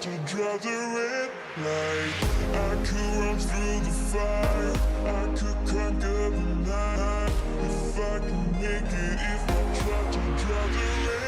try to draw the red light. I could run through the fire, I could conquer the night. If I can make it, if I try to draw the red.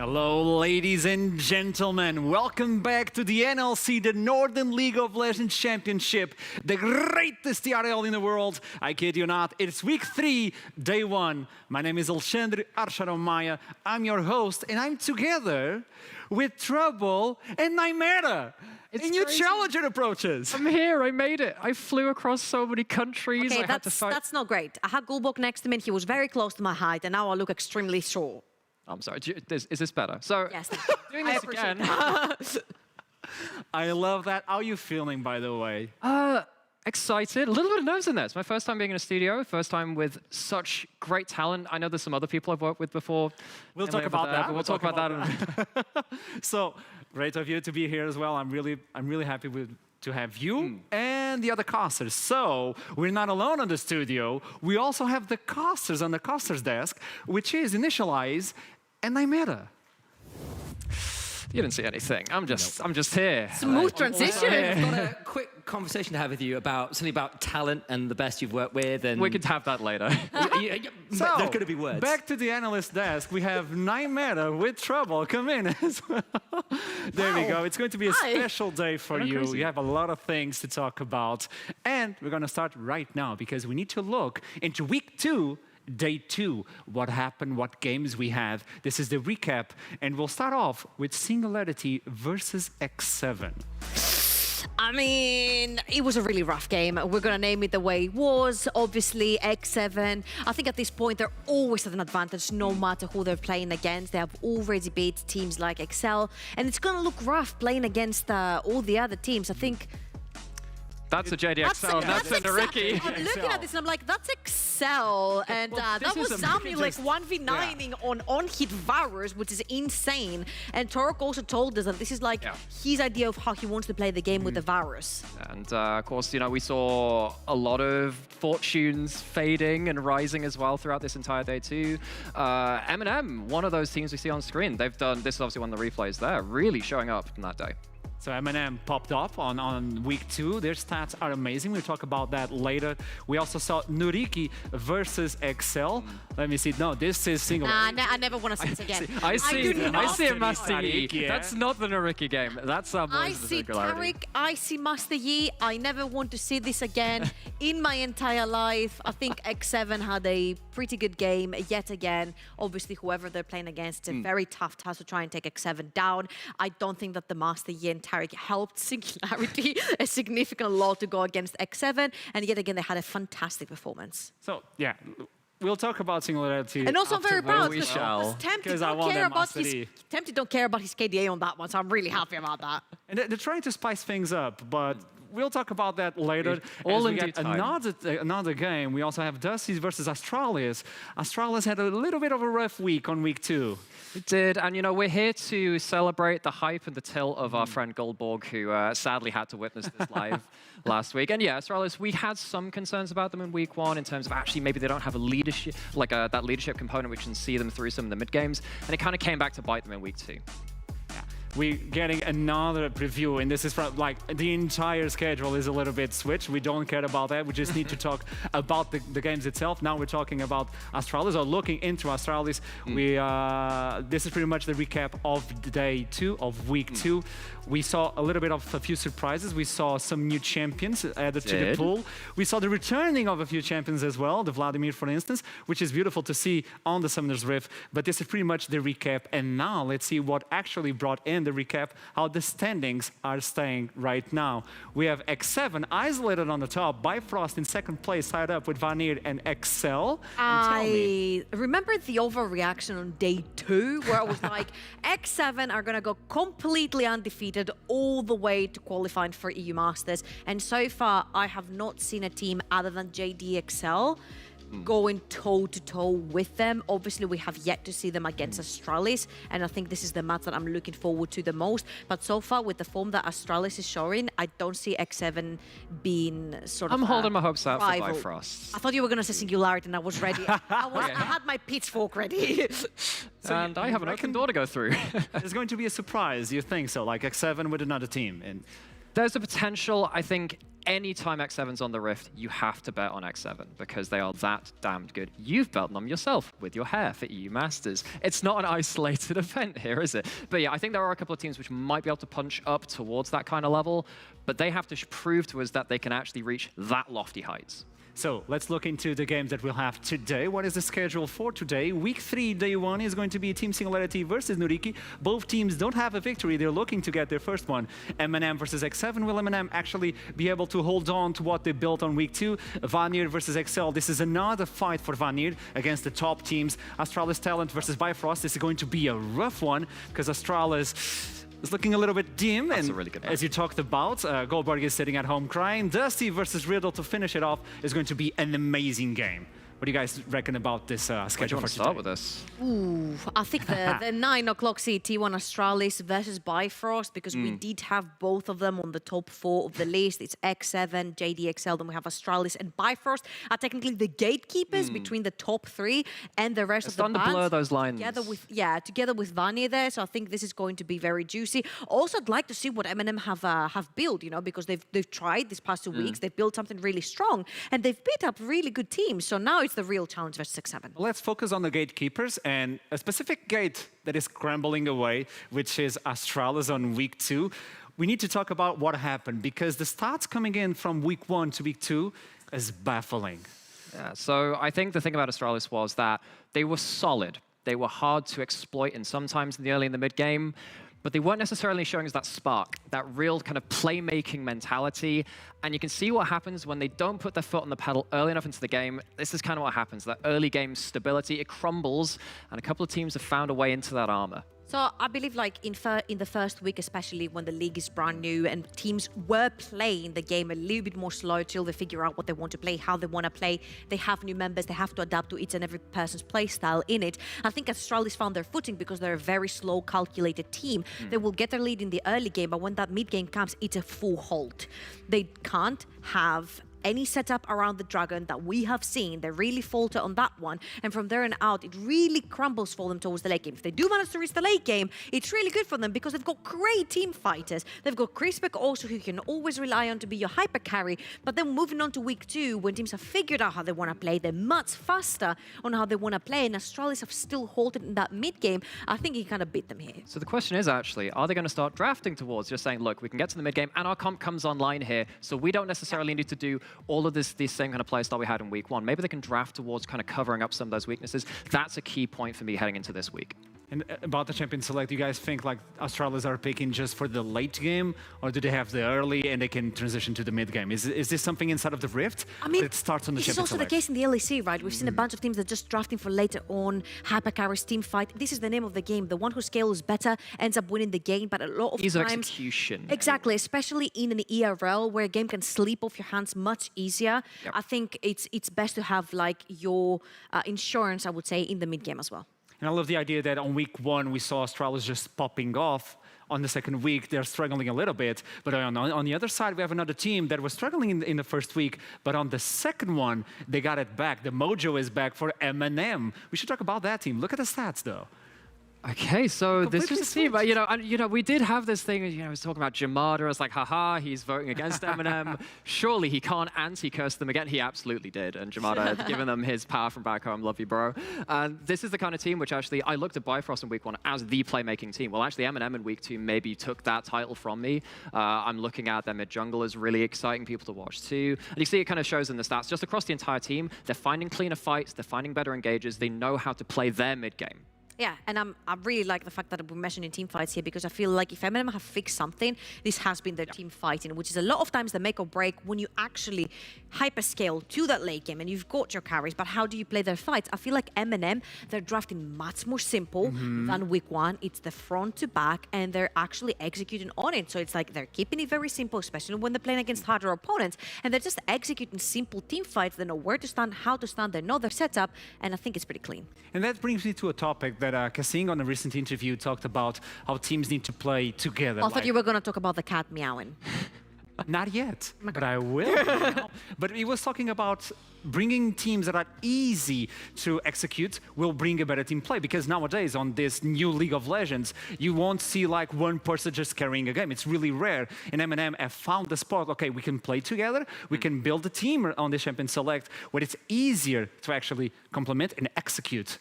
Hello, ladies and gentlemen. Welcome back to the NLC, the Northern League of Legends Championship, the greatest TRL in the world. I kid you not. It's week 3, day 1. My name is Alexandre Archaromaya. I'm your host, and I'm together with Trouble and Nymera. And new challenger approaches. I'm here, I made it. I flew across so many countries. Okay, that's not great. I had Gulbok next to me, and he was very close to my height, and now I look extremely short. I'm sorry, is this better? So, yes, doing this again. I love that. How are you feeling, by the way? Excited, a little bit of nerves in there. It's my first time being in a studio, first time with such great talent. I know there's some other people I've worked with before. We'll talk about that. We'll talk about that. So, great of you to be here as well. I'm really happy to have you and the other casters. So, we're not alone in the studio. We also have the casters on the casters desk, which is Initialize and Nymera. You didn't see anything. I'm just here. Smooth transition. I've got a quick conversation to have with you about something about talent and the best you've worked with. And we could have that later. So, there's going to be words. Back to the analyst desk, we have Nymera with Trouble. Come in as well. There we go. It's going to be a special day for you. Crazy. We have a lot of things to talk about. And we're going to start right now because we need to look into week 2, day 2, what happened, what games we have. This is the recap, and we'll start off with Singularity versus X7. I mean, it was a really rough game. We're going to name it the way it was. Obviously, X7, I think at this point, they're always at an advantage, no matter who they're playing against. They have already beat teams like Excel, and it's going to look rough playing against all the other teams. I think... That's a JDXL, that's a Nuriki. I'm looking at this and I'm like, that's Excel. And that was Sammy like 1v9ing on hit Varus, which is insane. And Torok also told us that this is like his idea of how he wants to play the game with the Varus. And of course, you know, we saw a lot of fortunes fading and rising as well throughout this entire day too. Eminem, one of those teams we see on screen, they've done, this is obviously one of the replays there, really showing up in that day. So Eminem popped up on week 2. Their stats are amazing. We'll talk about that later. We also saw Nuriki versus Excel. Let me see. No, this is Singularity. I never want to see it again. I see a Master Yi. Yeah. That's not the Nuriki game. That's our boys. I see Tariq, I see Master Yi. I never want to see this again in my entire life. I think X7 had a pretty good game yet again. Obviously, whoever they're playing against, it's a very tough task to try and take X7 down. I don't think that the Master Yi and Tariq helped Singularity a significant lot to go against X7. And yet again, they had a fantastic performance. So, yeah. We'll talk about Singularity. And also I'm very proud we shall. Tempted I want don't care about his KDA on that one, so I'm really happy about that. And they're trying to spice things up, but we'll talk about that later. All As in we due get time. another game. We also have Dusty's versus Astralis. Astralis had a little bit of a rough week on week 2. It did, and you know, we're here to celebrate the hype and the tilt of our friend Goldborg, who sadly had to witness this live last week. And yeah, Astralis, we had some concerns about them in week 1 in terms of actually maybe they don't have a leadership, like that leadership component which can see them through some of the mid games, and it kind of came back to bite them in week 2. We're getting another preview, and this is from, like, the entire schedule is a little bit switched. We don't care about that. We just need to talk about the games itself. Now we're talking about Astralis, or looking into Astralis. This is pretty much the recap of day 2, of week 2. We saw a little bit of a few surprises. We saw some new champions added to the pool. We saw the returning of a few champions as well, the Vladimir, for instance, which is beautiful to see on the Summoner's Rift. But this is pretty much the recap. And now let's see what actually brought in the recap, how the standings are staying right now. We have X7 isolated on the top, Bifrost in 2nd place, tied up with Vanir and Excel. I remember the overreaction on day 2, where I was like, X7 are going to go completely undefeated all the way to qualifying for EU Masters. And so far, I have not seen a team other than JDXL going toe-to-toe with them. Obviously, we have yet to see them against Astralis, and I think this is the match that I'm looking forward to the most. But so far, with the form that Astralis is showing, I don't see X7 being sort of I'm holding my hopes out rival. for Bifrost. I thought you were going to say Singularity, and I was ready. I had my pitchfork ready. And I have an open door to go through. There's going to be a surprise, you think so, like X7 with another team. And There's a potential, I think, anytime X7's on the Rift, you have to bet on X7 because they are that damned good. You've bet on them yourself with your hair for EU Masters. It's not an isolated event here, is it? But yeah, I think there are a couple of teams which might be able to punch up towards that kind of level, but they have to prove to us that they can actually reach that lofty heights. So let's look into the games that we'll have today. What is the schedule for today? Week 3, day 1 is going to be Team Singularity versus Nuriki. Both teams don't have a victory. They're looking to get their first one. Eminem versus X7. Will Eminem actually be able to hold on to what they built on week 2? Vanir versus XL. This is another fight for Vanir against the top teams. Astralis Talent versus Bifrost. This is going to be a rough one because Astralis is looking a little bit dim. That's and a really good as you talked about, Goldberg is sitting at home crying. Dusty versus Riddle to finish it off is going to be an amazing game. What do you guys reckon about this schedule for today? Start with this? Ooh, I think the 9 o'clock CT one, Astralis versus Bifrost, because we did have both of them on the top 4 of the list. It's X7, JDXL, then we have Astralis and Bifrost are technically the gatekeepers between the top 3 and the rest of the Starting to blur those lines. Together with Vanir there. So I think this is going to be very juicy. Also, I'd like to see what Eminem have built, you know, because they've tried these past 2 weeks. They've built something really strong, and they've beat up really good teams. So now it's the real challenge versus X7. Let's focus on the gatekeepers and a specific gate that is crumbling away, which is Astralis on week 2. We need to talk about what happened because the stats coming in from week 1 to week 2 is baffling. Yeah, so I think the thing about Astralis was that they were solid. They were hard to exploit and sometimes in the early and the mid game, but they weren't necessarily showing us that spark, that real kind of playmaking mentality. And you can see what happens when they don't put their foot on the pedal early enough into the game. This is kind of what happens. That early game stability, it crumbles, and a couple of teams have found a way into that armor. So I believe like in the first week, especially when the league is brand new and teams were playing the game a little bit more slow till they figure out what they want to play, how they want to play. They have new members, they have to adapt to each and every person's play style in it. I think Astralis found their footing because they're a very slow, calculated team. They will get their lead in the early game, but when that mid game comes, it's a full halt. They can't have any setup around the dragon that we have seen. They really falter on that one, and from there on out it really crumbles for them towards the late game. If they do manage to reach the late game, it's really good for them because they've got great team fighters. They've got Crispek also, who you can always rely on to be your hyper carry. But then moving on to week 2, when teams have figured out how they want to play, they're much faster on how they want to play, and Astralis have still halted in that mid game. I think he kind of beat them here. So the question is actually, are they going to start drafting towards just saying, look, we can get to the mid game and our comp comes online here, so we don't necessarily need to do all of this same kind of play style we had in week 1. Maybe they can draft towards kind of covering up some of those weaknesses. That's a key point for me heading into this week. And about the champion select, do you guys think like Astralis are picking just for the late game, or do they have the early and they can transition to the mid game? Is this something inside of the Rift? I mean, that starts on the this is champion also select? the case in the LEC, right? We've seen a bunch of teams that just drafting for later on, hypercarries, team fight. This is the name of the game. The one who scales better ends up winning the game, but a lot of Ease of times... execution. Exactly, especially in an ERL where a game can slip off your hands much easier. Yep. I think it's best to have like your insurance, I would say, in the mid game as well. And I love the idea that on week 1 we saw Astralis just popping off. On the second week, they're struggling a little bit. But on the other side, we have another team that was struggling in the first week. But on the second one, they got it back. The mojo is back for Eminem. We should talk about that team. Look at the stats, though. Okay, so this was a team, switched. we did have this thing, I was talking about Jamada. I was like, haha, he's voting against Eminem. Surely he can't anti-curse them again. He absolutely did. And Jamada had given them his power from back home. Love you, bro. And this is the kind of team which actually, I looked at Bifrost in week 1 as the playmaking team. Well, actually, Eminem in week 2 maybe took that title from me. I'm looking at their mid-jungle as really exciting people to watch too. And you see it kind of shows in the stats. Just across the entire team, they're finding cleaner fights. They're finding better engages. They know how to play their mid-game. Yeah, and I really like the fact that we're mentioning team fights here because I feel like if Eminem have fixed something, this has been their team fighting, which is a lot of times the make or break when you actually hyperscale to that late game and you've got your carries, but how do you play their fights? I feel like Eminem, they're drafting much more simple than week 1. It's the front to back and they're actually executing on it. So it's like they're keeping it very simple, especially when they're playing against harder opponents, and they're just executing simple team fights. They know where to stand, how to stand, they know their setup, and I think it's pretty clean. And that brings me to a topic that Kassing on a recent interview talked about how teams need to play together. I thought you were going to talk about the cat meowing. Not yet, but I will. But he was talking about bringing teams that are easy to execute will bring a better team play. Because nowadays, on this new League of Legends, you won't see like one person just carrying a game. It's really rare. And Eminem have found the spot, okay, we can play together, we can build a team on the Champion Select where it's easier to actually complement and execute.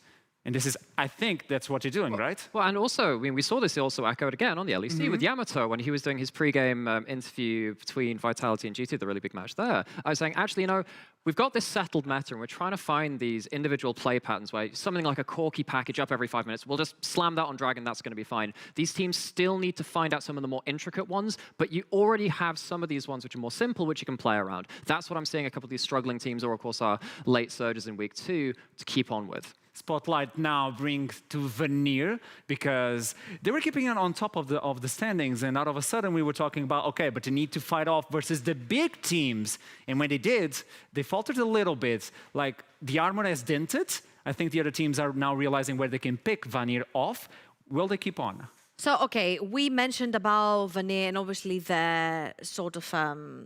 And this is, I think that's what you're doing, right? Well, and also, I mean, we saw this also echoed again on the LEC with Yamato when he was doing his pre-game interview between Vitality and G2, the really big match there. I was saying, actually, you know, we've got this settled meta, and we're trying to find these individual play patterns where something like a Corki package up every 5 minutes, we'll just slam that on Dragon, that's going to be fine. These teams still need to find out some of the more intricate ones, but you already have some of these ones which are more simple, which you can play around. That's what I'm seeing a couple of these struggling teams, or of course our late surges in week 2, to keep on with. Spotlight now brings to Vanir because they were keeping it on top of the standings, and all of a sudden we were talking about, okay, but they need to fight off versus the big teams. And when they did, they faltered a little bit. Like the armor has dented. I think the other teams are now realizing where they can pick Vanir off. Will they keep on? So, okay, we mentioned about Vanir, and obviously the sort of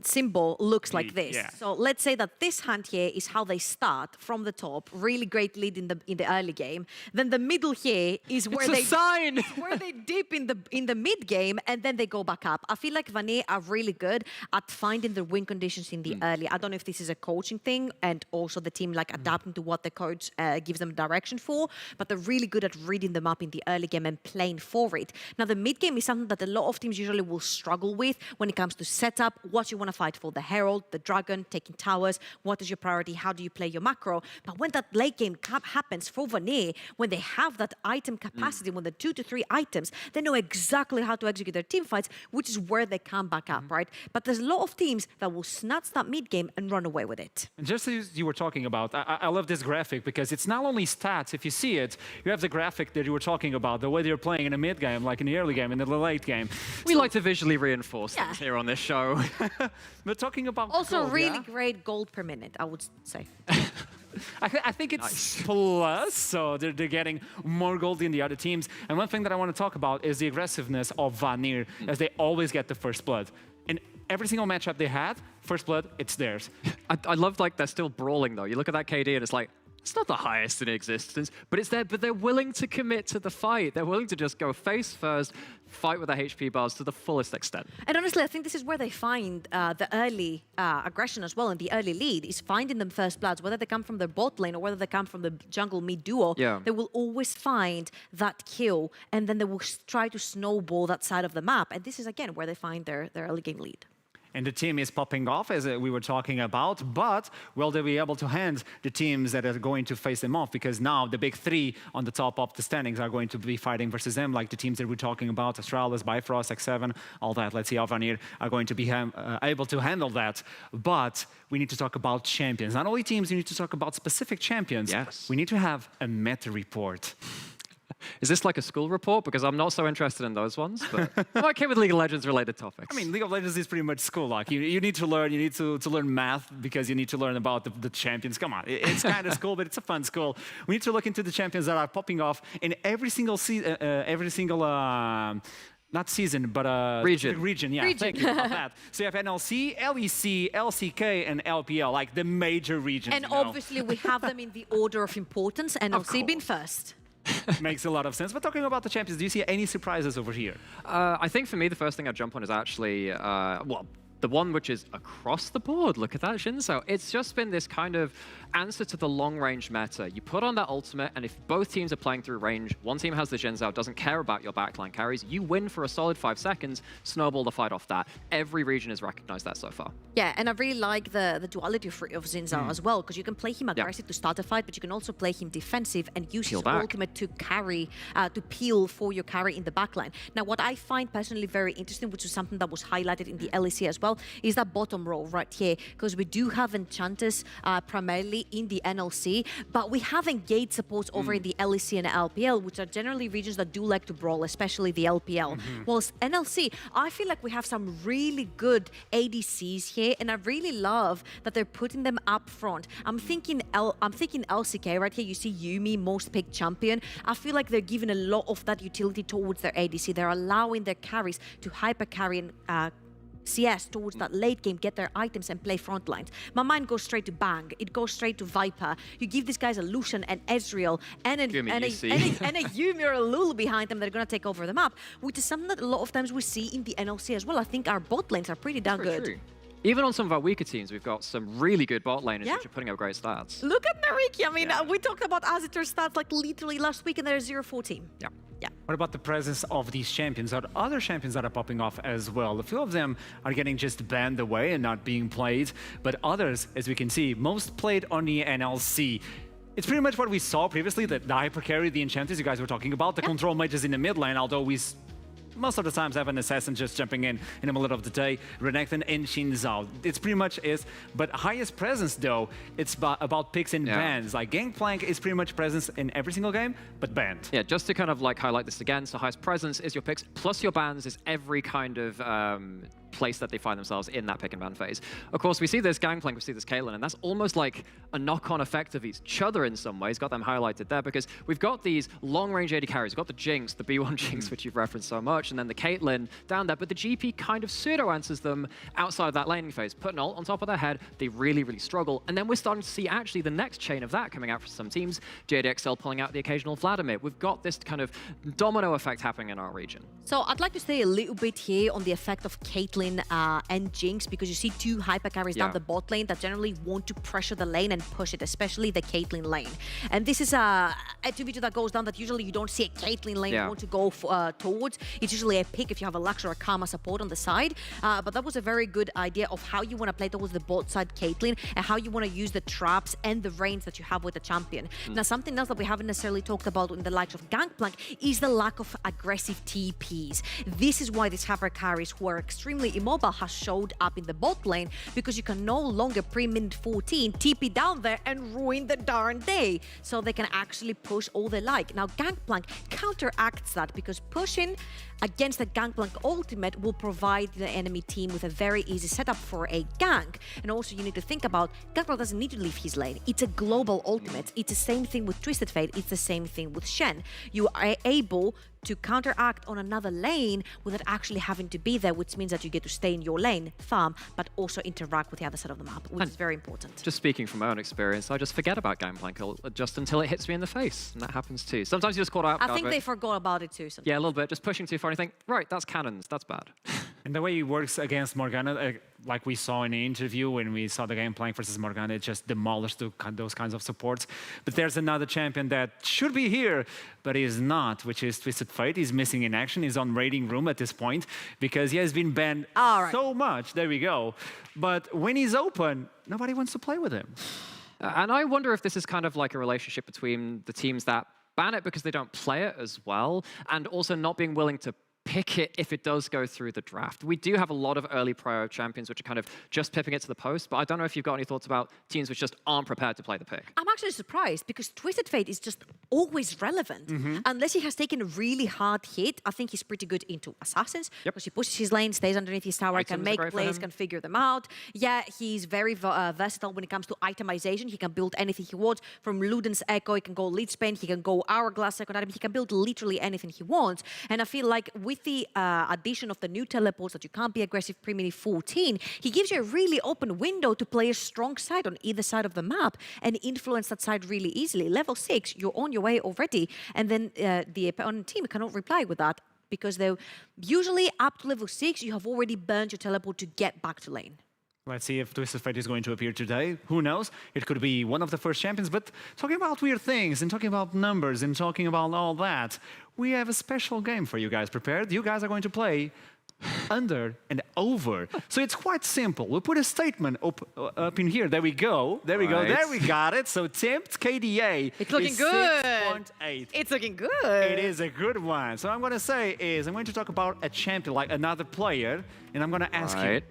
symbol looks like this. Yeah. So let's say that this hand here is how they start from the top, really great lead in the early game. Then the middle here is where where they dip in the mid game, and then they go back up. I feel like Vanir are really good at finding the win conditions in the early. I don't know if this is a coaching thing, and also the team like adapting to what the coach gives them direction for, but they're really good at reading them up in the early game and playing for it. Now, the mid-game is something that a lot of teams usually will struggle with when it comes to setup, what you want to fight for, the Herald, the Dragon, taking towers, what is your priority, how do you play your macro. But when that late game happens for Vanir, when they have that item capacity, when the 2 to 3 items, they know exactly how to execute their team fights, which is where they come back up, right? But there's a lot of teams that will snatch that mid-game and run away with it. And just as you were talking about, I love this graphic because it's not only stats. If you see it, you have the graphic that you were talking about, the way they're playing in a mid-game, like in the early game, in the late game. We like to visually reinforce things here on this show. But talking about Also, gold, really great gold per minute, I would say. I think it's plus, so they're getting more gold than the other teams. And one thing that I want to talk about is the aggressiveness of Vanir, as they always get the first blood. In every single matchup they had, first blood, it's theirs. I love like they're still brawling though. You look at that KD and it's like, it's not the highest in existence, but it's there. But they're willing to commit to the fight. They're willing to just go face first, fight with their HP bars to the fullest extent. And honestly, I think this is where they find the early aggression as well, and the early lead is finding them first bloods, whether they come from their bot lane or whether they come from the jungle mid duo. Yeah. They will always find that kill, and then they will try to snowball that side of the map. And this is again where they find their early game lead. And the team is popping off, as we were talking about, but will they be able to hand the teams that are going to face them off? Because now the big 3 on the top of the standings are going to be fighting versus them, like the teams that we're talking about, Astralis, Bifrost, X7, all that. Let's see how Vanir are going to be able to handle that. But we need to talk about champions. Not only teams, we need to talk about specific champions. Yes. We need to have a meta report. Is this like a school report? Because I'm not so interested in those ones, but I'm okay with League of Legends related topics. I mean, League of Legends is pretty much school. Like you need to learn. You need to learn math because you need to learn about the champions. Come on, it's kind of school, but it's a fun school. We need to look into the champions that are popping off in every single not season, but region. Yeah, thank you about that. So you have NLC, LEC, LCK, and LPL, like the major regions. And obviously, we have them in the order of importance. NLC being first. Makes a lot of sense. But talking about the champions, do you see any surprises over here? I think for me, the first thing I'd jump on is actually, well, the one which is across the board. Look at that, Shinzo. It's just been this kind of answer to the long-range meta. You put on that ultimate, and if both teams are playing through range, one team has the Jins out, doesn't care about your backline carries, you win for a solid 5 seconds, snowball the fight off that. Every region has recognized that so far. Yeah, and I really like the duality of Zinzao as well, because you can play him aggressive to start a fight, but you can also play him defensive and use his ultimate to carry, to peel for your carry in the backline. Now, what I find personally very interesting, which is something that was highlighted in the LEC as well, is that bottom row right here, because we do have enchanters primarily in the NLC, but we have engaged supports over in the LEC and LPL, which are generally regions that do like to brawl, especially the LPL. Whilst NLC, I feel like we have some really good ADCs here, and I really love that they're putting them up front. I'm thinking LCK right here. You see Yumi, most picked champion. I feel like they're giving a lot of that utility towards their ADC. They're allowing their carries to hyper carry and CS towards that late game, get their items and play front lines. My mind goes straight to Bang. It goes straight to Viper. You give these guys a Lucian and Ezreal and a Yuumi or a Lulu behind them that are going to take over the map, which is something that a lot of times we see in the NLC as well. I think our bot lanes are pretty damn good. True. Even on some of our weaker teams, we've got some really good bot laners Yeah. which are putting up great stats. Look at Nuriki. I mean, we talked about Azitter's stats like literally last week, and they're 0-4 team. Yeah. Yeah. What about the presence of these champions? Are other champions that are popping off as well? A few of them are getting just banned away and not being played, but others, as we can see, most played on the NLC. It's pretty much what we saw previously, the hyper carry, the enchanters you guys were talking about, the control mages in the mid lane, although most of the times have an assassin just jumping in the middle of the day, Renekton and Xin Zhao. It's pretty much is, but highest presence though, it's about picks and bans. Like Gangplank is pretty much presence in every single game, but banned. Yeah, just to kind of like highlight this again, so highest presence is your picks, plus your bans is every kind of place that they find themselves in that pick and ban phase. Of course, we see this Gangplank, we see this Caitlyn, and that's almost like a knock-on effect of each other in some ways. Got them highlighted there because we've got these long-range AD carries. We've got the Jinx, the B1 Jinx, which you've referenced so much, and then the Caitlyn down there, but the GP kind of pseudo-answers them outside of that laning phase. Put an ult on top of their head, they really, really struggle. And then we're starting to see actually the next chain of that coming out for some teams. JDXL pulling out the occasional Vladimir. We've got this kind of domino effect happening in our region. So I'd like to stay a little bit here on the effect of Caitlyn and Jinx, because you see two hyper carries down the bot lane that generally want to pressure the lane and push it, especially the Caitlyn lane. And this is a 2v2 that goes down that usually you don't see a Caitlyn lane want to go towards. It's usually a pick if you have a Lux or a Karma support on the side. But that was a very good idea of how you want to play towards the bot side Caitlyn and how you want to use the traps and the range that you have with the champion. Now, something else that we haven't necessarily talked about in the likes of Gangplank is the lack of aggressive TPs. This is why these hyper carries who are extremely immobile has showed up in the bot lane, because you can no longer pre-minute 14 TP down there and ruin the darn day, so they can actually push all they like. Now, Gangplank counteracts that because pushing against the Gangplank ultimate will provide the enemy team with a very easy setup for a gank. And also you need to think about, Gangplank doesn't need to leave his lane. It's a global ultimate. It's the same thing with Twisted Fate. It's the same thing with Shen. You are able to counteract on another lane without actually having to be there, which means that you get to stay in your lane, farm, but also interact with the other side of the map, which is very important. Just speaking from my own experience, I just forget about Gangplank just until it hits me in the face, and that happens too. Sometimes you just caught out. I think they forgot about it too. Sometimes. Yeah, a little bit. Just pushing too far and you think, right, that's cannons, that's bad. And the way he works against Morgana, like we saw in the interview when we saw the Gangplank versus Morgana, it just demolished those kinds of supports. But there's another champion that should be here, but he is not, which is Twisted Fate. He's missing in action. He's on raiding room at this point because he has been banned so much. There we go. But when he's open, nobody wants to play with him. And I wonder if this is kind of like a relationship between the teams that ban it because they don't play it as well, and also not being willing to pick it if it does go through the draft. We do have a lot of early prio champions which are kind of just pipping it to the post, but I don't know if you've got any thoughts about teams which just aren't prepared to play the pick. I'm actually surprised because Twisted Fate is just always relevant. Unless he has taken a really hard hit, I think he's pretty good into assassins, because he pushes his lane, stays underneath his tower, can make plays, can figure them out. Yeah, he's very versatile when it comes to itemization. He can build anything he wants, from Luden's Echo, he can go Leech Bane, he can go Hourglass Second Item, he can build literally anything he wants. And I feel like with the addition of the new teleports that you can't be aggressive pre-minute 14, he gives you a really open window to play a strong side on either side of the map and influence that side really easily. Level 6, you're on your way already, and then the opponent team cannot reply with that, because they usually up to level 6, you have already burned your teleport to get back to lane. Let's see if Twisted Fate is going to appear today. Who knows? It could be one of the first champions. But talking about weird things and talking about numbers and talking about all that, we have a special game for you guys prepared. You guys are going to play under and over. So it's quite simple. We'll put a statement up in here. There we go. There we go. There we got it. So Tempt KDA it's looking is good. 6.8. It's looking good. It is a good one. So I'm going to say is I'm going to talk about a champion, like another player, and I'm going to ask you,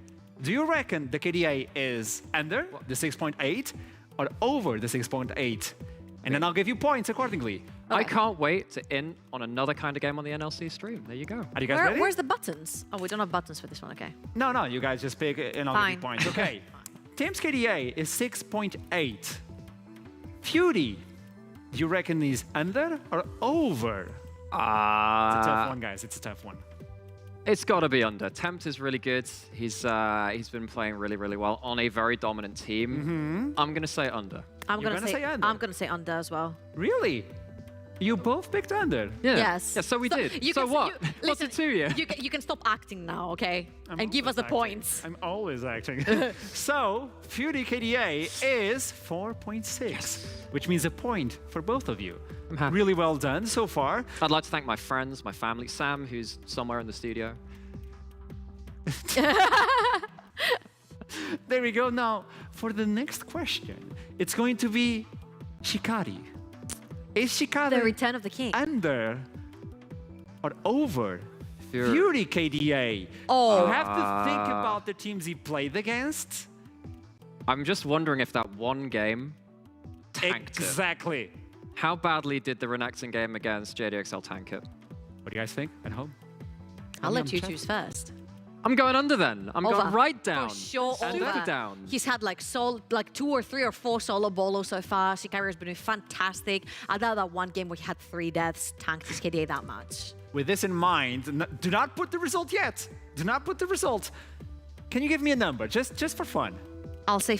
do you reckon the KDA is under the 6.8 or over the 6.8? And then I'll give you points accordingly. I can't wait to in on another kind of game on the NLC stream. There you go. Are you guys ready? Where's the buttons? Oh, we don't have buttons for this one, okay. No, you guys just pick and I'll give you points. Okay. Team's KDA is 6.8. Feudy, do you reckon he's under or over? It's a tough one, guys. It's a tough one. It's got to be under. Tempt is really good. He's been playing really, really well on a very dominant team. I'm going to say under. I'm You're gonna gonna say under? I'm gonna say under as well. Really? You both picked under. Yeah. Yes. Yeah, so we did. you So can- what? you- What's it to you? You can stop acting now, okay? I'm And give us the always acting. points. I'm always acting. So, Fury KDA is 4.6, which means a point for both of you. I'm happy. Really well done so far. I'd like to thank my friends, my family, Sam, who's somewhere in the studio. There we go. Now, for the next question, it's going to be Shikari. Is Shikari The Return of the King. under or over Fury. Fury KDA? Oh. You have to think about the teams he played against. I'm just wondering if that one game tanked it. Exactly. How badly did the Renekton game against JDXL tank it? What do you guys think at home? I'll let you chat. choose first. I'm going under then. I'm Over. going right down. For sure, Super over. down. He's had like 2 or 3 or 4 solo bolos so far. Shikari has been doing fantastic. I thought that one game where he had 3 deaths tanked his KDA that much. With this in mind, do not put the result yet. Do not put the result. Can you give me a number, just for fun? I'll say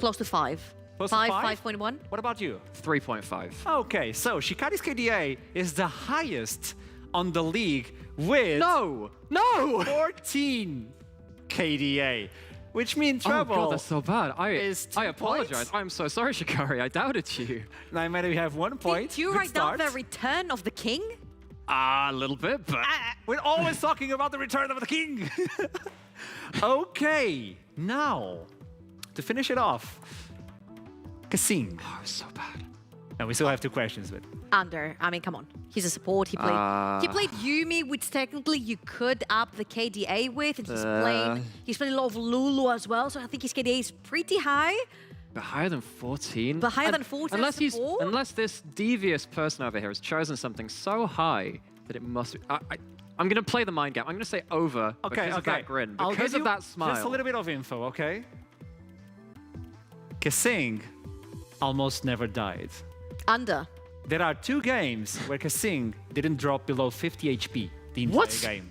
close to 5. Close to 5.1. What about you? 3.5. Okay, so Shikari's KDA is the highest on the league with No! 14 KDA, which means trouble. Oh god, that's so bad. is 2 I apologize. points. I'm so sorry, Shikari. I doubted you. Now maybe we have 1 point. Did you Good write down start. the Return of the King? A little bit, but We're always talking about the return of the king. Okay, now to finish it off, Kasing. oh, so bad. And we still have 2 questions, but Under. I mean, come on. He's a support. He played Yumi, which technically you could up the KDA with, and he's playing a lot of Lulu as well. So I think his KDA is pretty high. But higher than 14? But higher than 14 as support? Unless this devious person over here has chosen something so high that it must be... I'm going to play the mind game. I'm going to say over because of that grin, I'll because give of you that smile. Just a little bit of info, okay? Kasing almost never died. Under. There are 2 games where Kasing didn't drop below 50 HP the entire What? game.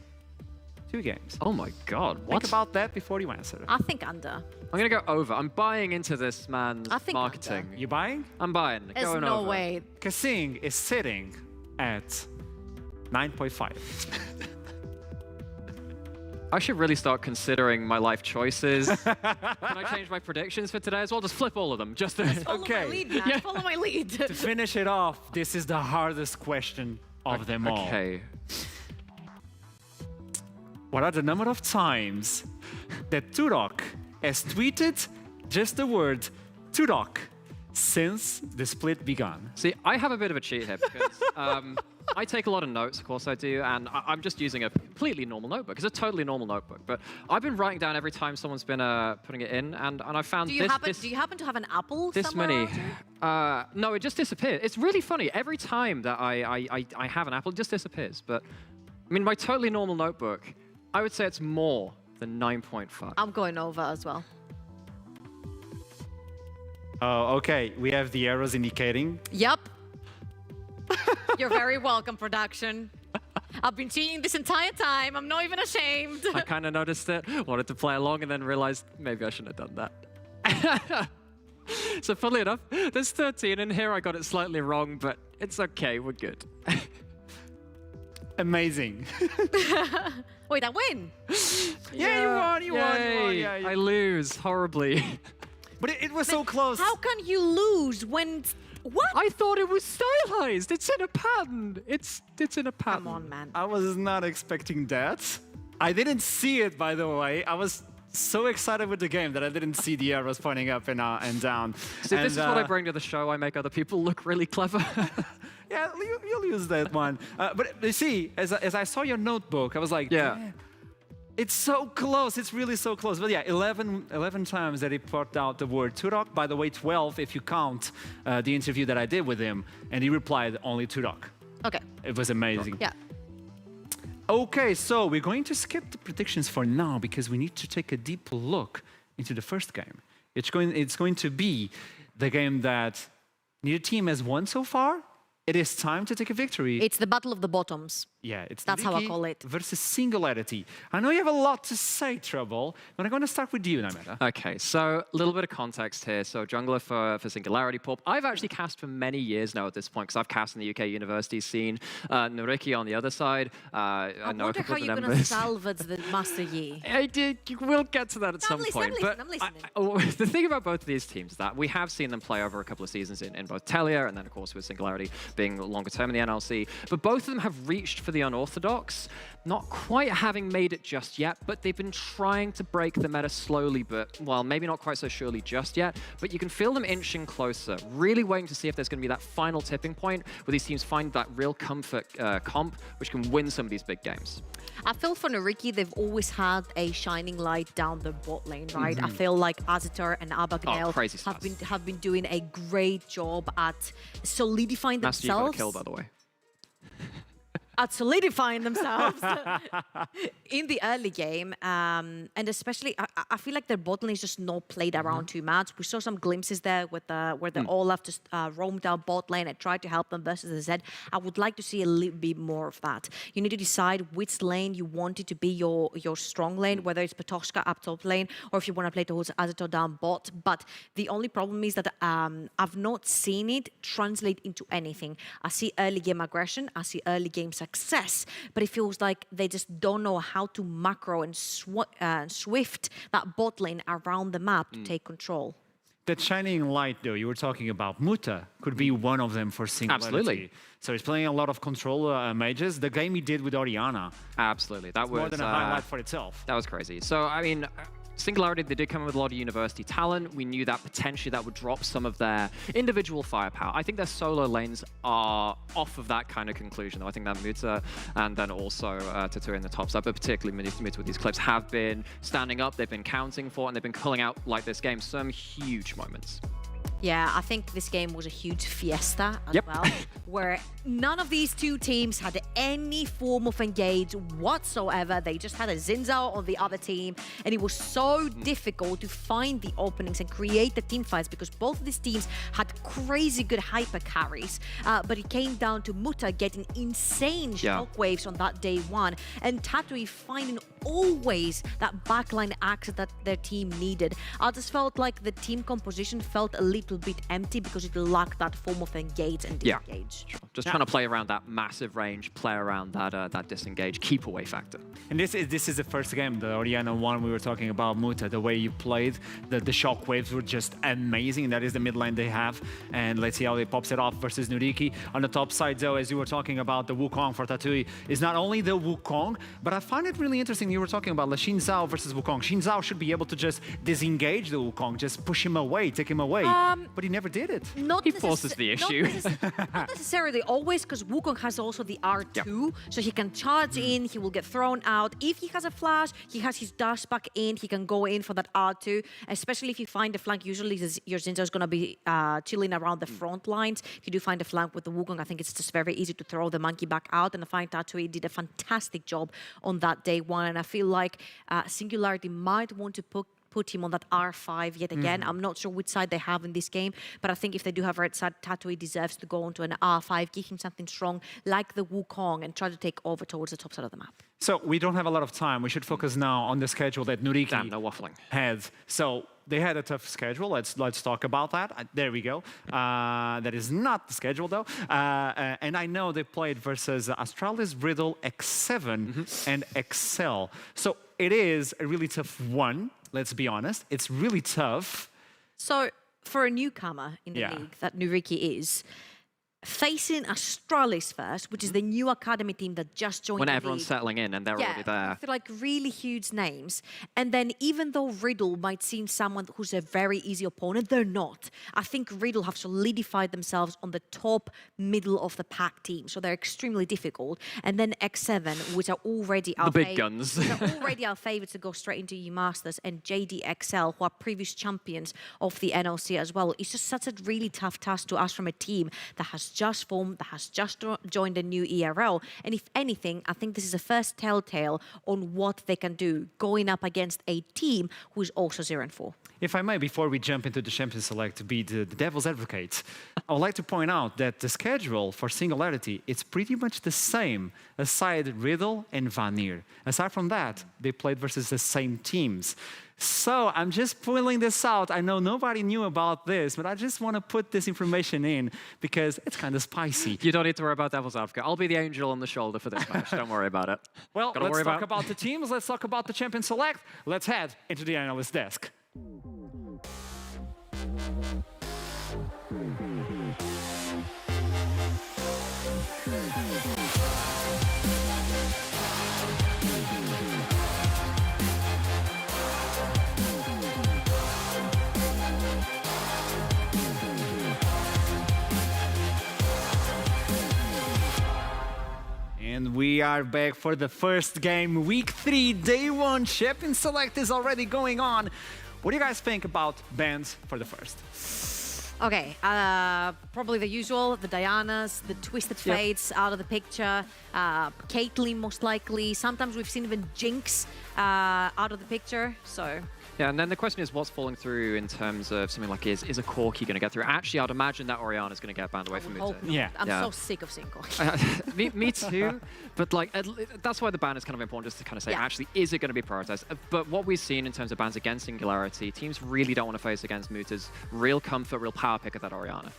2 games. Oh my god, what? Think about that before you answer. I think under. I'm going to go over. I'm buying into this man's I think marketing. You buying? I'm buying. There's Going no over. way. Kasing is sitting at 9.5. I should really start considering my life choices. Can I change my predictions for today as well? Just flip all of them. Just Follow Okay. my lead, man. Follow my lead. To finish it off, this is the hardest question of them all. Okay. What are the number of times that Turok has tweeted just the word Turok since the split began? See, I have a bit of a cheat here because I take a lot of notes, of course I do, and I'm just using a completely normal notebook. It's a totally normal notebook, but I've been writing down every time someone's been putting it in, and I found Do you happen to have an apple this somewhere many. around you? No, it just disappeared. It's really funny. Every time that I have an apple, it just disappears. But I mean, my totally normal notebook, I would say it's more than 9.5. I'm going over as well. Oh, okay. We have the arrows indicating. Yep. You're very welcome, production. I've been cheating this entire time. I'm not even ashamed. I kind of noticed it, wanted to play along, and then realized maybe I shouldn't have done that. So funnily enough, there's 13 in here. I got it slightly wrong, but it's okay. We're good. Amazing. Wait, I win. Yeah, you won, you won. Yay. Yeah, I lose horribly. But it was so close. How can you lose when... What? I thought it was stylized. It's in a pattern. It's in a pattern. Come on, man. I was not expecting that. I didn't see it, by the way. I was so excited with the game that I didn't see the arrows pointing up and down. See, this is what I bring to the show. I make other people look really clever. Yeah, you'll use that one. But you see, as I saw your notebook, I was like, Yeah. It's so close. It's really so close. But yeah, 11 times that he put out the word Turok. By the way, 12 if you count the interview that I did with him. And he replied only Turok. Okay. It was amazing. Yeah. Okay, so we're going to skip the predictions for now because we need to take a deep look into the first game. It's going to be the game that neither team has won so far. It is time to take a victory. It's the battle of the bottoms. Yeah, it's That's how I Nuriki call it. versus Singularity. I know you have a lot to say, Trouble, but I'm going to start with you, Nameta. Okay, so a little bit of context here. So jungler for Singularity Pop. I've actually cast for many years now at this point, because I've cast in the UK university scene. Nuriki on the other side. I know a wonder couple how of the you're going to members. salvage the Master Yi. I did. We'll get to that at some point. I'm listening. The thing about both of these teams is that we have seen them play over a couple of seasons in both Telia and then, of course, with Singularity being longer term in the NLC. But both of them have reached for the unorthodox, not quite having made it just yet, but they've been trying to break the meta slowly, but, well, maybe not quite so surely just yet. But you can feel them inching closer, really waiting to see if there's going to be that final tipping point where these teams find that real comfort comp, which can win some of these big games. I feel for Nuriki, they've always had a shining light down the bot lane, right? I feel like Azitor and Abagnale crazy have been doing a great job at solidifying Master, you got a themselves. kill, by the way. At solidifying themselves in the early game. And especially, I feel like their bot lane is just not played around too much. We saw some glimpses there with where the Olaf just roamed down bot lane and tried to help them versus the Zed. I would like to see a little bit more of that. You need to decide which lane you want it to be your strong lane, whether it's Petoshka up top lane or if you want to play towards Azitor down bot. But the only problem is that I've not seen it translate into anything. I see early game aggression, I see early game success, but it feels like they just don't know how to macro and swift that bot lane around the map to take control. That shining light, though, you were talking about, Muta could be one of them for Singularity. Absolutely. So he's playing a lot of control mages. The game he did with Oriana, Absolutely. That was more than a highlight for itself. That was crazy. So, I mean, Singularity, they did come in with a lot of university talent. We knew that potentially that would drop some of their individual firepower. I think their solo lanes are off of that kind of conclusion, though. I think that Muta and then also Tatu in the top side, but particularly Muta with these clips, have been standing up, they've been counting for, and they've been pulling out, like this game, some huge moments. Yeah, I think this game was a huge fiesta as well, where none of these two teams had any form of engage whatsoever. They just had a Zinzao on the other team, and it was so difficult to find the openings and create the team fights because both of these teams had crazy good hyper carries, but it came down to Muta getting insane shockwaves on that day one, and Tatui finding always that backline access that their team needed. I just felt like the team composition felt a little bit empty because it lacked that form of engage and disengage. Sure. Just trying to play around that massive range, play around that disengage, keep away factor. And this is the first game, the Oriana one we were talking about, Muta, the way you played, the shockwaves were just amazing. That is the mid lane they have. And let's see how they pops it off versus Nuriki. On the top side, though, as you were talking about, the Wukong for Tatui is not only the Wukong, but I find it really interesting. You were talking about the Xin Zhao versus Wukong. Xin Zhao should be able to just disengage the Wukong, just push him away, take him away. But he never did it. He forces the issue. Not necessarily always, because Wukong has also the R2, so he can charge in, he will get thrown out. If he has a flash, he has his dash back in, he can go in for that R2, especially if you find a flank. Usually your Zinzao is going to be chilling around the front lines. If you do find a flank with the Wukong, I think it's just very easy to throw the monkey back out, and I find Tatui did a fantastic job on that day one, and I feel like Singularity might want to put him on that R5 yet again. I'm not sure which side they have in this game, but I think if they do have red side, Tatui deserves to go onto an R5, give him something strong like the Wukong and try to take over towards the top side of the map. So we don't have a lot of time. We should focus now on the schedule that Nuriki no waffling. had. So they had a tough schedule. Let's talk about that. There we go. That is not the schedule, though. And I know they played versus Astralis, Riddle, X7, and Excel. So it is a really tough one. Let's be honest. It's really tough. So for a newcomer in the league that Nuriki is, facing Astralis first, which is the new academy team that just joined When the everyone's league. settling in and they're already there. They're like really huge names. And then even though Riddle might seem someone who's a very easy opponent, they're not. I think Riddle have solidified themselves on the top middle of the pack team. So they're extremely difficult. And then X7, which are already our big guns. They're already our favorites to go straight into EU Masters, and JDXL, who are previous champions of the NLC as well. It's just such a really tough task to ask from a team that has has just formed, that has just joined a new ERL. And if anything, I think this is a first telltale on what they can do going up against a team who is also 0-4. If I may, before we jump into the Champions Select to be the devil's advocate, I would like to point out that the schedule for Singularity, it's pretty much the same, aside Riddle and Vanir. Aside from that, they played versus the same teams. So I'm just pulling this out. I know nobody knew about this, but I just want to put this information in because it's kind of spicy. You don't need to worry about devil's advocate. I'll be the angel on the shoulder for this match. Don't worry about it. Well, let's talk about the teams. Let's talk about the Champion Select. Let's head into the analyst desk. And we are back for the first game, week 3, day 1. Champion Select is already going on. What do you guys think about bans for the first? Okay, probably the usual, the Dianas, the Twisted Fates out of the picture, Caitlyn most likely. Sometimes we've seen even Jinx out of the picture, so... Yeah, and then the question is what's falling through in terms of something like is a Corki going to get through? Actually, I'd imagine that Orianna's going to get banned away from Muta. Yeah. I'm so sick of seeing Corki. Me too, but like that's why the ban is kind of important, just to kind of say, actually, is it going to be prioritized? But what we've seen in terms of bans against Singularity, teams really don't want to face against Muta's real comfort, real power pick of that Orianna.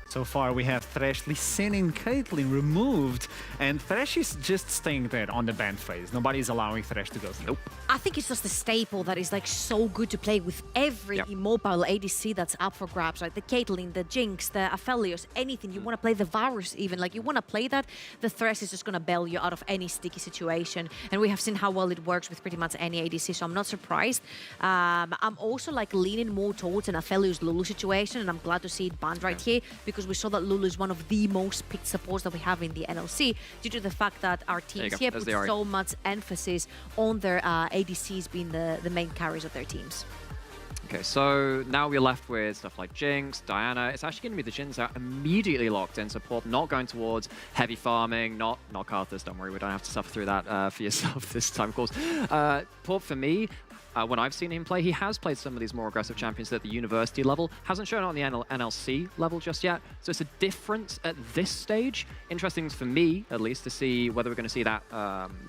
So far, we have Thresh, Lee Sin, and Caitlyn removed, and Thresh is just staying there on the ban phase. Nobody's allowing Thresh to go through. Nope. I think it's just a staple that is like so good to play with every immobile ADC that's up for grabs, right? The Caitlyn, the Jinx, the Aphelios, anything. You want to play the Varus even, like you want to play that, the Thresh is just going to bail you out of any sticky situation. And we have seen how well it works with pretty much any ADC, so I'm not surprised. I'm also like leaning more towards an Aphelios Lulu situation, and I'm glad to see it banned right here, because we saw that Lulu is one of the most picked supports that we have in the NLC due to the fact that our teams here put so much emphasis on their ADCs being the main carries of their teams. Okay, so now we're left with stuff like Jinx, Diana. It's actually going to be the Jins that are immediately locked in support, not going towards heavy farming, not Karthus, don't worry, we don't have to suffer through that for yourself this time, of course. Port for me, when I've seen him play, he has played some of these more aggressive champions at the university level. Hasn't shown it on the NLC level just yet. So it's a difference at this stage. Interesting for me, at least, to see whether we're going to see that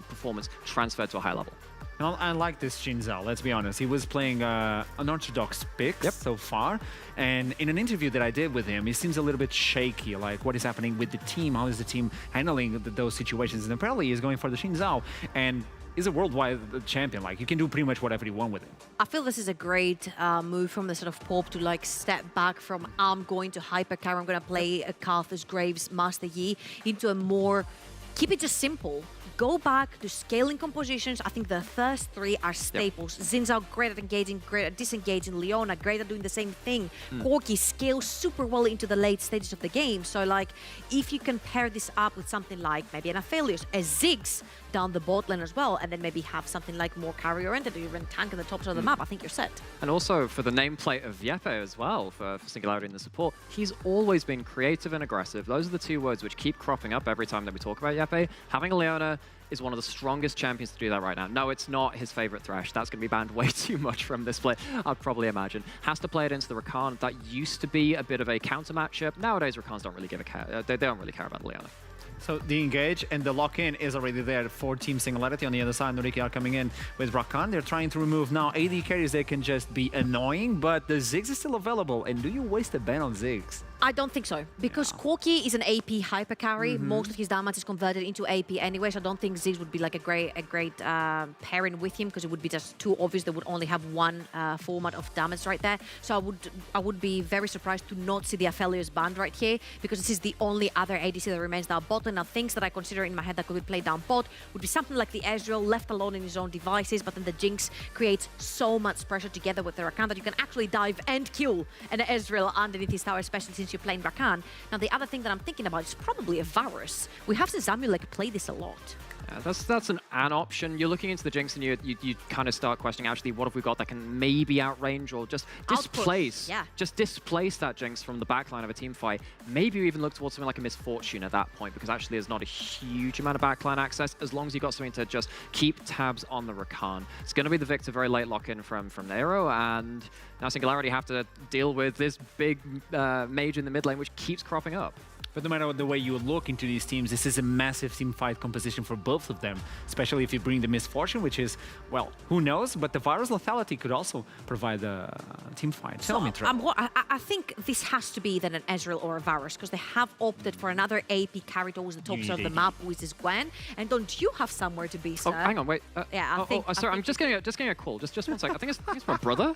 performance transferred to a high level. Well, I like this Xin Zhao, let's be honest. He was playing an unorthodox pick so far. And in an interview that I did with him, he seems a little bit shaky, like what is happening with the team? How is the team handling those situations? And apparently he's going for the Xin Zhao. And he's a worldwide champion. Like, you can do pretty much whatever you want with him. I feel this is a great move from the sort of Pope to like step back from I'm going to hypercarry, I'm going to play a Karthus, Graves, Master Yi into a more, keep it just simple. Go back to scaling compositions. I think the first 3 are staples. Xin Zhao, great at engaging, great at disengaging. Leona, great at doing the same thing. Corki scales super well into the late stages of the game. So, like, if you can pair this up with something like maybe an Aphelios, a Ziggs down the bot lane as well, and then maybe have something like more carry-oriented or even tank on the top side of the map, I think you're set. And also for the nameplate of Yepe as well, for Singularity in the support, he's always been creative and aggressive. Those are the 2 words which keep cropping up every time that we talk about Yepe. Having a Leona is one of the strongest champions to do that right now. No, it's not his favorite Thresh. That's going to be banned way too much from this split, I'd probably imagine. Has to play it into the Rakan. That used to be a bit of a counter matchup. Nowadays, Rakans don't really give a care. They don't really care about Leona. So the engage and the lock-in is already there for Team Singularity. On the other side, Nuriki are coming in with Rakan. They're trying to remove now AD carries. They can just be annoying, but the Ziggs is still available. And do you waste a ban on Ziggs? I don't think so, because Corki is an AP hyper carry. Most of his damage is converted into AP anyway, so I don't think Ziggs would be like a great pairing with him, because it would be just too obvious. They would only have one format of damage right there. So I would be very surprised to not see the Aphelios banned right here, because this is the only other ADC that remains down bot. Now, things that I consider in my head that could be played down bot would be something like the Ezreal left alone in his own devices, but then the Jinx creates so much pressure together with the Rakan that you can actually dive and kill an Ezreal underneath his tower, especially since you're playing Rakan. Now, the other thing that I'm thinking about is probably a Varus. We have seen Zamulek play this a lot. That's an option. You're looking into the Jinx and you kind of start questioning, actually, what have we got that can maybe outrange or just displace? Yeah. Just displace that Jinx from the backline of a team fight. Maybe you even look towards something like a Misfortune at that point, because actually there's not a huge amount of backline access as long as you've got something to just keep tabs on the Rakan. It's going to be the Victor very late lock-in from Nero, and now Singularity have to deal with this big mage in the mid lane, which keeps cropping up. But no matter the way you look into these teams, this is a massive team fight composition for both of them, especially if you bring the Misfortune, which is, well, who knows, but the Virus Lethality could also provide a team fight. Tell me, Trevor. I think this has to be then an Ezreal or a Varus, because they have opted for another AP carry towards the top side of the map, which is Gwen. And don't you have somewhere to be, sir? Oh, hang on, wait. Yeah, sorry, I'm just getting a call. Just 1 second. I think it's my brother.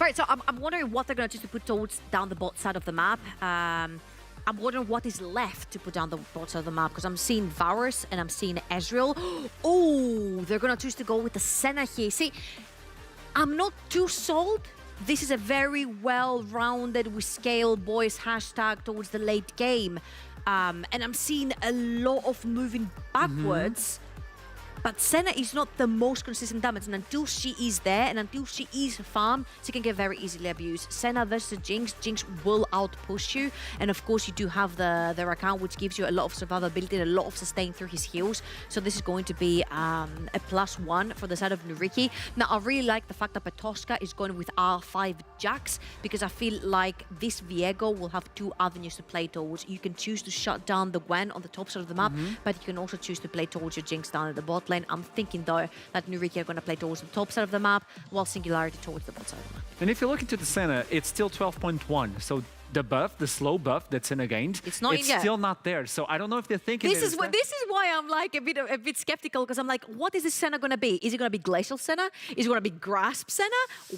Right, so I'm wondering what they're going to choose to put towards down the bot side of the map. I'm wondering what is left to put down the bot side of the map, because I'm seeing Varus and I'm seeing Ezreal. Oh, they're going to choose to go with the Senna here. See, I'm not too sold. This is a very well-rounded, we scale boys hashtag towards the late game. And I'm seeing a lot of moving backwards. But Senna is not the most consistent damage, and until she is there, and until she is farmed, she can get very easily abused. Senna versus Jinx, Jinx will outpush you, and of course you do have the Rakan, which gives you a lot of survivability and a lot of sustain through his heals. So this is going to be a +1 for the side of Nuriki. Now I really like the fact that Petoska is going with R5 Jax, because I feel like this Viego will have two avenues to play towards. You can choose to shut down the Gwen on the top side of the map, but you can also choose to play towards your Jinx down at the bot lane. I'm thinking though that Nuriki are going to play towards the top side of the map, while Singularity towards the bottom side of the map. And if you look into the Senna, it's still 12.1. So the buff, the slow buff that Senna gained, it's still not there. So I don't know if they're thinking this is why I'm like a bit skeptical, because I'm like, what is this Senna going to be? Is it going to be Glacial Senna? Is it going to be Grasp Senna?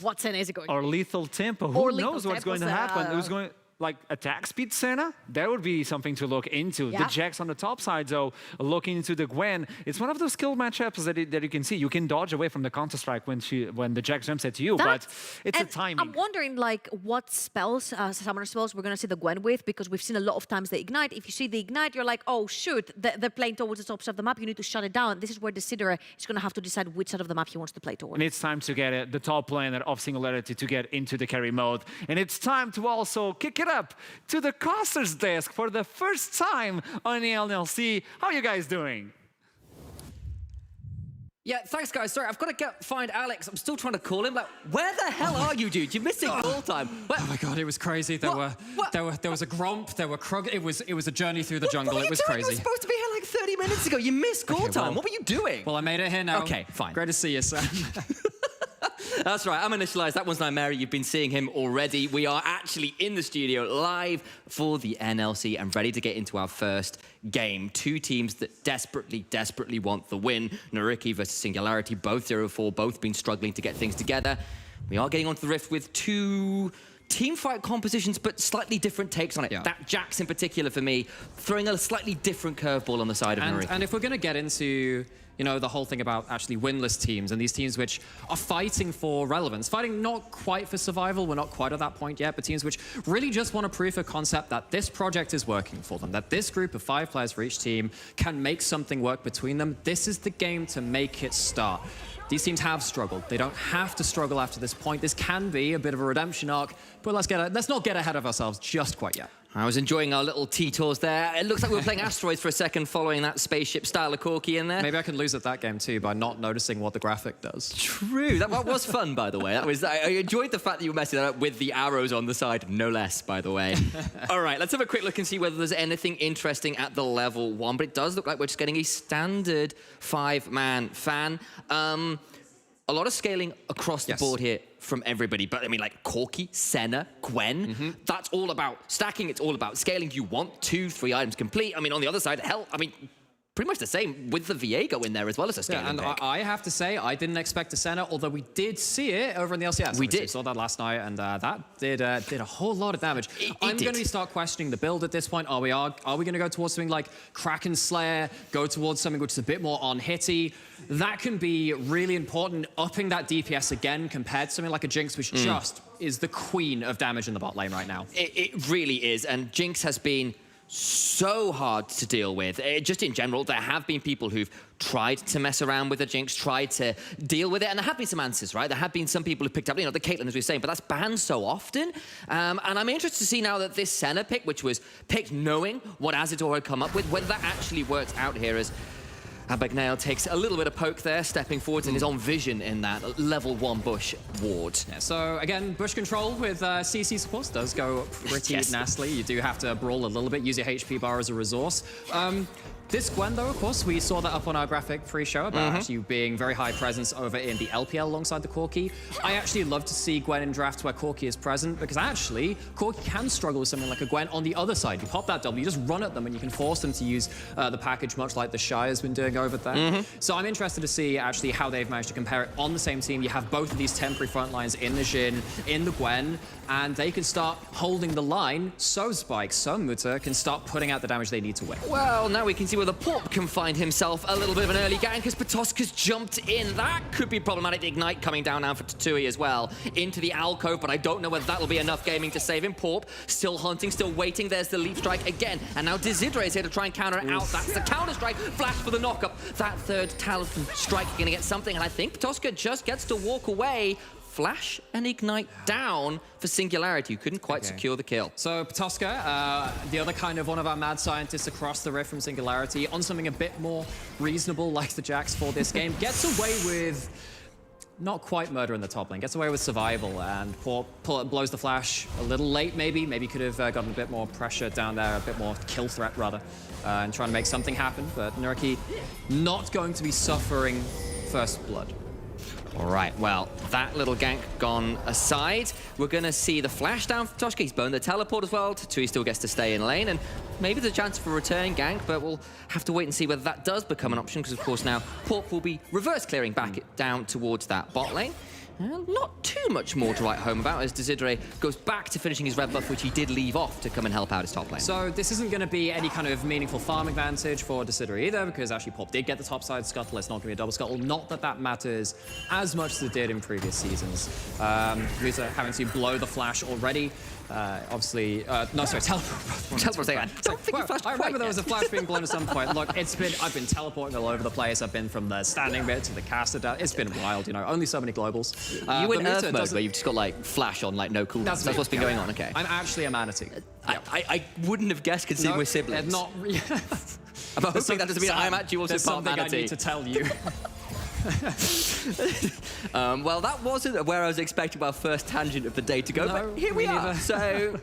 What Senna is it going to be? Or Lethal Tempo? Who knows what's going to happen? Who's going? Like attack speed Senna, that would be something to look into. Yeah. The Jax on the top side, though, looking into the Gwen, it's one of those skill matchups that you can see. You can dodge away from the counter strike when the Jax jumps at you, but it's a timing. I'm wondering like what spells, summoner spells, we're gonna see the Gwen with, because we've seen a lot of times the Ignite. If you see the Ignite, you're like, oh shoot, they're playing towards the top side of the map. You need to shut it down. This is where the Sidera is gonna have to decide which side of the map he wants to play towards. And it's time to get the top laner of Singularity to get into the carry mode. And it's time to also kick it up to the caster's desk for the first time on the NLC. How are you guys doing? Yeah, thanks, guys. Sorry, I've got to find Alex. I'm still trying to call him. Like, where the hell are you, dude? You're missing call time. Oh my god, it was crazy. There was a Gromp, there were Krug. It was a journey through the jungle. It was crazy. You were supposed to be here like 30 minutes ago. You missed call time. What were you doing? Well, I made it here now. Okay, fine. Great to see you, Sam. That's right, I'm Initialized. That one's Nymeri. You've been seeing him already. We are actually in the studio live for the NLC and ready to get into our first game. Two teams that desperately want the win. Nuriki versus Singularity, both 0-4, both been struggling to get things together. We are getting onto the Rift with two team fight compositions, but slightly different takes on it. Yeah. That Jax in particular, for me, throwing a slightly different curveball on the side of Nuriki. And if we're going to get into, you know, the whole thing about actually winless teams and these teams which are fighting for relevance, fighting not quite for survival, we're not quite at that point yet, but teams which really just want to prove a concept that this project is working for them, that this group of 5 players for each team can make something work between them. This is the game to make it start. These teams have struggled. They don't have to struggle after this point. This can be a bit of a redemption arc, but let's not get ahead of ourselves just quite yet. I was enjoying our little T-tours there. It looks like we were playing Asteroids for a second following that spaceship style of Corky in there. Maybe I can lose at that game too by not noticing what the graphic does. True. That was fun, by the way. I enjoyed the fact that you were messing that up with the arrows on the side, no less, by the way. All right, let's have a quick look and see whether there's anything interesting at the level 1, but it does look like we're just getting a standard 5-man fan. A lot of scaling across the board here from everybody, but I mean, like Corky, Senna, Gwen, that's all about stacking, it's all about scaling. You want 2-3 items complete. I mean, on the other side, hell, I mean, pretty much the same with the Viego in there as well as a scaling pick. I have to say, I didn't expect a Senna, although we did see it over in the LCS. We did. We saw that last night, and that did a whole lot of damage. I'm going to start questioning the build at this point. Are we going to go towards something like Kraken Slayer, go towards something which is a bit more on-hitty? That can be really important, upping that DPS again compared to something like a Jinx, which just is the queen of damage in the bot lane right now. It really is, and Jinx has been so hard to deal with. Just in general, there have been people who've tried to mess around with the Jinx, tried to deal with it, and there have been some answers, right? There have been some people who picked up, the Caitlyn, as we were saying, but that's banned so often. And I'm interested to see now that this Senna pick, which was picked knowing what Azidor had come up with, whether that actually works out here as Abagnale takes a little bit of poke there, stepping forward in his own vision in that level 1 bush ward. Yeah, so again, bush control with CC support does go pretty nastily. You do have to brawl a little bit, use your HP bar as a resource. This Gwen, though, of course, we saw that up on our graphic pre-show about you being very high presence over in the LPL alongside the Corki. I actually love to see Gwen in drafts where Corki is present because actually, Corki can struggle with something like a Gwen on the other side. You pop that W, you just run at them and you can force them to use the package much like the Shy has been doing over there. So I'm interested to see actually how they've managed to compare it on the same team. You have both of these temporary front lines in the Jhin, in the Gwen, and they can start holding the line so Spike, so Muta can start putting out the damage they need to win. Well, now we can see where the Porp can find himself a little bit of an early gank as Patoska's jumped in. That could be problematic. The Ignite coming down now for Tatui as well into the alcove, but I don't know whether that'll be enough gaming to save him. Porp still hunting, still waiting. There's the leap strike again, and now Desidre is here to try and counter it out. That's the counter strike. Flash for the knockup. That third Talisman strike going to get something, and I think Patoska just gets to walk away. Flash and Ignite down for Singularity, who couldn't quite secure the kill. So Patoska, the other kind of one of our mad scientists across the rift from Singularity, on something a bit more reasonable like the Jax for this game, gets away with not quite murder in the top lane, gets away with survival, and blows the flash a little late maybe. Maybe could have gotten a bit more pressure down there, a bit more kill threat rather, and trying to make something happen, but Nuriki not going to be suffering first blood. All right, well, that little gank gone aside. We're going to see the flash down for Patoska. He's burned the teleport as well. Tatui still gets to stay in lane, and maybe there's a chance for a return gank, but we'll have to wait and see whether that does become an option, because, of course, now Porp will be reverse clearing back down towards that bot lane. Not too much more to write home about as Desidre goes back to finishing his red buff, which he did leave off to come and help out his top lane. So this isn't going to be any kind of meaningful farm advantage for Desidre either, because actually Porp did get the top side scuttle. It's not going to be a double scuttle. Not that that matters as much as it did in previous seasons. Muta having to blow the flash already. Obviously, no, sorry, teleport. Teleport, I don't think he flashed I remember quite there was a yet. flash being blown at some point. Look, I've been teleporting all over the place. I've been from the standing bit to the caster down. It's been wild, only so many globals. You in but Earth mode where you've just got like flash on like no cooldown. That's what's been going on, okay. I'm actually a manatee. I wouldn't have guessed considering we're siblings. Not really. But hopefully that doesn't mean I'm actually also part something manatee. I need to tell you. Well, that wasn't where I was expecting our first tangent of the day to go, No, but here we me are. neither. So,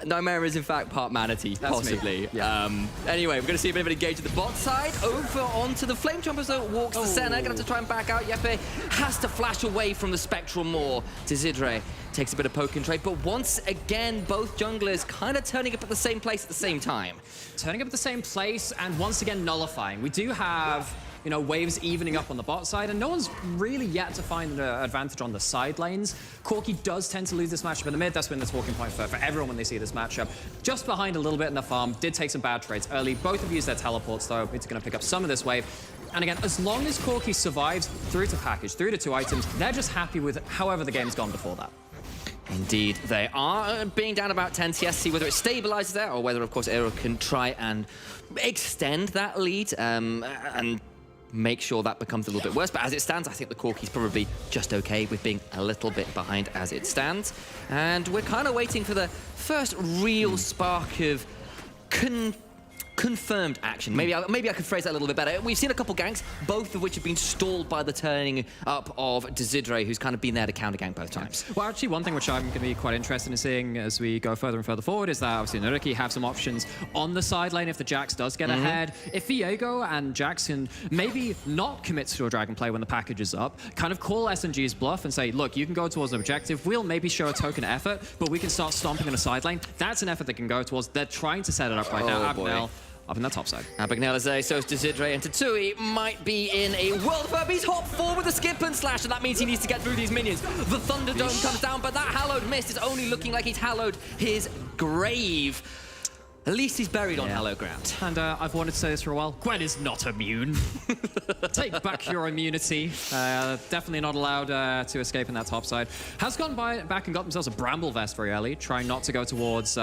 Nightmare is in fact part manatee, That's possibly. me. Yeah. Anyway, we're going to see a bit of an engage at the bot side. Over onto the Flame Jumpers, though, walks the Senna. Going to have to try and back out. Yeppe has to flash away from the Spectral Maw. Desidre takes a bit of poke and trade, but once again, both junglers kind of turning up at the same place at the same time. Turning up at the same place and once again nullifying. We do have waves evening up on the bot side, and no one's really yet to find an advantage on the side lanes. Corki does tend to lose this matchup in the mid. That's been the talking point for everyone when they see this matchup. Just behind a little bit in the farm, did take some bad trades early. Both have used their teleports, though. It's going to pick up some of this wave. And again, as long as Corki survives through to package, through to 2 items, they're just happy with however the game's gone before that. Indeed, they are. Being down about 10 CS, see whether it stabilizes there or whether, of course, Aero can try and extend that lead and make sure that becomes a little bit worse. But as it stands, I think the Corki's probably just okay with being a little bit behind as it stands. And we're kind of waiting for the first real spark of confirmed action. Maybe I could phrase that a little bit better. We've seen a couple ganks, both of which have been stalled by the turning up of Desidre, who's kind of been there to counter gank both times. Well, actually, one thing which I'm going to be quite interested in seeing as we go further and further forward is that obviously Nuriki have some options on the side lane if the Jax does get ahead. If Viego and Jax can maybe not commit to a dragon play when the package is up, kind of call SNG's bluff and say, look, you can go towards an objective. We'll maybe show a token effort, but we can start stomping on a side lane. That's an effort they can go towards. They're trying to set it up right now. Abagnale up in that top side. Abagnale is there, so is Desidre, and Tatui might be in a world of hurt. He's hopped forward with a skip and slash, and that means he needs to get through these minions. The Thunderdome comes down, but that hallowed mist is only looking like he's hallowed his grave. At least he's buried on hallowed ground. And I've wanted to say this for a while. Gwen is not immune. Take back your immunity. Definitely not allowed to escape in that top side. Has gone back and got themselves a Bramble Vest very early, trying not to go towards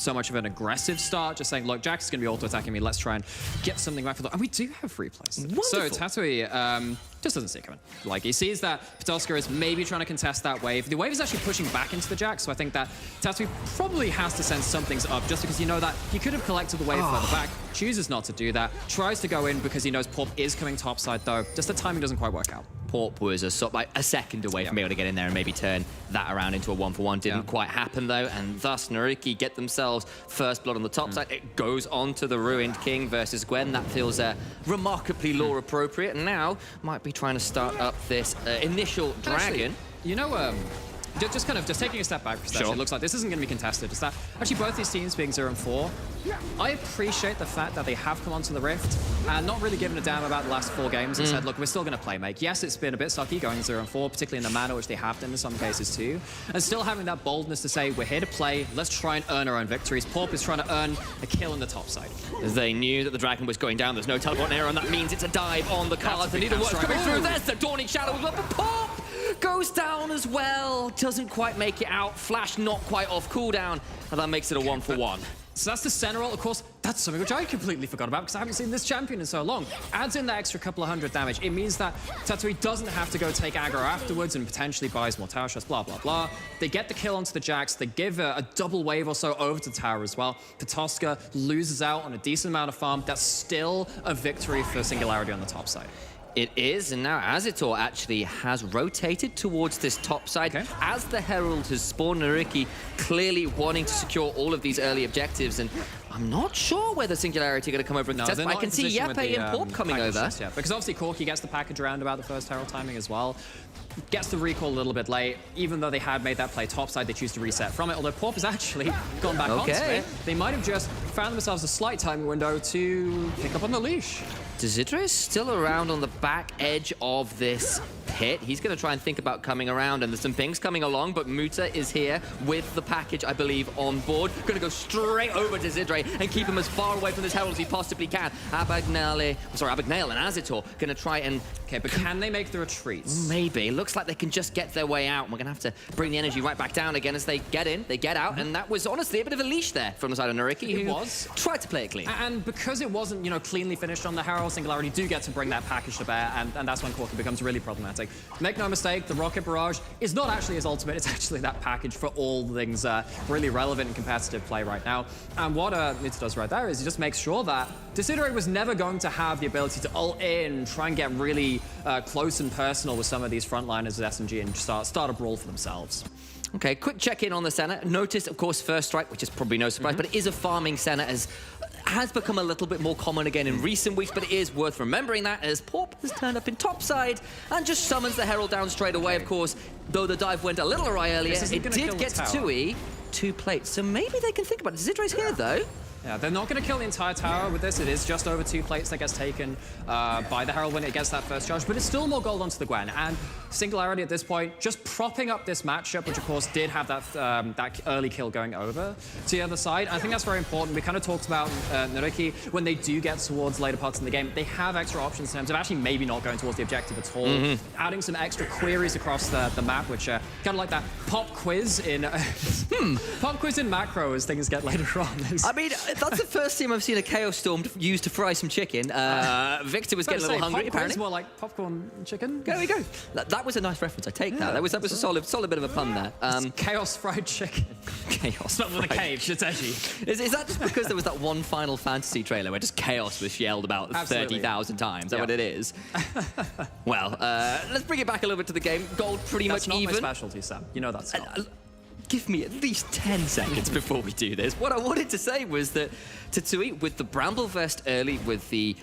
so much of an aggressive start, just saying, look, Jax is going to be auto-attacking me. Let's try and get something back for the... And we do have free plays. So Tatooine just doesn't see it coming. Like, he sees that Patoska is maybe trying to contest that wave. The wave is actually pushing back into the Jax, so I think that Tatooine probably has to send something's up just because you know that he could have collected the wave further back, chooses not to do that, tries to go in because he knows Porp is coming topside though. Just the timing doesn't quite work out. Porp was a second away from being able to get in there and maybe turn that around into a 1-for-1. Didn't quite happen though, and thus Nuriki get themselves first blood on the top side. It goes on to the Ruined King versus Gwen. That feels remarkably lore appropriate, and now might be trying to start up this initial dragon. Actually, you know, just taking a step back, because it looks like this isn't going to be contested. Is that actually both these teams being 0-4? I appreciate the fact that they have come onto the Rift and not really given a damn about the last 4 games and said, look, we're still going to play make. Yes, it's been a bit sucky going 0-4, particularly in the manner which they have done in some cases too. And still having that boldness to say, we're here to play, let's try and earn our own victories. Porp is trying to earn a kill on the top side. They knew that the dragon was going down. There's no teleport error, and that means it's a dive on the cards. The needlework's coming through. There's the Dawning Shadow as well, but Porp goes down as well. Doesn't quite make it out. Flash not quite off cooldown, and that makes it a 1-for-1. So that's the center ult. Of course, that's something which I completely forgot about because I haven't seen this champion in so long. Adds in that extra couple of 100 damage. It means that Tatooine doesn't have to go take aggro afterwards and potentially buys more tower shots, blah, blah, blah. They get the kill onto the Jax. They give a double wave or so over to the tower as well. Patoska loses out on a decent amount of farm. That's still a victory for Singularity on the top side. It is, and now Azitor actually has rotated towards this top side. As the Herald has spawned, Nuriki clearly wanting to secure all of these early objectives, and I'm not sure whether Singularity are going to come over and contest, but I can see Yepe and Porp coming over. Because obviously Corki gets the package around about the first Herald timing as well. Gets the recall a little bit late. Even though they had made that play topside, they choose to reset from it. Although Porp has actually gone back onto it. They might have just found themselves a slight timing window to pick up on the leash. Desidre is still around on the back edge of this pit. He's going to try and think about coming around, and there's some pings coming along, but Muta is here with the package, I believe, on board. Going to go straight over to Desidre and keep him as far away from this Herald as he possibly can. Abagnale and Azitor going to try and... Okay, but can they make the retreat? Maybe. It looks like they can just get their way out, and we're going to have to bring the energy right back down again as they get in, they get out, and that was honestly a bit of a leash there from the side of Nuriki, who tried to play it clean. And because it wasn't, cleanly finished on the Herald, Singularity do get to bring that package to bear, and that's when Corki becomes really problematic. Make no mistake, the Rocket Barrage is not actually his ultimate, it's actually that package for all things really relevant in competitive play right now. And what Muta does right there is he just makes sure that Desidre was never going to have the ability to ult in, try and get really close and personal with some of these frontliners with SMG and start a brawl for themselves. Okay, quick check-in on the Senna. Noticed, of course, first strike, which is probably no surprise, but it is a farming Senna, as has become a little bit more common again in recent weeks, but it is worth remembering that as Porp has turned up in topside and just summons the Herald down straight away, of course. Though the dive went a little awry earlier, it did get to Tui 2 plates, so maybe they can think about it. Desidre's here, though. Yeah, they're not going to kill the entire tower with this. It is just over 2 plates that gets taken by the Herald when it gets that first charge, but it's still more gold onto the Gwen. And Singularity at this point, just propping up this matchup, which of course did have that early kill going over to the other side. I think that's very important. We kind of talked about Nuriki, when they do get towards later parts in the game, they have extra options in terms of actually maybe not going towards the objective at all. Adding some extra queries across the map, which kind of like that pop quiz in pop quiz in macro as things get later on. I mean, that's the first time I've seen a Chaos Storm used to fry some chicken. Victor was getting a little hungry, apparently. More like popcorn chicken. There we go. That was a nice reference. I take that. That was a solid bit of a pun there. Chaos fried chicken. Chaos. Not with a cave. It's edgy. Is that just because there was that one Final Fantasy trailer where just chaos was yelled about 30,000 times? Is that what it is? Well, let's bring it back a little bit to the game. Gold pretty much even. That's not my specialty, Sam. You know that's not. Give me at least 10 seconds before we do this. What I wanted to say was that Tatooine with the Bramble Vest early, with the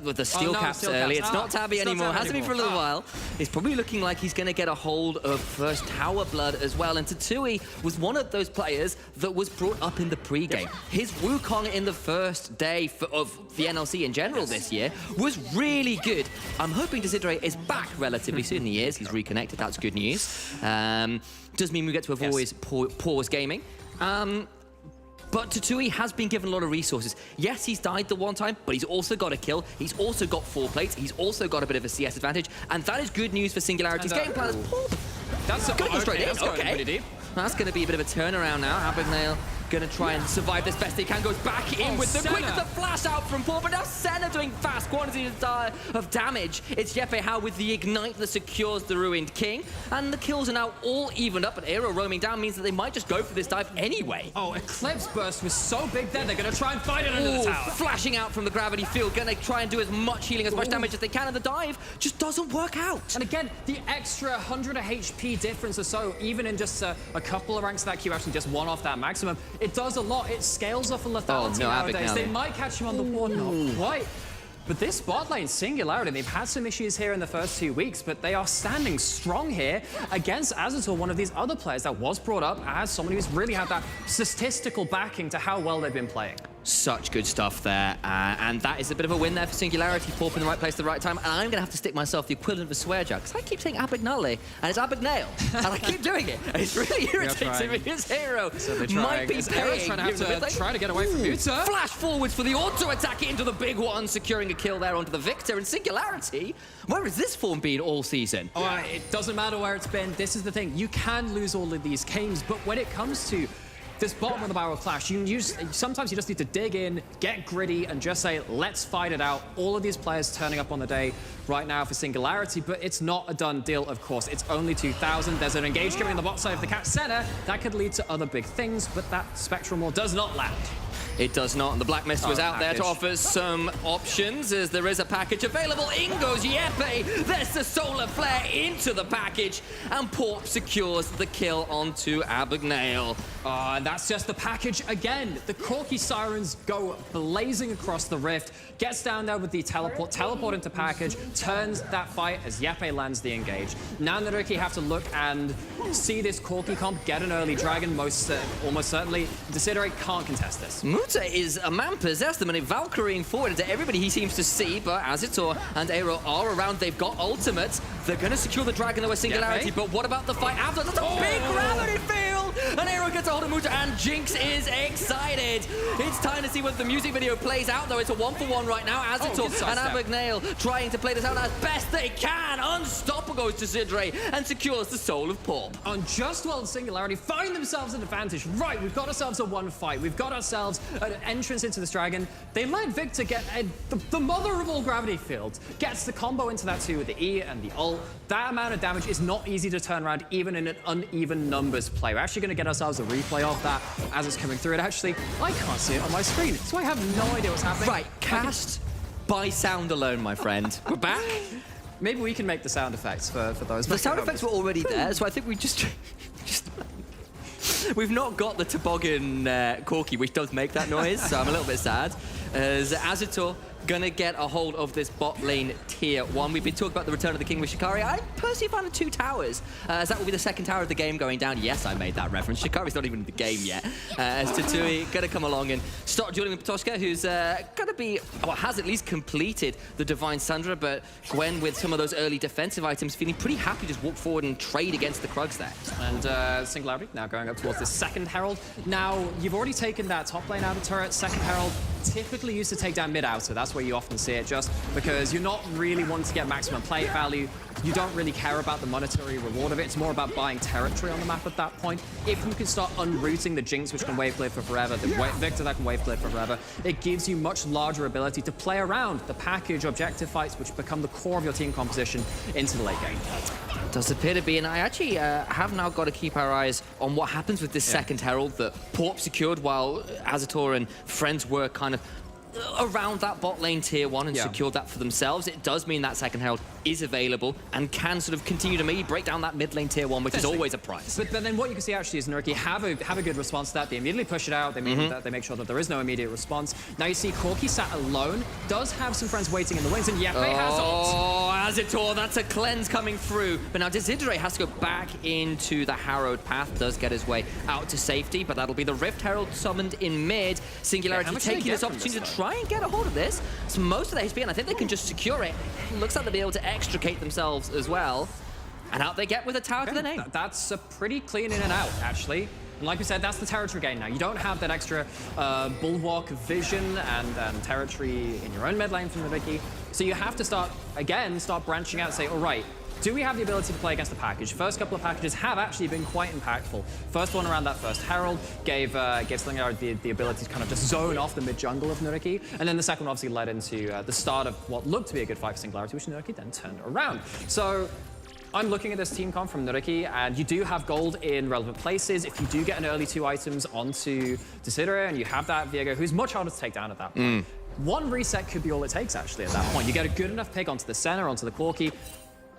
with the steel caps early. It's not Tabby anymore. Hasn't been for a little while. It's probably looking like he's going to get a hold of first Tower Blood as well. And Tatooine was one of those players that was brought up in the pre-game. His Wukong in the first day of the NLC in general this year was really good. I'm hoping Desidre is back relatively soon. He is. He's reconnected. That's good news. Does mean we get to avoid pause gaming. But Tatooine has been given a lot of resources. Yes, he's died the one time, but he's also got a kill. He's also got 4 plates. He's also got a bit of a CS advantage. And that is good news for Singularity's game plan. That's going straight in. Pretty deep. That's going to be a bit of a turnaround now. Abagnale gonna try and survive this best they can. Goes back in with the quick the flash out from Paul, but now Senna doing fast quantities of damage. It's Yepe How with the ignite that secures the Ruined King, and the kills are now all evened up, but Aero roaming down means that they might just go for this dive anyway. Oh, Eclipse Burst was so big there, they're gonna try and fight it under the tower. Flashing out from the gravity field, gonna try and do as much healing, as much damage as they can, and the dive just doesn't work out. And again, the extra 100 HP difference or so, even in just a couple of ranks of that queue, actually just one off that maximum, it does a lot. It scales off a lethality nowadays. They might catch him on the board, not quite. But this bot lane, Singularity, they've had some issues here in the first 2 weeks, but they are standing strong here against Azator, one of these other players that was brought up as someone who's really had that statistical backing to how well they've been playing. Such good stuff there, and that is a bit of a win there for Singularity. Pop in the right place at the right time, and I'm going to have to stick myself the equivalent of a swear jar, because I keep saying Abagnale, and it's Abagnale, and I keep doing it, and it's really irritating because Hero might be paying. Try to get away from Utah. Flash forwards for the auto-attack into the big one, securing a kill there onto the Victor, and Singularity, where has this form been all season? Oh, it doesn't matter where it's been. This is the thing. You can lose all of these games, but when it comes to this bottom of the barrel clash, sometimes you just need to dig in, get gritty, and just say, let's fight it out. All of these players turning up on the day right now for Singularity, but it's not a done deal, of course. It's only 2,000. There's an engage coming in the bot side of the Cat Center. That could lead to other big things, but that Spectral Maul does not land. It does not, and the Black Mist was out there to offer some options, as there is a package available. In goes Yepe, there's the Solar Flare into the package, and Porp secures the kill onto Abagnale. And that's just the package again. The Corki Sirens go blazing across the rift, gets down there with the teleport into package, turns that fight as Yepe lands the engage. Now Nuriki have to look and see this Corki comp get an early dragon, almost certainly. Desiderate can't contest this. Muta is a man possessed, the minute Valkyrieing forward into everybody he seems to see, but Azator and Aero are around. They've got ultimates. They're going to secure the dragon with Singularity, but what about the fight after? That's a big gravity field! And Aero gets a hold of Muta, and Jinx is excited. It's time to see whether the music video plays out, though. It's a 1-for-1 right now. Azator and Abagnale trying to play this out as best they can. Unstoppable goes to Sidre and secures the soul of Porp. On just while Singularity find themselves an advantage. Right, we've got ourselves a one fight. We've got ourselves an entrance into this dragon. They let Victor get the mother of all gravity fields. Gets the combo into that too with the E and the ult. That amount of damage is not easy to turn around even in an uneven numbers play. We're actually going to get ourselves a replay of that as it's coming through. And actually, I can't see it on my screen, so I have no idea what's happening. Right, cast by sound alone, my friend. We're back. Maybe we can make the sound effects for those. The sound effects were already there, so I think we just we've not got the toboggan Corki, which does make that noise, so I'm a little bit sad. As Azator gonna get a hold of this bot lane tier 1. We've been talking about the return of the king with Shikari. I personally found the 2 towers, as that will be the second tower of the game going down. Yes, I made that reference. Shikari's not even in the game yet. As Tatui gonna come along and start dueling with Patoshka, who's gonna be, well, has at least completed the Divine Sundra, but Gwen with some of those early defensive items feeling pretty happy to just walk forward and trade against the Krugs there. And Singularity now going up towards the second Herald. Now, you've already taken that top lane out of turret. Second Herald typically used to take down mid-outer. That's where you often see it, just because you're not really wanting to get maximum play value. You don't really care about the monetary reward of it. It's more about buying territory on the map at that point. If you can start unrooting the Jinx, which can wave clear for forever, the Victor that can wave clear for forever, it gives you much larger ability to play around the package objective fights, which become the core of your team composition into the late game. Does appear to be, and I actually have now got to keep our eyes on what happens with this second Herald that Porp secured while Azator and friends were kind of around that bot lane tier 1 and secured that for themselves. It does mean that second Herald is available and can sort of continue to maybe break down that mid lane tier 1, which is always a prize. But then what you can see actually is Nuriki have a good response to that. They immediately push it out. They make sure that there is no immediate response. Now you see Corki sat alone, does have some friends waiting in the wings, and Yepe has ult. Oh, Azator, that's a cleanse coming through. But now Desiderate has to go back into the Harrowed path, does get his way out to safety, but that'll be the Rift Herald summoned in mid. Singularity taking this opportunity to try and get a hold of this. It's most of the HP, and I think they can just secure it. Looks like they'll be able to extricate themselves as well. And out they get with a tower to the name. That's a pretty clean in and out, actually. And like we said, that's the territory gain now. You don't have that extra bulwark vision and territory in your own mid lane from the Nuriki. So you have to start branching out and say, all right, do we have the ability to play against the package? First couple of packages have actually been quite impactful. First one around that first Herald gave Singularity the ability to kind of just zone off the mid-jungle of Nuriki, and then the second one obviously led into the start of what looked to be a good fight for Singularity, which Nuriki then turned around. So I'm looking at this team comp from Nuriki, and you do have gold in relevant places. If you do get an early 2 items onto Desidera, and you have that Viego, who's much harder to take down at that point. One reset could be all it takes, actually, at that point. You get a good enough pick onto the center, onto the Corki.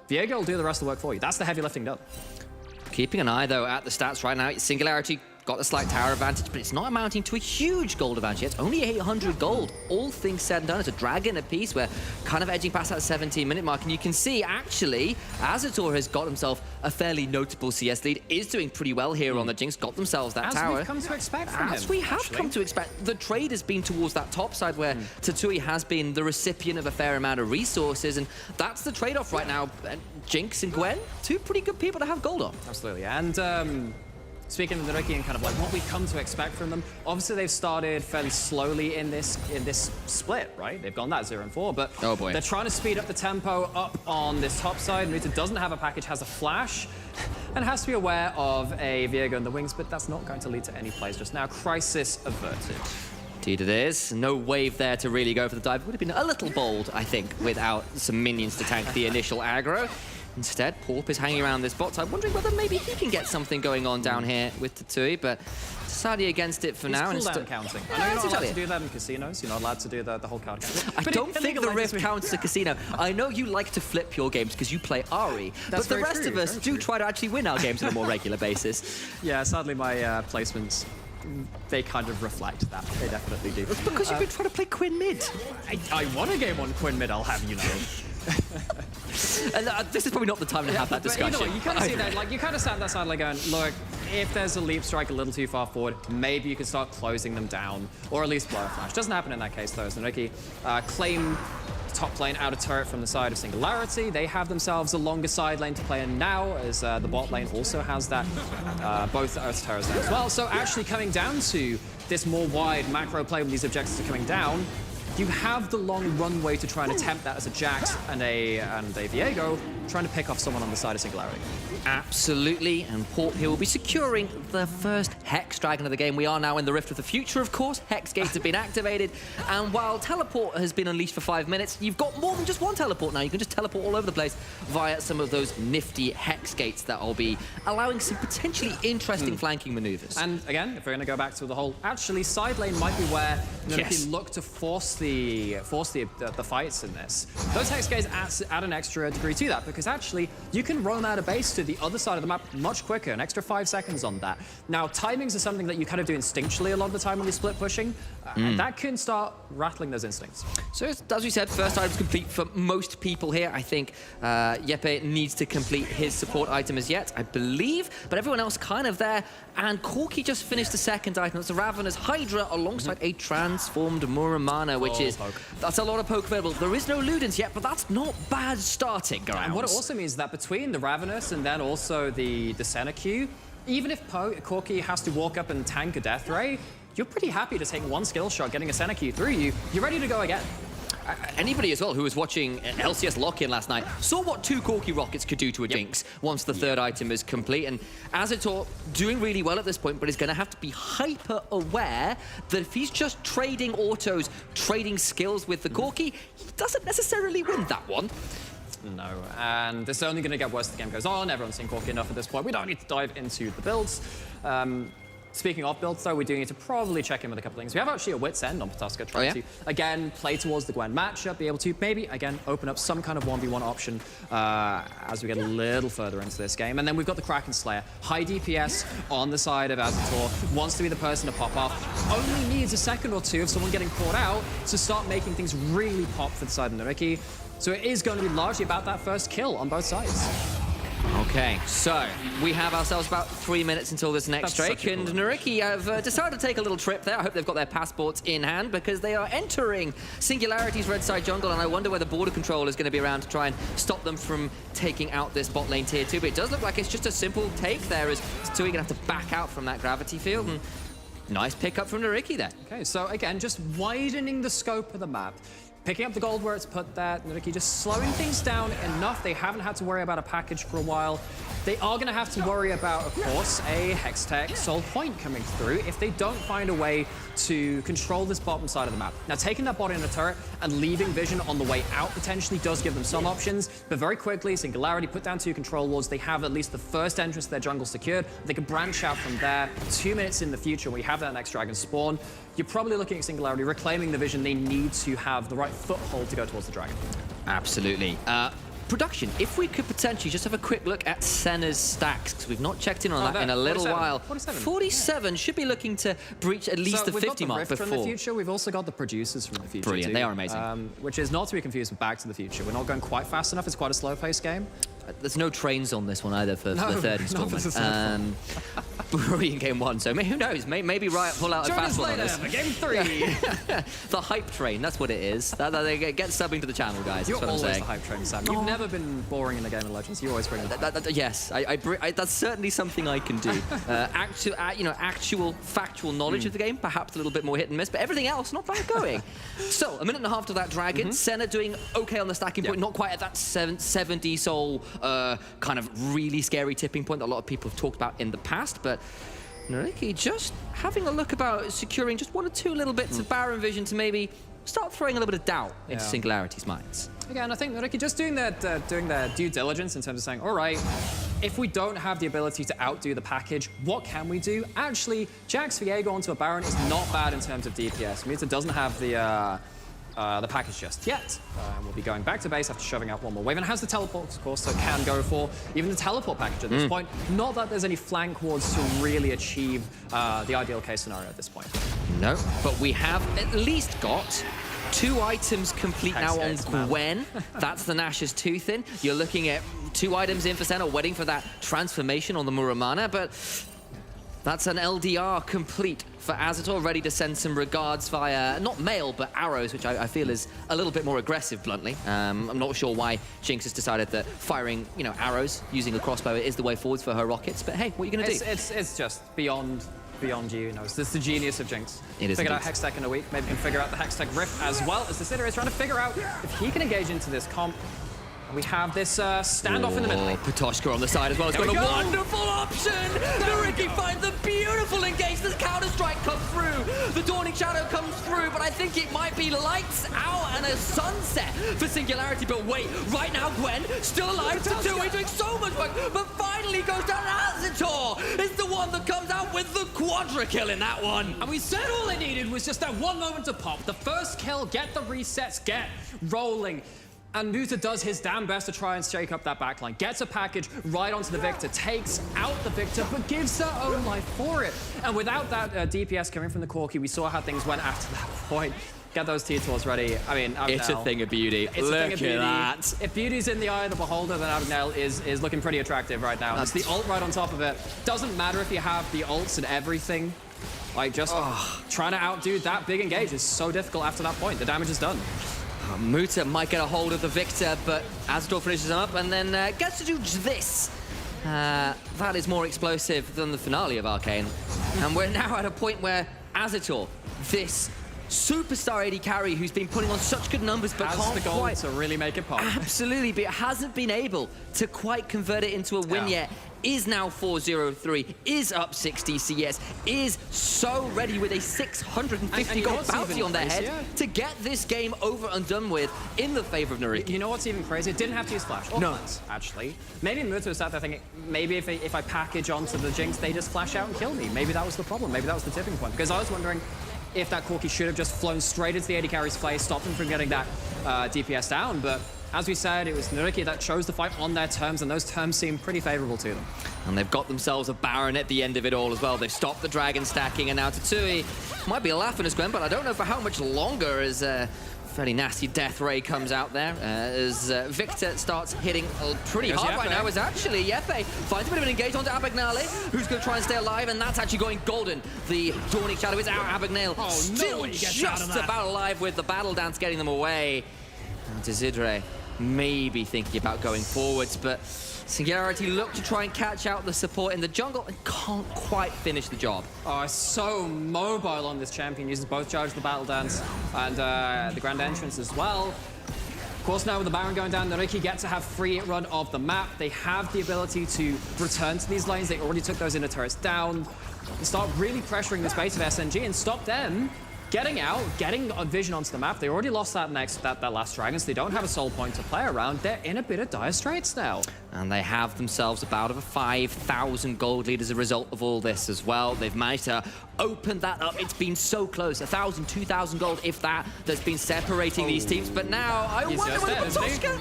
Viego will do the rest of the work for you. That's the heavy lifting done. Keeping an eye, though, at the stats right now. Singularity got a slight tower advantage, but it's not amounting to a huge gold advantage yet. It's only 800 gold. All things said and done, it's a dragon apiece. We're kind of edging past that 17-minute mark, and you can see, actually, Azator has got himself a fairly notable CS lead, is doing pretty well here on the Jinx, got themselves that tower. As we've come to expect from him. As we have come to expect. The trade has been towards that top side, where Tatui has been the recipient of a fair amount of resources, and that's the trade-off right now. Jinx and Gwen, 2 pretty good people to have gold on. Absolutely, and speaking of Nuriki and kind of like what we come to expect from them, obviously they've started fairly slowly in this split, right? They've gone that 0-4, but oh boy, they're trying to speed up the tempo up on this top side. Nuta doesn't have a package, has a flash, and has to be aware of a Viego in the wings, but that's not going to lead to any plays just now. Crisis averted. Indeed it is. No wave there to really go for the dive. Would have been a little bold, I think, without some minions to tank the initial aggro. Instead, Porp is hanging around this bot side, wondering whether maybe he can get something going on down here with Tatui, but deciding against it for now. He's cooldown counting. I know you're not allowed to do that in casinos. You're not allowed to do the whole card counting. I don't think the Rift counts to casino. I know you like to flip your games because you play Ari, but the rest of us do try to actually win our games on a more regular basis. Yeah, sadly my placements, they kind of reflect that. They definitely do. It's because you've been trying to play Quinn mid. I won a game on Quinn mid, I'll have you know. And this is probably not the time to have that discussion. You know what, you kind of see that, like, you kind of sat on that side like going, look, if there's a leap strike a little too far forward, maybe you can start closing them down, or at least blow a flash. Doesn't happen in that case, though, as Nuriki claim top lane out of turret from the side of Singularity. They have themselves a longer side lane to play in now, as the bot lane also has that, both Earth turrets there as well. So actually coming down to this more wide macro play when these objectives are coming down, you have the long runway to try and attempt that as a Jax and a Viego, trying to pick off someone on the side of Singularity. Absolutely, and Port here will be securing the first Hex Dragon of the game. We are now in the Rift of the Future, of course. Hex Gates have been activated, and while Teleport has been unleashed for 5 minutes, you've got more than just one Teleport now. You can just teleport all over the place via some of those nifty Hex Gates that will be allowing some potentially interesting flanking maneuvers. And again, if we're going to go back to the whole, actually, side lane might be where Nuriki look to force the fights in this. Those Hex Gates add an extra degree to that, because actually, you can roam out of base to the other side of the map much quicker, an extra 5 seconds on that. Now, timings are something that you kind of do instinctually a lot of the time when you're split pushing. That can start rattling those instincts. So, as we said, first item's complete for most people here. I think Yeppe needs to complete his support item as yet, I believe, but everyone else kind of there. And Corki just finished the second item. It's a Ravenous Hydra alongside a transformed Muramana, which that's a lot of poke available. There is no Ludens yet, but that's not bad starting grounds. And what it also means is that between the Ravenous and then also the Senna Q, even if Corki has to walk up and tank a Death Ray, you're pretty happy to take one skill shot, getting a Senna Q through you. You're ready to go again. Anybody as well who was watching LCS Lock-In last night saw what 2 Corki rockets could do to a Jinx once the third item is complete. And Azator doing really well at this point, but is going to have to be hyper aware that if he's just trading autos, trading skills with the Corki, he doesn't necessarily win that one. No, and this is only going to get worse as the game goes on. Everyone's seen Corki enough at this point. We don't need to dive into the builds. Speaking of builds, though, we do need to probably check in with a couple things. We have actually a Wit's End on Patuska, trying to, again, play towards the Gwen matchup, be able to maybe, again, open up some kind of 1v1 option as we get a little further into this game. And then we've got the Kraken Slayer. High DPS on the side of Azator, wants to be the person to pop off. Only needs a second or two of someone getting caught out to start making things really pop for the side of Nuriki. So it is going to be largely about that first kill on both sides. Okay, so we have ourselves about 3 minutes until this next Drake, and Nuriki have decided to take a little trip there. I hope they've got their passports in hand, because they are entering Singularity's red side jungle, and I wonder whether border control is going to be around to try and stop them from taking out this bot lane tier 2. But it does look like it's just a simple take there, as Tui going to have to back out from that gravity field. And nice pickup from Nuriki there. Okay, so again, just widening the scope of the map. Picking up the gold where it's put there, Nuriki just slowing things down enough. They haven't had to worry about a package for a while. They are going to have to worry about, of course, a Hextech Soul Point coming through if they don't find a way to control this bottom side of the map. Now, taking that bot in a turret and leaving vision on the way out potentially does give them some options, but very quickly, Singularity put down 2 control wards. They have at least the first entrance to their jungle secured. They can branch out from there. 2 minutes in the future, we have that next dragon spawn. You're probably looking at Singularity reclaiming the vision. They need to have the right foothold to go towards the dragon. Absolutely. Production, if we could potentially just have a quick look at Senna's stacks, because we've not checked in on that in a little 47. while. 47 should be looking to breach at least the 50 mark we've got the Rift before. from the future. We've also got the producers from the future. Brilliant, too, they are amazing. Which is not to be confused with Back to the Future. We're not going quite fast enough. It's quite a slow-paced game. There's no trains on this one either for the third installment. Brilliant game 1, so who knows? Maybe Riot pull out a fast one on this. Game 3. The hype train, that's what it is. They get subbing to the channel, guys. You're that's what I'm always saying. the hype train, Sam. You've never been boring in a game of Legends. You always bring it. Yes, that's certainly something I can do. Actual factual knowledge of the game, perhaps a little bit more hit and miss, but everything else, not bad going. So, a minute and a half to that dragon. Senna doing okay on the stacking point, not quite at that 70 soul kind of really scary tipping point that a lot of people have talked about in the past, but Nuriki just having a look about securing just 1 or 2 little bits of Baron vision to maybe start throwing a little bit of doubt into Singularity's minds. Again, I think Nuriki just doing their due diligence in terms of saying, all right, if we don't have the ability to outdo the package, what can we do? Actually, Jax Viego onto a Baron is not bad in terms of DPS. Muta doesn't have the package just yet. We'll be going back to base after shoving out 1 more wave, and has the teleport, of course, so it can go for even the teleport package at this point. Not that there's any flank wards to really achieve the ideal case scenario at this point. No, but we have at least got 2 items complete now on Gwen. That's the Nash's Tooth in. You're looking at 2 items in for Senna, waiting for that transformation on the Muramana, but that's an LDR complete for Azator, ready to send some regards via, not mail, but arrows, which I feel is a little bit more aggressive, bluntly. I'm not sure why Jinx has decided that firing, arrows using a crossbow is the way forwards for her rockets, but hey, what are you going to do? It's just beyond you. It's the genius of Jinx. It is Figured out Hextech in a week, maybe can figure out the Hextech Rift as well as the Sitter is trying to figure out if he can engage into this comp. We have this standoff in the middle. Patoshka on the side as well. It's got a wonderful option. Nuriki finds a beautiful engage. The counter-strike comes through. The Dawning Shadow comes through, but I think it might be lights out and a sunset for Singularity. But wait, right now Gwen still alive. Tatooine doing so much work, but finally goes down. Azator is the one that comes out with the quadra kill in that one. And we said all they needed was just that 1 moment to pop. The first kill, get the resets, get rolling. And Muta does his damn best to try and shake up that backline. Gets a package right onto the Victor, takes out the Victor, but gives her own life for it. And without that DPS coming from the Corki, we saw how things went after that point. Get those T-Tools ready. I mean, it's a thing of beauty. Look at that. If beauty's in the eye of the beholder, then Abagnale is looking pretty attractive right now. That's the ult right on top of it. Doesn't matter if you have the ults and everything. Like, just trying to outdo that big engage is so difficult after that point. The damage is done. Muta might get a hold of the Victor, but Azator finishes him up and then gets to do this. That is more explosive than the finale of Arcane. And we're now at a point where Azator, this superstar AD carry who's been putting on such good numbers but has can't the goal quite to really make it pop. Absolutely, but hasn't been able to quite convert it into a win yet. Is now 4-0-3, is up 60 CS, is so ready with a 650 gold bounty on their head to get this game over and done with in the favor of Nuriki. You know what's even crazy? It didn't have to use Flash. Or Plants, actually. Maybe Muta was out there thinking, maybe if I package onto the Jinx, they just flash out and kill me. Maybe that was the problem. Maybe that was the tipping point. Because I was wondering if that Corki should have just flown straight into the AD carry's face, stopped him from getting that DPS down, but as we said, it was Nuriki that chose the fight on their terms, and those terms seem pretty favorable to them. And they've got themselves a Baron at the end of it all as well. They've stopped the dragon stacking, and now Tatooine might be a laugh in his Gwen, but I don't know for how much longer as fairly nasty death ray comes out there as Victor starts hitting pretty hard right now. Is actually Yepe finds a bit of an engage onto Abagnale, who's going to try and stay alive, and that's actually going golden. The Dawning Shadow is out. Abagnale still just about alive with the battle dance getting them away. And Desidre maybe thinking about going forwards, but Singularity look to try and catch out the support in the jungle and can't quite finish the job. Oh, so mobile on this champion, uses both charges, the Battle Dance, and the Grand Entrance as well. Of course, now with the Baron going down, Nuriki get to have free run of the map. They have the ability to return to these lanes. They already took those inner turrets down. And start really pressuring this base of SNG and stop them getting out, getting a vision onto the map. They already lost that last dragon, so they don't have a soul point to play around. They're in a bit of dire straits now. And they have themselves about a 5,000 gold lead as a result of all this as well. They've managed to open that up. It's been so close. 1,000, 2,000 gold, if that, that's been separating these teams. But now, I wonder whether Patoska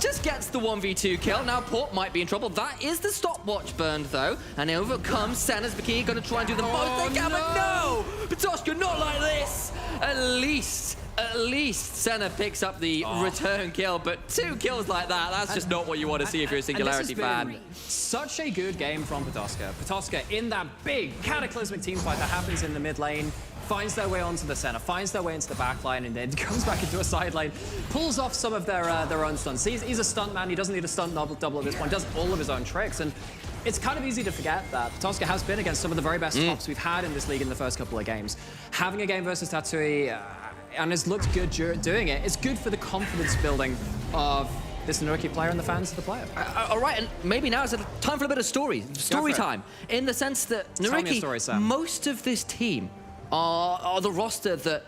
just gets the 1v2 kill. Now, Port might be in trouble. That is the stopwatch burned, though. And over comes Senna's Bikini, going to try and do the most they can, but no! Patoska, not like this! At least Senna picks up the return kill, but 2 kills like that, that's just not what you want to see if you're a Singularity fan. Such a good game from Patoska. Patoska in that big cataclysmic team fight that happens in the mid lane, finds their way onto the center, finds their way into the back line, and then comes back into a side lane, pulls off some of their own stunts. He's a stunt man, he doesn't need a stunt double at this point, does all of his own tricks, and it's kind of easy to forget that Patoska has been against some of the very best tops we've had in this league in the first couple of games. Having a game versus Tatsui, and has looked good doing it, it's good for the confidence building of this Nuriki player and the fans of the player. All right, and maybe now is time for a bit of story time, in the sense that Nuriki, most of this team are the roster that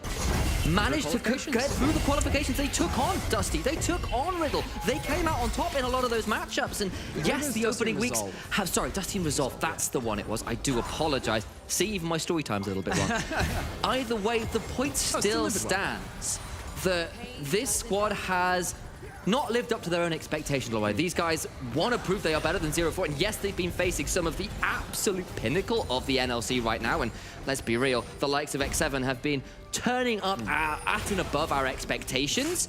managed to get through the qualifications. They took on Dusty, they took on Riddle, they came out on top in a lot of those matchups, and yes, the opening weeks have, Dusty and Resolve, that's the one it was, I do apologize. See, even my story time's a little bit wrong. Either way, the point still stands that this squad has not lived up to their own expectations all the way. These guys want to prove they are better than 0-4, and yes, they've been facing some of the absolute pinnacle of the NLC right now, and let's be real, the likes of X7 have been turning up at and above our expectations.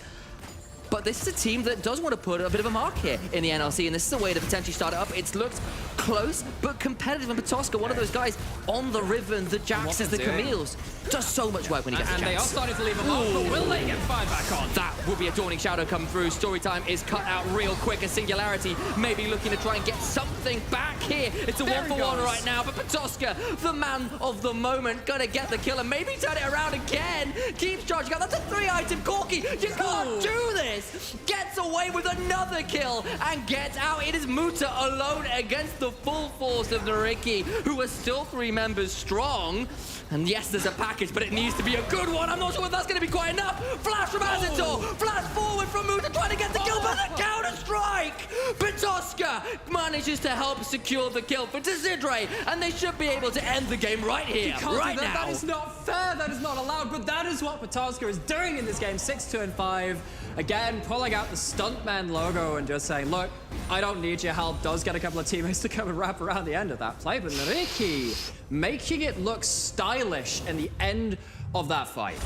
But this is a team that does want to put a bit of a mark here in the NLC, and this is a way to potentially start it up. It's looked close, but competitive, and Patoska, one of those guys on the Riven, the Jaxes, the Camille's, does so much work when he gets a chance. And they are starting to leave him off, but will they get fired back on? That will be a Dawning Shadow coming through. Story time is cut out real quick, as Singularity maybe looking to try and get something back here. It's a 1-for-1 right now, but Patoska, the man of the moment, gonna get the kill and maybe turn it around again. Keeps charging up. That's a 3-item Corki. You can't do this. Gets away with another kill and gets out. It is Muta alone against the full force of Nuriki, who are still 3 members strong. And yes, there's a package, but it needs to be a good one. I'm not sure if that's going to be quite enough. Flash from Azator. Flash forward from Muta, trying to get the kill, but the counter-strike. Patoska manages to help secure the kill for Tazidre, and they should be able to end the game right here, right now. That is not fair. That is not allowed, but that is what Patoska is doing in this game. 6-2-5. Again, pulling out the Stuntman logo and just saying, look, I don't need your help. Does get a couple of teammates to come and wrap around the end of that play, but Nuriki making it look stylish in the end of that fight.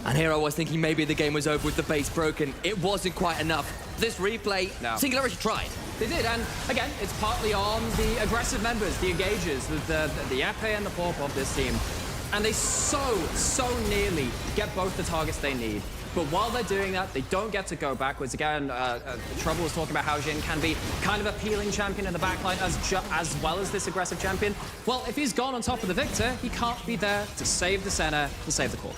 And here I was thinking maybe the game was over with the base broken. It wasn't quite enough. This replay, Singularity tried. They did, and again, it's partly on the aggressive members, the engagers, the Epe and the Pawp of this team. And they so nearly get both the targets they need. But while they're doing that, they don't get to go backwards. Again, Trouble was talking about how Jhin can be kind of a peeling champion in the backline as well as this aggressive champion. Well, if he's gone on top of the Victor, he can't be there to save the center, to save the core.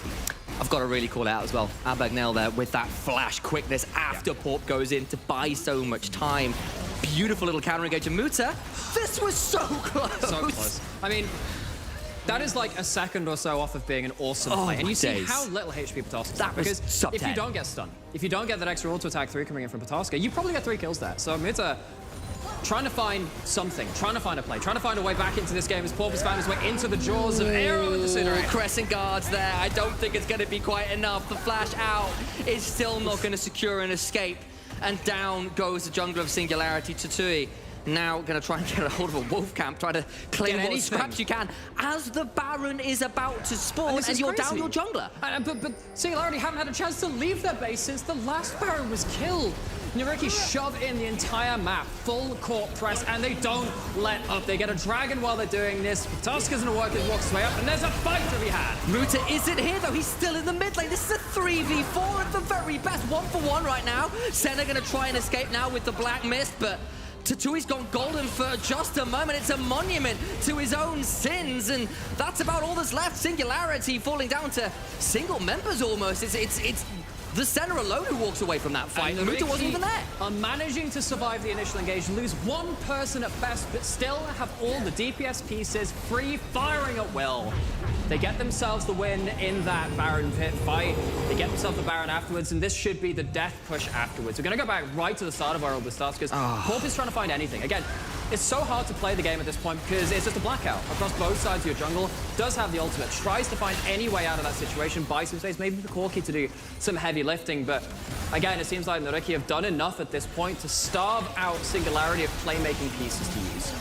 I've got to really call it out as well. Abagnale there with that flash quickness after Pawp goes in to buy so much time. Beautiful little counter engage. Muta, this was so close. So close. I mean, that is like a second or so off of being an awesome play. And you see how little HP Patoska has. Because sub 10. If you don't get stunned, if you don't get that extra auto attack 3 coming in from Patoska, you probably get 3 kills there. So Muta trying to find something, trying to find a play, trying to find a way back into this game as Pawp has found his way into the jaws of Aero and Disintegrate. Crescent guards there. I don't think it's going to be quite enough. The flash out is still not going to secure an escape. And down goes the jungler of Singularity, Tatui. Now going to try and get a hold of a wolf camp, try to claim what scraps you can as the Baron is about to spawn and you're down your jungler. But Singularity haven't had a chance to leave their base since the last Baron was killed. Nuriki shove in the entire map, full court press, and they don't let up. They get a dragon while they're doing this. Patoska's gonna work his walks his way up, and there's a fight to be had. Muta isn't here though, he's still in the mid lane. This is a 3v4 at the very best, 1-for-1 right now. Senna gonna try and escape now with the Black Mist, but Tatui's gone golden for just a moment. It's a monument to his own sins, and that's about all that's left. Singularity falling down to single members almost. It's the center alone who walks away from that fight. Muta wasn't even there. Are managing to survive the initial engage, lose one person at best, but still have all the DPS pieces free firing at will. They get themselves the win in that Baron pit fight. They get themselves the Baron afterwards, and this should be the death push afterwards. We're going to go back right to the start of our Orbital starts because Corp is trying to find anything. Again, it's so hard to play the game at this point because it's just a blackout across both sides of your jungle. Does have the ultimate, tries to find any way out of that situation, buy some space, maybe for Corki to do some heavy lifting. But again, it seems like Nuriki have done enough at this point to starve out Singularity of playmaking pieces to use.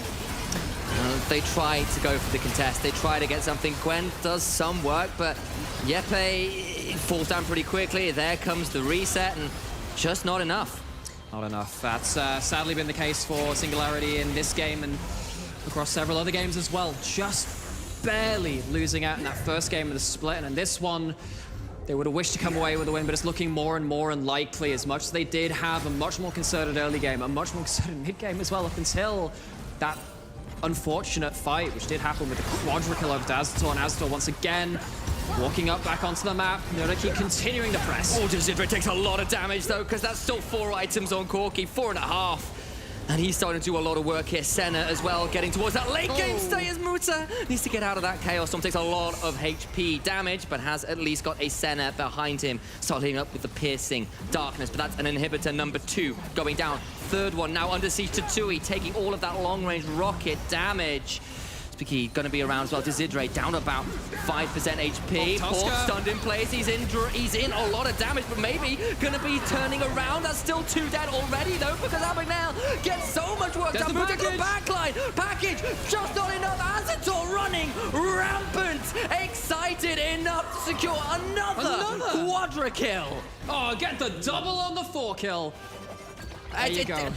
They try to go for the contest. They try to get something. Gwen does some work, but Yepe falls down pretty quickly. There comes the reset, and just not enough. Not enough. That's sadly been the case for Singularity in this game and across several other games as well. Just barely losing out in that first game of the split, and in this one, they would have wished to come away with a win, but it's looking more and more unlikely. As much as they did have a much more concerted early game, a much more concerted mid game as well, up until that unfortunate fight, which did happen with the quadra kill over to Azator, and Azator once again walking up back onto the map. Nuriki continuing to press. Oh, Desidre takes a lot of damage though, because that's still 4 items on Corki, 4.5. And he's starting to do a lot of work here. Senna as well, getting towards that late game stay as Muta needs to get out of that Chaos Storm. Takes a lot of HP damage, but has at least got a Senna behind him, starting up with the piercing darkness. But that's an inhibitor number 2 going down. Third one now under siege. Tatui taking all of that long-range rocket damage. Spiky going to be around as well. Desidre down about 5% HP. Pork stunned in place. He's in a lot of damage, but maybe going to be turning around. That's still 2 dead already, though, because Abagnale gets so much work done. Moving to the backline. Package, just not enough. Azator running rampant. Excited enough to secure another quadra kill. Oh, get the double on the 4 kill. There you go.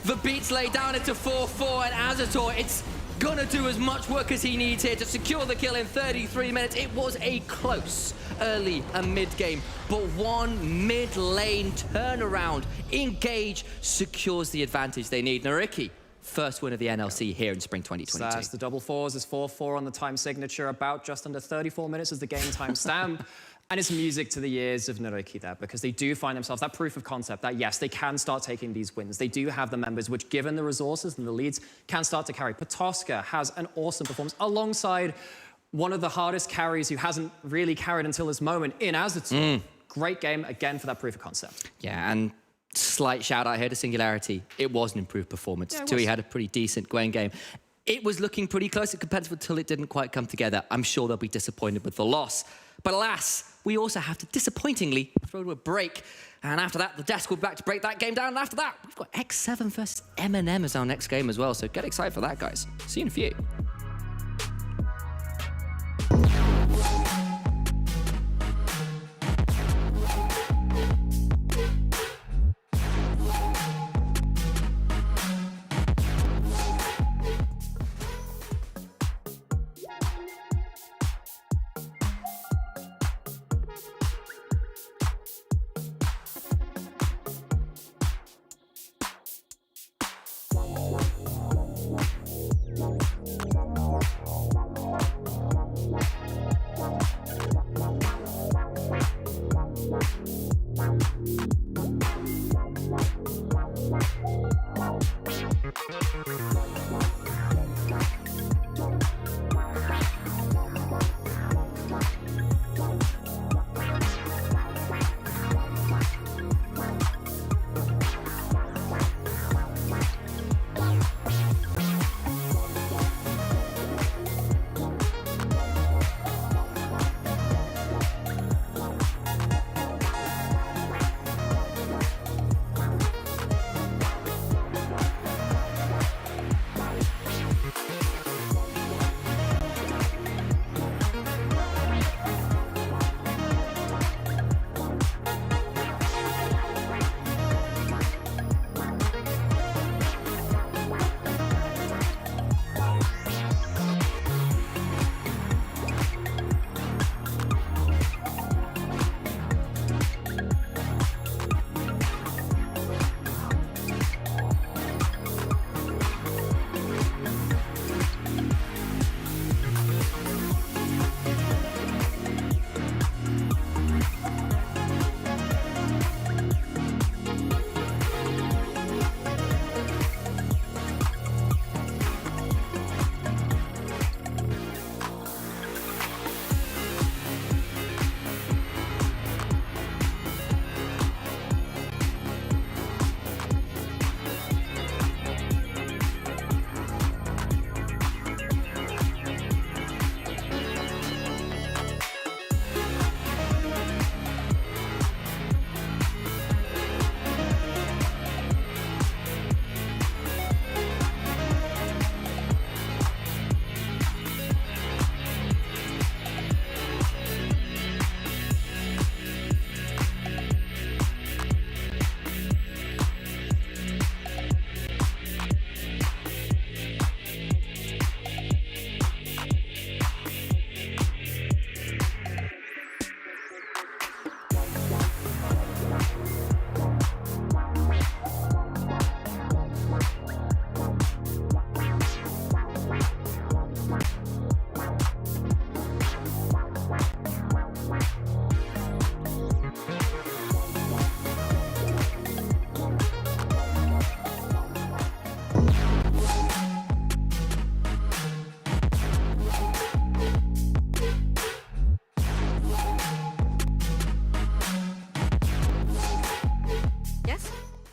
The beats laid down into 4-4, and Azator, it's gonna do as much work as he needs here to secure the kill in 33 minutes. It was a close early and mid game, but one mid lane turnaround. Engage secures the advantage they need. Nuriki, first win of the NLC here in spring 2022. That's the double 4s is 4-4 on the time signature, about just under 34 minutes as the game time stamp. And it's music to the ears of Nuriki there, because they do find themselves that proof of concept that, yes, they can start taking these wins. They do have the members, which, given the resources and the leads, can start to carry. Potosca has an awesome performance alongside one of the hardest carries who hasn't really carried until this moment in Azator. Great game, again, for that proof of concept. Yeah, and slight shout out here to Singularity. It was an improved performance. Yeah, Tui had a pretty decent Gwen game. It was looking pretty close at competitive until it didn't quite come together. I'm sure they'll be disappointed with the loss. But alas, we also have to disappointingly throw to a break. And after that, the desk will be back to break that game down. And after that, we've got X7 versus Eminem as our next game as well. So get excited for that, guys. See you in a few.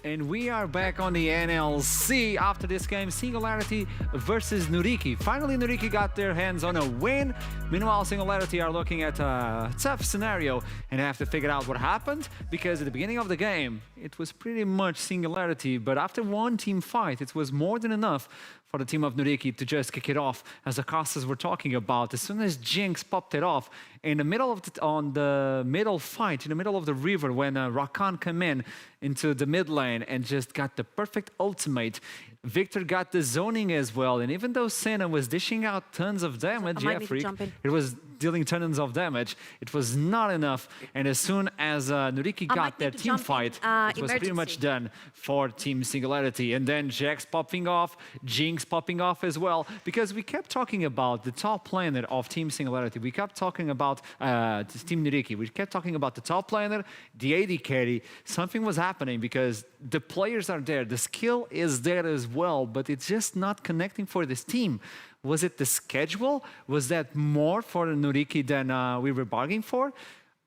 And we are back on the NLC after this game, Singularity versus Nuriki. Finally, Nuriki got their hands on a win. Meanwhile, Singularity are looking at a tough scenario and have to figure out what happened, because at the beginning of the game, it was pretty much Singularity, but after one team fight, it was more than enough for the team of Nuriki to just kick it off, as the casters were talking about. As soon as Jinx popped it off, in the middle of the middle fight, in the middle of the river, when Rakan came in into the mid lane and just got the perfect ultimate, Victor got the zoning as well. And even though Senna was dishing out tons of damage, it was dealing tons of damage, it was not enough. And as soon as Nuriki got that team fight, it was pretty much done for Team Singularity. And then Jax popping off, Jinx popping off as well, because we kept talking about the top laner of Team Singularity. We kept talking about Team Nuriki. We kept talking about the top laner, the AD carry. Something was happening because the players are there, the skill is there as well, but it's just not connecting for this team. Was it the schedule? Was that more for Nuriki than we were bargaining for?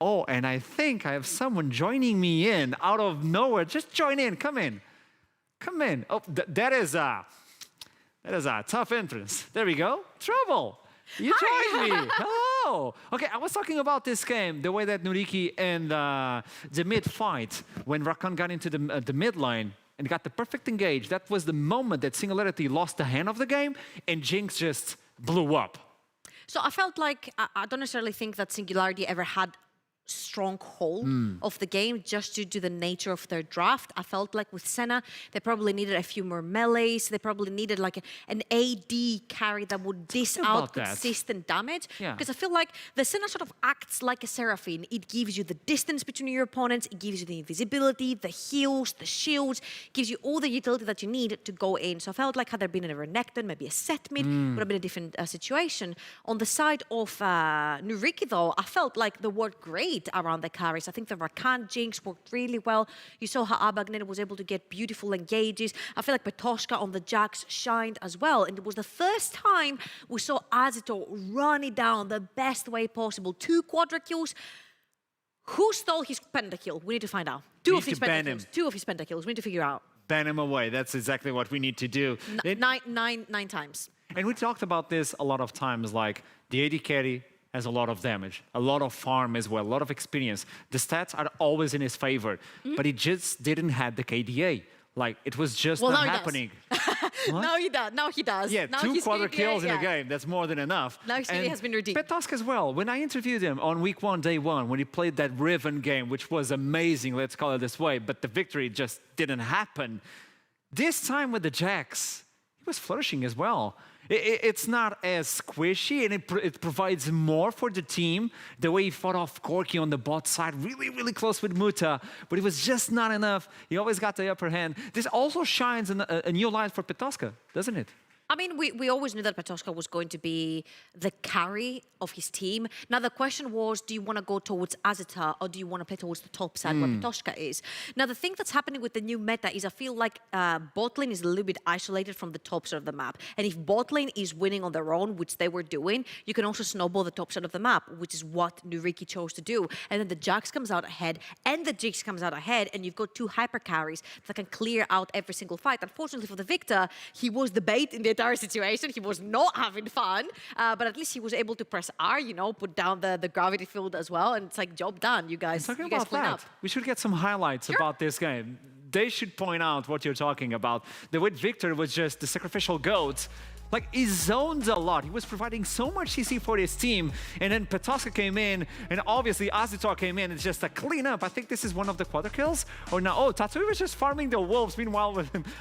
Oh, and I think I have someone joining me in out of nowhere. Just join in. Come in. Come in. Oh, that is a tough entrance. There we go. Trouble. You joined me. Hello. Okay, I was talking about this game, the way that Nuriki and the mid fight, when Rakan got into the mid lane and got the perfect engage. That was the moment that Singularity lost the hand of the game, and Jinx just blew up. So I felt like I don't necessarily think that Singularity ever had strong hold of the game just due to the nature of their draft. I felt like with Senna, they probably needed a few more melees. They probably needed like an AD carry that would dish out consistent damage. Because I feel like the Senna sort of acts like a Seraphine. It gives you the distance between your opponents. It gives you the invisibility, the heals, the shields. It gives you all the utility that you need to go in. So I felt like had there been a Renekton, maybe a set mid, would have been a different situation. On the side of Nuriki though, I felt like the word great around the carries. I think the Rakan Jinx worked really well. You saw how Abagnir was able to get beautiful engages. I feel like Petoshka on the Jax shined as well. And it was the first time we saw Azito run it down the best way possible. 2 quadra kills. Who stole his pentakill? We need to find out. Two of his pentakills. We need to figure out. Ban him away. That's exactly what we need to do. Nine times. And we talked about this a lot of times, like the AD carry has a lot of damage, a lot of farm as well, a lot of experience. The stats are always in his favor, but he just didn't have the KDA. Like, it was just not happening. Now he does. Now he does. Yeah, now 2 quadra kills in a game. That's more than enough. Now his KDA has been redeemed. Petosk as well. When I interviewed him on week 1, day 1, when he played that Riven game, which was amazing, let's call it this way, but the victory just didn't happen. This time with the Jax, he was flourishing as well. It's not as squishy, and it provides more for the team. The way he fought off Corki on the bot side, really, really close with Muta, but it was just not enough. He always got the upper hand. This also shines a new light for Petoska, doesn't it? I mean, we always knew that Petoshka was going to be the carry of his team. Now, the question was, do you want to go towards Azita or do you want to play towards the top side where Petoshka is? Now, the thing that's happening with the new meta is I feel like bot lane is a little bit isolated from the top side of the map. And if bot lane is winning on their own, which they were doing, you can also snowball the top side of the map, which is what Nuriki chose to do. And then the Jax comes out ahead and the Jinx comes out ahead, and you've got 2 hyper carries that can clear out every single fight. Unfortunately for the Victor, he was the bait in the entire situation. He was not having fun, but at least he was able to press R, you know, put down the gravity field as well, and it's like, job done, you guys. Talking you guys about clean that, up. we should get some highlights about this game. They should point out what you're talking about. The way Victor was just the sacrificial goat. Like, he zoned a lot. He was providing so much CC for his team. And then Petoska came in, and obviously Azitor came in. It's just a cleanup. I think this is one of the quadra kills. Or no, oh, Tatui was just farming the wolves, meanwhile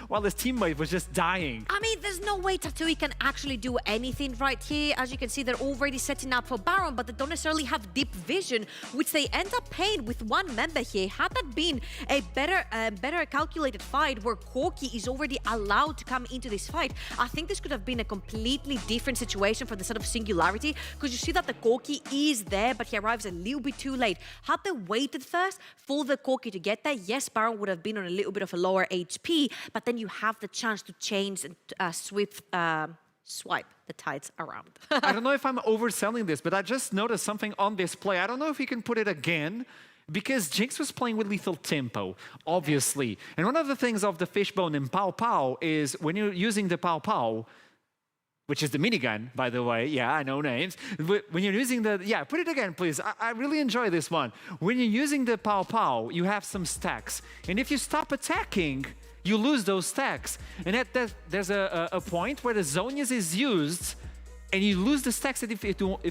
while his teammate was just dying. I mean, there's no way Tatui can actually do anything right here. As you can see, they're already setting up for Baron, but they don't necessarily have deep vision, which they end up paying with 1 member here. Had that been a better calculated fight where Corki is already allowed to come into this fight, I think this could have been a completely different situation for the side of Singularity, because you see that the Corki is there, but he arrives a little bit too late. Had they waited first for the Corki to get there, yes, Baron would have been on a little bit of a lower HP, but then you have the chance to change and swipe the tides around. I don't know if I'm overselling this, but I just noticed something on display. I don't know if you can put it again. because Jinx was playing with lethal tempo, obviously. And one of the things of the Fishbone and Pow Pow is when you're using the Pow Pow, which is the minigun, by the way. Yeah, I know names. When you're using the, yeah, put it again, please. I really enjoy this one. When you're using the Pow Pow, you have some stacks. And if you stop attacking, you lose those stacks. And there's a point where the Zonias is used, and you lose the stacks if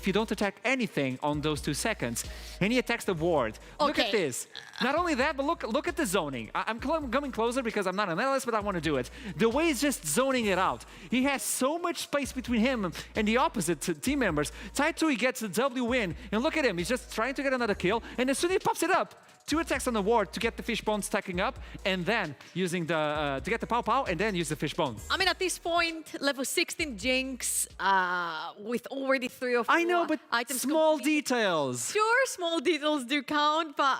you don't attack anything on those 2 seconds. And he attacks the ward. Look at this. Not only that, but look at the zoning. I'm coming closer because I'm not an analyst, but I want to do it. The way he's just zoning it out. He has so much space between him and the opposite team members. Taito, he gets the W win. And look at him. He's just trying to get another kill. And as soon as he pops it up, 2 attacks on the ward to get the Fishbone stacking up, and then using the to get the Pow Pow, and then use the Fishbone. I mean, at this point, level 16 Jinx, with already 3 or 4 I know, but items small completed. details. Sure, small details do count, but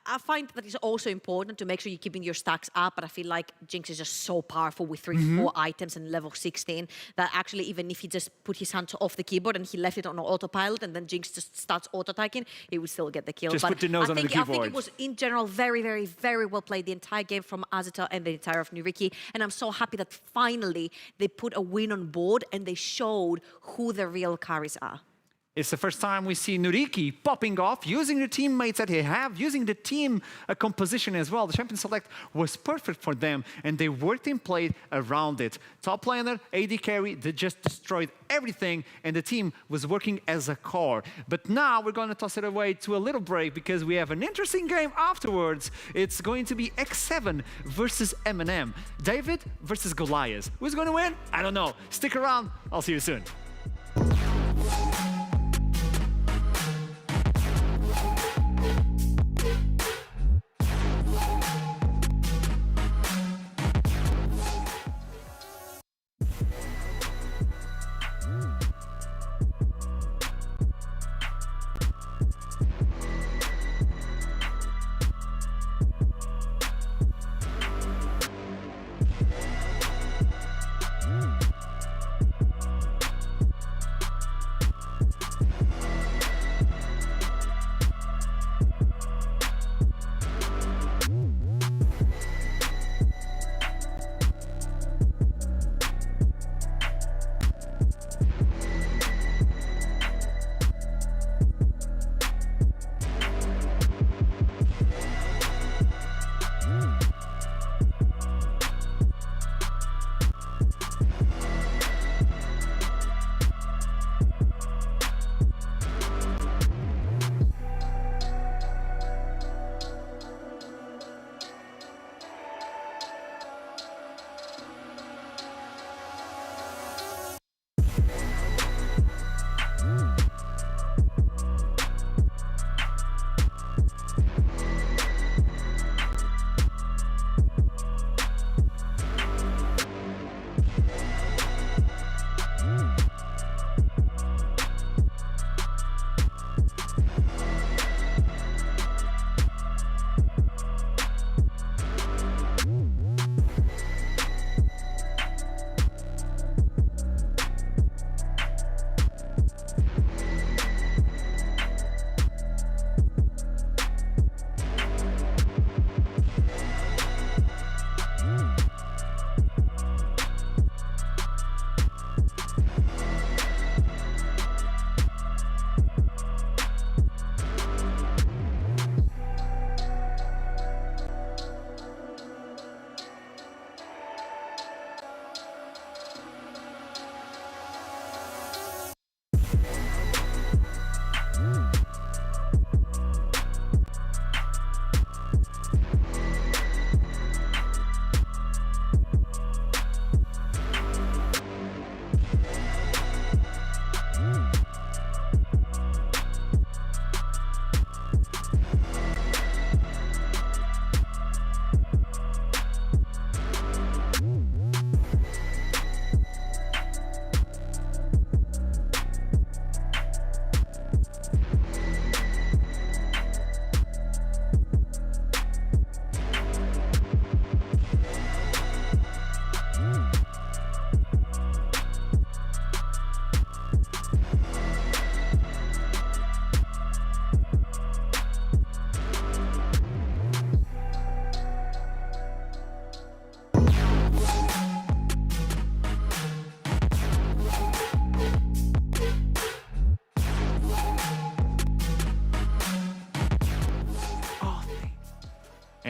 I find that it's also important to make sure you're keeping your stacks up. But I feel like Jinx is just so powerful with 3 4 items and level 16 that actually, even if he just put his hand off the keyboard and he left it on autopilot, and then Jinx just starts auto-attacking, he would still get the kill. Just but put the nose on the I think keyboard. it was, in general, very, very, very well played the entire game from Azita and the entire of Nuriki. And I'm so happy that finally they put a win on board and they showed who the real carries are. It's the first time we see Nuriki popping off, using the teammates that they have, using the team composition as well. The champion select was perfect for them, and they worked and played around it. Top laner, AD carry, they just destroyed everything, and the team was working as a core. But now we're going to toss it away to a little break because we have an interesting game afterwards. It's going to be X7 versus Eminem. David versus Goliath. Who's going to win? I don't know. Stick around. I'll see you soon.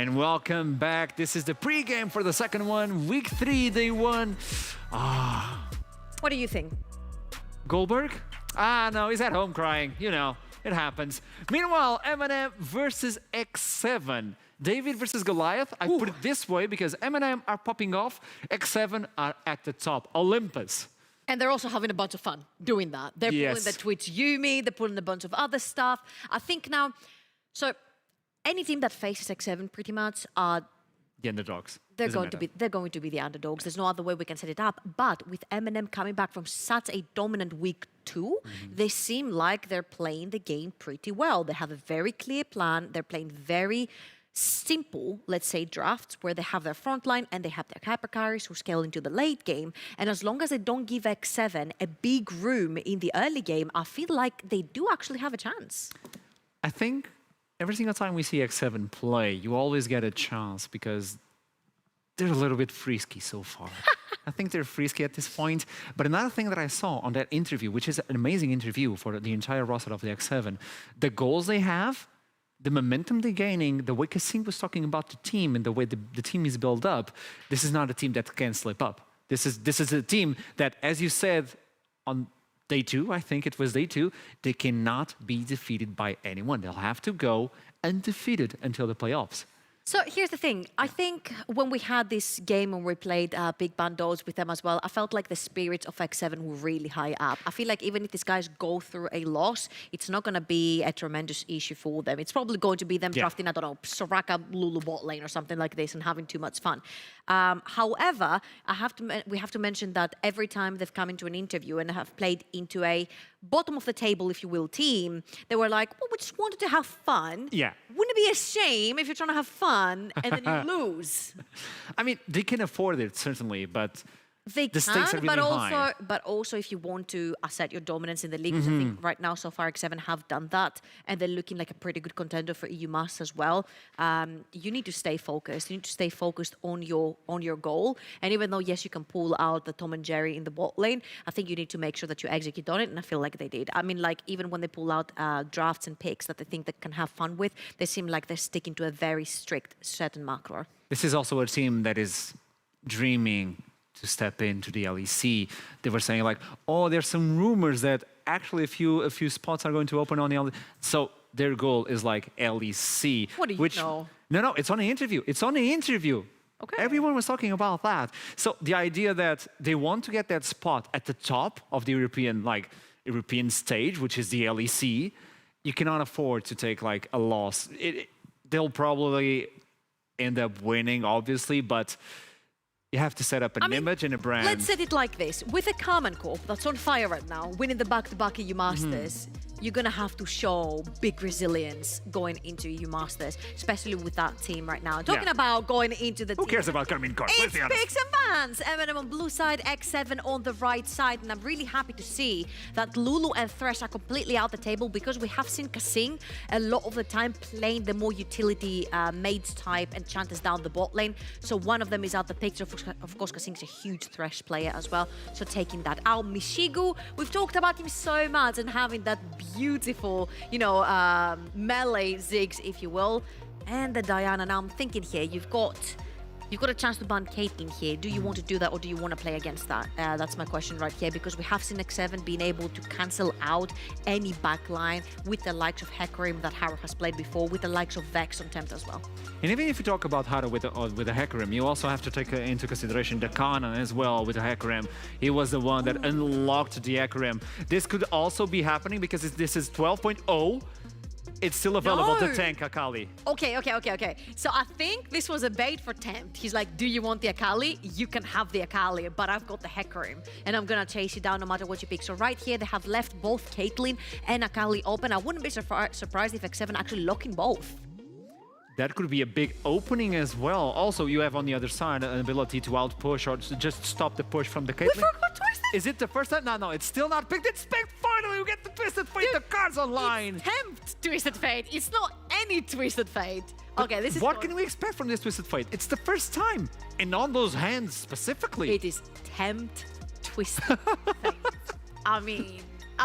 And welcome back. This is the pre-game for the second one. Week 3, day 1. What do you think? Goldberg? No, he's at home crying. You know, it happens. Meanwhile, Eminem versus X7. David versus Goliath. I put it this way because Eminem are popping off. X7 are at the top. Olympus. And they're also having a bunch of fun doing that. They're pulling the Twitch Yumi, they're pulling a bunch of other stuff. I think now, so any team that faces X7 pretty much are The underdogs. they're going to be the underdogs. There's no other way we can set it up. But with Eminem coming back from such a dominant week 2, they seem like they're playing the game pretty well. They have a very clear plan. They're playing very simple, let's say, drafts where they have their front line and they have their hyper carries who scale into the late game. And as long as they don't give X7 a big room in the early game, I feel like they do actually have a chance. I think every single time we see X7 play, you always get a chance because they're a little bit frisky so far. I think they're frisky at this point. But another thing that I saw on that interview, which is an amazing interview for the entire roster of the X7, the goals they have, the momentum they're gaining, the way Kasim was talking about the team and the way the team is built up, this is not a team that can slip up. This is a team that, as you said on day 2, I think it was day 2, they cannot be defeated by anyone. They'll have to go undefeated until the playoffs. So here's the thing. I think when we had this game when we played Big Bandos with them as well, I felt like the spirits of X7 were really high up. I feel like even if these guys go through a loss, it's not going to be a tremendous issue for them. It's probably going to be them drafting, I don't know, Soraka, Lulu bot lane or something like this and having too much fun. However, we have to mention that every time they've come into an interview and have played into a bottom of the table, if you will, team, they were like, well, we just wanted to have fun. Yeah. Wouldn't it be a shame if you're trying to have fun and then you lose? I mean, they can afford it, certainly, but They the stakes can, are really high. but also if you want to assert your dominance in the league, 'cause I think right now so far X7 have done that, and they're looking like a pretty good contender for EU Masters as well. You need to stay focused. You need to stay focused on your goal. And even though yes, you can pull out the Tom and Jerry in the bot lane, I think you need to make sure that you execute on it. And I feel like they did. I mean, like even when they pull out drafts and picks that they think they can have fun with, they seem like they're sticking to a very strict certain macro. This is also a team that is dreaming to step into the LEC. They were saying like, oh, there's some rumors that actually a few spots are going to open on the LEC. So their goal is like LEC. What do you know? No, it's on the interview. It's on the interview. Okay. Everyone was talking about that. So the idea that they want to get that spot at the top of the European stage, which is the LEC, you cannot afford to take like a loss. They'll probably end up winning, obviously, but you have to set up an image and a brand. Let's set it like this. With a Carmen Corp that's on fire right now, winning the back-to-back EU Masters, you're going to have to show big resilience going into EU Masters, especially with that team right now. Talking about going into the Who cares about Carmen Corp? Let's It's be honest. picks and bans. Eminem on blue side, X7 on the right side. And I'm really happy to see that Lulu and Thresh are completely out the table because we have seen Kasing a lot of the time playing the more utility maids type and Chanters down the bot lane. So one of them is out the picture. Of course, Kasing's a huge Thresh player as well. So taking that out. Mishigu, we've talked about him so much and having that beautiful, melee zigs, if you will. And the Diana. Now I'm thinking here, you've got a chance to ban Caitlyn here. Do you want to do that or do you want to play against that? That's my question right here because we have seen X7 being able to cancel out any backline with the likes of Hecarim that Harrow has played before, with the likes of Vex sometimes as well. And even if you talk about Hara with the Hecarim, you also have to take into consideration the Kana as well with the Hecarim. He was the one that unlocked the Hecarim. This could also be happening because this is 12.0. It's still available to tank Akali. Okay. So I think this was a bait for Tempt. He's like, do you want the Akali? You can have the Akali, but I've got the Hecarim, and I'm gonna chase you down no matter what you pick. So right here, they have left both Caitlyn and Akali open. I wouldn't be surprised if X7 actually locking both. That could be a big opening as well. Also, you have on the other side an ability to outpush or to just stop the push from the Caitlyn. We forgot Twisted. Is it the first time? No, it's still not picked. It's picked. Finally, we get the Twisted Fate. The cards online. It's Tempt Twisted Fate. It's not any Twisted Fate. Okay, this is what can we expect from this Twisted Fate? It's the first time, and on those hands specifically. It is Tempt Twisted Fate. I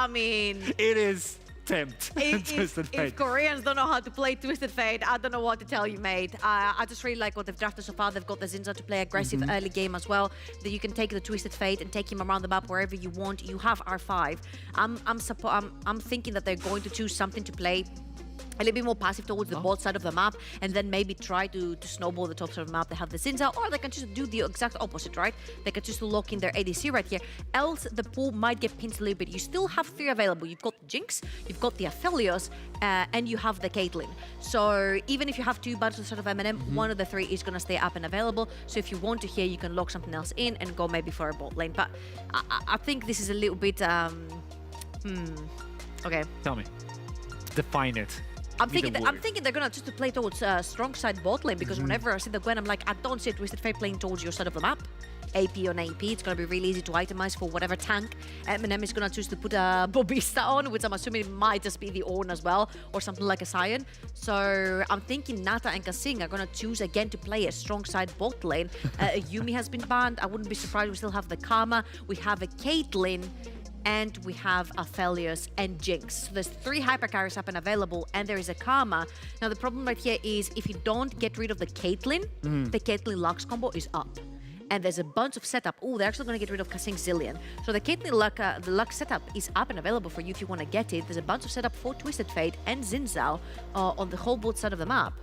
mean. It is attempt. If Koreans don't know how to play Twisted Fate, I don't know what to tell you, mate. I just really like what they've drafted so far. They've got the Zinza to play aggressive early game as well. That you can take the Twisted Fate and take him around the map wherever you want. You have R5. I'm thinking that they're going to choose something to play a little bit more passive towards the bot side of the map, and then maybe try to snowball the top side of the map. They have the Zinza, or they can just do the exact opposite, right? They can just lock in their ADC right here. Else, the pool might get pinched a little bit. You still have 3 available. You've got the Jinx, you've got the Aphelios, and you have the Caitlyn. So even if you have 2 battles sort of Eminem, one of the 3 is going to stay up and available. So if you want to here, you can lock something else in and go maybe for a bot lane. But I think this is a little bit... Okay. Tell me. Define it. I'm thinking they're gonna just to play towards strong side bot lane, because whenever I see the Gwen, I'm like, I don't see a Twisted Fate playing towards your side of the map. AP on AP, it's gonna be really easy to itemize for whatever tank. Eminem is gonna choose to put a Bobista on, which I'm assuming might just be the Ornn as well, or something like a Sion. So I'm thinking Nata and Kasing are gonna choose again to play a strong side bot lane. Yumi has been banned. I wouldn't be surprised. We still have the Karma. We have a Caitlyn. And we have Aphelios and Jinx. So there's 3 hypercarries up and available, and there is a Karma. Now the problem right here is if you don't get rid of the Caitlyn, the Caitlyn Lux combo is up. And there's a bunch of setup. Oh, they're actually going to get rid of Kasing Zillion. So the Caitlyn Lux setup is up and available for you if you want to get it. There's a bunch of setup for Twisted Fate and Zinzao on the whole both side of the map.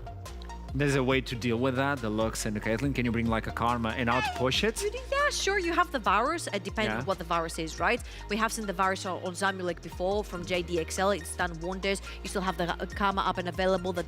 There's a way to deal with that, the Lux and the Caitlyn. Can you bring like a Karma and outpush it? Yeah, sure. You have the Varus, depending on what the Varus is, right? We have seen the Varus on Zamulek before from JDXL. It's done wonders. You still have the Karma up and available that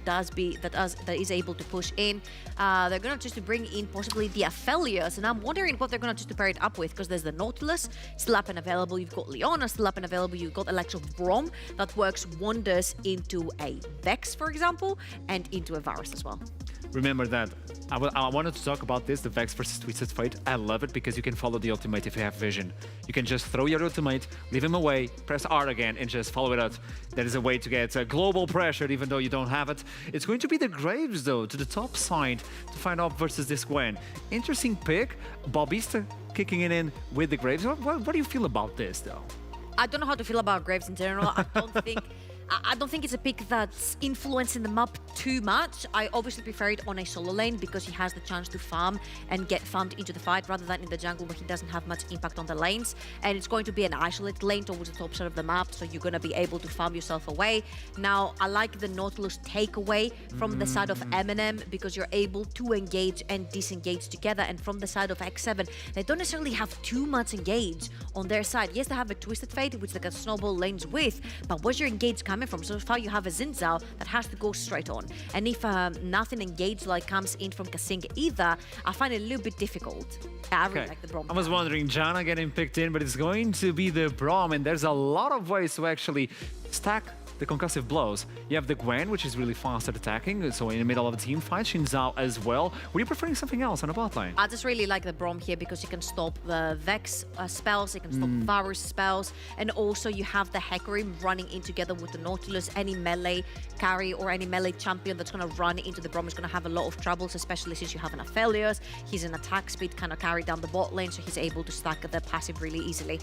is able to push in. They're gonna just to bring in possibly the Aphelios, and I'm wondering what they're gonna just to pair it up with, because there's the Nautilus still up and available. You've got Leona still up and available. You've got Alexa Brom that works wonders into a Vex, for example, and into a Varus as well. Remember that. I wanted to talk about this, the Vex versus Twisted Fate. I love it because you can follow the ultimate if you have vision. You can just throw your ultimate, leave him away, press R again, and just follow it out. There is a way to get global pressure even though you don't have it. It's going to be the Graves, though, to the top side to find out versus this Gwen. Interesting pick. Bobista kicking it in with the Graves. What do you feel about this, though? I don't know how to feel about Graves in general. I don't think it's a pick that's influencing the map too much. I obviously prefer it on a solo lane because he has the chance to farm and get farmed into the fight rather than in the jungle where he doesn't have much impact on the lanes. And it's going to be an isolated lane towards the top side of the map, so you're going to be able to farm yourself away. Now, I like the Nautilus takeaway from the side of Eminem because you're able to engage and disengage together. And from the side of X7, they don't necessarily have too much engage on their side. Yes, they have a Twisted Fate, which they can snowball lanes with, but where's your engage coming from? So far you have a Zinzao that has to go straight on, and if nothing engaged like comes in from Kasing either, I find it a little bit difficult. I really like the Brom. I was wondering, Janna getting picked in, but it's going to be the Brom, and there's a lot of ways to actually stack the concussive blows. You have the Gwen, which is really fast at attacking, so in the middle of a team fight, Shinzao as well. Were you preferring something else on the bot lane? I just really like the Brom here because you can stop the Vex spells, you can stop Varus spells, and also you have the Hecarim running in together with the Nautilus. Any melee carry or any melee champion that's going to run into the Brom is going to have a lot of troubles, especially since you have an Aphelios. He's an attack speed kind of carry down the bot lane, so he's able to stack the passive really easily.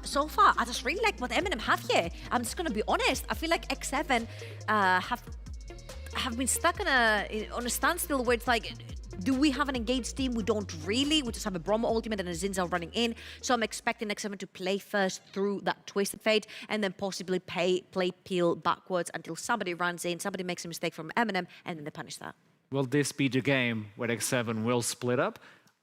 So far, I just really like what Eminem have here. I'm just going to be honest. I feel like X7 have been stuck on a standstill where it's like, do we have an engaged team? We don't really. We just have a Brom ultimate and a Zinzao running in. So I'm expecting X7 to play first through that Twisted Fate and then possibly play peel backwards until somebody runs in, somebody makes a mistake from Eminem, and then they punish that. Will this be the game where X7 will split up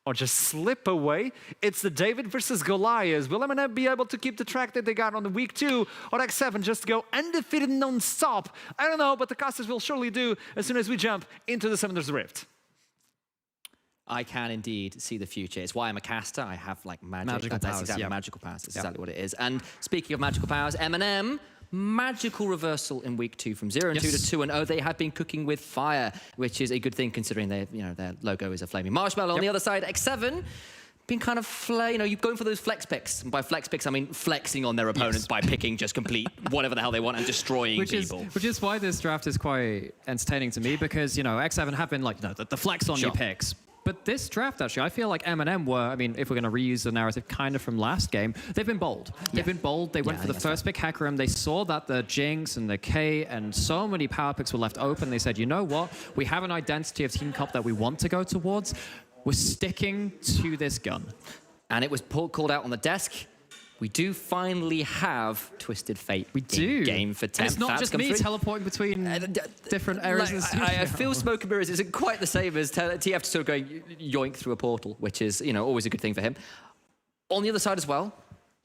or just slip away? It's the David versus Goliath. Will Eminem be able to keep the track that they got on the week 2, or X7 just go undefeated non-stop? I don't know, but the casters will surely do as soon as we jump into the Summoner's Rift. I can indeed see the future. It's why I'm a caster. I have like magic. Magical That's powers, exactly yeah. magical powers. That's exactly what it is. And speaking of magical powers, Eminem, magical reversal in week 2 from 0-2 to 2-0. They have been cooking with fire, which is a good thing considering their logo is a flaming marshmallow. On the other side, X7 been kind of you're going for those flex picks. And by flex picks, I mean flexing on their opponents by picking just complete whatever the hell they want and destroying people. Which is why this draft is quite entertaining to me, because X7 have been like the flex on your picks. But this draft, actually, I feel like Eminem were, I mean, if we're going to reuse the narrative kind of from last game, they've been bold. They've been bold. They went for the first pick, Hecarim. They saw that the Jinx and the K and so many power picks were left open. They said, you know what? We have an identity of Team Comp that we want to go towards. We're sticking to this gun. And it was called out on the desk. We do finally have Twisted Fate in game for 10. And it's not just me teleporting between different areas of the studio. I feel Smoke and Mirrors isn't quite the same as TF sort of going yoink through a portal, which is, you know, always a good thing for him. On the other side as well,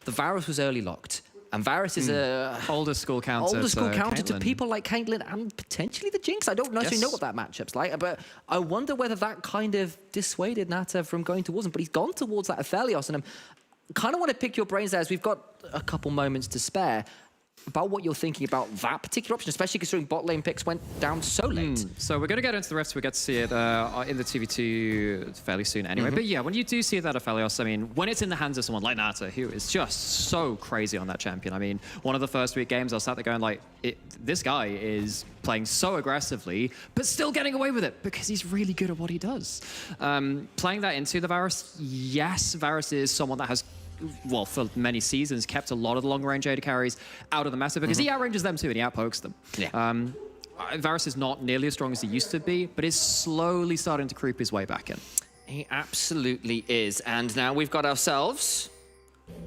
the Varus was early locked. And Varus is a... older school counter to people like Caitlyn and potentially the Jinx. I don't necessarily know what that matchup's like, but I wonder whether that kind of dissuaded Nata from going towards him. But he's gone towards that Aphelios, and I'm kind of want to pick your brains there as we've got a couple moments to spare about what you're thinking about that particular option, especially considering bot lane picks went down so late. So we're going to get into the rest. We get to see it in the TV2 fairly soon anyway. But yeah, when you do see that Aphelios, I mean, when it's in the hands of someone like Nata, who is just so crazy on that champion. I mean, one of the first week games, I was sat there going like, this guy is playing so aggressively, but still getting away with it because he's really good at what he does. Playing that into the Varus, yes, Varus is someone that has, well, for many seasons, kept a lot of the long-range AD carries out of the meta because he outranges them too and he outpokes them. Yeah. Varus is not nearly as strong as he used to be, but is slowly starting to creep his way back in. He absolutely is. And now we've got ourselves,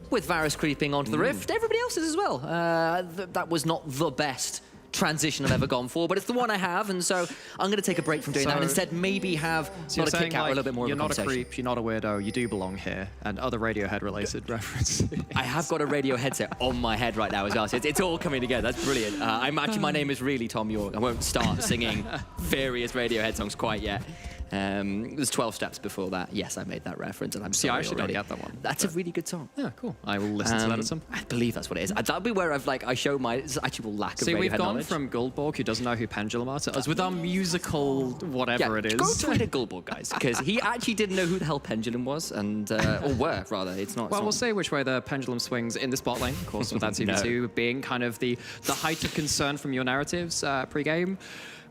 with Varus creeping onto the Rift, everybody else is as well. That was not the best transition I've ever gone for, but it's the one I have, and so I'm going to take a break from doing that and instead maybe have not a kick out or a little bit more of a conversation. You're not a creep, you're not a weirdo, you do belong here, and other Radiohead-related references. I have got a radio headset on my head right now as well, so it's all coming together. That's brilliant. My name is really Tom York. I won't start singing various Radiohead songs quite yet. There's 12 steps before that. Yes, I made that reference, and I'm sorry. I actually don't get that one. That's a really good song. Yeah, cool. I will listen to that at some point. I believe that's what it is. That'll be where I show my actual lack of Radiohead we've gone knowledge. From Goldborg, who doesn't know who Pendulum are, to us with our musical whatever it is. Go tweet at Goldborg, guys, because he actually didn't know who the hell Pendulum was, and or were rather. It's not. Well, we'll say which way the pendulum swings in the spot lane, of course, with that TV2 being kind of the height of concern from your narratives pre-game.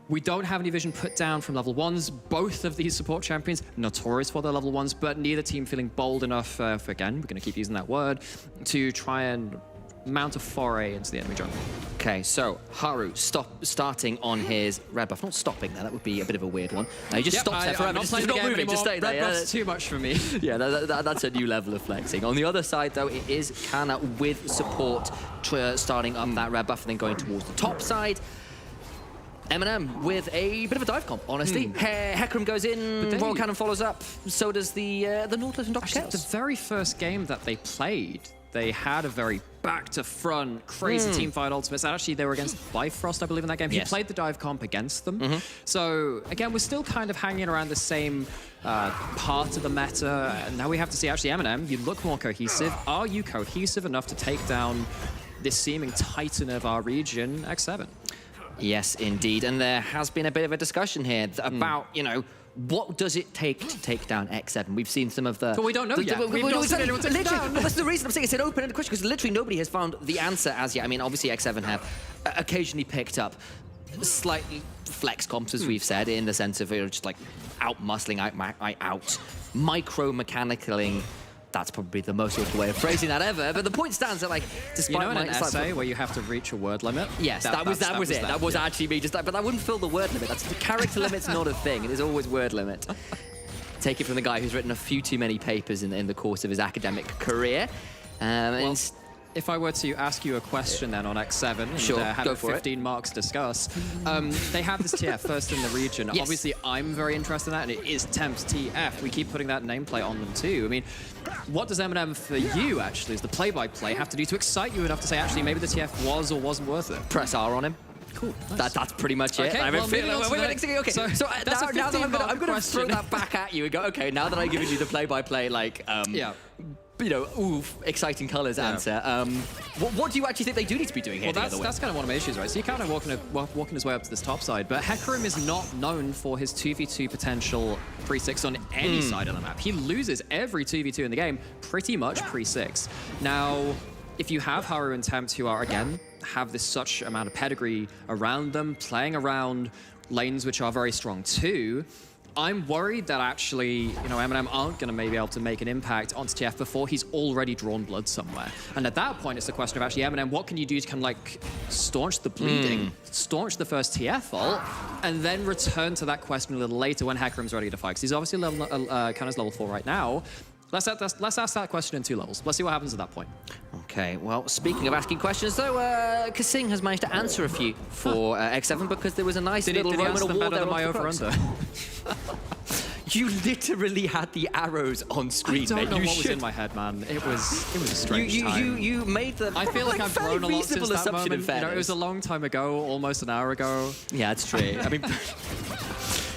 We don't have any vision put down from level 1s. Both of these support champions, notorious for their level 1s, but neither team feeling bold enough, again, we're going to keep using that word, to try and mount a foray into the enemy jungle. Okay, so Haru starting on his red buff. Not stopping there, that would be a bit of a weird one. He just stops there forever. Just not moving, just stay there. Red buff's too much for me. Yeah, that's a new level of flexing. On the other side, though, it is Kana with support starting up that red buff and then going towards the top side. Eminem with a bit of a dive comp, honestly. Hecarim goes in, Royal Cannon follows up, so does the Nautilus and Dr. Chaos. The very first game that they played, they had a very back-to-front, crazy teamfight ultimates. And actually, they were against Bifrost, I believe, in that game. He played the dive comp against them. So, again, we're still kind of hanging around the same part of the meta. And now we have to see, actually, Eminem, you look more cohesive. Are you cohesive enough to take down this seeming titan of our region, X7? Yes, indeed. And there has been a bit of a discussion here about, you know, what does it take to take down X7? We've seen some of the... But we don't know yet. We've not seen anyone take it down. That's the reason I'm saying it's an open-ended question, because literally nobody has found the answer as yet. I mean, obviously X7 have occasionally picked up slightly flex comps, as we've said, in the sense of just like out-muscling, out micro-mechanically. That's probably the most awful way of phrasing that ever. But the point stands that, like, despite in an essay where you have to reach a word limit. Yes, that was it. That was actually me. But that wouldn't fill the word limit. That's the character limit's not a thing. It is always word limit. Take it from the guy who's written a few too many papers in the course of his academic career. If I were to ask you a question then on X7 and have 15 marks discuss, they have this TF first in the region. Yes. Obviously, I'm very interested in that, and it is Temps TF. We keep putting that nameplate on them too. I mean, what does Eminem for you, actually, as the play-by-play, have to do to excite you enough to say, actually, maybe the TF was or wasn't worth it? Press R on him. Cool. Nice. That's pretty much it. Okay, I'm going to throw that back at you and go, okay, now that I've given you the play-by-play, like, you know, exciting colours answer. What do you actually think they do need to be doing here? Well, that's kind of one of my issues, right? So you're kind of walking his way up to this top side, but Hecarim is not known for his 2v2 potential pre-6 on any side of the map. He loses every 2v2 in the game pretty much pre-6. Now, if you have Haru and Tempt who are, again, have this such amount of pedigree around them, playing around lanes which are very strong too, I'm worried that actually, Eminem aren't going to maybe able to make an impact onto TF before he's already drawn blood somewhere. And at that point, it's a question of actually, Eminem, what can you do to kind of like staunch the bleeding, staunch the first TF ult, and then return to that question a little later when Hecarim's ready to fight? Because he's obviously Kanna's level 4 right now. Let's ask that question in 2 levels. Let's see what happens at that point. Okay, well, speaking of asking questions, though, Kasing has managed to answer a few for X7 because there was a nice little Roman award there my on the over-under? You literally had the arrows on screen. I don't know mate. what was in my head, man. It was a strange time. You made the. I feel like I've grown a lot since that moment. It was a long time ago, almost an hour ago. Yeah, it's true. I mean,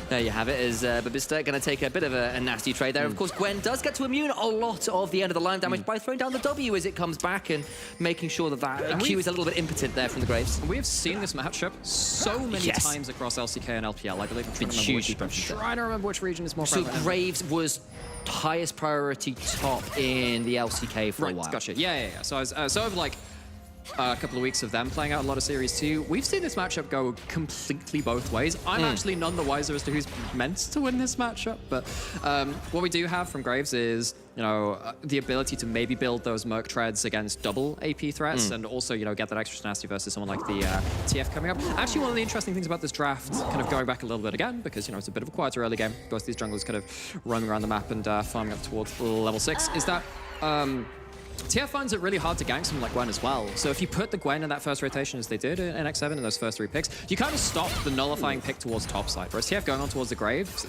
there you have it. Is Babista going to take a bit of a nasty trade there? Of course, Gwen does get to immune a lot of the end of the line damage by throwing down the W as it comes back and making sure that Q is a little bit impotent there from the Graves. We have seen this matchup so many times across LCK and LPL. I believe I'm trying to remember which region is more prevalent. So Graves was highest priority top in the LCK for a while. Gotcha. Yeah. So I was over like a couple of weeks of them playing out a lot of Series 2. We've seen this matchup go completely both ways. I'm actually none the wiser as to who's meant to win this matchup, but what we do have from Graves is, the ability to maybe build those Merc Treads against double AP threats and also, get that extra nasty versus someone like the TF coming up. Actually, one of the interesting things about this draft, kind of going back a little bit again, because, it's a bit of a quieter early game, both these junglers kind of roaming around the map and farming up towards level 6, is that TF finds it really hard to gank someone like Gwen as well. So if you put the Gwen in that first rotation as they did in X7 in those first 3 picks, you kind of stop the nullifying pick towards top side. Whereas TF going on towards the Graves,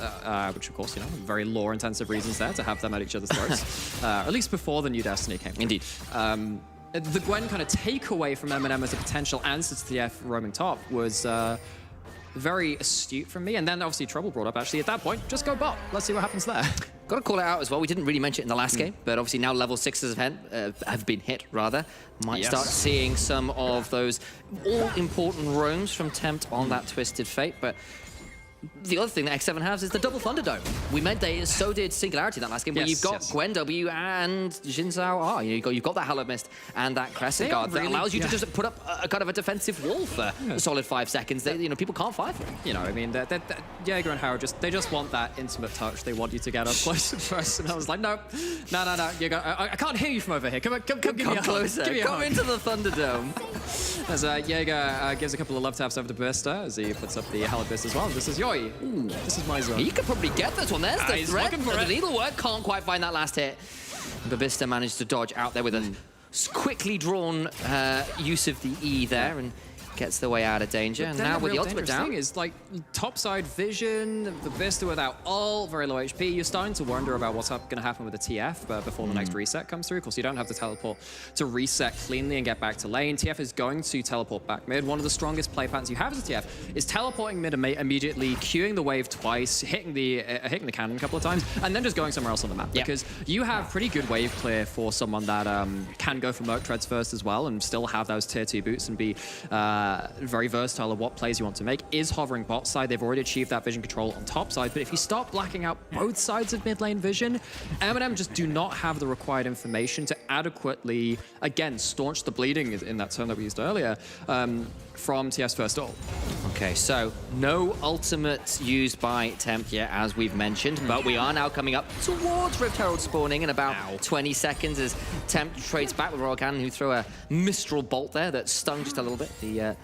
which of course, very lore-intensive reasons there to have them at each other's throats. At least before the new Destiny came. Indeed. The Gwen kind of takeaway from Eminem as a potential answer to TF roaming top was very astute from me. And then obviously Trouble brought up, actually, at that point, just go bot. Let's see what happens there. Got to call it out as well. We didn't really mention it in the last game, but obviously now level 6s have been hit, rather. Might start seeing some of those all-important roams from Tempt on that Twisted Fate, but the other thing that X7 has is the double Thunderdome. We meant so did Singularity that last game, where you've got Gwen W and Jin Zhao R. You've got that Hallowed Mist and that Crescent Guard that allows you to just put up a kind of a defensive wall for a solid 5 seconds. People can't fight for it. I mean, Jaeger and Harrow they just want that intimate touch. They want you to get up close and first. And I was like, no, Jaeger, I can't hear you from over here. Come give me a closer. Come into the Thunderdome. As Jaeger gives a couple of love taps over to Bista as he puts up the Hallowed Mist as well. This is Yoi. Ooh, this is my zone. He could probably get this one. There's the threat. The needlework can't quite find that last hit. Babista managed to dodge out there with a quickly drawn use of the E there and gets the way out of danger. And now with the ultimate down. Thing is, like, topside vision, Babista without ult, very low HP. You're starting to wonder about what's going to happen with the TF before the next reset comes through. Of course, you don't have to teleport to reset cleanly and get back to lane. TF is going to teleport back mid. One of the strongest play patterns you have as a TF is teleporting mid immediately, queuing the wave twice, hitting the cannon a couple of times, and then just going somewhere else on the map. Because you have pretty good wave clear for someone that can go for Merc Treads first as well and still have those tier 2 boots and be very versatile of what plays you want to make. Is hovering bot side. They've already achieved that vision control on top side, but if you start blacking out both sides of mid lane vision, Eminem just do not have the required information to adequately, again, staunch the bleeding in that term that we used earlier from TF's first ult. Okay, so no ultimate used by Tempt yet, as we've mentioned, but we are now coming up towards Rift Herald spawning in about 20 seconds as Tempt trades back with Royal Cannon, who throw a Mistral Bolt there that stung just a little bit. The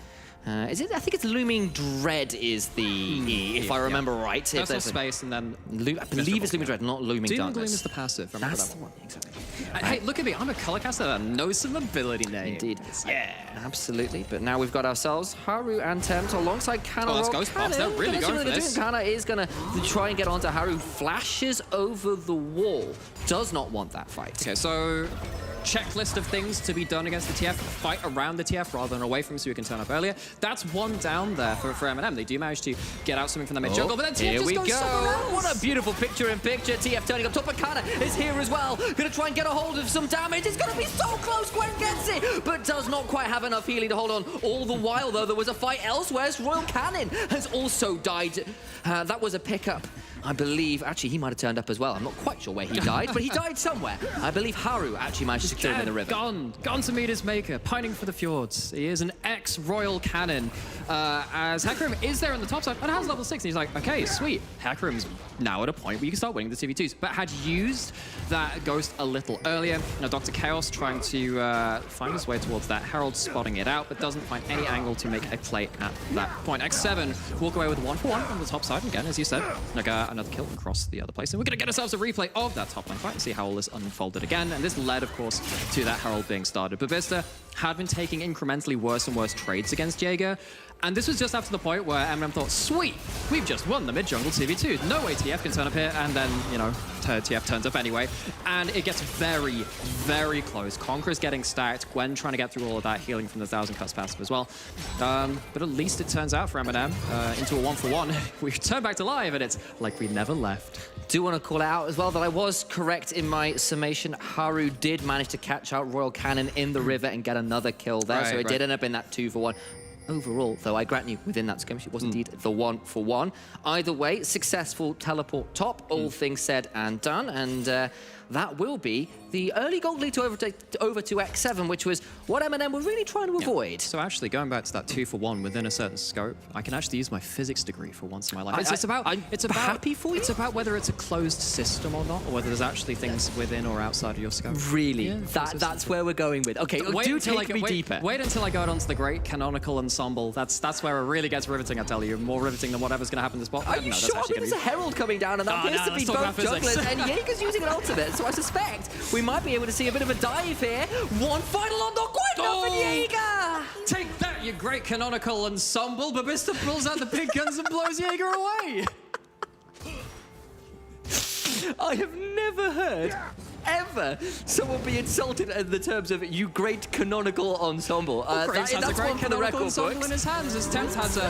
I think it's Looming Dread is the E, if I remember right. That's no space, and then I believe it's Looming Dread, not Looming Doom Darkness. Gloom is the passive. That's the one, exactly. Hey, look at me. I'm a color caster that knows some ability names. Indeed. Yeah, absolutely. But now we've got ourselves Haru and Tempt alongside Kanna. Oh, that's Ghostbox. They're really going for this. Kanna is going to try and get onto Haru. Flashes over the wall. Does not want that fight. Okay, so checklist of things to be done against the TF. Fight around the TF rather than away from him so you can turn up earlier. That's one down there for Eminem. They do manage to get out something from the mid jungle, but then TF just goes somewhere else. What a beautiful picture-in-picture. TF turning up top, but Kanna is here as well. Gonna try and get a hold of some damage. It's gonna be so close. Gwen gets it, but does does not quite have enough healing to hold on. All the while, though, there was a fight elsewhere. Royal Cannon has also died. That was a pickup, I believe. Actually, he might have turned up as well. I'm not quite sure where he died, but he died somewhere. I believe Haru actually managed to secure him in the river. Gone to meet his maker, pining for the fjords. He is an ex-Royal Cannon. As Hecarim is there on the top side, and has level 6, and he's like, okay, sweet. Hecarim's now at a point where you can start winning the 2v2s, but had used that Ghost a little earlier. Now, Dr. Chaos trying to find his way towards that. Herald spotting it out, but doesn't find any angle to make a play at that point. X7 walk away with 1-for-1 on the top side. Again, as you said, like another kill across the other place. And we're going to get ourselves a replay of that top lane fight and see how all this unfolded again. And this led, of course, to that Herald being started. But Bista had been taking incrementally worse and worse trades against Jaeger. And this was just after the point where Eminem thought, sweet, we've just won the mid-jungle 2v2. No way TF can turn up here. And then, you know, TF turns up anyway. And it gets very, very close. Conqueror's getting stacked. Gwen trying to get through all of that healing from the 1,000 cuts passive as well. But at least it turns out for Eminem into a 1-for-1. We turn back to live, and it's like we never left. Do want to call out as well that I was correct in my summation. Haru did manage to catch out Royal Cannon in the river and get another kill there. So it did end up in that 2-for-1. Overall, though, I grant you, within that skirmish, it was indeed the 1-for-1. Either way, successful teleport top, all things said and done. And that will be the early gold lead to over to X7, which was what Eminem was really trying to avoid. So actually, going back to that 2-for-1 within a certain scope, I can actually use my physics degree for once in my life. I'm happy for you. It's about whether it's a closed system or not, or whether there's actually things within or outside of your scope. Really? Yeah, that's where we're going with. Okay, take me deeper. Wait until I go out onto the great canonical ensemble. That's where it really gets riveting, I tell you. More riveting than whatever's going to happen in this bot. Are you sure? I mean, there's a Herald coming down, and that appears to be both jugglers, and Jaeger's using an ultimate, so I suspect we might be able to see a bit of a dive here. One final on, not quite enough for Jaeger! Take that, you great canonical ensemble. Babista pulls out the big guns and blows Jaeger away. I have never heard ever someone be insulted in the terms of you great canonical ensemble. Graves has a great one for the canonical record ensemble books. in his hands. As Tempt has a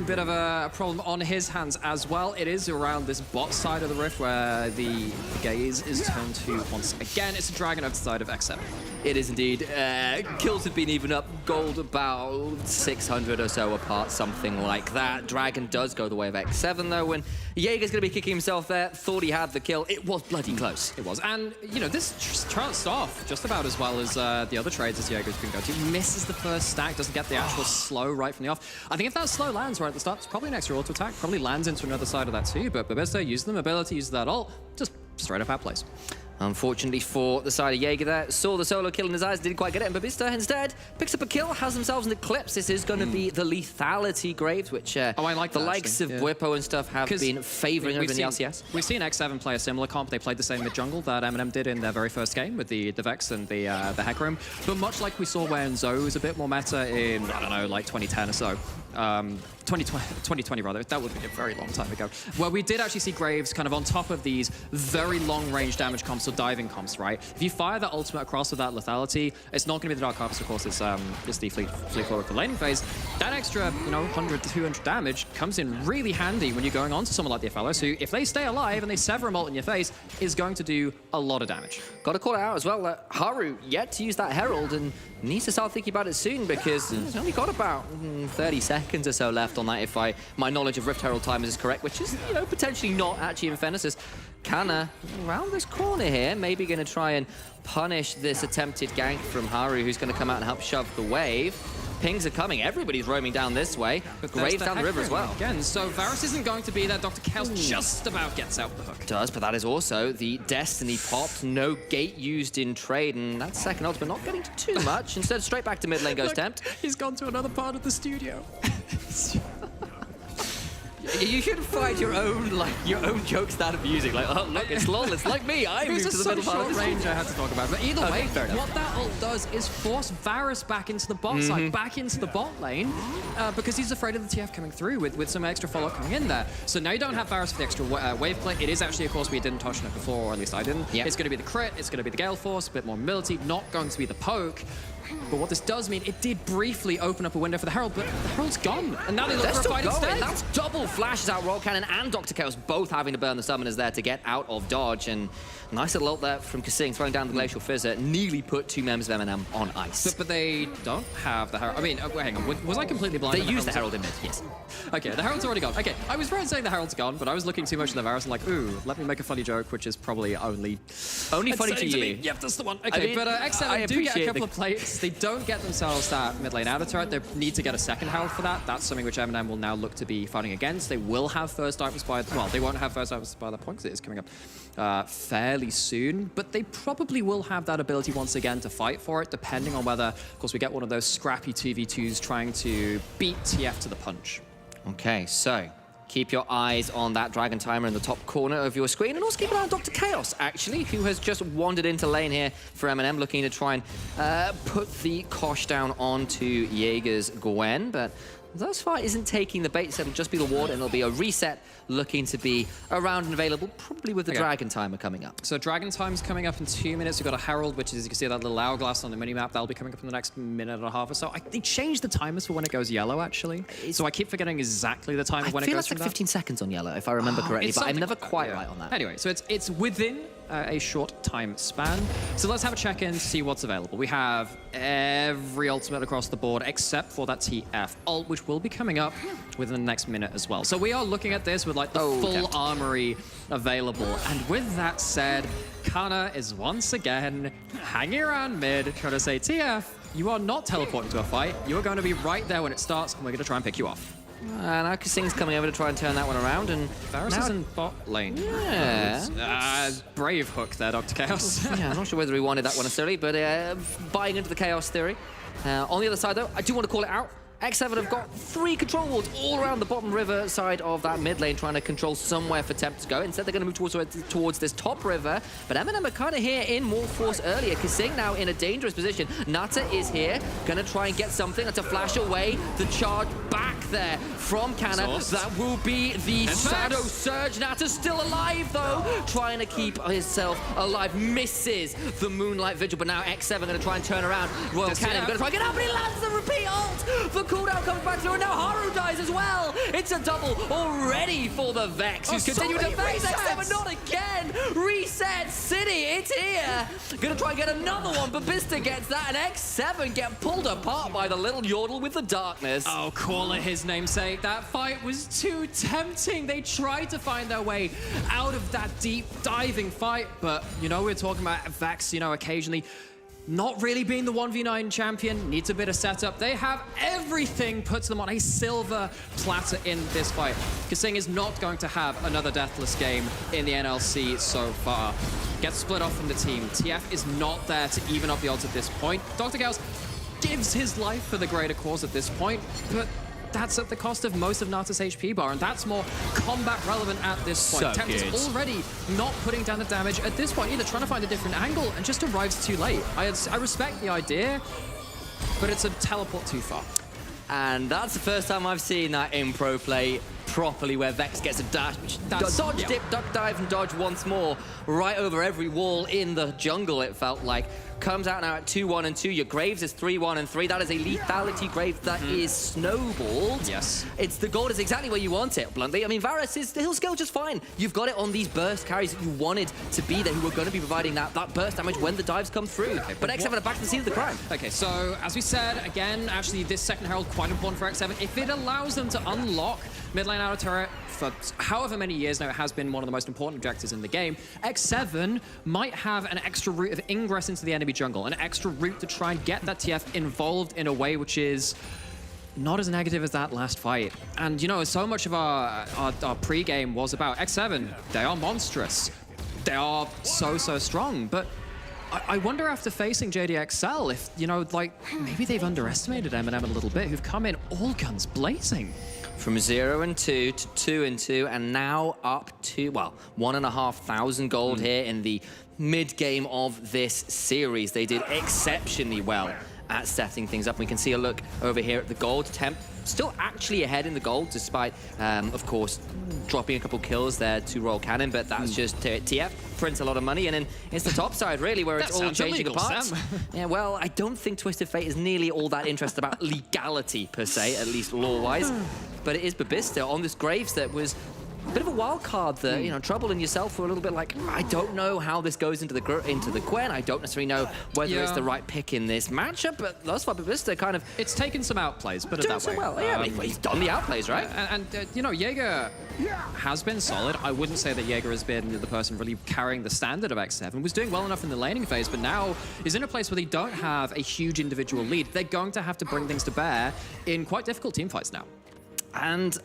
bit of a problem on his hands as well. It is around this bot side of the rift where the gaze is turned to once again. It's a dragon over the side of X7. It is indeed. Kills have been even up. Gold about 600 or so apart, something like that. Dragon does go the way of X7 though. When Jaeger's going to be kicking himself there, thought he had the kill. It was bloody close. It was. And, you know, this starts off just about as well as the other trades as Jaeger's been going to. Misses the first stack, doesn't get the actual slow right from the off. I think if that slow lands right at the start, it's probably an extra auto attack. Probably lands into another side of that too. But Babista uses the mobility, uses that ult, just straight up outplays. Unfortunately for the side of Jaeger there, saw the solo kill in his eyes, didn't quite get it, and Babista instead picks up a kill, has themselves an Eclipse. This is going to be the lethality Graves, which I like the that, likes actually. of Bwippo and stuff have been favouring over in the LCS. We've seen X7 play a similar comp. They played the same mid-jungle that Eminem did in their very first game with the Vex and the Hecarim. But much like we saw when Zoe was a bit more meta in, I don't know, like 2010 or so. 2020 rather, that would be a very long time ago, where we did actually see Graves kind of on top of these very long range damage comps or diving comps, right? If you fire that ultimate across with that lethality, it's not going to be the Dark Harvest, of course, it's the fleet forward for laning phase. That extra, 100 to 200 damage comes in really handy when you're going on to someone like the Astralis, who, if they stay alive and they sever a ult in your face, is going to do a lot of damage. Got to call it out as well that Haru yet to use that Herald and needs to start thinking about it soon because he's only got about 30 seconds or so left on that if my knowledge of Rift Herald timers is correct, which is, potentially not actually in fairness. As Kana around this corner here, maybe going to try and punish this attempted gank from Haru, who's going to come out and help shove the wave. Pings are coming. Everybody's roaming down this way. Graves down the river as well. Again, so Varus isn't going to be there. Dr. Chaos just about gets out the hook. Does, but that is also the Destiny popped. No gate used in trade, and that's second ultimate not getting to too much. Instead, straight back to mid lane goes Tempt. He's gone to another part of the studio. You should find your own jokes out of music. Like, oh look, it's LOL, it's like me. I moved to the middle part of the range I had to talk about. But either way, fair enough. what that ult does is force Varus back into the bot side, back into the bot lane, because he's afraid of the TF coming through with some extra follow-up coming in there. So now you don't have Varus for the extra wave play. It is actually, of course, we didn't touch on it before, or at least I didn't. Yep. It's going to be the crit, it's going to be the Gale Force, a bit more mobility, not going to be the poke. But what this does mean, it did briefly open up a window for the Herald, but the Herald's gone. And now they look They're for a still fight going. instead. That's double flashes out. Roll Cannon and Dr. Chaos both having to burn the summoners there to get out of dodge. And nice little ult there from Kasing, throwing down the Glacial Fizzer. Nearly put 2 members of Eminem on ice. But they don't have the Herald. I mean, hang on. Was I completely blind? They used the Herald in mid, yes. Okay, the Herald's already gone. Okay, I was right saying the Herald's gone, but I was looking too much at the Varus and like, ooh, let me make a funny joke, which is probably only Funny to you. me. Yep, that's the one. Okay, mean, but I X7 do get a appreciate couple of plates. They don't get themselves that mid lane outer turret. They need to get a second Herald for that. That's something which Eminem will now look to be fighting against. They will have first items by, well, they won't have first items by that point because it is coming up fairly soon, but they probably will have that ability once again to fight for it, depending on whether, of course, we get one of those scrappy 2v2s trying to beat TF to the punch. Okay, so keep your eyes on that Dragon Timer in the top corner of your screen, and also keep an eye on Dr. Chaos, actually, who has just wandered into lane here for Eminem, looking to try and put the Kosh down onto Jaeger's Gwen, but thus far isn't taking the bait, so it'll just be the ward, and it'll be a reset looking to be around and available, probably with the Dragon Timer coming up. So Dragon Time's coming up in 2 minutes. We've got a Herald, which is, as you can see, that little hourglass on the minimap. That'll be coming up in the next minute and a half or so. They changed the timers for when it goes yellow, actually. So I keep forgetting exactly the time of when it goes. I feel it's like 15 seconds on yellow, if I remember correctly, but I'm never quite right on that. Anyway, so it's within a short time span. So let's have a check-in to see what's available. We have every ultimate across the board except for that TF ult, which will be coming up within the next minute as well. So we are looking at this with like the full armory available. And with that said, Kana is once again hanging around mid, trying to say, TF, you are not teleporting to a fight. You are going to be right there when it starts, and we're going to try and pick you off. Now Kasing's coming over to try and turn that one around, and Varus is in bot lane. Yeah. Brave hook there, Dr. Chaos. Yeah, I'm not sure whether he wanted that one necessarily, but buying into the Chaos theory. On the other side, though, I do want to call it out. X7 have got 3 control wards all around the bottom river side of that mid lane, trying to control somewhere for Temp to go. Instead, they're going to move towards this top river. But Eminem are kind of here in more force earlier. Kasing now in a dangerous position. Nata is here, going to try and get something. That's a flash away. The charge back there from Kana. That will be the Shadow Surge. Nata's still alive, though. Trying to keep himself alive. Misses the Moonlight Vigil. But now X7 going to try and turn around. Royal Cannon going to try and get up, but he lands the repeat ult. The cooldown comes back through, and now Haru dies as well. It's a double already for the Vex, who's continuing to Vex X7, not again. Reset City, it's here. Gonna try and get another one, but Bista gets that, and X7 get pulled apart by the little Yordle with the darkness. Oh, call it his namesake. That fight was too tempting. They tried to find their way out of that deep diving fight, but, you know, we're talking about Vex, you know, occasionally not really being the 1v9 champion, needs a bit of setup. They have everything puts them on a silver platter in this fight. Kasing is not going to have another deathless game in the NLC so far. Gets split off from the team. TF is not there to even up the odds at this point. Dr. Chaos gives his life for the greater cause at this point, but that's at the cost of most of Nata's HP bar, and that's more combat relevant at this point. Temp is already not putting down the damage at this point, either trying to find a different angle and just arrives too late. I respect the idea, but it's a teleport too far. And that's the first time I've seen that in pro play properly, where Vex gets a dash, dodge, dip, duck, dive, and dodge once more, right over every wall in the jungle, it felt like. Comes out now at 2-1 and 2. Your Graves is 3-1 and 3. That is a lethality Grave that is snowballed. Yes. It's the gold is exactly where you want it, bluntly. I mean, Varus he'll scale just fine. You've got it on these burst carries that you wanted to be there, who are going to be providing that burst damage when the dives come through. Okay, but X7 are back to the scene of the crime. Okay, so as we said, again, actually this second Herald quite important for X7. If it allows them to unlock mid lane outer turret for however many years now, it has been one of the most important objectives in the game. X7 might have an extra route of ingress into the enemy jungle, an extra route to try and get that TF involved in a way which is not as negative as that last fight. And you know, so much of our pre-game was about X7. They are monstrous. They are so strong, but I wonder after facing JDXL if, you know, like maybe they've underestimated Eminem a little bit, who've come in all guns blazing. From 0 and 2 to 2 and 2, and now up to, well, 1,500 gold here in the mid-game of this series. They did exceptionally well at setting things up. We can see a look over here at the gold. Temp still actually ahead in the gold, despite, of course, dropping a couple kills there to Royal Cannon, but that's just TF prints a lot of money, and then it's the top side, really, where it's all changing apart. Yeah, well, I don't think Twisted Fate is nearly all that interested about legality, per se, at least law-wise, but it is Babista on this Graves that was a bit of a wild card that, you know, Trouble and yourself were a little bit like, I don't know how this goes into the Gwen. I don't necessarily know whether it's the right pick in this matchup, but thus far, Babista kind of... It's taken some outplays, put it doing that way. so well. Yeah, he's done the outplays, right? And you know, Jaeger has been solid. I wouldn't say that Jaeger has been the person really carrying the standard of X7. Was doing well enough in the laning phase, but now is in a place where they don't have a huge individual lead. They're going to have to bring things to bear in quite difficult team fights now. And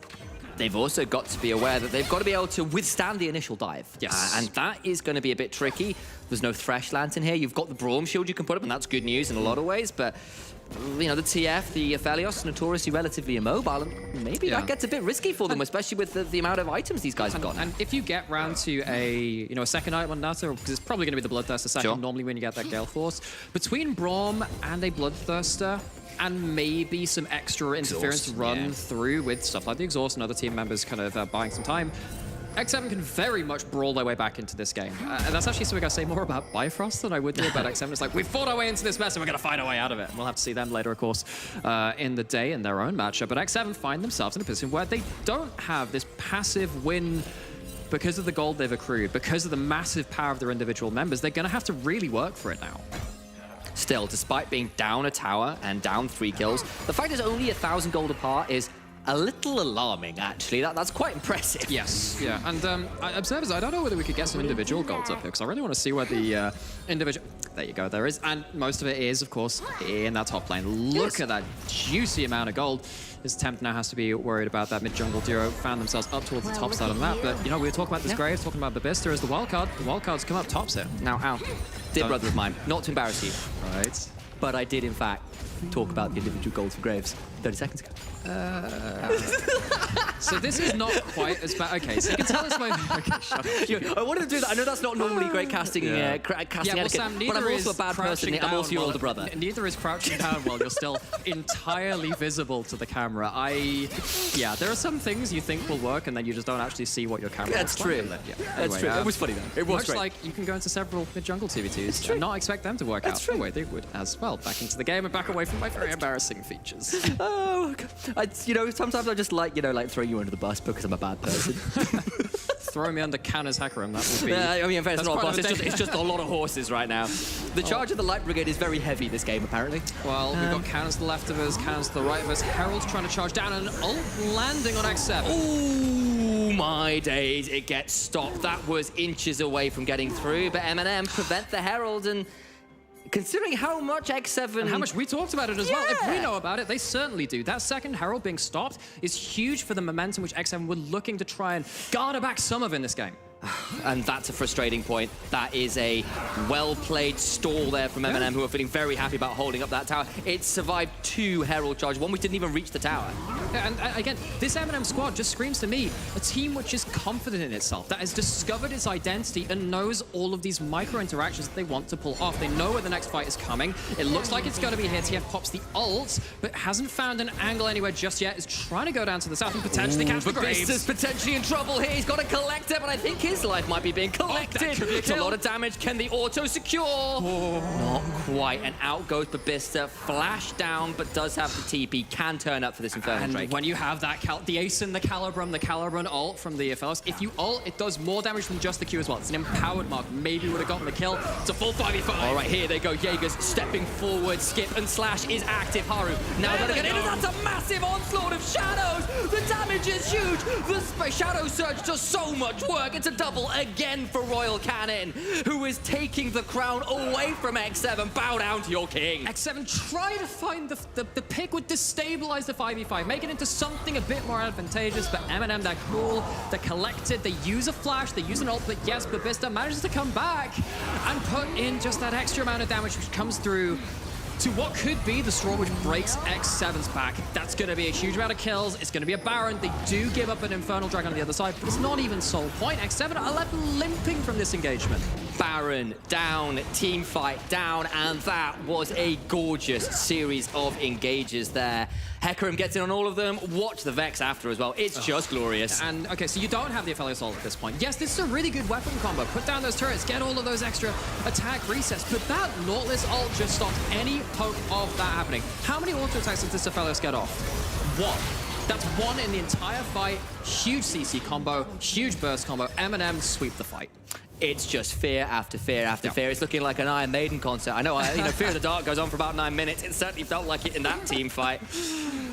they've also got to be aware that they've got to be able to withstand the initial dive. Yes. And that is going to be a bit tricky. There's no Thresh Lantern here. You've got the Braum Shield you can put up, and that's good news in a lot of ways, but you know, the TF, the Aphelios, notoriously relatively immobile, and maybe that gets a bit risky for them, especially with the amount of items these guys have got. And if you get round to a second item on Nata, because it's probably going to be the Bloodthirster second, normally when you get that Gale Force, between Braum and a Bloodthirster, and maybe some extra interference run through with stuff like the Exhaust and other team members kind of buying some time, X7 can very much brawl their way back into this game. And that's actually something I say more about Bifrost than I would do about X7. It's like, we've fought our way into this mess and we're going to find our way out of it. And we'll have to see them later, of course, in the day in their own matchup. But X7 find themselves in a position where they don't have this passive win because of the gold they've accrued, because of the massive power of their individual members. They're going to have to really work for it now. Still, despite being down a tower and down 3 kills, the fact is only 1,000 gold apart is a little alarming, actually. That's quite impressive. Yes, yeah. And observers, I don't know whether we could get some individual golds up here, because I really want to see where the individual... There you go, there is. And most of it is, of course, in that top lane. Look at that juicy amount of gold. His Temp now has to be worried about that mid-jungle duo. Found themselves up towards the top side of the map. But, you know, we were talking about this Graves, talking about Babista as the wildcard. The wildcards come up tops here. Now, Al, dear brother of mine, not to embarrass you, Right. but I did, in fact, talk about the individual golds for Graves 30 seconds ago. So this is not quite as bad. Okay, so you can tell us my... Okay, shut up. I wanted to do that. I know that's not normally great casting, casting well, etiquette, Sam, but I'm also a bad person. I'm also your older brother. Neither is crouching down while you're still entirely visible to the camera. Yeah, there are some things you think will work, and then you just don't actually see what your camera That's looks true. like. That's true. It was funny, though. It was much great. like you can go into several mid-jungle TVTs and not expect them to work out the way they would as well. Back into the game and back away from my very embarrassing features. Oh, God. You know, sometimes I just like, throwing you under the bus because I'm a bad person. Throw me under Canna's Hecarim, that would be... I mean, in fact, it's not a bus, quite it's just a lot of horses right now. The charge of the Light Brigade is very heavy this game, apparently. Well, we've got cannons to the left of us, cannons to the right of us. Herald's trying to charge down, and ult landing on X7. Ooh, my days, it gets stopped. That was inches away from getting through, but Eminem prevent the Herald, and considering how much X7... And how much we talked about it as well. If we know about it, they certainly do. That second Herald being stopped is huge for the momentum which X7 were looking to try and garner back some of in this game. And that's a frustrating point. That is a well-played stall there from Eminem, who are feeling very happy about holding up that tower. It survived 2 Herald charges, one which didn't even reach the tower. And again, this Eminem squad just screams to me a team which is confident in itself, that has discovered its identity and knows all of these micro-interactions that they want to pull off. They know where the next fight is coming. It looks like it's going to be here. TF pops the ult, but hasn't found an angle anywhere just yet. Is trying to go down to the south and potentially catch the Graves. Babista's potentially in trouble here. He's got to collect it, but I think his life might be being collected. It's a lot of damage. Can the auto secure? Not quite. And out goes Babista. Flash down, but does have the TP. Can turn up for this Infernal Drake. And when you have that, the Ace and the Calibrum ult from the Aphelios, if you ult, it does more damage than just the Q as well. It's an empowered mark. Maybe would have gotten the kill. It's a full 5v5. All right, here they go. Jaeger's stepping forward. Skip and Slash is active. Haru now going to get in. That's a massive onslaught of shadows. The damage is huge. The Shadow Surge does so much work. It's a double again for Royal Cannon, who is taking the crown away from X7. Bow down to your king. X7 try to find the pick would destabilize the 5v5, make it into something a bit more advantageous, but Eminem, they're cool, they're collected, they use a flash, they use an ult, but yes, Babista manages to come back and put in just that extra amount of damage which comes through to what could be the straw which breaks X7's back. That's going to be a huge amount of kills. It's going to be a Baron. They do give up an Infernal Dragon on the other side, but it's not even sole point. X7 are left limping from this engagement. Baron down, team fight down, and that was a gorgeous series of engages there. Hecarim gets in on all of them. Watch the Vex after as well. It's just glorious. And okay, so you don't have the Aphelios ult at this point. Yes, this is a really good weapon combo. Put down those turrets, get all of those extra attack resets. But that Nautilus ult just stopped any hope of that happening. How many auto attacks did this Aphelios get off? One. That's one in the entire fight. Huge CC combo, huge burst combo. Eminem sweep the fight. It's just fear after fear after fear. It's looking like an Iron Maiden concert. I know, Fear of the Dark goes on for about 9 minutes. It certainly felt like it in that team fight.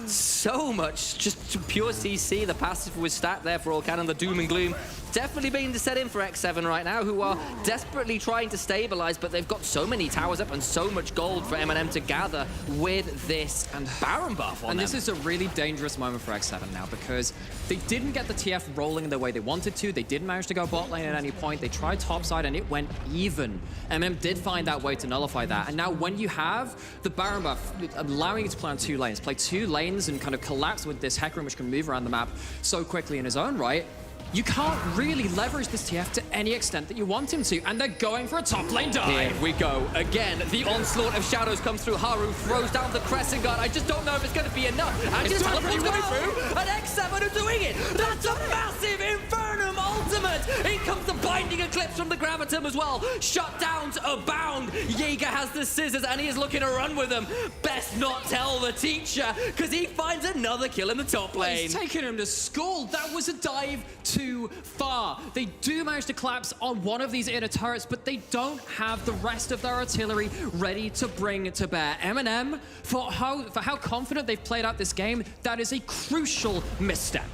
So much, just pure CC. The passive was stacked there for Orcan. The doom and gloom definitely being to set in for X7 right now, who are desperately trying to stabilize, but they've got so many towers up and so much gold for Eminem to gather with this Baron buff on them. And this is a really dangerous moment for X7 now, because they didn't get the TF rolling the way they wanted to. They didn't manage to go bot lane at any point. They tried topside and it went even. Eminem did find that way to nullify that. And now when you have the Baron buff allowing you to play on 2 lanes, play 2 lanes and kind of collapse with this Hecarim which can move around the map so quickly in his own right, you can't really leverage this TF to any extent that you want him to, and they're going for a top lane dive. Here we go. Again, the onslaught of shadows comes through. Haru throws down the Crescent Guard. I just don't know if it's going to be enough. And It's just doing pretty coming well. through, and X7 are doing it. That's a massive Infernum ultimate. In comes the Binding Eclipse from the Gravitum as well. Shutdowns abound. Jaeger has the scissors, and he is looking to run with them. Best not tell the teacher, because he finds another kill in the top lane. He's taking him to school. That was a dive too far. They do manage to collapse on one of these inner turrets, but they don't have the rest of their artillery ready to bring to bear. Eminem, for how confident they've played out this game, that is a crucial misstep.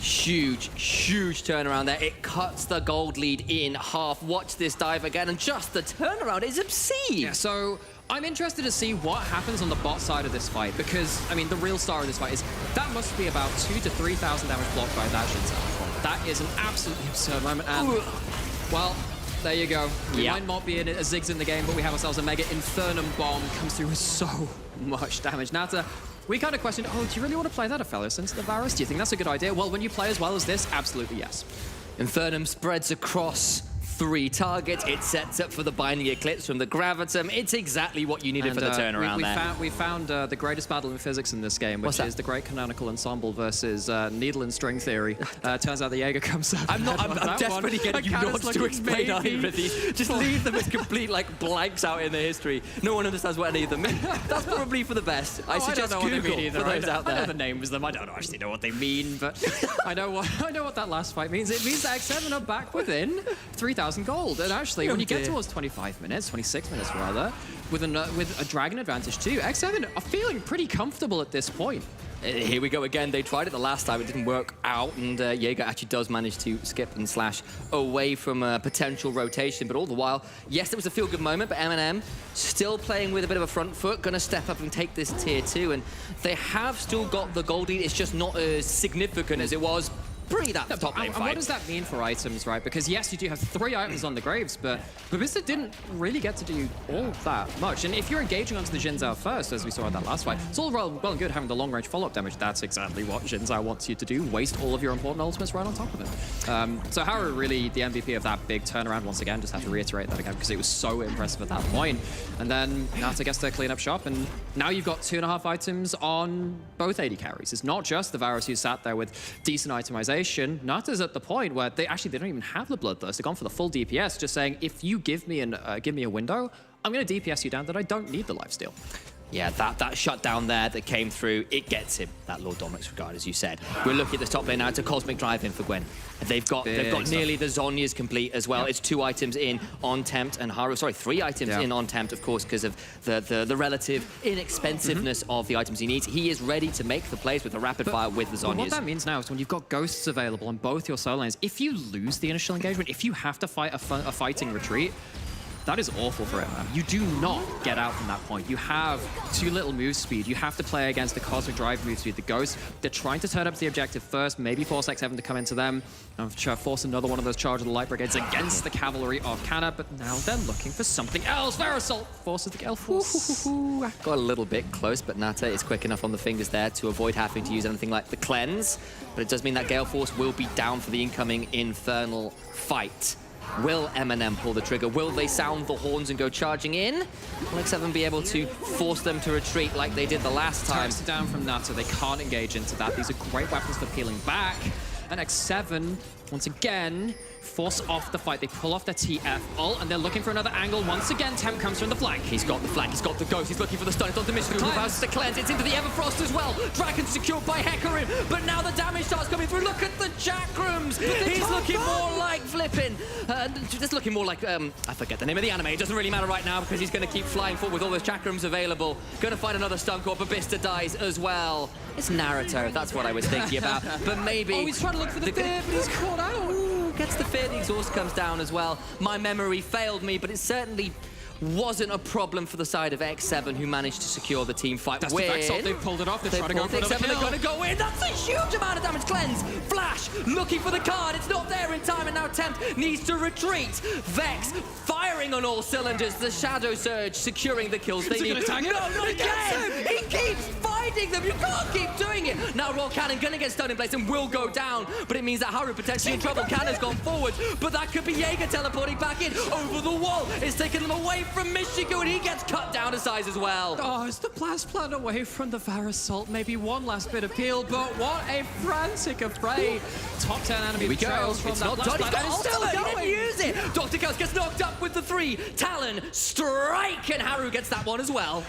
Huge turnaround there. It cuts the gold lead in half. Watch this dive again, and just the turnaround is obscene. Yeah, so I'm interested to see what happens on the bot side of this fight, because, I mean, the real star of this fight is that must be about 2,000 to 3,000 damage blocked by that Shin Cell. That is an absolutely absurd moment, and, well, there you go. We might not be in a Ziggs in the game, but we have ourselves a Mega Infernum Bomb. Comes through with so much damage. Nata, we kind of questioned, oh, do you really want to play that Aphelios into the Varus? Do you think that's a good idea? Well, when you play as well as this, absolutely yes. Infernum spreads across 3 targets. It sets up for the Binding Eclipse from the Gravitum. It's exactly what you needed for the turnaround we found the greatest battle in physics in this game, which is the Great Canonical Ensemble versus Needle and String Theory. Turns out the Jaeger comes up. I'm desperately getting you not to explain either of these. Just leave them as complete blanks out in the history. No one understands what any of them mean. That's probably for the best. I suggest don't know Google what they mean either. for those out I know there. the names of them. I don't actually know what they mean, but I know what that last fight means. It means that X7 are back within 3,000 gold. And actually, when you get towards 25 minutes, 26 minutes rather, with a dragon advantage too, X7 are feeling pretty comfortable at this point. Here we go again. They tried it the last time. It didn't work out, and Jaeger actually does manage to skip and slash away from a potential rotation. But all the while, yes, it was a feel-good moment, but Eminem still playing with a bit of a front foot, going to step up and take this tier 2, and they have still got the gold lead. It's just not as significant as it was pre that top lane And fight. what does that mean for items, right? Because yes, you do have 3 items on the Graves, but Babista didn't really get to do all that much. And if you're engaging onto the Jin Zhao first, as we saw in that last fight, it's all well and good having the long-range follow-up damage. That's exactly what Jin Zhao wants you to do. Waste all of your important ultimates right on top of him. So Haru really the MVP of that big turnaround once again. Just have to reiterate that again because it was so impressive at that point. And then Nata gets to clean up shop, and now you've got 2.5 items on both AD carries. It's not just the Varus who sat there with decent itemization. Nata's at the point where they don't even have the Bloodthirst. They've gone for the full DPS, just saying, if you give me a window, I'm going to DPS you down that I don't need the lifesteal. Yeah, that shutdown there that came through, it gets him that Lord Dominic's regard, as you said. We're looking at the top lane now. It's a Cosmic Drive in for Gwen. They've got nearly the Zhonya's complete as well. Yep. It's 2 items in on Tempt and Haru. Sorry, 3 items in on Tempt, of course, because of the relative inexpensiveness of the items he needs. He is ready to make the plays with the rapid fire with the Zhonya's. What that means now is when you've got ghosts available on both your solo lanes, if you lose the initial engagement, if you have to fight a fighting retreat, that is awful for him. You do not get out from that point. You have too little move speed. You have to play against the Cosmic Drive move speed. The Ghost, they're trying to turn up to the objective first, maybe force X7 to come into them, and force another one of those Charge of the Light Brigades against the cavalry of Canna, but now they're looking for something else. Verisol forces the Gale Force. Got a little bit close, but Nata is quick enough on the fingers there to avoid having to use anything like the Cleanse, but it does mean that Gale Force will be down for the incoming Infernal fight. Will Eminem pull the trigger? Will they sound the horns and go charging in? Will X7 be able to force them to retreat like they did the last time? Turns down from Nata. They can't engage into that. These are great weapons for peeling back. And X7, once again, force off the fight. They pull off their TF ult, and they're looking for another angle. Once again, Temp comes from the flank. He's got the flank, he's got the ghost, he's looking for the stun. It's on the mission, who has to cleanse. It's into the Everfrost as well. Dragon secured by Hecarim, but now the damage starts coming through. Look at the Chakrams. He's looking more like flipping. Just looking more like, I forget the name of the anime. It doesn't really matter right now because he's going to keep flying forward with all those Chakrams available. Going to find another stun core, but Bista dies as well. It's Naruto, that's what I was thinking about. But maybe... Oh, he's trying to look for the fear, but he's caught out. Ooh, gets the fear, the exhaust comes down as well. My memory failed me, but it certainly wasn't a problem for the side of X7, who managed to secure the team fight That's win. the Vexalt. They've pulled it off. They're trying to go for another X7, they're kill. going to go in. That's a huge amount of damage. Cleanse. Flash. Looking for the card. It's not there in time, and now Tempt needs to retreat. Vex firing on all cylinders. The Shadow Surge securing the kills they need. No, not again. He keeps fighting them. You can't keep doing it. Now Roll Cannon going to get stunned in place and will go down, but it means that Haru potentially in trouble. Cannon's gone forward, but that could be Jaeger teleporting back in over the wall. It's taking them away from Michigo, and he gets cut down to size as well. Oh, it's the blast plan away from the Varasalt. Maybe one last bit of peel, but what a frantic affray. Top 10 enemy We go. trails from It's that not blast done. He's plan, got and it's still ultimate. He going. didn't use it. Dr. Chaos gets knocked up with the 3. Talon strike, and Haru gets that one as well.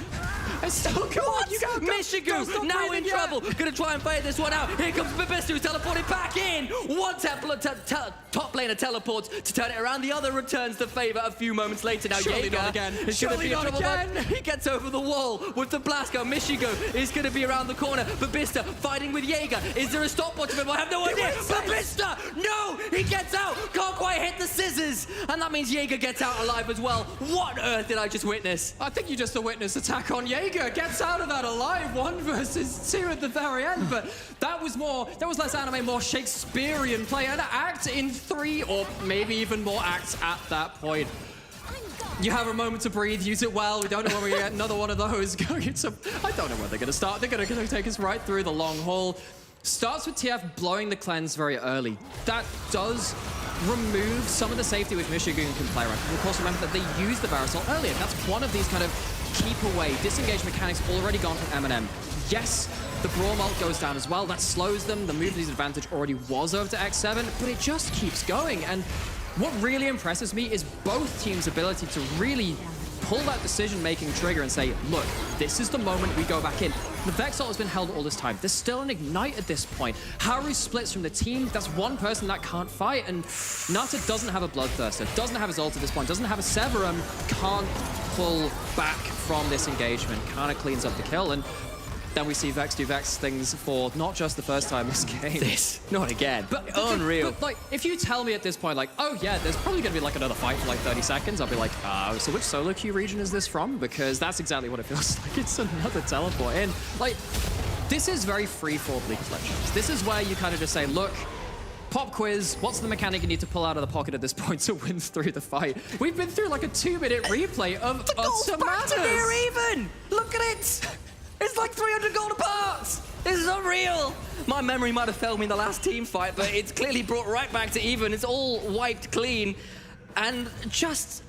It's still going. You got Michigo now in trouble. Gonna try and fight this one out. Here comes Bifrost, who's teleporting back in. One Templar top laner teleports to turn it around. The other returns the favor a few moments later. Now Surely Jaeger not again. is going to Surely be not in trouble. again. He gets over the wall with the blast gun. Michigo is going to be around the corner. But Bista fighting with Jaeger. Is there a stopwatch of him? I have no idea. But Bista, no, he gets out. Can't quite hit the scissors. And that means Jaeger gets out alive as well. What on earth did I just witness? I think you just witnessed attack on Jaeger. Gets out of that alive. 1 versus 2 at the very end. But that was less anime, more Shakespearean play. And act in 3 or maybe even more acts at that point. You have a moment to breathe, use it well. We don't know when we get another one of those going into... I don't know where they're going to start. They're going to take us right through the long haul. Starts with TF blowing the cleanse very early. That does remove some of the safety which Michigan can play around. And of course, remember that they used the Varasol earlier. That's one of these kind of keep away, disengage mechanics already gone from Eminem. Yes, the Brawl Mult goes down as well. That slows them. The move advantage already was over to X7, but it just keeps going. And what really impresses me is both teams' ability to really pull that decision-making trigger and say, look, this is the moment we go back in. The Vexalt has been held all this time. There's still an Ignite at this point. Haru splits from the team. That's one person that can't fight, and Nata doesn't have a Bloodthirster, doesn't have his ult at this point, doesn't have a Severum, can't pull back from this engagement, kind of cleans up the kill, and then we see Vex do Vex things for not just the first time this game. Not again. But unreal. But like, if you tell me at this point, like, oh yeah, there's probably gonna be like another fight for like 30 seconds, I'll be like, so which solo queue region is this from? Because that's exactly what it feels like. It's another teleport in. Like, this is very free for League of Legends. This is where you kind of just say, look, pop quiz, what's the mechanic you need to pull out of the pocket at this point to win through the fight? We've been through like a 2-minute replay of utter madness. Even! Look at it! It's like 300 gold apart! This is unreal! My memory might have failed me in the last team fight, but it's clearly brought right back to even. It's all wiped clean. And just...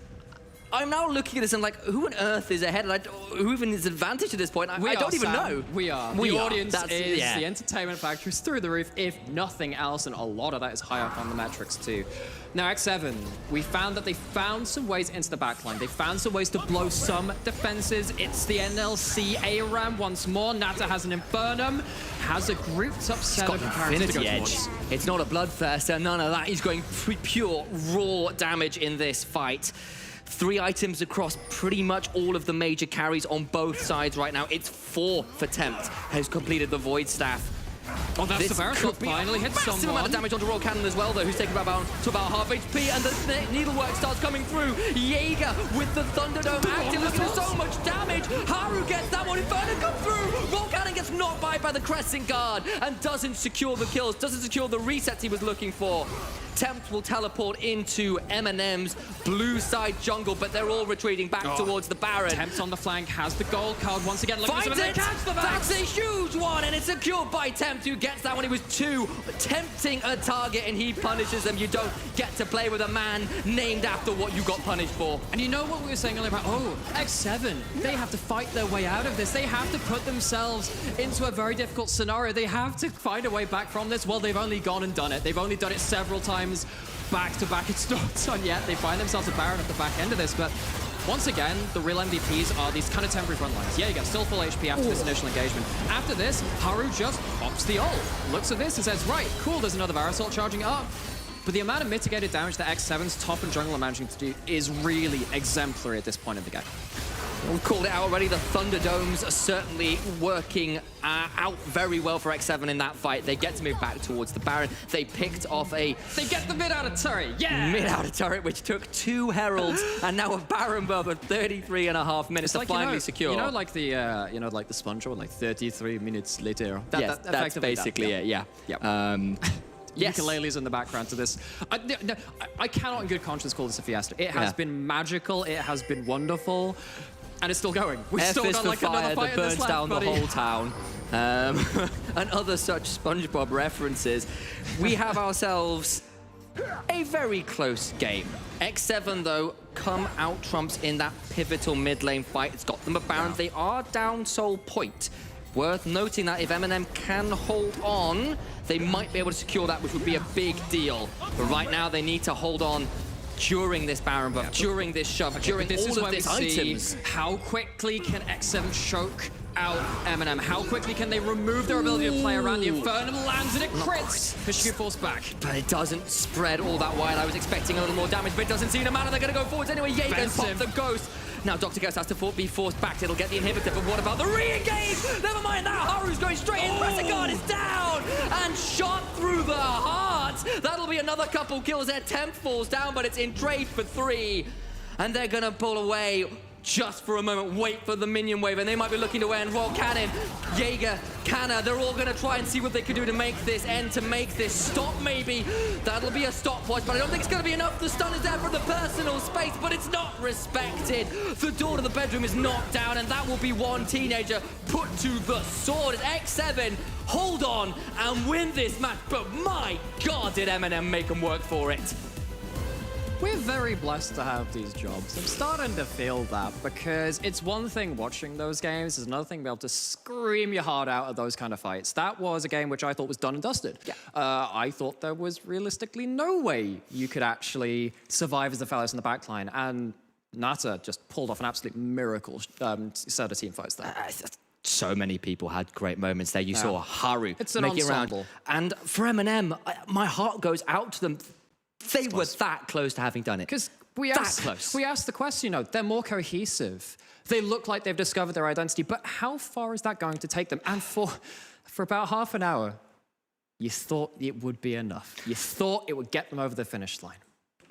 I'm now looking at this and like, who on earth is ahead? And who even is advantage at this point? I don't even know. We are. The audience is the entertainment factor is through the roof, if nothing else, and a lot of that is high up on the metrics too. Now, X7, we found that they found some ways into the backline. They found some ways to blow some defenses. It's the NLC ARAM once more. Nata has an Infernum, has a grouped up set of characters to go towards. It's not a Bloodthirster, none of that. He's going pure, raw damage in this fight. 3 items across pretty much all of the major carries on both sides right now. It's 4 for Tempt, who's completed the Void Staff. Oh, that's the Varasol finally hit someone. Massive amount of damage onto Royal Cannon as well, though, who's taken about half HP, and the needlework starts coming through. Jaeger with the Thunderdome active, looking at so much damage. Haru gets that one, Inferno come through. Royal Cannon gets knocked by by the Crescent Guard and doesn't secure the kills, doesn't secure the resets he was looking for. Tempt will teleport into Eminem's blue side jungle, but they're all retreating back towards the Baron. Tempt on the flank, has the gold card once again. Finds it! That's a huge one, and it's secured by Tempt, who gets that when he was too tempting a target, and he punishes them. You don't get to play with a man named after what you got punished for. And you know what we were saying earlier about, X7, they have to fight their way out of this. They have to put themselves into a very difficult scenario. They have to find a way back from this. Well, they've only gone and done it. They've only done it several times back to back. It's not done yet. They find themselves a Baron at the back end of this, but once again, the real MVPs are these kind of temporary front lines. Yeah, you get still full HP after this initial engagement. After this, Haru just pops the ult, looks at this and says, right, cool, there's another Barrel Assault charging up. But the amount of mitigated damage that X7's top and jungle are managing to do is really exemplary at this point in the game. We've called it out already. The Thunderdomes are certainly working out very well for X7 in that fight. They get to move back towards the Baron. They picked off They get the mid out of turret, yeah! Mid out of turret, which took 2 Heralds, and now a Baron buff of 33.5 minutes to finally secure. You know, like the SpongeBob, like 33 minutes later. That's basically it, yeah. Yes. Ukuleles in the background to this. I cannot in good conscience call this a fiesta. It has been magical, it has been wonderful, and it's still going. We've still got like another fight that burns left, down buddy. the whole town. And other such SpongeBob references. We have ourselves a very close game. X7, though, come out trumps in that pivotal mid lane fight. It's got them a Baron. They are down Soul Point. Worth noting that if Eminem can hold on, they might be able to secure that, which would be a big deal. But right now, they need to hold on during this Baron buff, during this shove, during all of these items. How quickly can X7 choke out Eminem? How quickly can they remove their ability to play around? The Infernal lands and it crits. Fishku falls back. But it doesn't spread all that wide. I was expecting a little more damage, but it doesn't seem to matter. They're going to go forwards anyway. Jaeger's popped the Ghost. Now Dr. Ghost has to be forced back. It'll get the inhibitor, but what about the re-engage? Never mind that. Haru's going straight in. Crescent Guard is down and shot through the heart. That'll be another couple kills there. Temp falls down, but it's in trade for 3. And they're going to pull away just for a moment, wait for the minion wave, and they might be looking to end. Roll Cannon, Jaeger, Canna, they're all going to try and see what they can do to make this end, to make this stop maybe. That'll be a stopwatch, but I don't think it's going to be enough. The stun is there for the personal space, but it's not respected. The door to the bedroom is knocked down, and that will be one teenager put to the sword. X7 hold on and win this match, but my God, did Eminem make them work for it. We're very blessed to have these jobs. I'm starting to feel that, because it's one thing watching those games, it's another thing being able to scream your heart out at those kind of fights. That was a game which I thought was done and dusted. Yeah. I thought there was realistically no way you could actually survive as the fellows in the backline, and Nata just pulled off an absolute miracle set of team fights there. So many people had great moments there. You saw Haru it's an make it around. ensemble. And for Eminem, my heart goes out to them. They were that close to having done it. Because we asked the question, they're more cohesive. They look like they've discovered their identity, but how far is that going to take them? And for about half an hour, you thought it would be enough. You thought it would get them over the finish line.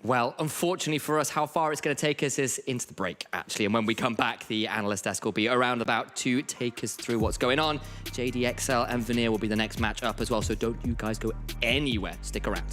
Well, unfortunately for us, how far it's going to take us is into the break, actually. And when we come back, the analyst desk will be around about to take us through what's going on. JDXL and Vanir will be the next match up as well, so don't you guys go anywhere. Stick around.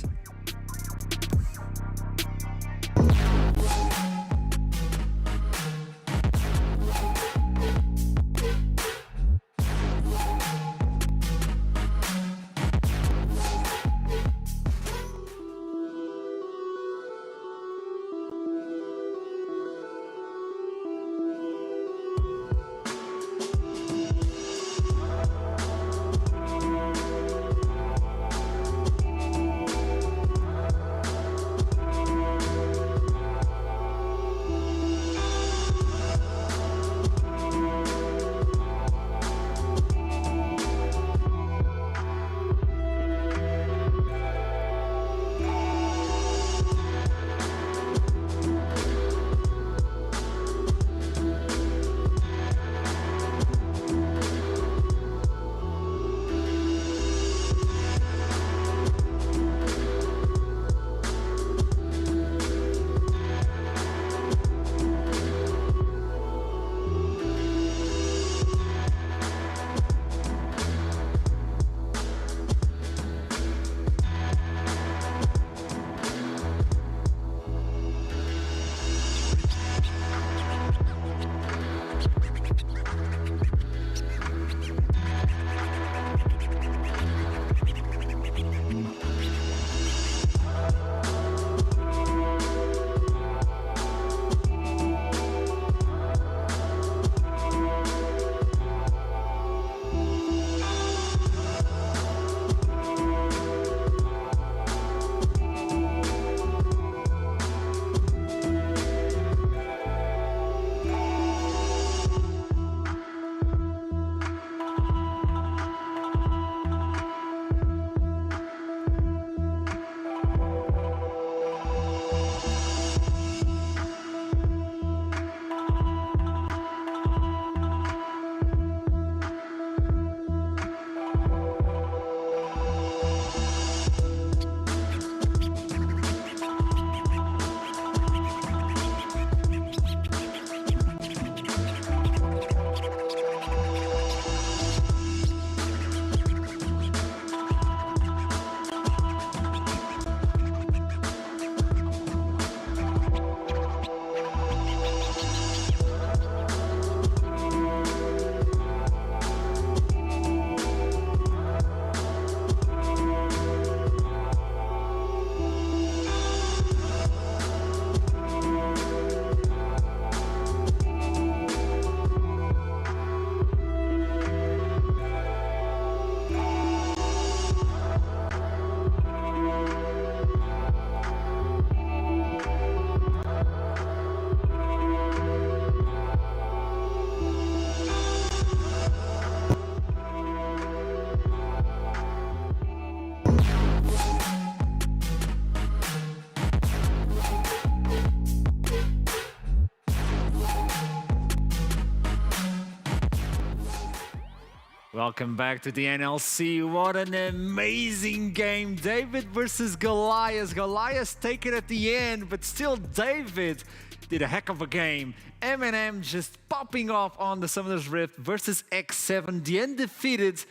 Welcome back to the NLC. What an amazing game. David versus Goliath. Goliath take it at the end, but still David did a heck of a game. Eminem just popping off on the Summoner's Rift versus X7, the undefeated,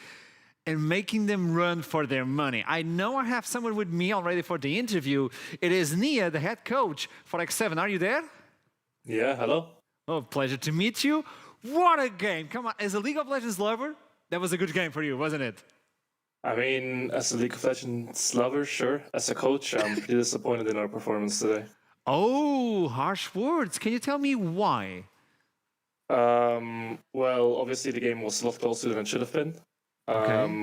and making them run for their money. I know I have someone with me already for the interview. It is Nia, the head coach for X7. Are you there? Yeah, hello. Oh, pleasure to meet you. What a game. Come on, as a League of Legends lover, that was a good game for you, wasn't it? I mean, as a League of Legends lover, sure. As a coach, I'm pretty disappointed in our performance today. Oh, harsh words. Can you tell me why? Well, obviously the game was a lot closer than it should have been.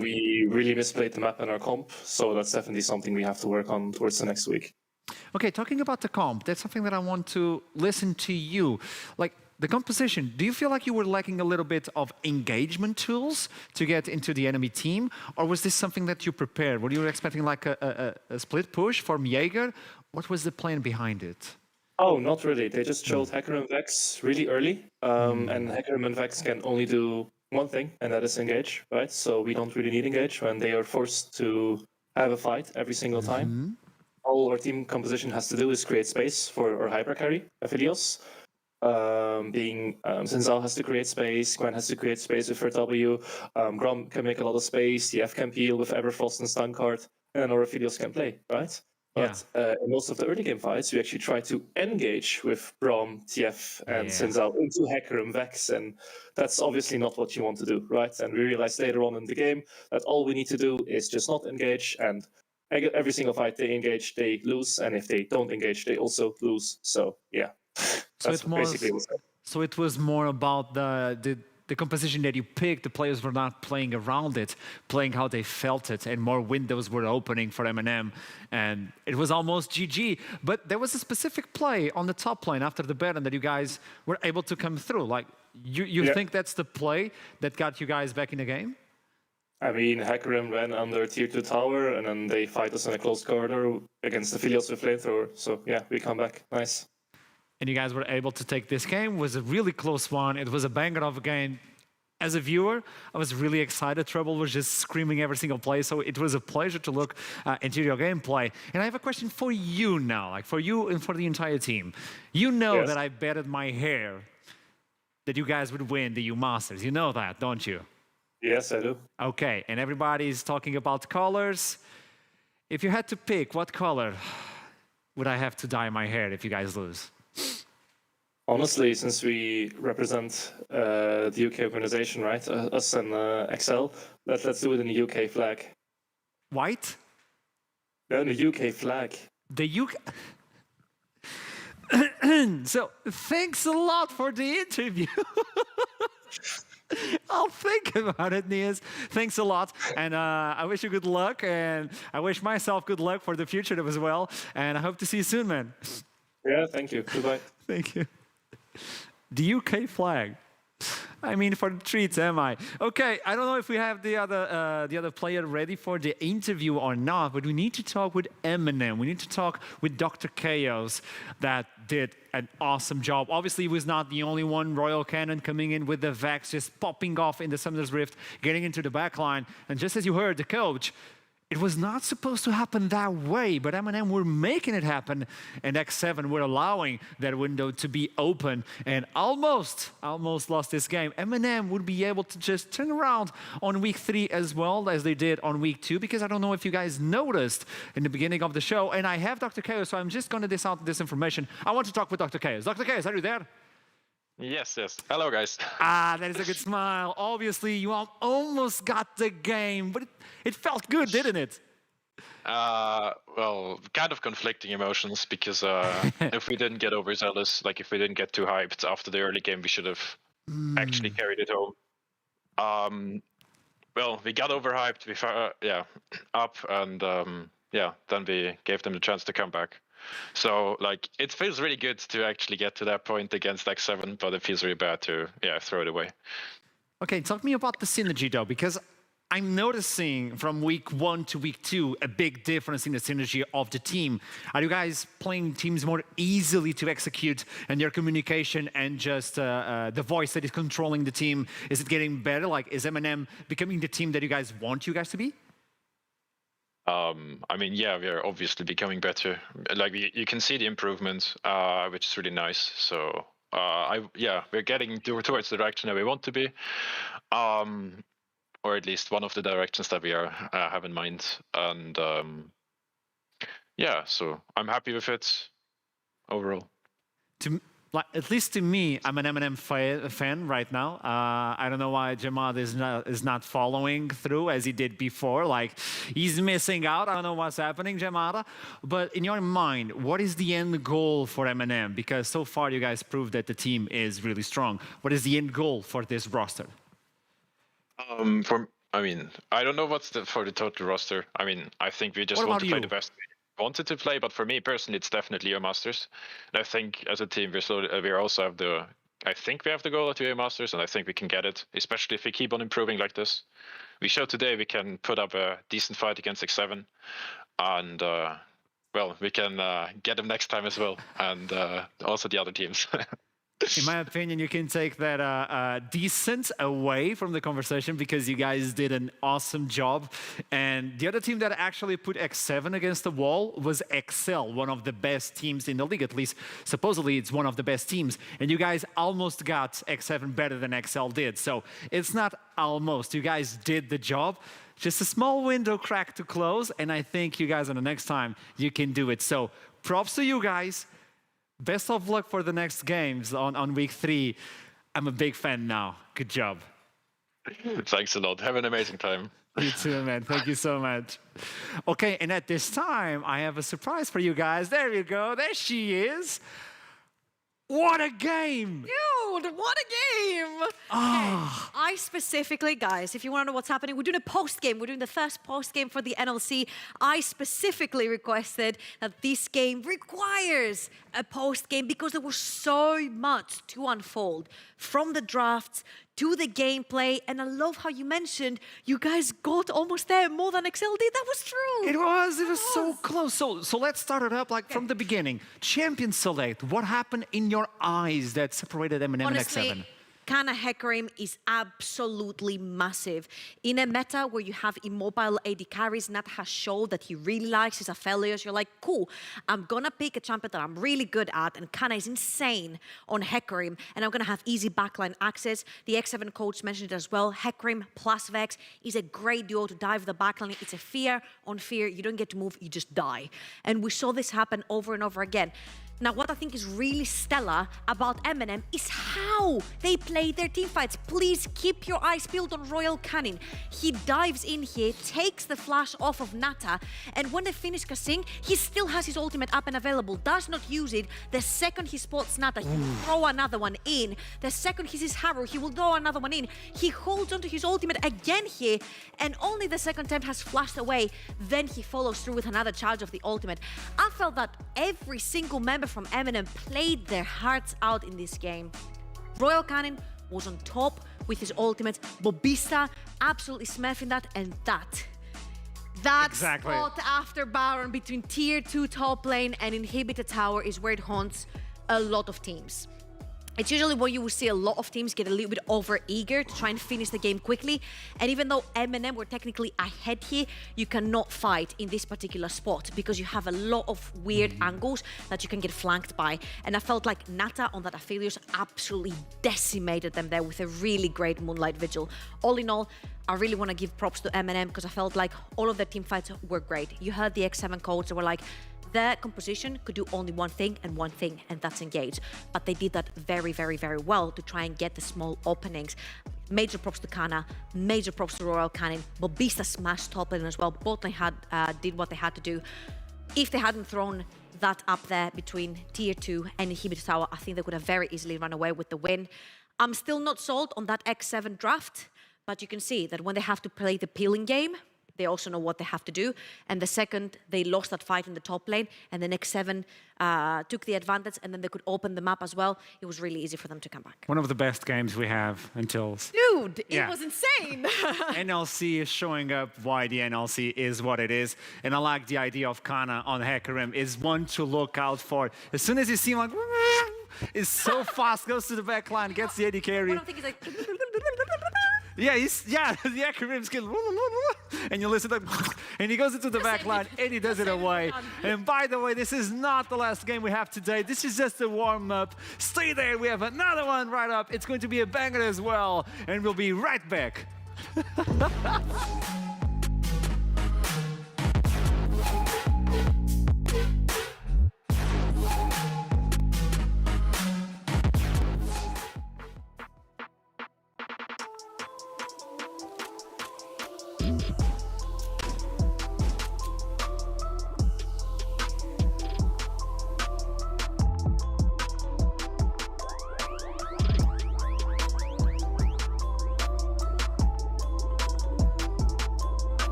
We really misplayed the map in our comp, so that's definitely something we have to work on towards the next week. Okay, talking about the comp, that's something that I want to listen to you. Like, the composition, do you feel like you were lacking a little bit of engagement tools to get into the enemy team? Or was this something that you prepared? Were you expecting like a split push from Jaeger? What was the plan behind it? Oh, not really. They just chose Hacker and Vex really early. And Hacker and Vex can only do one thing, and that is engage, right? So we don't really need engage when they are forced to have a fight every single time. All our team composition has to do is create space for our hyper carry, Aphelios. Sinzal has to create space, Gwen has to create space with her W, Grom can make a lot of space, TF can peel with Bifrost and stun card, and then our Aphelios can play, right? But in most of the early game fights, we actually try to engage with Brom, TF, and Sinzal into Hacker and Vex, and that's obviously not what you want to do, right? And we realized later on in the game that all we need to do is just not engage, and every single fight they engage, they lose, and if they don't engage, they also lose. So yeah. So it was more about the composition that you picked. The players were not playing around it, playing how they felt it, and more windows were opening for Eminem, and it was almost GG. But there was a specific play on the top lane after the Baron that you guys were able to come through. Like, you think that's the play that got you guys back in the game? I mean, Hackerim ran under tier 2 tower, and then they fight us in a closed corridor against the Aphelios with flamethrower. So yeah, we come back. Nice. And you guys were able to take this game. It was a really close one. It was a banger of a game. As a viewer, I was really excited. Trouble was just screaming every single play, so it was a pleasure to look into your gameplay. And I have a question for you now, like for you and for the entire team. You know that I betted my hair that you guys would win the U Masters. You know that, don't you? Yes, I do. Okay, and everybody's talking about colors. If you had to pick, what color would I have to dye my hair if you guys lose? Honestly, since we represent the UK organization, right? Us and XL, let's do it in the UK flag. White? No, the UK flag. The UK... So, thanks a lot for the interview. I'll think about it, Nias. Thanks a lot. And I wish you good luck. And I wish myself good luck for the future as well. And I hope to see you soon, man. Yeah, thank you. Goodbye. Thank you. The UK flag. I mean, for the treats, am I? Okay, I don't know if we have the other player ready for the interview or not, but we need to talk with Eminem. We need to talk with Dr. Chaos that did an awesome job. Obviously, he was not the only one. Royal Cannon coming in with the Vex, just popping off in the Summoner's Rift, getting into the backline. And just as you heard, the coach, it was not supposed to happen that way, but Eminem were making it happen, and X7 were allowing that window to be open, and almost lost this game. Eminem would be able to just turn around on week 3 as well as they did on week 2, because I don't know if you guys noticed in the beginning of the show, and I have Dr. Chaos, so I'm just going to dish out this information. I want to talk with Dr. Chaos. Dr. Chaos, are you there? Yes. Hello, guys. That is a good smile. Obviously, you almost got the game, but it felt good, didn't it? Well, kind of conflicting emotions because if we didn't get overzealous, like if we didn't get too hyped after the early game, we should have actually carried it home. Well, we got overhyped, up, and then we gave them the chance to come back. So, like, it feels really good to actually get to that point against X7, but it feels really bad to, throw it away. Okay, talk to me about the synergy, though, because I'm noticing from week 1 to week 2 a big difference in the synergy of the team. Are you guys playing teams more easily to execute, and your communication and just the voice that is controlling the team, is it getting better? Like, is Eminem becoming the team that you guys want you guys to be? I mean, yeah, we are obviously becoming better. Like, you can see the improvement, which is really nice. So, we're getting towards the direction that we want to be. Or at least one of the directions that we have in mind. And so I'm happy with it overall. At least to me, I'm an Eminem fan right now. I don't know why Jamad is not following through as he did before. Like, he's missing out. I don't know what's happening, Jamada. But in your mind, what is the end goal for Eminem? Because so far you guys proved that the team is really strong. What is the end goal for this roster? I don't know what's for the total roster. I mean, I think we just want to play the best we wanted to play, but for me personally, it's definitely a Masters. And I think as a team, we also have I think we have the goal to a Masters, and I think we can get it, especially if we keep on improving like this. We showed today we can put up a decent fight against X7, and we can get them next time as well, and also the other teams. In my opinion, you can take that decent away from the conversation because you guys did an awesome job. And the other team that actually put X7 against the wall was XL, one of the best teams in the league. At least, supposedly, it's one of the best teams. And you guys almost got X7 better than XL did. So it's not almost. You guys did the job. Just a small window crack to close. And I think you guys, on the next time, you can do it. So props to you guys. Best of luck for the next games on week 3. I'm a big fan now. Good job. Thanks a lot. Have an amazing time. You too, man. Thank you so much. Okay, and at this time, I have a surprise for you guys. There you go. There she is. What a game! Dude, what a game! Okay, I specifically, guys, if you want to know what's happening, we're doing a post-game. We're doing the first post-game for the NLC. I specifically requested that this game requires a post-game because there was so much to unfold from the drafts to the gameplay, and I love how you mentioned you guys got almost there more than XL did. That was true. It was so close. So let's start it up from the beginning. Champion select. What happened in your eyes that separated Eminem Honestly, and X7? Kana Hecarim is absolutely massive. In a meta where you have immobile AD carries, Nat has showed that he really likes his Aphelios. You're like, cool, I'm gonna pick a champion that I'm really good at, and Kana is insane on Hecarim, and I'm gonna have easy backline access. The X7 coach mentioned it as well. Hecarim plus Vex is a great duo to dive the backline. It's a fear on fear. You don't get to move, you just die. And we saw this happen over and over again. Now, what I think is really stellar about Eminem is how they play their teamfights. Please keep your eyes peeled on Royal Cannon. He dives in here, takes the flash off of Nata, and when they finish casting, he still has his ultimate up and available, does not use it. The second he spots Nata, he will throw another one in. The second he sees Harrow, he will throw another one in. He holds onto his ultimate again here, and only the second attempt has flashed away. Then he follows through with another charge of the ultimate. I felt that every single member from Eminem played their hearts out in this game. Royal Cannon was on top with his ultimate. Bobista absolutely smurfing that, and that Exactly. spot after Baron between tier 2 top lane and inhibitor tower is where it haunts a lot of teams. It's usually where you will see a lot of teams get a little bit over-eager to try and finish the game quickly. And even though Eminem were technically ahead here, you cannot fight in this particular spot because you have a lot of weird angles that you can get flanked by. And I felt like Nata on that Aphelios absolutely decimated them there with a really great Moonlight Vigil. All in all, I really want to give props to Eminem because I felt like all of their team fights were great. You heard the X7 codes that were like, their composition could do only one thing, and that's engage. But they did that very, very, very well to try and get the small openings. Major props to Kana, major props to Royal Cannon. Bobista smashed top lane as well. Both lane did what they had to do. If they hadn't thrown that up there between tier 2 and inhibitor tower, I think they could have very easily run away with the win. I'm still not sold on that X7 draft, but you can see that when they have to play the peeling game, They also know what they have to do. And the second they lost that fight in the top lane, and the X7 took the advantage, and then they could open the map as well, it was really easy for them to come back. One of the best games we have until... Dude, Yeah. it was insane. NLC is showing up why the NLC is what it is. And I like the idea of Kana on Hecarim is one to look out for. As soon as you see him like, is so fast, goes to the back line, gets the AD carry. One of the things is like... Yeah, the Hecarim skill. And you listen to and he goes into the back line and he does it away. And by the way, this is not the last game we have today. This is just a warm-up. Stay there, we have another one right up. It's going to be a banger as well. And we'll be right back.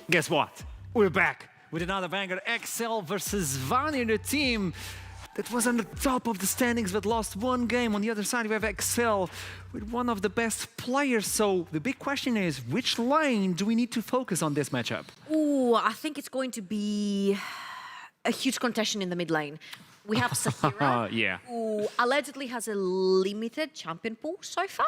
Guess what? We're back with another banger. XL versus Vanir, the team that was on the top of the standings but lost one game. On the other side, we have XL with one of the best players. So the big question is, which lane do we need to focus on this matchup? Ooh, I think it's going to be a huge contention in the mid lane. We have Sahira, Yeah. who allegedly has a limited champion pool so far.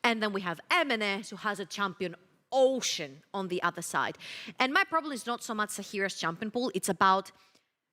And then we have Eminem, who has a champion ocean on the other side. And my problem is not so much Sahira's champion pool, it's about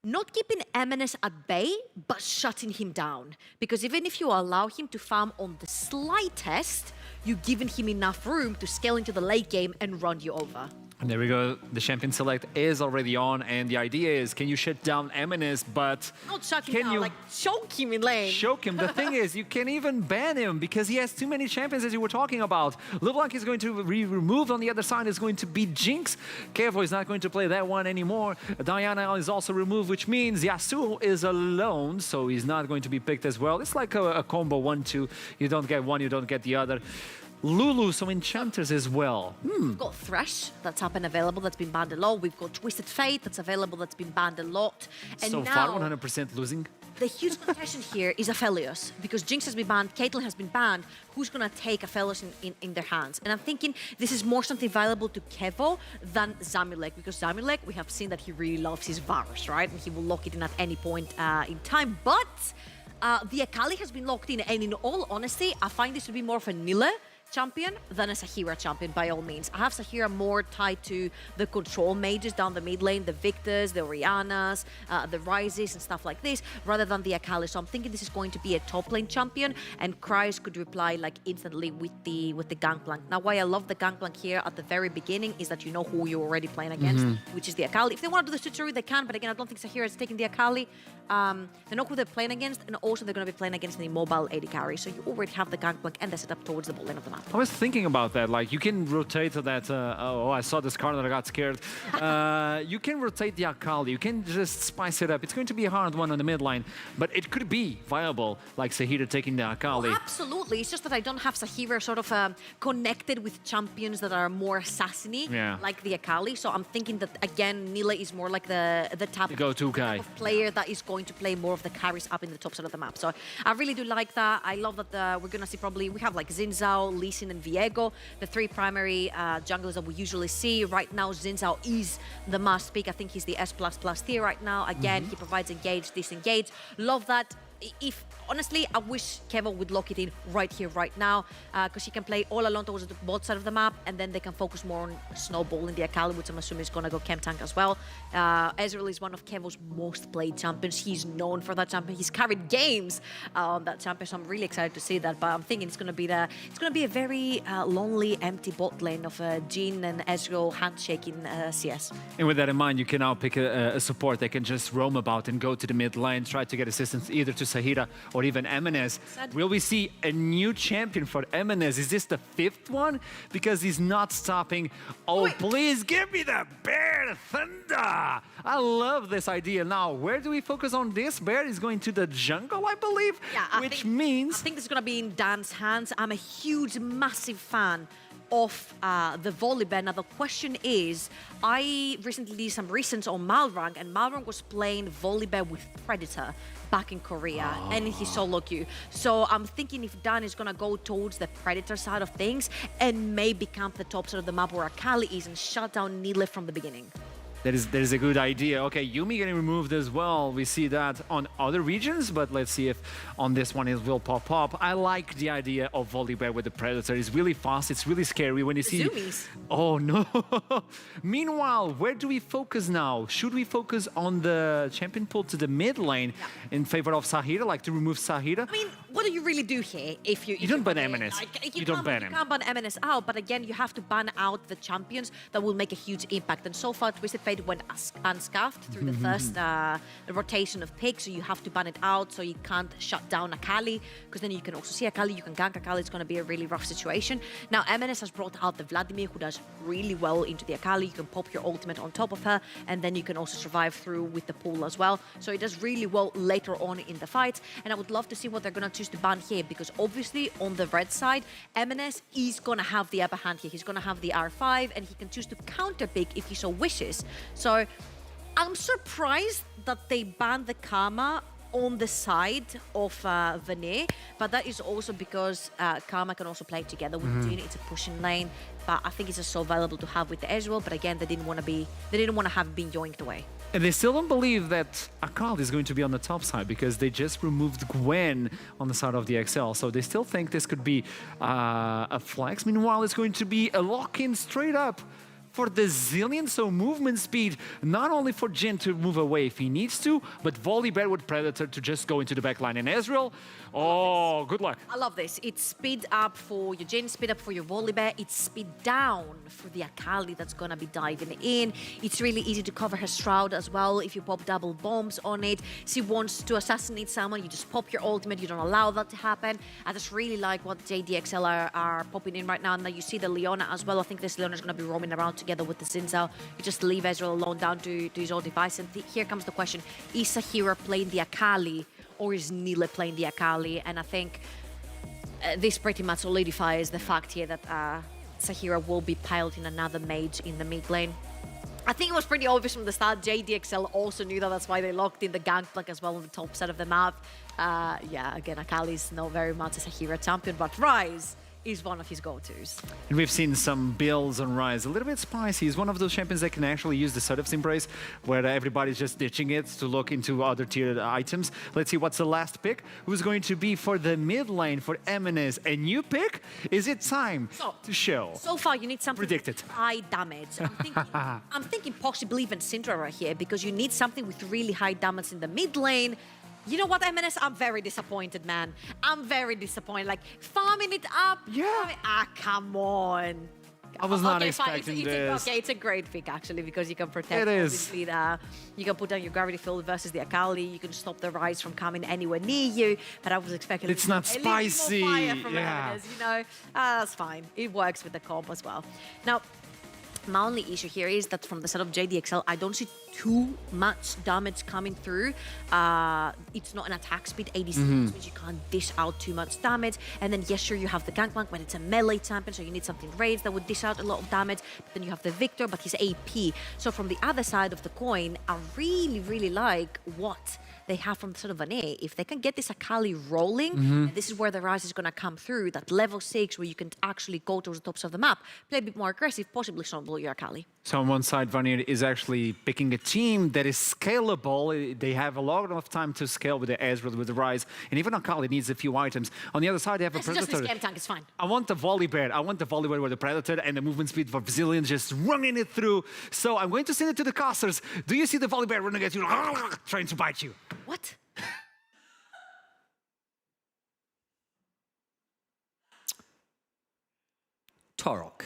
not keeping Eminem at bay, but shutting him down. Because even if you allow him to farm on the slightest, you've given him enough room to scale into the late game and run you over. And there we go. The champion select is already on, and the idea is, can you shut down Eminem? But Not shut him can down, you like choke him in lane. choke him? The thing is, you can even ban him because he has too many champions, as you were talking about. LeBlanc is going to be removed. On the other side is going to be Jinx. Kevo is not going to play that one anymore. Diana is also removed, which means Yasuo is alone, so he's not going to be picked as well. It's like a combo 1-2. You don't get one, you don't get the other. Lulu, some enchanters as well. We've got Thresh, that's up and available, that's been banned a lot. We've got Twisted Fate, that's available, that's been banned a lot. And So now, far, 100% losing. the huge contention here is Aphelios, because Jinx has been banned, Caitlyn has been banned. Who's going to take Aphelios in their hands? And I'm thinking this is more something valuable to Kevo than Zamulek, because Zamulek, we have seen that he really loves his Varus, right? And he will lock it in at any point in time. But the Akali has been locked in, and in all honesty, I find this to be more of a Nile champion than a Sahira champion, by all means. I have Sahira more tied to the control mages down the mid lane, the Victors, the Orianas, the Rises and stuff like this, rather than the Akali. So I'm thinking this is going to be a top lane champion, and Kryze could reply like instantly with the Gangplank. Now, why I love the Gangplank here at the very beginning is that you know who you're already playing against, which is the Akali. If they want to do the switcheroo, they can, but again, I don't think Sahira is taking the Akali. They know who they're playing against, and also they're going to be playing against an immobile AD carry. So you already have the Gangplank and the setup towards the ball lane of the map. I was thinking about that. Like, you can rotate that. Oh, I saw this card and I got scared. You can rotate the Akali. You can just spice it up. It's going to be a hard one on the mid line, but it could be viable, like Sahira taking the Akali. Oh, absolutely. It's just that I don't have Sahira sort of connected with champions that are more assassiny, like the Akali. So I'm thinking that, again, Nile is more like the type go-to guy. of player that is going to play more of the carries up in the top side of the map. So I really do like that. I love that we're going to see probably, we have like Xin Zhao, Lee Sin, and Viego, the three primary junglers that we usually see. Right now, Xin Zhao is the must pick. I think he's the S++ tier right now. Again, he provides engage, disengage. Love that. If honestly, I wish Kevo would lock it in right here, right now, because he can play all alone towards the both side of the map, and then they can focus more on snowballing the Akali, which I'm assuming is going to go Chem Tank as well. Ezreal is one of Kevo's most played champions. He's known for that champion. He's carried games on that champion, so I'm really excited to see that. But I'm thinking it's going to be a very lonely, empty bot lane of Jhin and Ezreal handshake in CS. And with that in mind, you can now pick a support that can just roam about and go to the mid lane, try to get assistance either to Sahira or even Eminem. Will we see a new champion for Eminem? Is this the 5th one? Because he's not stopping. Oh, please give me the Bear Thunder! I love this idea. Now, where do we focus on this? Bear is going to the jungle, I believe, Yeah, which means... I think this is going to be in Dan's hands. I'm a huge, massive fan of the Volibear. Now, the question is, I recently did some research on Malrang, and Malrang was playing Volibear with Predator back in Korea, and he solo queue. So I'm thinking if Dan is gonna go towards the Predator side of things and maybe camp the top side of the map where Akali is and shut down Nile from the beginning. That is a good idea. Okay, Yuumi getting removed as well. We see that on other regions, but let's see if on this one it will pop up. I like the idea of Volibear with the Predator. It's really fast. It's really scary when you see... Zoomies. Oh, no. Meanwhile, where do we focus now? Should we focus on the champion pull to the mid lane in favor of Sahira, like to remove Sahira? I mean, what do you really do here if you... You don't ban Eminem. You don't ban him. You can't ban Eminem out, but again, you have to ban out the champions that will make a huge impact. And so far, Twisted Fate went unscuffed through the first rotation of picks, so you have to ban it out, so you can't shut down Akali, because then you can also see Akali, you can gank Akali. It's going to be a really rough situation. Now, Eminem has brought out the Vladimir, who does really well into the Akali. You can pop your ultimate on top of her, and then you can also survive through with the pool as well. So it does really well later on in the fight, and I would love to see what they're going to choose to ban here, because obviously on the red side, Eminem is going to have the upper hand here. He's going to have the R5, and he can choose to counter pick if he so wishes. So I'm surprised that they banned the Karma on the side of Vanir, but that is also because Karma can also play together with Jhin. It's a pushing lane, but I think it's just so valuable to have with the Ezreal. But again, they didn't want to have been yoinked away. And they still don't believe that Akali is going to be on the top side because they just removed Gwen on the side of the XL. So they still think this could be a flex. Meanwhile, it's going to be a lock-in straight up for the Zillion, so movement speed, not only for Jhin to move away if he needs to, but Volibear with Predator to just go into the backline. And Ezreal, oh, good luck. I love this. It's speed up for your Jhin, speed up for your Volibear. It's speed down for the Akali that's going to be diving in. It's really easy to cover her Shroud as well if you pop double bombs on it. She wants to assassinate someone, you just pop your ultimate, you don't allow that to happen. I just really like what JDXL are popping in right now. And now you see the Leona as well. I think this Leona is going to be roaming around together with the Xin. You just leave Ezreal alone down to his own device. And here comes the question. Is Sahira playing the Akali or is Nile playing the Akali? And I think this pretty much solidifies the fact here that Sahira will be piloting another mage in the mid lane. I think it was pretty obvious from the start. JDXL also knew that. That's why they locked in the Gangplank as well on the top side of the map. Yeah, again, Akali's not very much a Sahira champion, but Ryze is one of his go-tos. And we've seen some builds on Ryze, a little bit spicy. He's one of those champions that can actually use the Sudaf's Embrace, where everybody's just ditching it to look into other tiered items. Let's see what's the last pick. Who's going to be for the mid lane for Eminem? A new pick? Is it time to show? So far, you need something Predicted. with high damage. I'm thinking possibly even Syndra right here, because you need something with really high damage in the mid lane. You know what, MNS? I'm very disappointed, man. I'm very disappointed. Like, farming it up. Yeah. Come on. I was not Okay, fine. expecting this. Okay, it's a great pick, actually, because you can protect. It is. Obviously, you can put down your gravity field versus the Akali. You can stop the Ryze from coming anywhere near you. But I was expecting It's not a little more spicy. fire from Yeah. MNS, you know? That's fine. It works with the comp as well. Now, my only issue here is that from the side of JDXL, I don't see too much damage coming through. It's not an attack speed 86, which means you can't dish out too much damage. And then, yes, sure, you have the Gangplank when it's a melee champion, so you need something raised that would dish out a lot of damage. But then you have the Victor, but he's AP. So from the other side of the coin, I really, really like what they have from sort of Vanir. If they can get this Akali rolling, and this is where the Ryze is going to come through, that level 6 where you can actually go towards the tops of the map, play a bit more aggressive, possibly stumble your Akali. So on one side, Vanir is actually picking a team that is scalable. They have a lot of time to scale with the Ezreal, with the Ryze, and even Akali needs a few items. On the other side, they have a It's just Predator. this game tank, it's fine. I want the Volibear. I want the Volibear with the Predator and the movement speed for Brazilian just running it through. So I'm going to send it to the casters. Do you see the Volibear running at you, trying to bite you? What? Torok.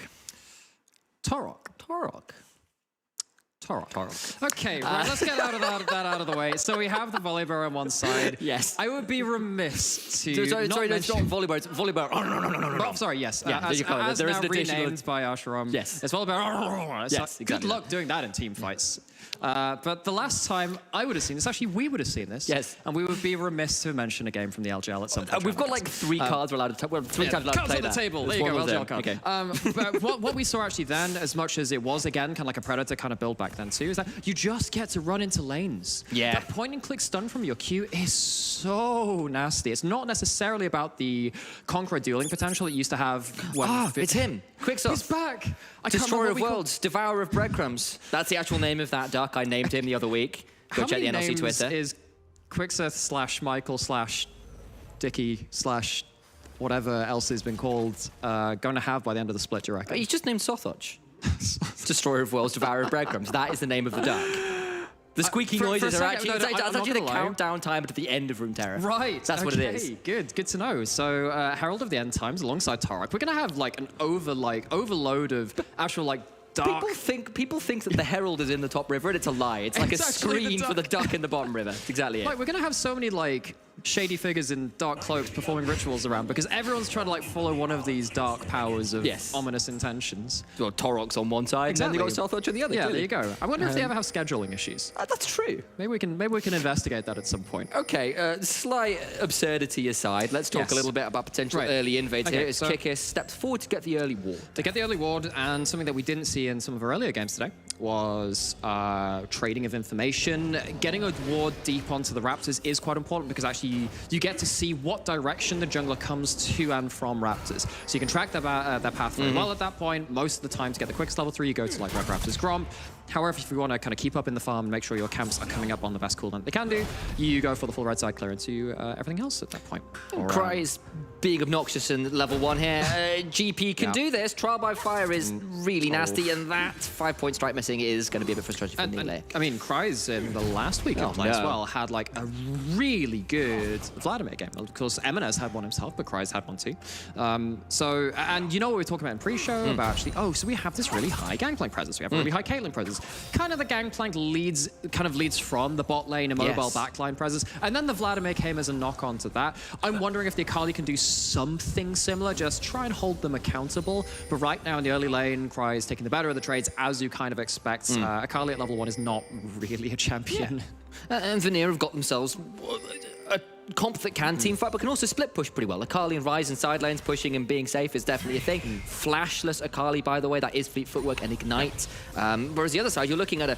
Okay, right, let's get that out of the way. So we have the Volibear on one side. Yes. I would be remiss to Sorry, not no, it's mention... not Volibear. It's Volibear. Oh, no. Oh, sorry, yes. Yeah, there you go. As There is now an additional- renamed by Asherom. Yes. It's Volibear. Yes, Good exactly. luck doing that in team fights. But the last time I would have seen this, actually we would have seen this. Yes. And we would be remiss to mention a game from the LGL at some point. We've got like 3 cards we're allowed to well, 3 times allowed to cards play on the that. table. There There's you one go, of LGL them. card. Okay. But what we saw actually then, as much as it was again kind of like a Predator kind of build back then too, is that you just get to run into lanes. Yeah. That point and click stun from your Q is so nasty. It's not necessarily about the Conqueror dueling potential it used to have. When It's him. Quicksilver. He's back. I can't Destroyer remember of what we called- Worlds, Devourer of Breadcrumbs. That's the actual name of that duck. I named him the other week. Go How check the many NLC names Twitter. is Quickseth / Michael / Dickie / whatever else has been called going to have by the end of the split, do you reckon? He's just named Sothoch. Destroyer of Worlds, Devourer of Breadcrumbs. That is the name of the duck. The squeaky for a noises are second- actually, no, it's I'm actually not the gonna lie. countdown time at the end of Room Terror. Right. That's what it is. Good to know. So Herald of the End Times alongside Tarok, we're gonna have like an overload of actual like dark. People think that the Herald is in the top river, and it's a lie. It's like It's a actually the screen for the duck. duck in the bottom river. That's exactly it. Like we're gonna have so many like shady figures in dark cloaks performing rituals around because everyone's trying to like follow one of these dark powers of Yes. ominous intentions. Well, Torok's on one side, and then you got Sothoch on the other. Yeah, clearly. there you go. I wonder if they ever have scheduling issues. That's true. Maybe we can investigate that at some point. Okay, slight absurdity aside, let's talk Yes. a little bit about potential Right. early invades Okay, here. As so- Kikis steps forward to get the early ward. To get the early ward, and something that we didn't see in some of our earlier games today was trading of information. Getting a ward deep onto the Raptors is quite important because actually you get to see what direction the jungler comes to and from Raptors. So you can track their path very well at that point. Most of the time to get the quickest level 3, you go to like Red Raptors Gromp. However, if you want to kind of keep up in the farm and make sure your camps are coming up on the best cooldown they can do, you go for the full red side clear into everything else at that point. Cry's being obnoxious in level 1 here. GP can do this. Trial by fire is really nasty, and that 5-point strike missing is going to be a bit frustrating for Nile. I mean, Cry's in the last week of play as well had like a really good Vladimir game. Of course, Eminem had one himself, but Cry's had one too. So, and you know what we were talking about in pre-show about actually, so we have this really high Gangplank presence. We have a really high Caitlyn presence. Kind of the Gangplank leads from the bot lane, a mobile backline presence, and then the Vladimir came as a knock-on to that. I'm wondering if the Akali can do something similar, just try and hold them accountable. But right now in the early lane, Cry is taking the better of the trades, as you kind of expect. Akali at level 1 is not really a champion. And Vanir have got themselves a comp that can team fight, but can also split push pretty well. Akali and Ryze in side lanes pushing and being safe is definitely a thing. Flashless Akali, by the way, that is fleet footwork and ignite. Whereas the other side, you're looking at a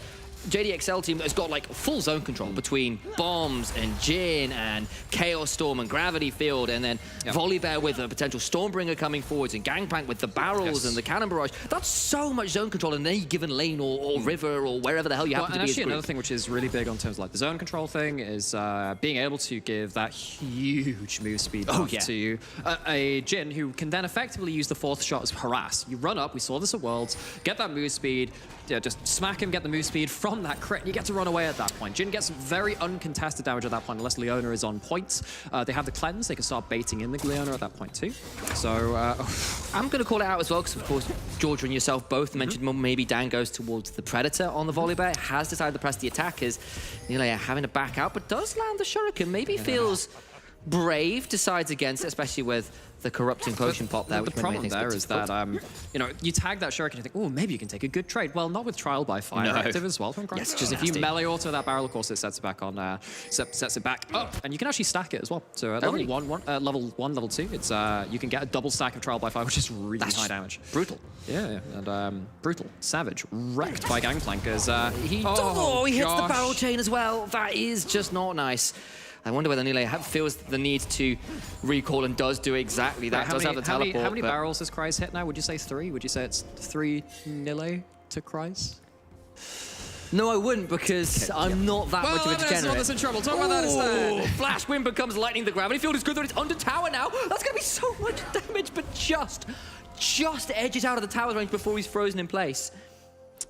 JDXL team that has got like full zone control between bombs and Jhin and Chaos Storm and Gravity Field, and then Volibear with a potential Stormbringer coming forwards, and Gangplank with the barrels and the cannon barrage. That's so much zone control in any given lane or river or wherever the hell you happen to be. And actually another thing which is really big on terms of like the zone control thing is being able to give that huge move speed to a Jhin who can then effectively use the 4th shot as harass. You run up, we saw this at Worlds, get that move speed, just smack him, get the move speed from that crit, and you get to run away at that point. Jhin gets very uncontested damage at that point, unless Leona is on point. They have the cleanse, they can start baiting in the Leona at that point too. So, I'm going to call it out as well, because of course, Georgia and yourself both mentioned maybe Dan goes towards the Predator on the Volibear, has decided to press the attack, is having to back out, but does land the Shuriken, maybe feels brave, decides against it, especially with the corrupting potion pop there. The problem there is that, you tag that Shuriken and you think, oh, maybe you can take a good trade. Well, not with Trial by Fire active as well from Cry. Yes, because if you melee auto that barrel, of course, it sets it back on, sets it back up, and you can actually stack it as well. So at level 1, level 2, it's you can get a double stack of Trial by Fire, which is really high damage. Brutal. Yeah, and brutal, savage, wrecked by Gangplank as he hits the barrel chain as well. That is just not nice. I wonder whether Nile feels the need to recall and does do exactly that. Does have the teleport. How many barrels has Cry's hit now? Would you say 3? Would you say it's 3 Nile to Cry's? No, I wouldn't, because I'm not that much of a degenerate. Well, that's in trouble. Talk about that instead. Flash Wind becomes lightning. The gravity field is good that it's under tower now. That's going to be so much damage, but just edges out of the tower range before he's frozen in place.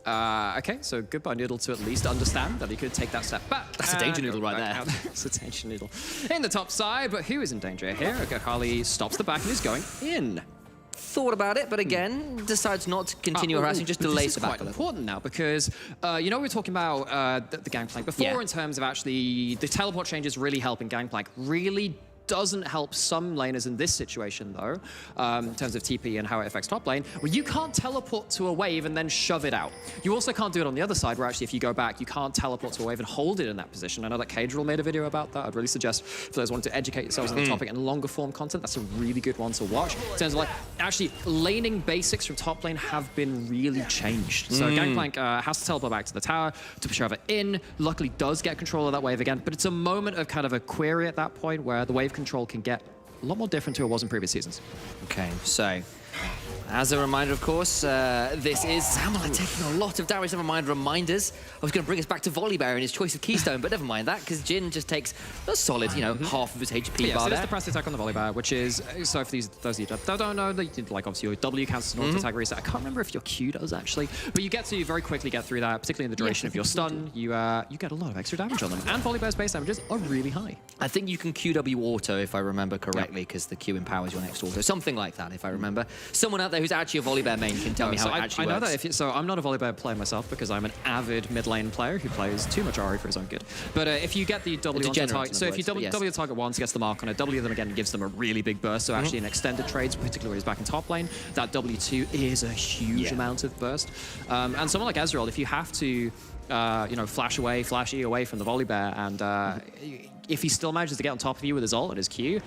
Okay, so good by Noodle to at least understand that he could take that step back. That's a danger noodle right there. That's a danger noodle. In the top side, but who is in danger here? Akali stops the back and is going in. Thought about it, but again, decides not to continue harassing, just delays the back a little. This is quite important now, because, we were talking about the Gangplank before in terms of actually the teleport changes really helping Gangplank. Really doesn't help some laners in this situation, though, in terms of TP and how it affects top lane, where you can't teleport to a wave and then shove it out. You also can't do it on the other side, where actually if you go back, you can't teleport to a wave and hold it in that position. I know that Cadril made a video about that. I'd really suggest for those wanting to educate yourselves on the topic and longer form content, that's a really good one to watch. In terms of like, actually, laning basics from top lane have been really changed. So Gangplank has to teleport back to the tower to push over in. Luckily does get control of that wave again, but it's a moment of kind of a query at that point where the wave control can get a lot more different to what it was in previous seasons. Okay, so as a reminder, of course, this is Zamala taking a lot of damage. Never mind reminders. I was going to bring us back to Volibear and his choice of Keystone, but never mind that, because Jhin just takes a solid, half of his HP bar so there. It's the press attack on the Volibear, which is, so for those of you that don't know, like obviously your W counts as an auto attack reset. I can't remember if your Q does actually, but you get to very quickly get through that, particularly in the duration of your stun. You get a lot of extra damage on them, and Volibear's base damages are really high. I think you can QW auto, if I remember correctly, because the Q empowers your next auto. Something like that, if I remember. Someone out there who's actually a Volibear main can tell me how it actually works. I know that so I'm not a Volibear player myself, because I'm an avid mid lane player who plays too much Ahri for his own good. But if you get the W onto target, so if you W the target once, gets the mark on it, W them again gives them a really big burst. So actually in extended trades, particularly when he's back in top lane, that W2 is a huge amount of burst. And someone like Ezreal, if you have to flash E away from the Volibear, and if he still manages to get on top of you with his ult and his Q,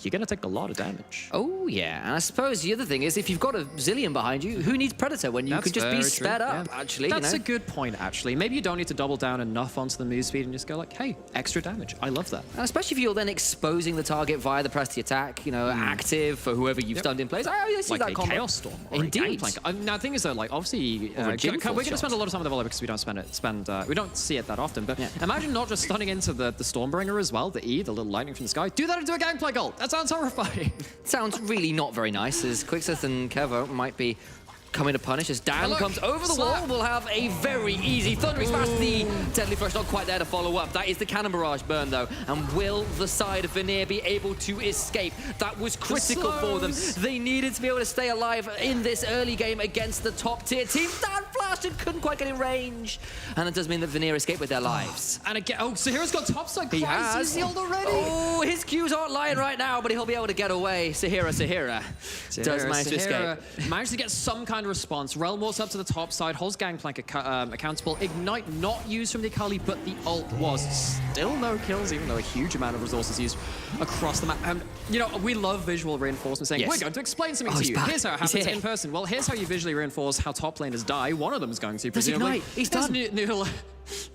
you're going to take a lot of damage. Oh, yeah. And I suppose the other thing is, if you've got a Zillion behind you, who needs Predator when you could just be sped up, actually? That's a good point, actually. Maybe you don't need to double down enough onto the move speed and just go like, hey, extra damage. I love that. And especially if you're then exposing the target via the press to attack, you know, active for whoever you've stunned in place. I see Like that a combo. Chaos Storm or Indeed. a Gangplank. Now, the thing is, though, like, obviously, Or a we're Jinful going to shot. spend a lot of time with the Volley because we don't see it that often. But imagine not just stunning into the Stormbringer as well, the E, the little lightning from the sky. Do that into a Gangplank ult. That sounds horrifying. Sounds really not very nice, as Quixoth and Kevo might be coming to punish as Dan comes over the wall. We'll have a very easy Thundering Smash. The Deadly Flush not quite there to follow up. That is the Cannon Barrage burn, though. And will the side of Vanir be able to escape? That was critical for them. They needed to be able to stay alive in this early game against the top-tier team. Dan flashed and couldn't quite get in range. And that does mean that Vanir escaped with their lives. And again, Sahira's got topside. He has. He's healed already. Oh, his Qs aren't lying right now, but he'll be able to get away. Sahira does manage to escape. Managed to get some kind of response. Realm Walks up to the top side, holds Gangplank accountable. Ignite not used from the Akali, but the ult was still no kills, even though a huge amount of resources used across the map. You know, we love visual reinforcement, saying, we're going to explain something to you. Here's how it happens in person. Well, here's how you visually reinforce how top laners die. One of them is going to, presumably. He's done. Noodle.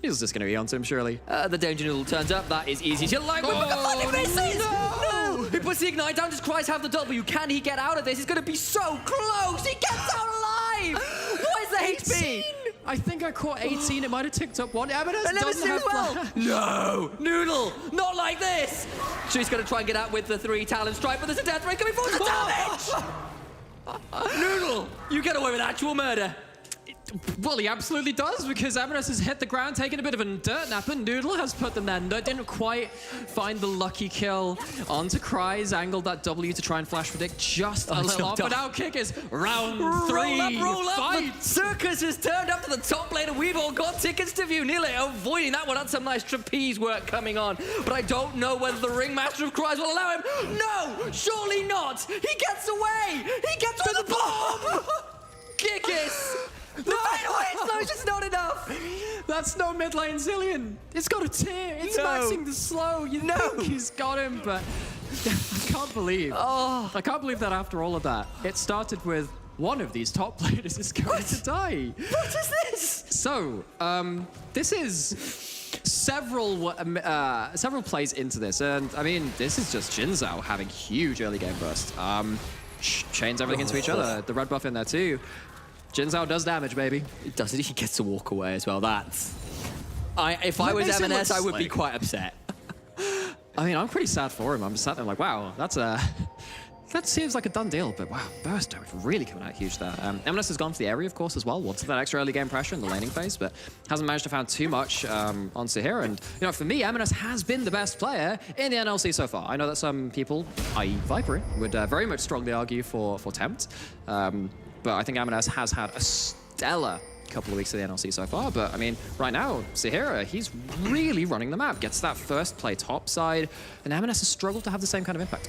He's just going to be onto him, surely. The Danger Noodle turns up. That is easy to like. He misses! No! He puts the Ignite down, just cries have the W. Can he get out of this? He's going to be so close! He gets out alive! What is the HP? I think I caught 18. It might have ticked up one. Eminem doesn't have well. No! Noodle! Not like this! She's going to try and get out with the 3 Talon Strike, but there's a death ray coming forward. The damage! Noodle! You get away with actual murder. Well, he absolutely does, because Astralis has hit the ground, taking a bit of a dirt nap, and Noodle has put them there. Didn't quite find the lucky kill onto Cries, angled that W to try and flash predict just a little off, but now kick is round 3. Roll up. The circus has turned up to the top lane, and we've all got tickets to view. Nearly avoiding that one. That's some nice trapeze work coming on, but I don't know whether the Ringmaster of Cries will allow him. No, surely not. He gets away. He gets with the bomb. Kickus. The fadeaway explosion's just not enough! That's no mid lane Zillion. It's got a tear. It's maxing the slow. You know he's got him, but I can't believe. I can't believe that after all of that, it started with one of these top players is going to die. What is this? So, this is several plays into this, and I mean, this is just Jinzhou having huge early game burst. Chains everything into each other. The red buff in there too. Jinzhou does damage, baby. It doesn't. He gets to walk away as well. That's... if I was M&S, I would be quite upset. I mean, I'm pretty sad for him. I'm sat there like, wow, that's a... That seems like a done deal, but wow, Burst really coming out huge there. M&S has gone for the area, of course, as well. Wanted that extra early game pressure in the laning phase, but hasn't managed to find too much on Sahira. And, you know, for me, M&S has been the best player in the NLC so far. I know that some people, i.e. Viper, would very much strongly argue for Tempt. But I think M&S has had a stellar couple of weeks of the NLC so far. But I mean, right now, Sahira, he's really running the map. Gets that first play topside, and M&S has struggled to have the same kind of impact.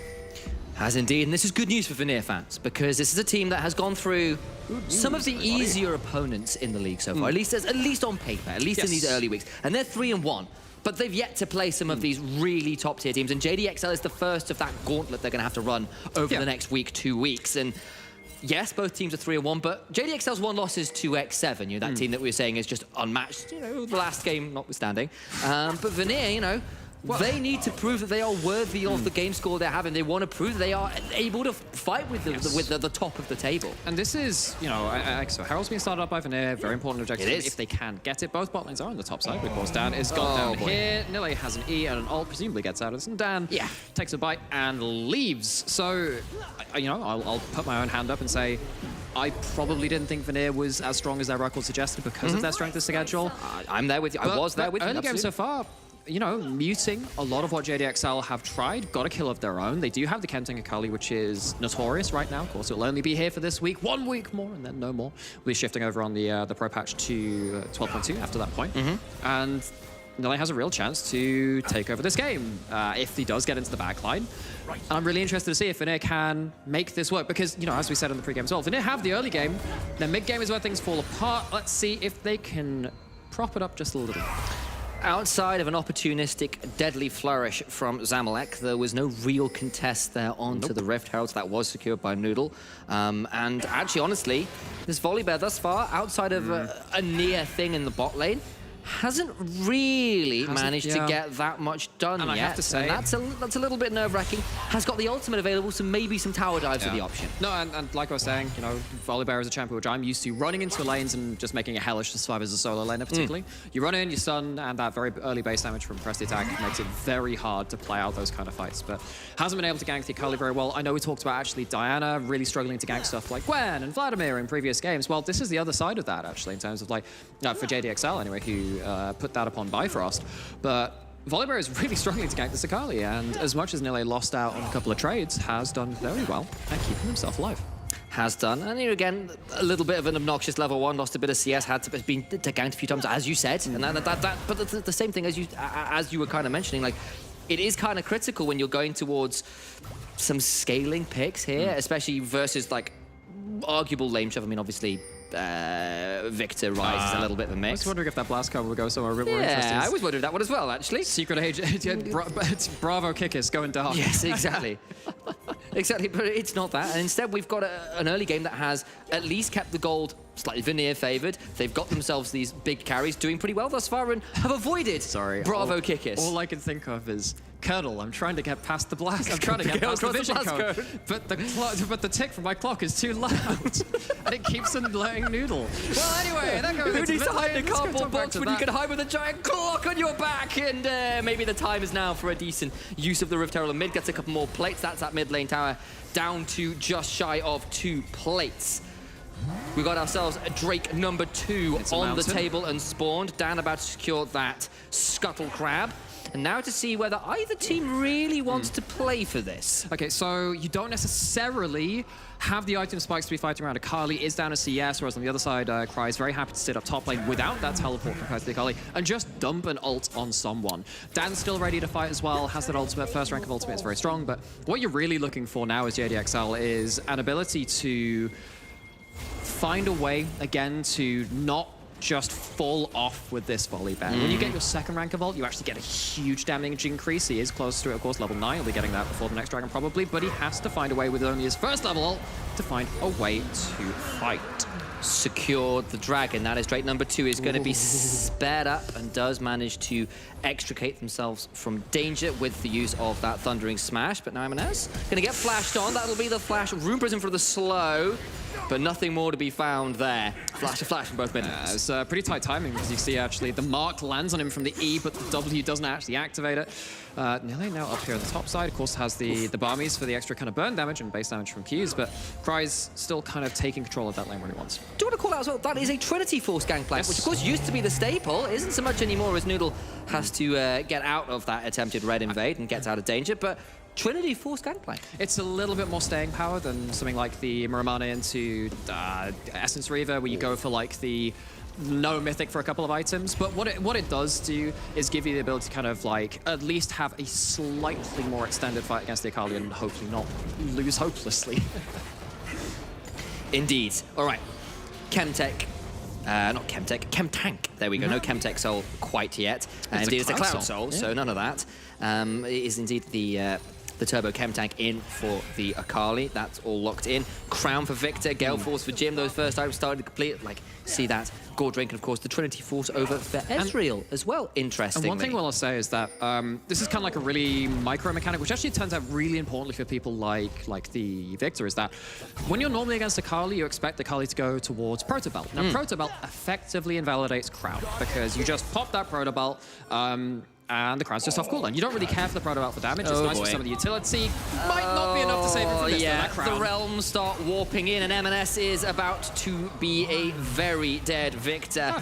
Has indeed, and this is good news for Vanir fans, because this is a team that has gone through some of the easier opponents in the league so far, at least on paper, at least in these early weeks. And they're 3-1. But they've yet to play some of these really top-tier teams, and JDXL is the first of that gauntlet they're going to have to run over the next week, 2 weeks. And yes, both teams are 3-1, but JDXL's 1 loss is to X7, you know, that team that we were saying is just unmatched, you know, the last game notwithstanding. But Vanir, you know, they need to prove that they are worthy of the game score they're having. They want to prove that they are able to fight with the top of the table. And this is, you know, so Herald's being started up by Vanir, very important objective if they can get it. Both bot lanes are on the top side, of course. Dan is gone down here. Nile has an E and an ult, presumably gets out of this, and Dan takes a bite and leaves. So, you know, I'll put my own hand up and say, I probably didn't think Vanir was as strong as their record suggested because of their strength of schedule. I'm there with you. I was there with you. Early game so far, you know, muting a lot of what JDXL have tried, got a kill of their own. They do have the Kenting Akali, which is notorious right now. Of course, it'll only be here for this week. 1 week more, and then no more. We'll be shifting over on the pro patch to 12.2 after that point. And Nile has a real chance to take over this game if he does get into the backline. And I'm really interested to see if Vanir can make this work because, you know, as we said in the pregame as well, Vanir have the early game. Their mid game is where things fall apart. Let's see if they can prop it up just a little. outside of an opportunistic deadly flourish from Zamalek, there was no real contest there onto the Rift Herald. That was secured by Noodle. And actually, honestly, this Volibear thus far, outside of a near thing in the bot lane, hasn't really managed to get that much done and yet. I have to say, and that's a little bit nerve-wracking. Has got the ultimate available, so maybe some tower dives are the option. No, and like I was saying, you know, Volibear is a champion which I'm used to, running into lanes and just making it hellish to survive as a solo laner, particularly. You run in, you stun, and that very early base damage from press the attack makes it very hard to play out those kind of fights. But hasn't been able to gank the Akali very well. I know we talked about actually Diana really struggling to gank stuff like Gwen and Vladimir in previous games. Well, this is the other side of that, actually, in terms of like, for JDXL anyway, who put that upon Bifrost. But Volibear is really struggling to gank this Akali, and as much as Nile lost out on a couple of trades, has done very well at keeping himself alive. Has done, and again, a little bit of an obnoxious level 1, lost a bit of CS, had to been ganked a few times, as you said, and but the same thing as you were kind of mentioning, like, it is kind of critical when you're going towards some scaling picks here, especially versus like arguable lane shove. I mean, obviously, Victor Rise is a little bit of a mix. I was wondering if that blast cover would go somewhere a bit more interesting. Yeah, I was wondering that one as well, actually. Secret agent, it's Bravo Kickers going dark. Yes, exactly. Exactly, but it's not that. And instead, we've got an early game that has at least kept the gold slightly Vanir favored. They've got themselves these big carries doing pretty well thus far and have avoided Bravo Kickers. All I can think of is, Colonel, I'm trying to get past the blast. I'm trying to get past the vision code. But the tick from my clock is too loud. And it keeps on letting Noodle. Well, anyway, that goes Who needs to hide in a cardboard box when you can can hide with a giant clock on your back? And maybe the time is now for a decent use of the Rift Herald. Mid gets a couple more plates. That's that mid lane tower down to just shy of 2 plates. We got ourselves a Drake number 2 on the table and spawned. Dan about to secure that Scuttle Crab. And now to see whether either team really wants to play for this. Okay, so you don't necessarily have the item spikes to be fighting around. Akali is down a CS, whereas on the other side, Cry is very happy to sit up top lane without that teleport compared to the Akali and just dump an ult on someone. Dan's still ready to fight as well, has that ultimate. First rank of ultimate is very strong, but what you're really looking for now as JDXL is an ability to find a way, again, to not just fall off with this Volibear. When you get your second rank of ult, you actually get a huge damage increase. He is close to it, of course, level 9. He'll be getting that before the next dragon, probably, but he has to find a way with only his first level ult to find a way to fight. Secured the dragon. That is Drake number 2 is going to be spared up and does manage to extricate themselves from danger with the use of that Thundering Smash. But now Eminem going to get flashed on. That'll be the flash. Rune Prism for the slow. But nothing more to be found there. Flash to flash from both mid. It's pretty tight timing because you see actually the mark lands on him from the E, but the W doesn't actually activate it. Nile now up here on the top side, of course, has the Barmies for the extra kind of burn damage and base damage from Qs, but Cry's still kind of taking control of that lane when he wants. Do you want to call out as well? That is a Trinity Force gangplank, which of course used to be the staple. Isn't so much anymore as Noodle has to get out of that attempted red invade and gets out of danger, but Trinity Force gangplank. It's a little bit more staying power than something like the Muramana into Essence Reaver, where you go for like the no mythic for a couple of items. But what it does do is give you the ability to kind of like at least have a slightly more extended fight against the Akali and hopefully not lose hopelessly. Indeed. All right. Chemtech. Not Chemtech, Chemtank. There we go. No Chemtech Soul quite yet. Indeed, it's a Cloud Soul, so none of that. It is indeed the Turbo Chemtank in for the Akali. That's all locked in. Crown for Victor, Gale Force for Jim. Those first items started to complete. Like, see that. Gore Drink, and of course, the Trinity Force over for Ezreal as well, interestingly. And one thing I'll say is that this is kind of like a really micro mechanic, which actually turns out really importantly for people like the Victor, is that when you're normally against Akali, you expect Akali to go towards Protobelt. Now, Protobelt effectively invalidates Crown because you just pop that Protobelt, and the Crown's just off cooldown. You don't really care for the Protobelt for damage. It's nice for some of the utility. Might not be enough to save it from this. Yeah, the realms start warping in, and M&S is about to be a very dead Victor.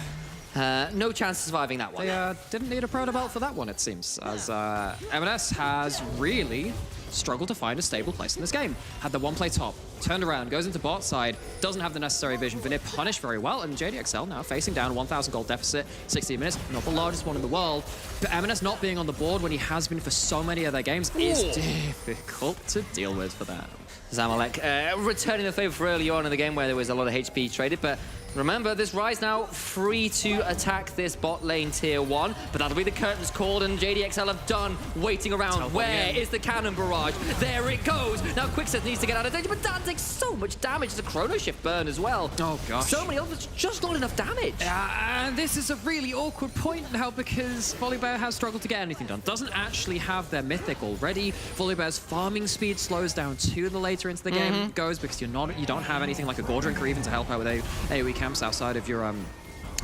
No chance of surviving that one. They didn't need a Protobelt for that one, it seems, as M&S has really struggled to find a stable place in this game. Had the one play top, turned around, goes into bot side, doesn't have the necessary vision. Vanir punished very well, and JDXL now facing down 1,000 gold deficit, 16 minutes, not the largest one in the world. But Eminem not being on the board when he has been for so many of their games is difficult to deal with for them. Zamalek returning the favor for early on in the game where there was a lot of HP traded, but remember, this Ryze now free to attack this bot lane tier 1, but that'll be the curtains called, and JDXL have done waiting around. Where is the cannon barrage? There it goes. Now Quickset needs to get out of danger, but that takes so much damage. It's a chrono shift burn as well. Oh gosh. So many others, just not enough damage. And this is a really awkward point now because Volibear has struggled to get anything done. Doesn't actually have their mythic already. Volibear's farming speed slows down too the later into the game goes because you don't have anything like a Gordrink or even to help out with AoE camps outside of your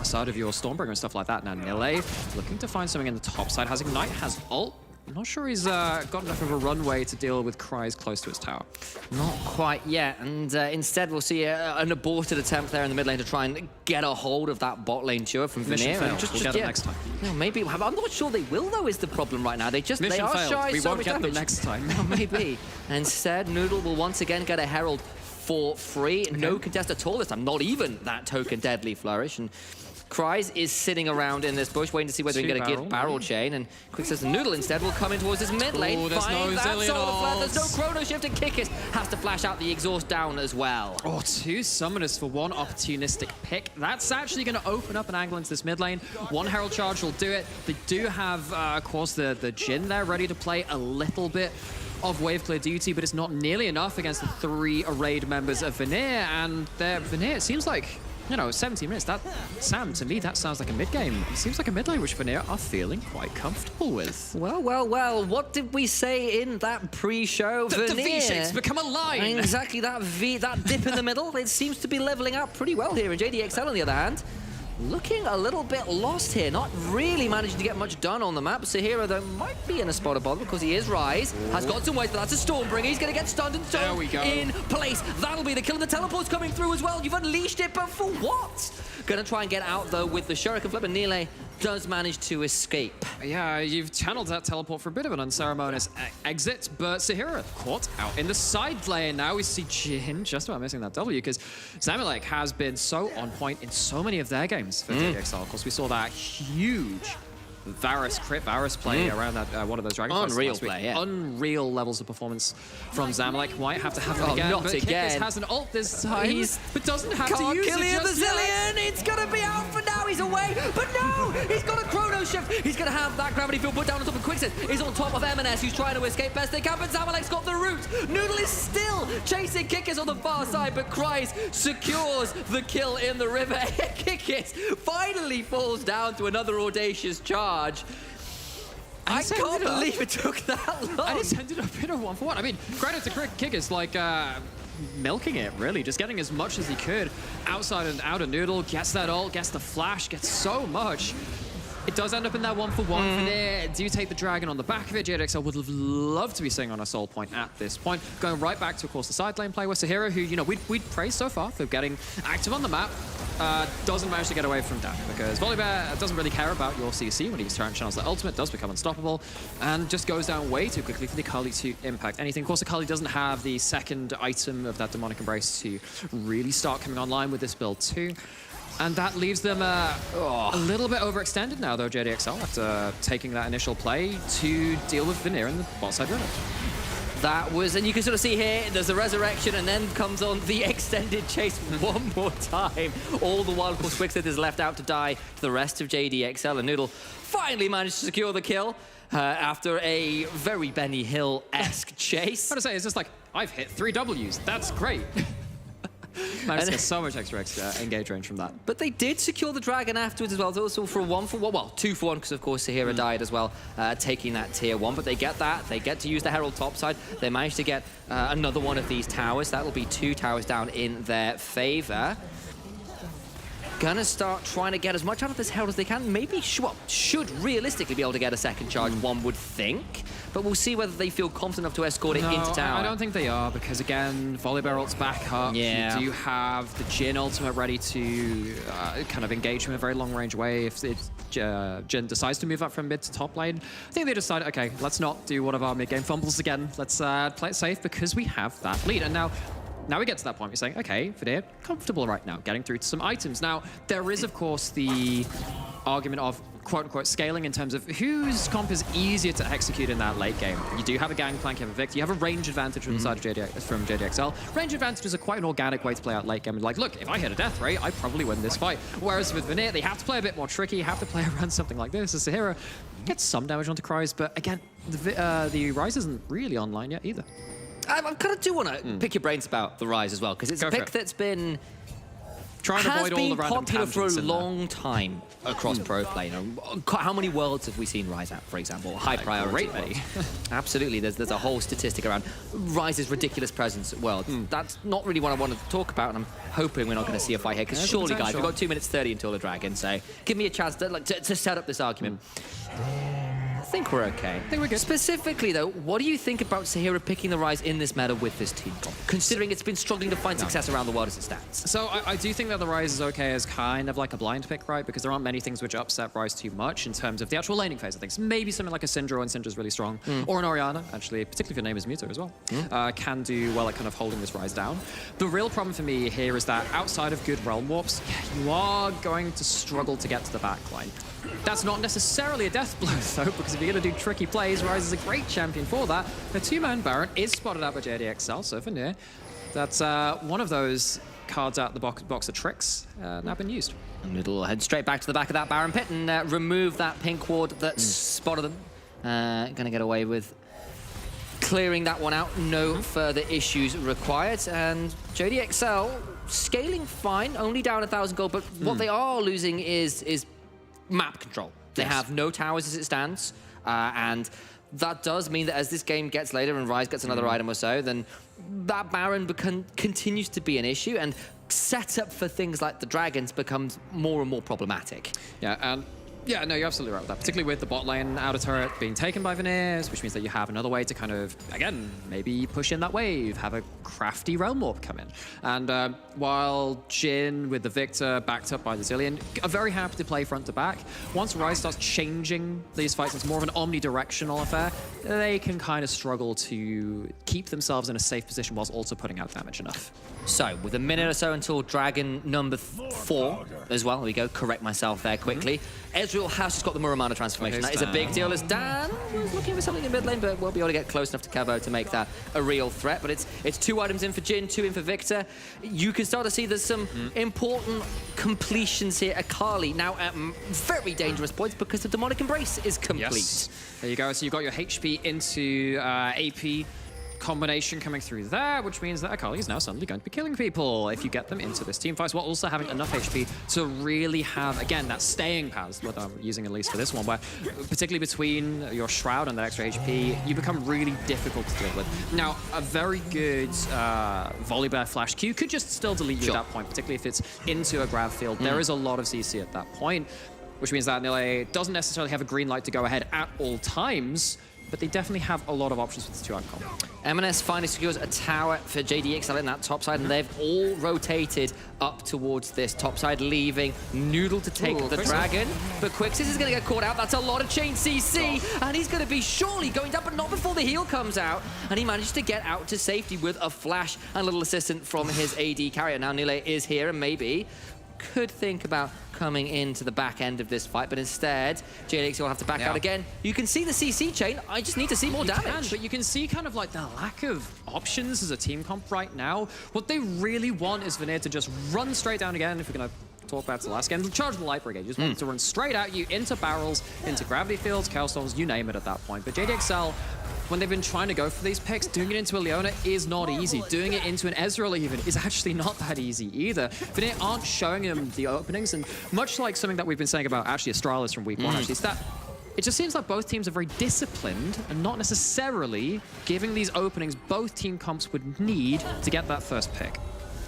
Stormbringer and stuff like that. Now Nile looking to find something in the top side. Has Ignite, has ult. I'm not sure he's got enough of a runway to deal with Cries close to his tower. Not quite yet, and instead we'll see an aborted attempt there in the mid lane to try and get a hold of that bot lane tour from Vanir. We'll get them next time. No, maybe. I'm not sure they will though. Is the problem right now? They are failed. shy. We so won't much get damage. them next time. No, maybe. Instead, Noodle will once again get a Herald for free. Okay. No contest at all this time. Not even that token Deadly Flourish. And Cries is sitting around in this bush, waiting to see whether he can get a good barrel chain. And Quick says the Noodle instead will come in towards his mid lane. There's no that solar flare. There's no Zillion chrono shift, and Kickis has to flash out the exhaust down as well. Oh, 2 summoners for one opportunistic pick. That's actually going to open up an angle into this mid lane. 1 Herald Charge will do it. They do have, of course, the Jhin there ready to play a little bit of wave clear duty, but it's not nearly enough against the 3 arrayed members of Vanir. And Vanir, it seems like, 17 minutes. Sam, to me, that sounds like a mid-game. It seems like a mid lane which Vanir are feeling quite comfortable with. Well, what did we say in that pre-show? The V-shapes become a line! Exactly, that dip in the middle, it seems to be leveling out pretty well here. And JDXL, on the other hand, looking a little bit lost here, not really managing to get much done on the map. Sahira, though, might be in a spot of bother because he is Ryze, has got some weight, but that's a Stormbringer. He's going to get stunned and so in place. That'll be the kill. And the teleport's coming through as well. You've unleashed it, but for what? Going to try and get out, though, with the Shuriken flip, and Nile does manage to escape. Yeah, you've channeled that teleport for a bit of an unceremonious exit, but Sahira caught out in the side lane. Now we see Jhin just about missing that W because Zamalek has been so on point in so many of their games for JDXL. Of course, we saw that huge Varus play around that one of those Dragonflies. Unreal play, yeah. Unreal levels of performance from Zamalek. Might have to have it again, not but again. Kickis has an ult this time, but doesn't have to use Can't it kill the just yet. Zillion! It's gonna be out for now, he's away! But no! He's got a chrono shift! He's gonna have that gravity field put down on top of Quickset. He's on top of M&S, who's trying to escape best they can, but Zamalek's got the root! Noodle is still chasing Kickis on the far side, but Cries secures the kill in the river. Kickis finally falls down to another audacious charge. I can't believe it took that long. And it's ended up in a 1-for-1. I mean, credit to Kickis, like, milking it, really. Just getting as much as he could outside and out of Noodle. Gets that ult, gets the flash, gets so much. It does end up in that 1-for-1. Vanir do take the dragon on the back of it. JDXL would have loved to be sitting on a soul point at this point. Going right back to, of course, the side lane play with Sahira, who, we'd praised so far for getting active on the map. Doesn't manage to get away from damage because Volibear doesn't really care about your CC when he channels the ultimate, does become unstoppable, and just goes down way too quickly for the Akali to impact anything. Of course, Akali doesn't have the second item of that Demonic Embrace to really start coming online with this build too. And that leaves them a little bit overextended now, though, JDXL, after taking that initial play to deal with Vanir in the bot side Riddle. That was, and you can sort of see here, there's a resurrection, and then comes on the extended chase one more time. All the while, of course, Quickset is left out to die to the rest of JDXL, and Noodle finally managed to secure the kill after a very Benny Hill-esque chase. I want to say, it's just like, I've hit 3 Ws. That's great. Managed to get so much extra engage range from that. But they did secure the dragon afterwards as well. So for a 1-for-1, well, 2-for-1, because of course Sahira died as well, taking that tier 1. But they get that. They get to use the Herald topside. They managed to get another one of these towers. That will be 2 towers down in their favor. Gonna start trying to get as much out of this Herald as they can. Maybe should realistically be able to get a second charge, one would think. But we'll see whether they feel confident enough to escort it into tower. I don't think they are, because again, Volibear ult's back up. Yeah. You do have the Jhin ultimate ready to kind of engage him in a very long range way if Jhin decides to move up from mid to top lane. I think they decided, okay, let's not do one of our mid-game fumbles again. Let's play it safe because we have that lead. And now now we get to that point, we're saying, okay, Vanir, comfortable right now, getting through to some items. Now, there is, of course, the argument of quote-unquote scaling in terms of whose comp is easier to execute in that late game. You do have a Gangplank, you have a Victor, you have a range advantage from the side of JDXL. Range advantages are quite an organic way to play out late game. Like, look, if I hit a death ray, I probably win this fight. Whereas with Vanir, they have to play a bit more tricky, have to play around something like this. As Sahira gets some damage onto Kryze, but again, the Ryze isn't really online yet either. I kind of do want to pick your brains about the Ryze as well, because it's a pick that's been trying to avoid all the random popular for a tangents in long time across pro play. You know, how many worlds have we seen Ryze at, for example? High priority. Absolutely. There's a whole statistic around Ryze's ridiculous presence at Worlds. That's not really what I wanted to talk about, and I'm hoping we're not going to see a fight here, because surely, guys, we've got 2 minutes 30 until the Dragon, so give me a chance to set up this argument. I think we're okay. I think we're good. Specifically, though, what do you think about Sahira picking the Ryze in this meta with this team comp, considering it's been struggling to find success around the world as it stands? So I do think that the Ryze is okay as kind of like a blind pick, right? Because there aren't many things which upset Ryze too much in terms of the actual laning phase of things. Maybe something like a Syndra, and Syndra's really strong. Or an Orianna, actually, particularly if your name is Muto as well, can do well at kind of holding this Ryze down. The real problem for me here is that outside of good Realm Warps, you are going to struggle to get to the backline. That's not necessarily a death blow, though, because if you're going to do tricky plays, Ryze is a great champion for that. The two-man Baron is spotted out by JDXL, so Vanir, that's one of those cards out the box of tricks now been used. And Riddle head straight back to the back of that Baron pit and remove that pink ward that spotted them. Gonna get away with clearing that one out. No further issues required. And JDXL scaling fine, only down 1,000 gold, but what they are losing is map control. They have no towers as it stands, and that does mean that as this game gets later and Ryze gets another item or so, then that Baron continues to be an issue, and setup for things like the Dragons becomes more and more problematic. Yeah, no, you're absolutely right with that. Particularly with the bot lane outer turret being taken by Vanir, which means that you have another way to kind of, again, maybe push in that wave, have a crafty Realm Warp come in. And while Jhin with the Victor backed up by the Zillion are very happy to play front to back, once Ryze starts changing these fights, it's more of an omnidirectional affair, they can kind of struggle to keep themselves in a safe position whilst also putting out damage enough. So, with a minute or so until Dragon number 4 as well, there we go, correct myself there quickly. Ezreal has just got the Muramana transformation. That is a big deal, as Dan was looking for something in mid lane, but won't be able to get close enough to Cavo to make that a real threat. But it's 2 items in for Jhin, 2 in for Victor. You can start to see there's some important completions here. Akali now at very dangerous points because the Demonic Embrace is complete. Yes. There you go. So you've got your HP into AP combination coming through there, which means that Akali is now suddenly going to be killing people if you get them into this team fight, while also having enough HP to really have, again, that staying power, what I'm using at least for this one, where particularly between your Shroud and that extra HP, you become really difficult to deal with. Now, a very good Volibear Flash Q could just still delete you at that point, particularly if it's into a grab field. There is a lot of CC at that point, which means that Nile doesn't necessarily have a green light to go ahead at all times, but they definitely have a lot of options with the 2-out combo. M&S finally secures a tower for JDXL in that top side, and they've all rotated up towards this top side, leaving Noodle to take the Dragon. But Quixis is going to get caught out. That's a lot of chain CC, and he's going to be surely going down, but not before the heal comes out. And he managed to get out to safety with a flash and a little assistance from his AD carrier. Now Nile is here, and maybe could think about coming into the back end of this fight, but instead, JDXL will have to back out again. You can see the CC chain. I just need to see more damage. But you can see kind of like the lack of options as a team comp right now. What they really want is Vanir to just run straight down again, if we're going to talk about the last game. Charge the Light Brigade. You just want them to run straight at you, into barrels, into gravity fields, Chaos Storms, you name it at that point. But JDXL, when they've been trying to go for these picks, doing it into a Leona is not easy. Doing it into an Ezreal even is actually not that easy either. Vanir aren't showing him the openings, and much like something that we've been saying about actually Astralis from week 1, actually, it's that it just seems like both teams are very disciplined and not necessarily giving these openings both team comps would need to get that first pick.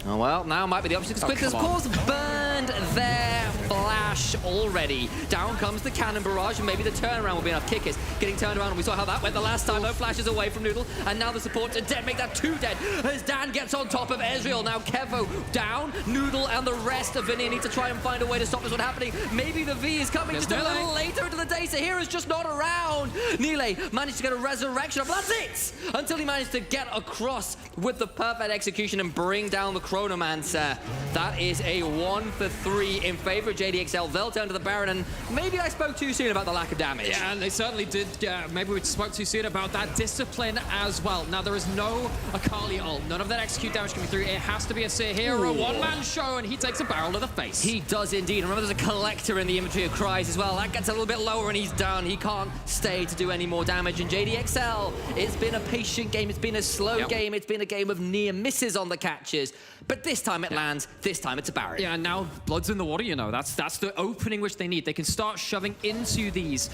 Oh, well, now might be the option, because Quickest Pause burned their flash already. Down comes the cannon barrage, and maybe the turnaround will be enough. Kickers getting turned around. We saw how that went the last time. No flashes away from Noodle, and now the support to dead, make that 2 dead, as Dan gets on top of Ezreal. Now Kevo down, Noodle and the rest of Vanir need to try and find a way to stop this one happening. Maybe the V is coming just a little later into the day. Sahira's just not around. Nile managed to get a resurrection up. That's it! Until he managed to get across with the perfect execution and bring down the Chronomancer. That is a 1 for 3 in favor of JDXL. They'll turn to the Baron, and maybe I spoke too soon about the lack of damage. Yeah, and they certainly did. Maybe we spoke too soon about that discipline as well. Now, there is no Akali ult. None of that execute damage coming through. It has to be a Sahira one-man show, and he takes a barrel to the face. He does indeed. Remember, there's a collector in the inventory of Cries as well. That gets a little bit lower, and he's down. He can't stay to do any more damage. And JDXL, it's been a patient game. It's been a slow game. It's been a game of near misses on the catches. But this time it lands. This time it's a Baron. Yeah, and now blood's in the water, you know. That's the opening which they need. They can start shoving into these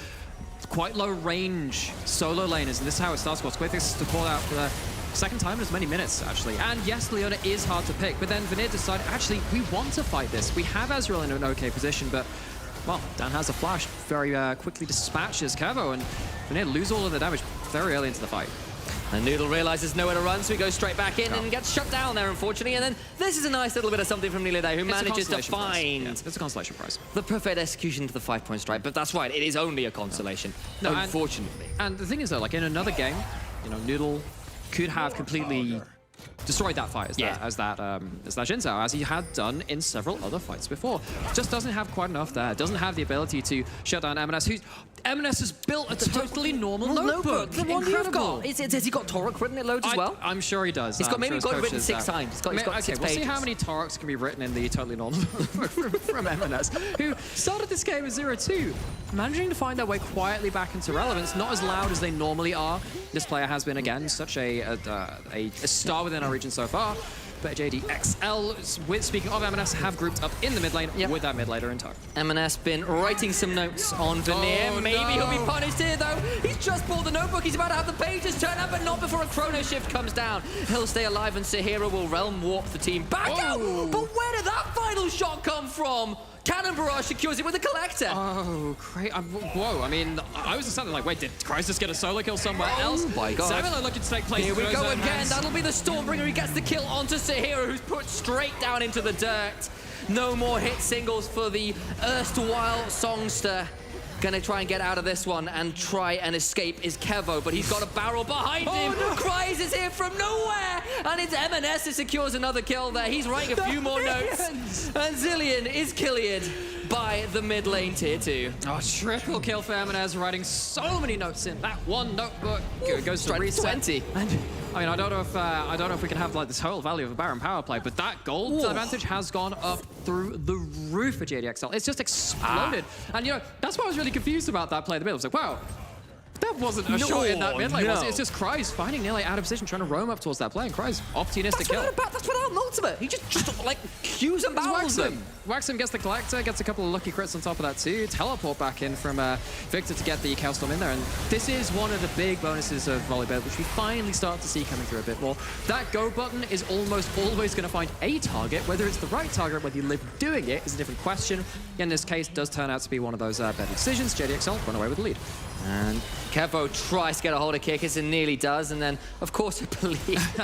quite low range solo laners, and this is how it starts. Quickest to call out for the second time in as many minutes, actually. And yes, Leona is hard to pick, but then Vanir decided, actually, we want to fight this. We have Ezreal in an okay position, but, well, Dan has a flash, very quickly dispatches Kevo, and Vanir lose all of the damage very early into the fight. And Noodle realizes nowhere to run, so he goes straight back in and gets shut down there, unfortunately. And then this is a nice little bit of something from Nile there, who manages to find it's a consolation prize. the perfect execution to the 5-point strike. But that's right, it is only a consolation, unfortunately. And the thing is, though, like in another game, you know, Noodle could have completely destroyed that fight as that Jin Zhao, as he had done in several other fights before. Just doesn't have quite enough there. Doesn't have the ability to shut down M&S, M&S has built a totally normal notebook. The one you've got. Has he got Torok written? It loads as well? I'm sure he does. He's got maybe got it written 6 times. He's got okay, 6 we'll pages. see how many Toroks can be written in the totally normal notebook from M&S, who started this game as 0-2, managing to find their way quietly back into relevance, not as loud as they normally are. This player has been, again, such a star within our region so far. But JDXL, speaking of M&S, have grouped up in the mid lane with that mid laner in tow. M&S been writing some notes on Vanir. Maybe he'll be punished here, though. He's just bought the notebook. He's about to have the pages turn up, but not before a chrono shift comes down. He'll stay alive, and Sahira will realm warp the team back out. But where did that final shot come from? Cannon Barrage secures it with a collector. Oh, great. Whoa, I mean, I was just like, wait, did Crisis get a solo kill somewhere else? Oh my god. Similar looking to take place. Here we go again. That'll be the Stormbringer who gets the kill onto Sahira, who's put straight down into the dirt. No more hit singles for the erstwhile songster. Gonna try and get out of this one and try and escape is Kevo, but he's got a barrel behind him. No. Cries is here from nowhere, and it's M&S who secures another kill there. He's writing a few more notes, and Zillion is killed by the mid lane tier 2. Oh, triple kill for M&S, writing so many notes in that one notebook. Goes to reset. 20. And, I mean, I don't know if we can have like this whole value of a Baron power play, but that gold advantage has gone up through the roof for JDXL. It's just exploded. And you know, that's why I was really confused about that play in the middle. I was like, wow, that wasn't a shot in that mid lane. It's just Cries finding nearly out of position, trying to roam up towards that play, and Cries opportunistic kill. That's without an ultimate. He just like cues and barrels them. Waxham gets the collector, gets a couple of lucky crits on top of that too. Teleport back in from Victor to get the Cowstorm in there, and this is one of the big bonuses of Volleyball, which we finally start to see coming through a bit more. That go button is almost always going to find a target. Whether it's the right target, whether you live doing it, is a different question. In this case, does turn out to be one of those better decisions. JDXL run away with the lead. And Kevo tries to get a hold of Kickers and nearly does, and then, of course, I believe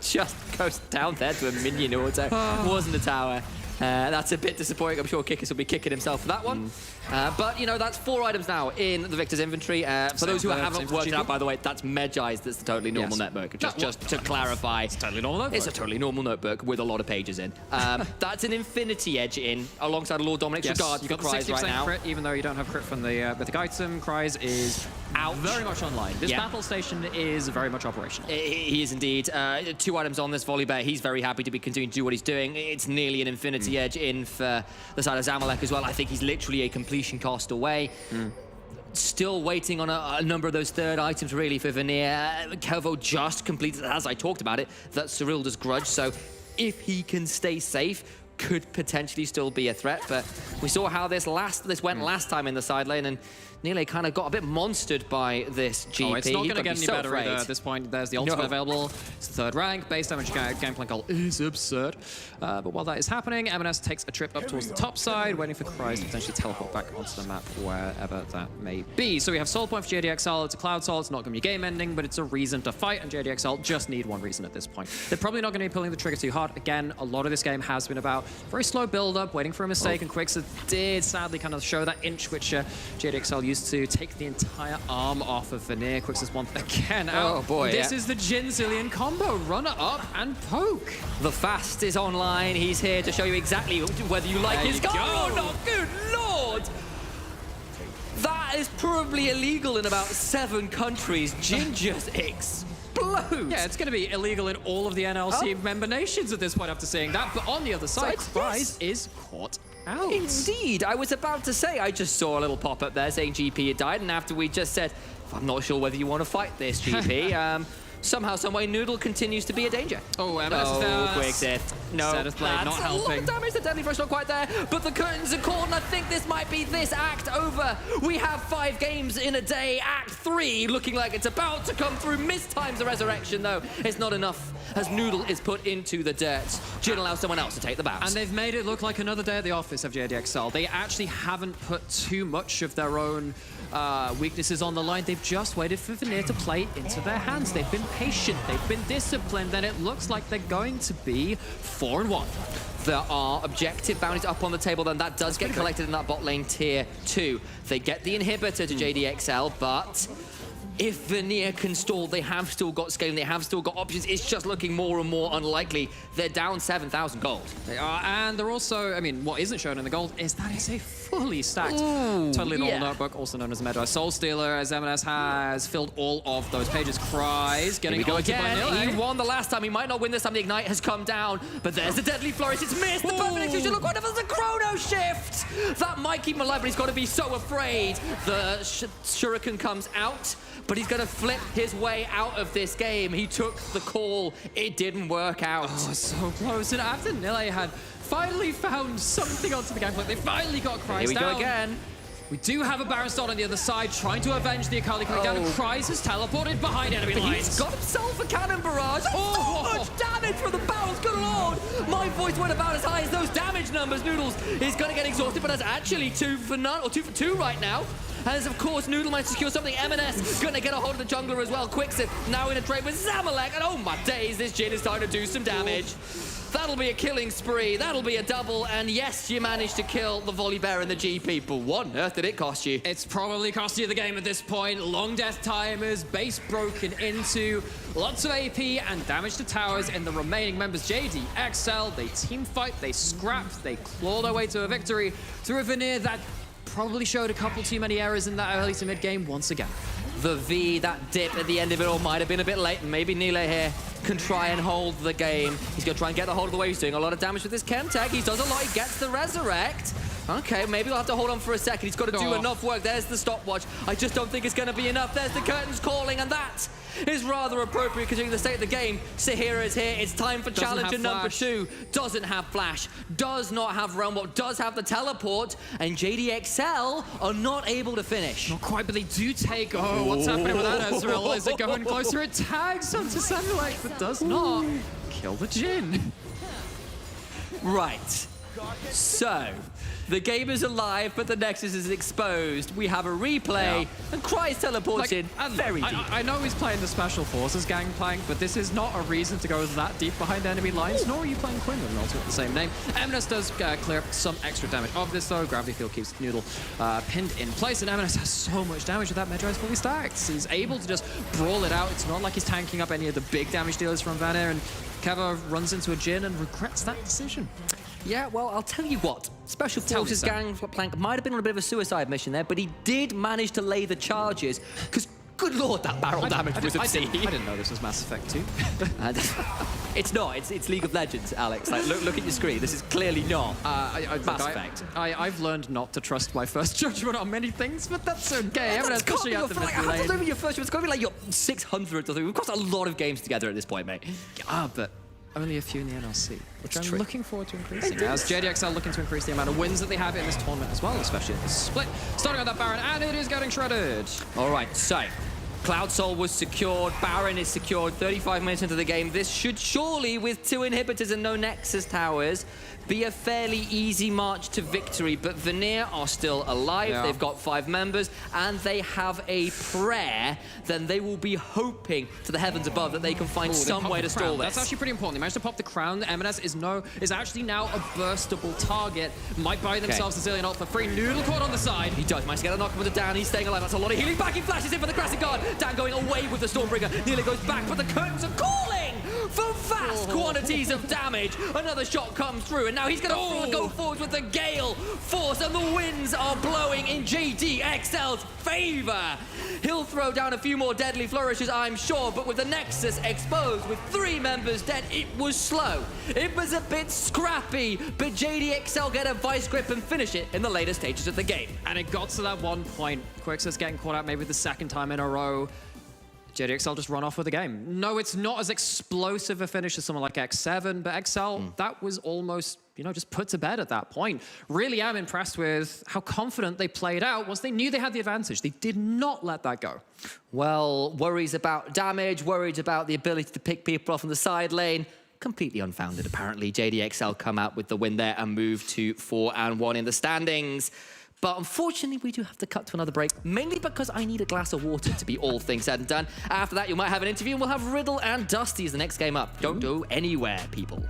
just goes down there to a minion auto. Wasn't a tower. That's a bit disappointing. I'm sure Kickers will be kicking himself for that one. But, you know, that's 4 items now in the Victor's inventory. For those who haven't worked it out, by the way, that's Medjai's. That's the totally normal notebook. Just to clarify. It's a totally normal notebook. It's a totally normal notebook with a lot of pages in. That's an Infinity Edge in, alongside Lord Dominic's regards you got for Cries the 60% right now. crit, even though you don't have crit from the item. Cries is very much online. This battle station is very much operational. He is indeed. 2 items on this volley bear. He's very happy to be continuing to do what he's doing. It's nearly an Infinity Edge in for the side of Zamalek as well. I think he's literally a completion cost away. Still waiting on a number of those third items really for Vanir. Kevo just completed, as I talked about it, that Cyrilda's grudge. So if he can stay safe, could potentially still be a threat. But we saw how this went last time in the side lane, and Nile kind of got a bit monstered by this GP. Oh, it's not He's going to gonna get be any so better either afraid. at this point. There's the ultimate available. It's the 3rd rank. Base damage game plan goal is absurd. But while that is happening, M&S takes a trip up towards the top side, waiting for Kryze to potentially teleport back onto the map wherever that may be. So we have Soul Point for JDXL. It's a Cloud Soul. It's not going to be game ending, but it's a reason to fight, and JDXL just need one reason at this point. They're probably not going to be pulling the trigger too hard. Again, a lot of this game has been about very slow build-up, waiting for a mistake, and Quixer did sadly kind of show that inch which JDXL used to take the entire arm off of Vanir. Quixer's one again out. Oh boy, This is the Jhin Zilean combo. Runner up and poke. The fast is online. He's here to show you exactly whether you like There his you goal go. or not. Good lord! That is probably illegal in about 7 countries. Jhin just explodes. Yeah, it's going to be illegal in all of the NLC member nations at this point after seeing that. But on the other side, Kryze is caught out. Indeed. I was about to say, I just saw a little pop-up there saying GP had died, and after we just said, I'm not sure whether you want to fight this, GP, somehow, someway, Noodle continues to be a danger. Oh, Quixer. No, Status Blade not that's a lot helping. of damage. The Deadly Frost not quite there, but the curtains are caught, and I think this might be this act over. We have 5 games in a day. Act 3 looking like it's about to come through. Mistimes the resurrection, though. It's not enough as Noodle is put into the dirt. Jhin allows someone else to take the bounce. And they've made it look like another day at the office of JDXL. They actually haven't put too much of their own weaknesses on the line. They've just waited for Vanir to play into their hands. They've been patient, they've been disciplined, and it looks like they're going to be 4-1. There are objective bounties up on the table, then that does get collected in that bot lane tier 2. They get the inhibitor to JDXL, but if Vanir can stall, they have still got scaling, they have still got options. It's just looking more and more unlikely. They're down 7,000 gold. They are, and they're also, I mean, what isn't shown in the gold is that it's a fully stacked, totally normal notebook, also known as Medway Soul Stealer, as M&S has filled all of those pages. Kryze getting Here we go ulted by again. Nile. He won the last time. He might not win this time. The Ignite has come down, but there's the Deadly Flourish. It's missed. The perfect execution. Look, what if there's a Chrono Shift? That might keep him alive, but he's got to be so afraid. The Shuriken comes out, but he's going to flip his way out of this game. He took the call. It didn't work out. Oh, so close. And after Nile had finally found something onto the gangplank, they finally got Kryze Here we down. go again. We do have a Baron Stone on the other side, trying to avenge the Akali coming down, and Kryze has teleported behind enemy lines. He's got himself a cannon barrage. Oh! So much damage from the bounce. Good lord. My voice went about as high as those damage numbers. Noodles is going to get exhausted, but that's actually 2 for none, or 2 for 2 right now. As of course, Noodle managed to secure something. M&S going to get a hold of the jungler as well. Quixer now in a trade with Zamalek. And oh my days, this Jhin is starting to do some damage. That'll be a killing spree. That'll be a double. And yes, you managed to kill the Volley Bear and the GP. But what on earth did it cost you? It's probably cost you the game at this point. Long death timers, base broken into, lots of AP and damage to towers in the remaining members. JDXL, they team fight, they scrapped, they claw their way to a victory through a Vanir that probably showed a couple too many errors in that early to mid game once again. The V, that dip at the end of it all might have been a bit late, and maybe Nile here can try and hold the game. He's going to try and get the hold of the way. He's doing a lot of damage with his Chem Tech. He does a lot. He gets the Resurrect. Okay, maybe we'll have to hold on for a second. He's got to do enough work. There's the stopwatch. I just don't think it's going to be enough. There's the curtains calling, and that is rather appropriate considering the state of the game. Sahira is here. It's time for challenger number 2. Doesn't have flash, does not have realm walk, does have the teleport, and JDXL are not able to finish. Not quite, but they do take... Oh, what's happening with that Ezreal? Is it going closer? It tags onto Samuelite, but does not kill the Jhin. Right. So, the game is alive, but the Nexus is exposed. We have a replay, and Kryze teleports in very deep. I know he's playing the Special Forces gangplank, but this is not a reason to go that deep behind enemy lines, nor are you playing Quinn with an ultimate with the same name. M&S does clear up some extra damage of this, though. Gravity Field keeps Noodle pinned in place, and M&S has so much damage with that Medway's fully stacked. He's able to just brawl it out. It's not like he's tanking up any of the big damage dealers from Vanir, and Keva runs into a Jhin and regrets that decision. Yeah, well, I'll tell you what. Special Forces gangplank might have been on a bit of a suicide mission there, but he did manage to lay the charges, because good lord, that barrel damage was obscene. I didn't know this was Mass Effect 2. It's not. It's League of Legends, Alex. Like, look at your screen. This is clearly not Mass Effect. I've learned not to trust my first judgment on many things, but that's okay. That's Pushing out the it's not even your first one. It's got to be like your 600th or something. We've got a lot of games together at this point, mate. Yeah, but only a few in the NLC, which I'm true. looking forward to increasing. As JDXL looking to increase the amount of wins that they have in this tournament as well, especially in the split. Starting on that Baron, and it is getting shredded. All right, so Cloud Soul was secured, Baron is secured, 35 minutes into the game. This should surely, with 2 inhibitors and no Nexus towers, be a fairly easy march to victory. But Vanir are still alive, they've got 5 members, and they have a prayer. Then they will be hoping to the heavens above that they can find some way to stall this. That's actually pretty important. They managed to pop the crown. Eminence is actually now a burstable target. Might buy themselves a Zillion ult for free. Noodle caught on the side. He does manage to get a knock with the Dan. He's staying alive. That's a lot of healing back. He flashes in for the Crescent Guard. Dan going away with the Stormbringer. Nearly goes back, but the curtains are calling for vast quantities of damage. Another shot comes through, and now he's going to go forward with the Gale Force, and the winds are blowing in JDXL's favor. He'll throw down a few more deadly flourishes, I'm sure, but with the Nexus exposed, with 3 members dead, it was slow. It was a bit scrappy, but JDXL get a vice grip and finish it in the later stages of the game. And it got to that one point. Quixis getting caught out maybe the 2nd time in a row. JDXL just run off with the game. No, it's not as explosive a finish as someone like X7, but XL, that was almost, just put to bed at that point. Really am impressed with how confident they played out once they knew they had the advantage. They did not let that go. Well, worries about damage, worries about the ability to pick people off on the side lane. Completely unfounded, apparently. JDXL come out with the win there and move to 4-1 in the standings. But unfortunately, we do have to cut to another break, mainly because I need a glass of water to be all things said and done. After that, you might have an interview, and we'll have Riddle and Dusty as the next game up. Don't go anywhere, people.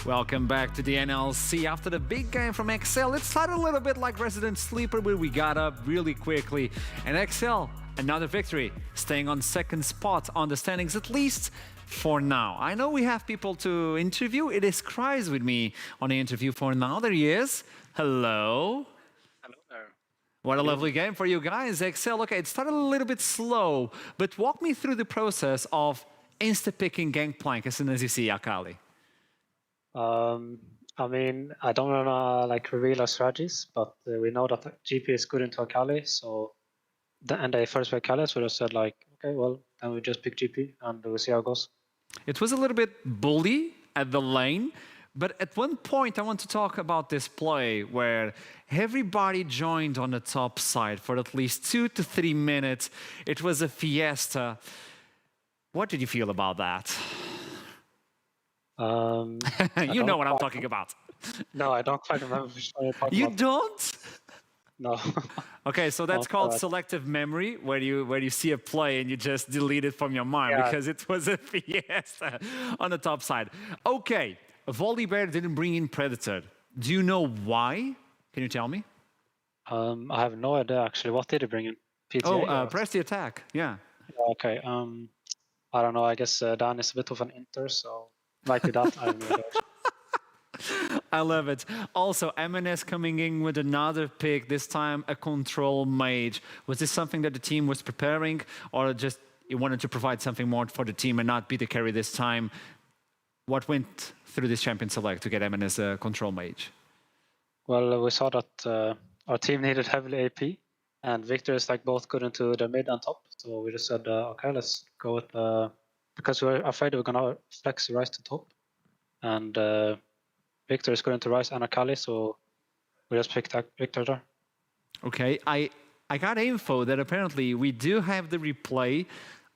Welcome back to the NLC. After the big game from XL, it started a little bit like Resident Sleeper, where we got up really quickly. And XL, another victory, staying on second spot on the standings, at least for now. I know we have people to interview. It is Kreis with me on the interview for now. There he is. Hello. Hello there. What a lovely game for you guys. XL, okay, it started a little bit slow, but walk me through the process of insta-picking Gangplank as soon as you see Akali. I mean, I don't want to like reveal our strategies, but we know that GP is good into Akali, so and they first pick Akali, so we just said like, okay, well, then we just pick GP and we'll see how it goes. It was a little bit bully at the lane, but at one point I want to talk about this play where everybody joined on the top side for at least 2 to 3 minutes. It was a fiesta. What did you feel about that? You know what I'm talking about. No, I don't quite remember which one you're talking You about. don't? No. Okay, so that's Oh, called God. selective memory, where you see a play and you just delete it from your mind Yeah. because it was a fiesta on the top side. Okay, Volibear didn't bring in Predator. Do you know why? Can you tell me? I have no idea actually. What did he bring in? PTA? or- Press the attack. Yeah. Okay. I don't know. I guess Dan is a bit of an inter, so might be that. I have no idea. I love it. Also, MNS coming in with another pick, this time a control mage. Was this something that the team was preparing, or just you wanted to provide something more for the team and not be the carry this time? What went through this champion select to get MNS a control mage? Well, we saw that our team needed heavily AP, and Victor is like both good into the mid and top. So we just said, okay, let's go with because we were afraid we were gonna flex Rise to top, and Victor is good into Rise and Akali, so we just picked Victor there. Okay, I got info that apparently we do have the replay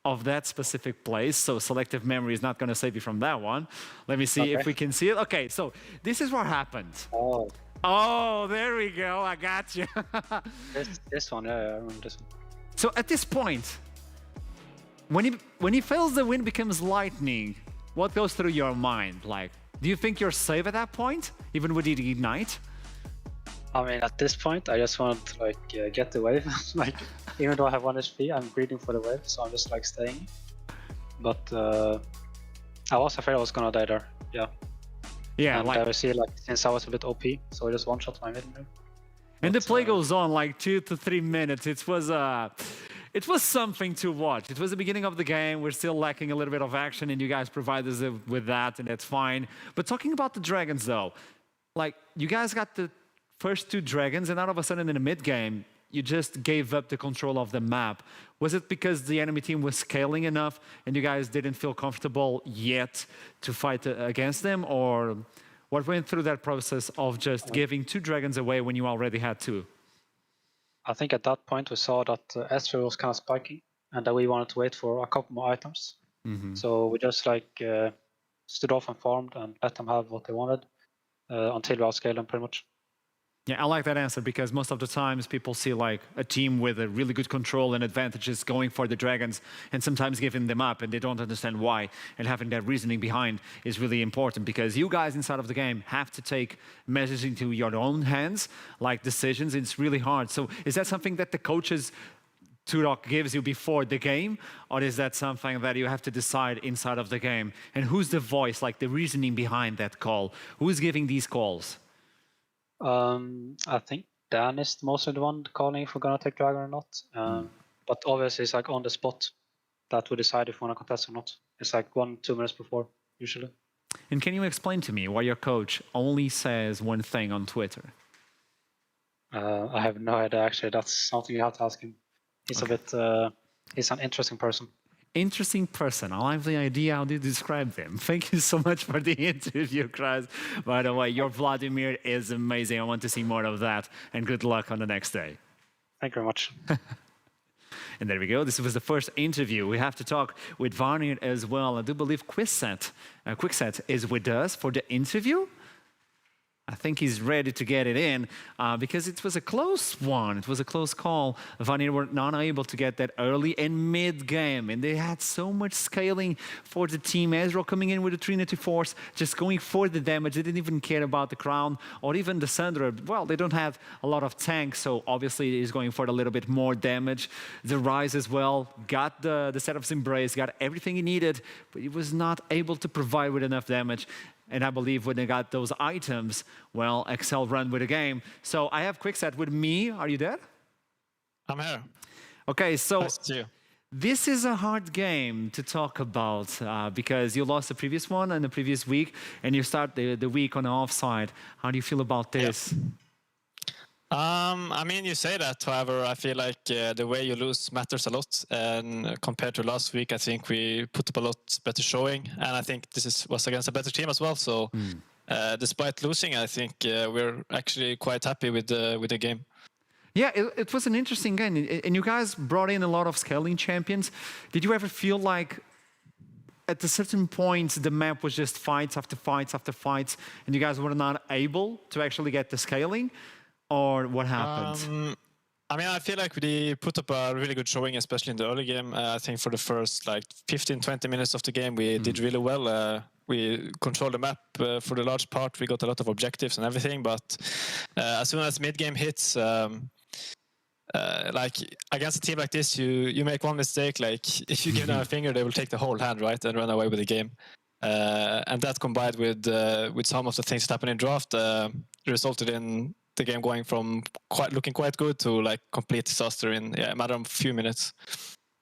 of that specific place, so selective memory is not going to save you from that one. Let me see if Okay. we can see it. Okay, so this is what happened. Oh, Oh, there we go. I got you. this one, yeah, I remember this one. So at this point, when he fails, the wind becomes lightning. What goes through your mind? Like, do you think you're safe at that point, even with the ignite? I mean, at this point, I just want to like get the wave. Like, even though I have 1 HP, I'm greeding for the wave, so I'm just like staying. But I was afraid I was gonna die there. Yeah. Yeah, And like, I see like since I was a bit OP, so I just one shot my mid. and the but, play goes on like 2 to 3 minutes. It was something to watch. It was the beginning of the game. We're still lacking a little bit of action, and you guys provide us with that, and that's fine. But talking about the dragons, though, like you guys got the first 2 dragons, and all of a sudden in the mid game, you just gave up the control of the map. Was it because the enemy team was scaling enough, and you guys didn't feel comfortable yet to fight against them, or what went through that process of just giving 2 dragons away when you already had 2? I think at that point we saw that Astralis was kind of spiking, and that we wanted to wait for a couple more items. So we just like stood off and farmed and let them have what they wanted until we outscaled them pretty much. Yeah, I like that answer because most of the times people see like a team with a really good control and advantages going for the dragons and sometimes giving them up, and they don't understand why. And having that reasoning behind is really important because you guys inside of the game have to take measures into your own hands, like decisions. It's really hard. So is that something that the coaches Turok gives you before the game, or is that something that you have to decide inside of the game? And who's the voice, like the reasoning behind that call? Who's giving these calls? I think Dan is mostly the one calling if we're gonna take dragon or not. But obviously it's like on the spot that we decide if we wanna contest or not. It's like 1-2 minutes before usually. And can you explain to me why your coach only says one thing on Twitter? I have no idea actually. That's something you have to ask him. He's a bit. He's an interesting person. Interesting person. I like the idea how you describe them. Thank you so much for the interview, Kreis. By the way, your Vladimir is amazing. I want to see more of that. And good luck on the next day. Thank you very much. And there we go. This was the first interview. We have to talk with Vanir as well. I do believe Quickset is with us for the interview. I think he's ready to get it in because it was a close one. It was a close call. Vanir were not able to get that early and mid-game, and they had so much scaling for the team. Ezreal coming in with a Trinity Force, just going for the damage. They didn't even care about the crown or even the Sundra. Well, they don't have a lot of tanks, so obviously he's going for a little bit more damage. The Rise as well, got the setup's embrace, got everything he needed, but he was not able to provide with enough damage. And I believe when they got those items, well, Excel run with the game. So I have Quickset with me. Are you there? I'm here. Okay, so Nice to see you. this is a hard game to talk about because you lost the previous one and the previous week, and you start the week on the offside. How do you feel about this? I mean, you say that. However, I feel like the way you lose matters a lot. And compared to last week, I think we put up a lot better showing. And I think this was against a better team as well. So despite losing, I think we're actually quite happy with the game. Yeah, it was an interesting game. And you guys brought in a lot of scaling champions. Did you ever feel like at a certain point, the map was just fights after fights after fights, and you guys were not able to actually get the scaling? Or what happened? I mean, I feel like we put up a really good showing, especially in the early game. I think for the first 15-20 minutes of the game, we did really well. We controlled the map for the large part. We got a lot of objectives and everything. But as soon as mid-game hits, against a team like this, you make one mistake. Like if you give them a finger, they will take the whole hand, right, and run away with the game. And that combined with some of the things that happened in draft resulted in the game going from looking quite good to complete disaster in a matter of a few minutes.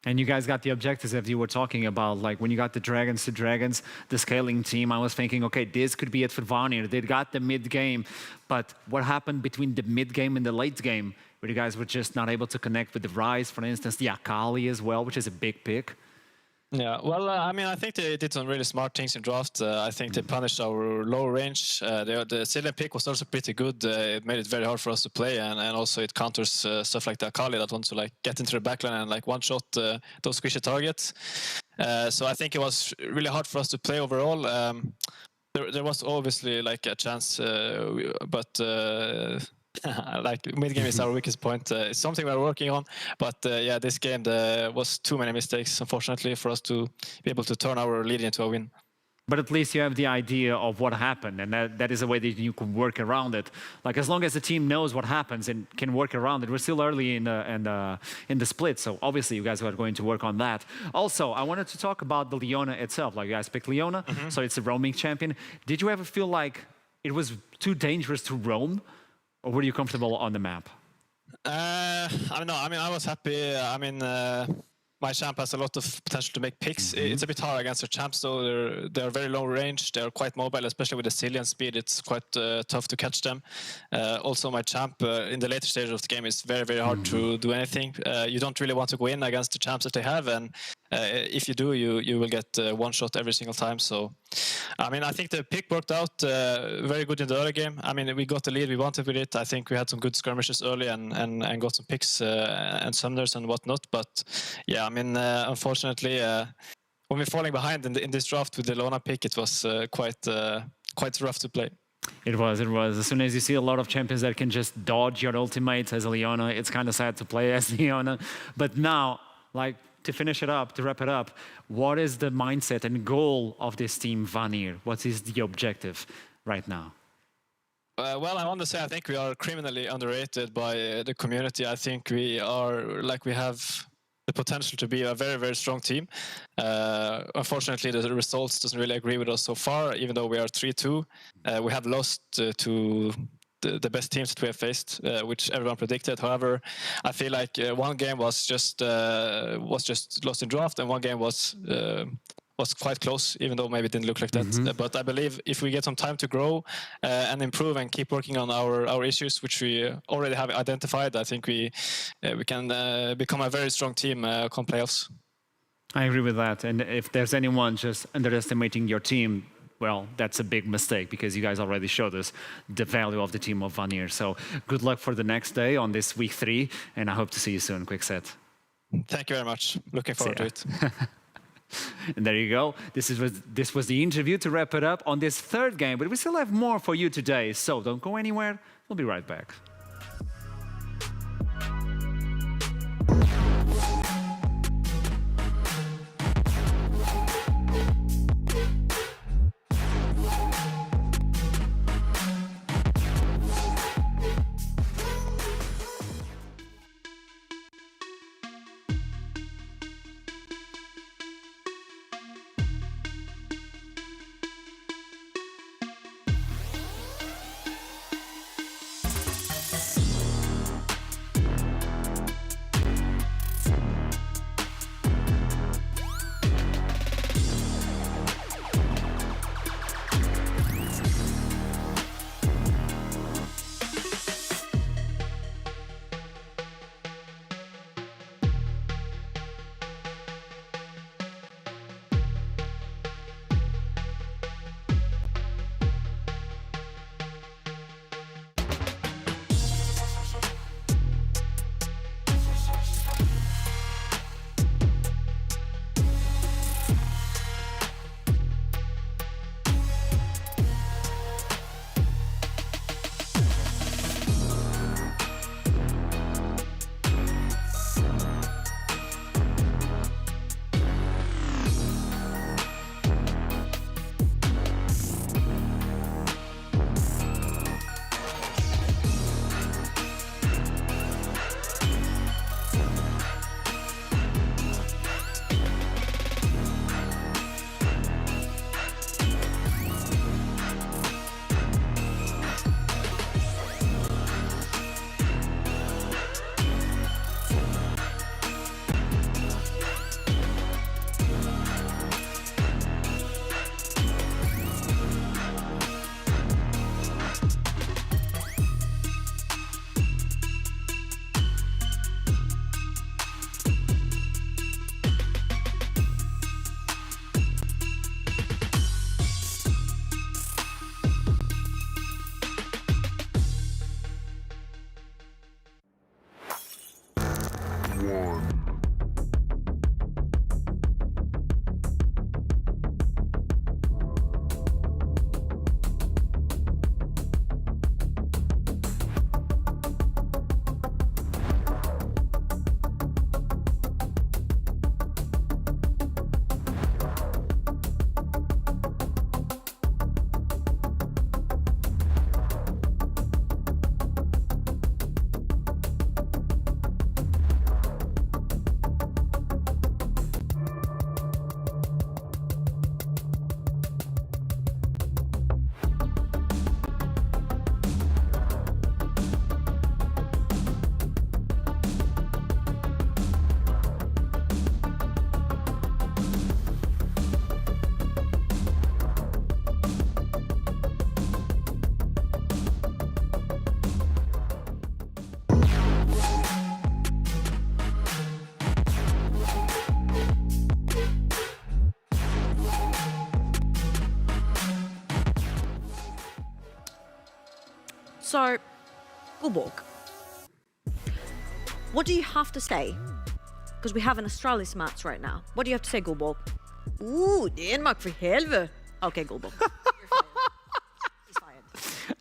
And you guys got the objectives that you were talking about, like when you got the Dragons to Dragons, the scaling team, I was thinking, okay, this could be it for Vanir. They got the mid-game, but what happened between the mid-game and the late game, where you guys were just not able to connect with the Rise, for instance, the Akali as well, which is a big pick? Yeah, well, I mean, I think they did some really smart things in draft. I think they punished our low range. The Cillian pick was also pretty good. It made it very hard for us to play, and also it counters stuff like the Akali that wants to get into the backline and one-shot those squishy targets. So I think it was really hard for us to play overall. There was obviously a chance, but mid-game is our weakest point. It's something we're working on, but yeah, this game there was too many mistakes, unfortunately, for us to be able to turn our lead into a win. But at least you have the idea of what happened, and that is a way that you can work around it. As long as the team knows what happens and can work around it. We're still early in the split, so obviously you guys are going to work on that. Also, I wanted to talk about the Leona itself. You guys picked Leona, so it's a roaming champion. Did you ever feel like it was too dangerous to roam? Or were you comfortable on the map? I don't know. I mean, I was happy. I mean, my champ has a lot of potential to make picks. It's a bit hard against their champs, though. They're very low range. They're quite mobile, especially with the Cillian speed. It's quite tough to catch them. Also, my champ in the later stage of the game is very, very hard to do anything. You don't really want to go in against the champs that they have, and if you do, you will get one shot every single time. So, I mean, I think the pick worked out very good in the early game. I mean, we got the lead we wanted with it. I think we had some good skirmishes early and got some picks and summoners and whatnot. But yeah, I mean, unfortunately, when we're falling behind in this draft with the Leona pick, it was quite rough to play. It was. As soon as you see a lot of champions that can just dodge your ultimates as a Leona, it's kind of sad to play as Leona. But now, to finish it up, to wrap it up, what is the mindset and goal of this team, Vanir? What is the objective right now? Well, I want to say I think we are criminally underrated by the community. I think we have the potential to be a very, very strong team. Unfortunately, the results doesn't really agree with us so far, even though we are 3-2. We have lost to the best teams that we have faced, which everyone predicted. However, I feel like one game was just lost in draft, and one game was quite close, even though maybe it didn't look like that. But I believe if we get some time to grow and improve and keep working on our issues, which we already have identified, I think we can become a very strong team come playoffs. I agree with that. And if there's anyone just underestimating your team, well, that's a big mistake because you guys already showed us the value of the team of Vanir. So good luck for the next day on this week 3, and I hope to see you soon. Quickset. Thank you very much. Looking forward to it. And there you go. This was the interview to wrap it up on this third game, but we still have more for you today, so don't go anywhere. We'll be right back. So, Gulborg, what do you have to say? Because we have an Astralis match right now. What do you have to say, Gulborg? Ooh, Denmark för helvete. Okay, Gulborg.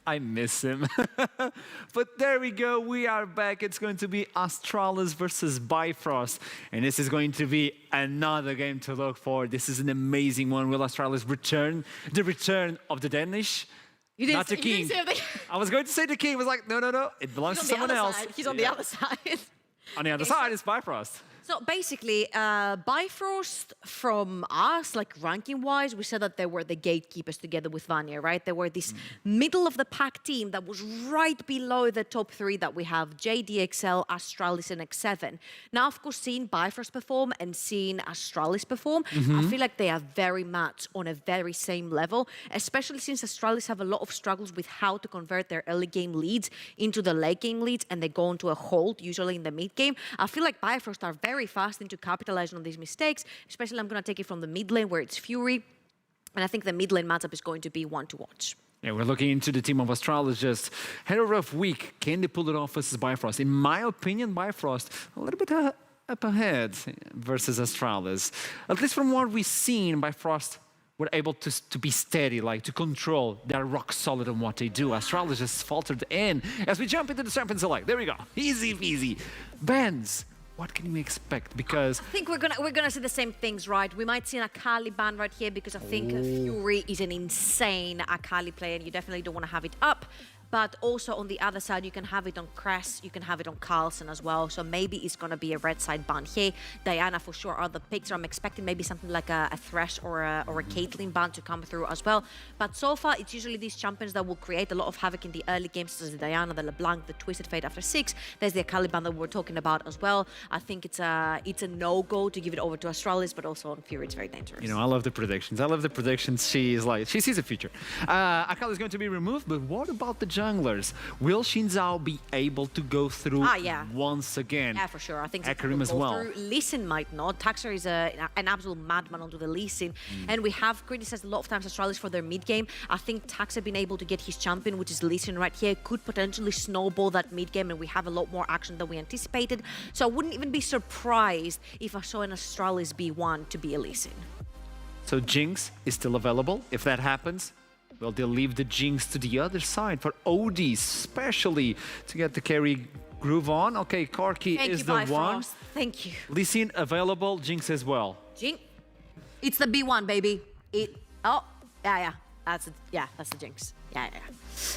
I miss him. But there we go. We are back. It's going to be Astralis versus Bifrost. And this is going to be another game to look for. This is an amazing one. Will Astralis return? The return of the Danish? Not the king. I was going to say the king. I was like, no. It belongs to someone else. He's on the other side. On the other side is Bifrost. So basically, Bifrost from us, like ranking-wise, we said that they were the gatekeepers together with Vanir, right? They were this middle-of-the-pack team that was right below the top three that we have, JDXL, Astralis, and X7. Now, of course, seeing Bifrost perform and seeing Astralis perform, I feel like they are very much on a very same level, especially since Astralis have a lot of struggles with how to convert their early game leads into the late game leads, and they go into a hold, usually in the mid game. I feel like Bifrost are very fast into capitalizing on these mistakes, especially I'm going to take it from the mid lane where it's Fury, and I think the mid lane matchup is going to be one to watch. Yeah, we're looking into the team of Astralis. Just had a rough week. Can they pull it off versus Bifrost? In my opinion, Bifrost a little bit up ahead versus Astralis. At least from what we've seen, Bifrost were able to be steady, like to control. They're rock solid on what they do. Astralis just faltered in. As we jump into the Champions Select, there we go. Easy peasy. Benz, what can we expect? Because I think we're gonna see the same things, right? We might see an Akali ban right here because I think Fury is an insane Akali player, and you definitely don't want to have it up. But also on the other side, you can have it on Cress, you can have it on Carlson as well. So maybe it's going to be a red side ban here. Diana for sure are the picks. So I'm expecting maybe something like a Thresh or a Caitlyn ban to come through as well. But so far, it's usually these champions that will create a lot of havoc in the early games. Such as the Diana, the LeBlanc, the Twisted Fate after 6. There's the Akali ban that we're talking about as well. I think it's a no-go to give it over to Astralis, but also on Fury, it's very dangerous. you know, I love the predictions. I love the predictions. She sees a future. Akali is going to be removed, but what about the junglers? Will Xin Zhao be able to go through once again? Yeah, for sure. I think Hecarim as well. Lee Sin might not. Taxer is an absolute madman onto the Lee Sin. And we have criticized a lot of times Astralis for their mid game. I think Taxer being able to get his champion, which is Lee Sin right here, could potentially snowball that mid game, and we have a lot more action than we anticipated. So I wouldn't even be surprised if I saw an Astralis B1 to be a Lee Sin. So Jinx is still available. If that happens, well, they'll leave the Jinx to the other side for OD, especially to get the carry groove on. Okay, Corki is the one. Thank you. Lee Sin available, Jinx as well. Jinx. It's the B1, baby. That's the Jinx. Yeah.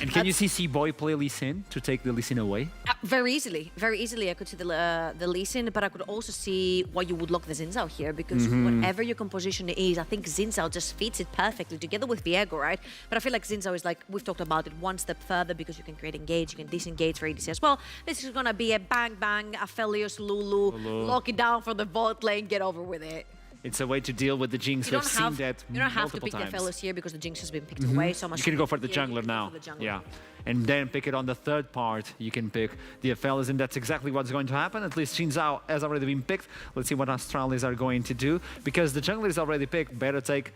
And can you see C-Boy play Lee Sin to take the Lee Sin away? Very easily. I could see the Lee Sin, but I could also see why you would lock the Xin Zhao here, because whatever your composition is, I think Xin Zhao just fits it perfectly together with Viego, right? But I feel like Xin Zhao is like, we've talked about it, one step further because you can create engage, you can disengage for ADC as well. This is gonna be a bang bang, Aphelios, Lulu, lock it down for the bot lane, get over with it. It's a way to deal with the Jinx. We've seen that you don't have to pick times. the Aphelios here because the Jinx has been picked away so much. You can go for the jungler now. Yeah. And then pick it on the third part. You can pick the Aphelios, and that's exactly what's going to happen. At least Xin Zhao has already been picked. Let's see what Astralis are going to do. Because the jungler is already picked, better take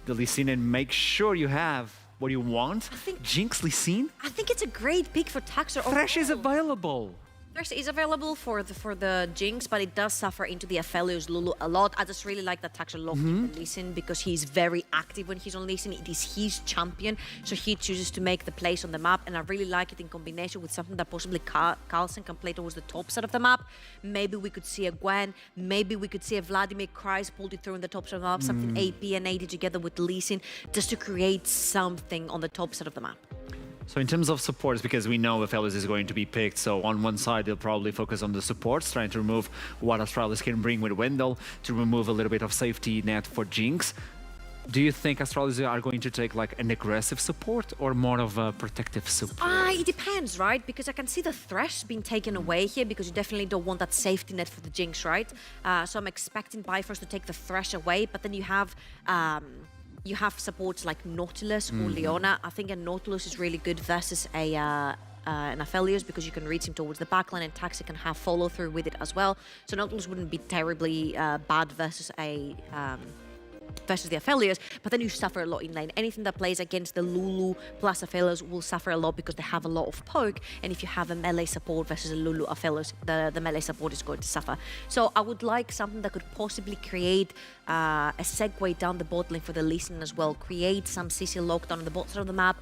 the Lee Sin and make sure you have what you want. Jinx Lee Sin? I think it's a great pick for Taxer. Thresh is available. Thresh is available for the Jinx, but it does suffer into the Aphelios Lulu a lot. I just really like that Taxer locked in Lee Sin because he's very active when he's on Lee Sin. It is his champion, so he chooses to make the plays on the map, and I really like it in combination with something that possibly Carlson can play towards the top side of the map. Maybe we could see a Gwen, maybe we could see a Vladimir Kreis pulled it through on the top side of the map, something AP and AD together with Lee Sin, just to create something on the top side of the map. So in terms of supports, because we know Aphelios is going to be picked, so on one side they'll probably focus on the supports, trying to remove what Astralis can bring with Wendell, to remove a little bit of safety net for Jinx. Do you think Astralis are going to take like an aggressive support or more of a protective support? It depends, right? Because I can see the Thresh being taken away here because you definitely don't want that safety net for the Jinx, right? So I'm expecting Bifrost to take the Thresh away, but then you have supports like Nautilus or Leona. I think a Nautilus is really good versus an Aphelios because you can reach him towards the backline, and Taxi can have follow through with it as well. So Nautilus wouldn't be terribly bad versus the Aphelios, but then you suffer a lot in lane. Anything that plays against the Lulu plus Aphelios will suffer a lot because they have a lot of poke, and if you have a melee support versus a Lulu Aphelios, the melee support is going to suffer. So I would like something that could possibly create a segue down the bot lane for the Lee Sin as well, create some CC lockdown on the bot side of the map,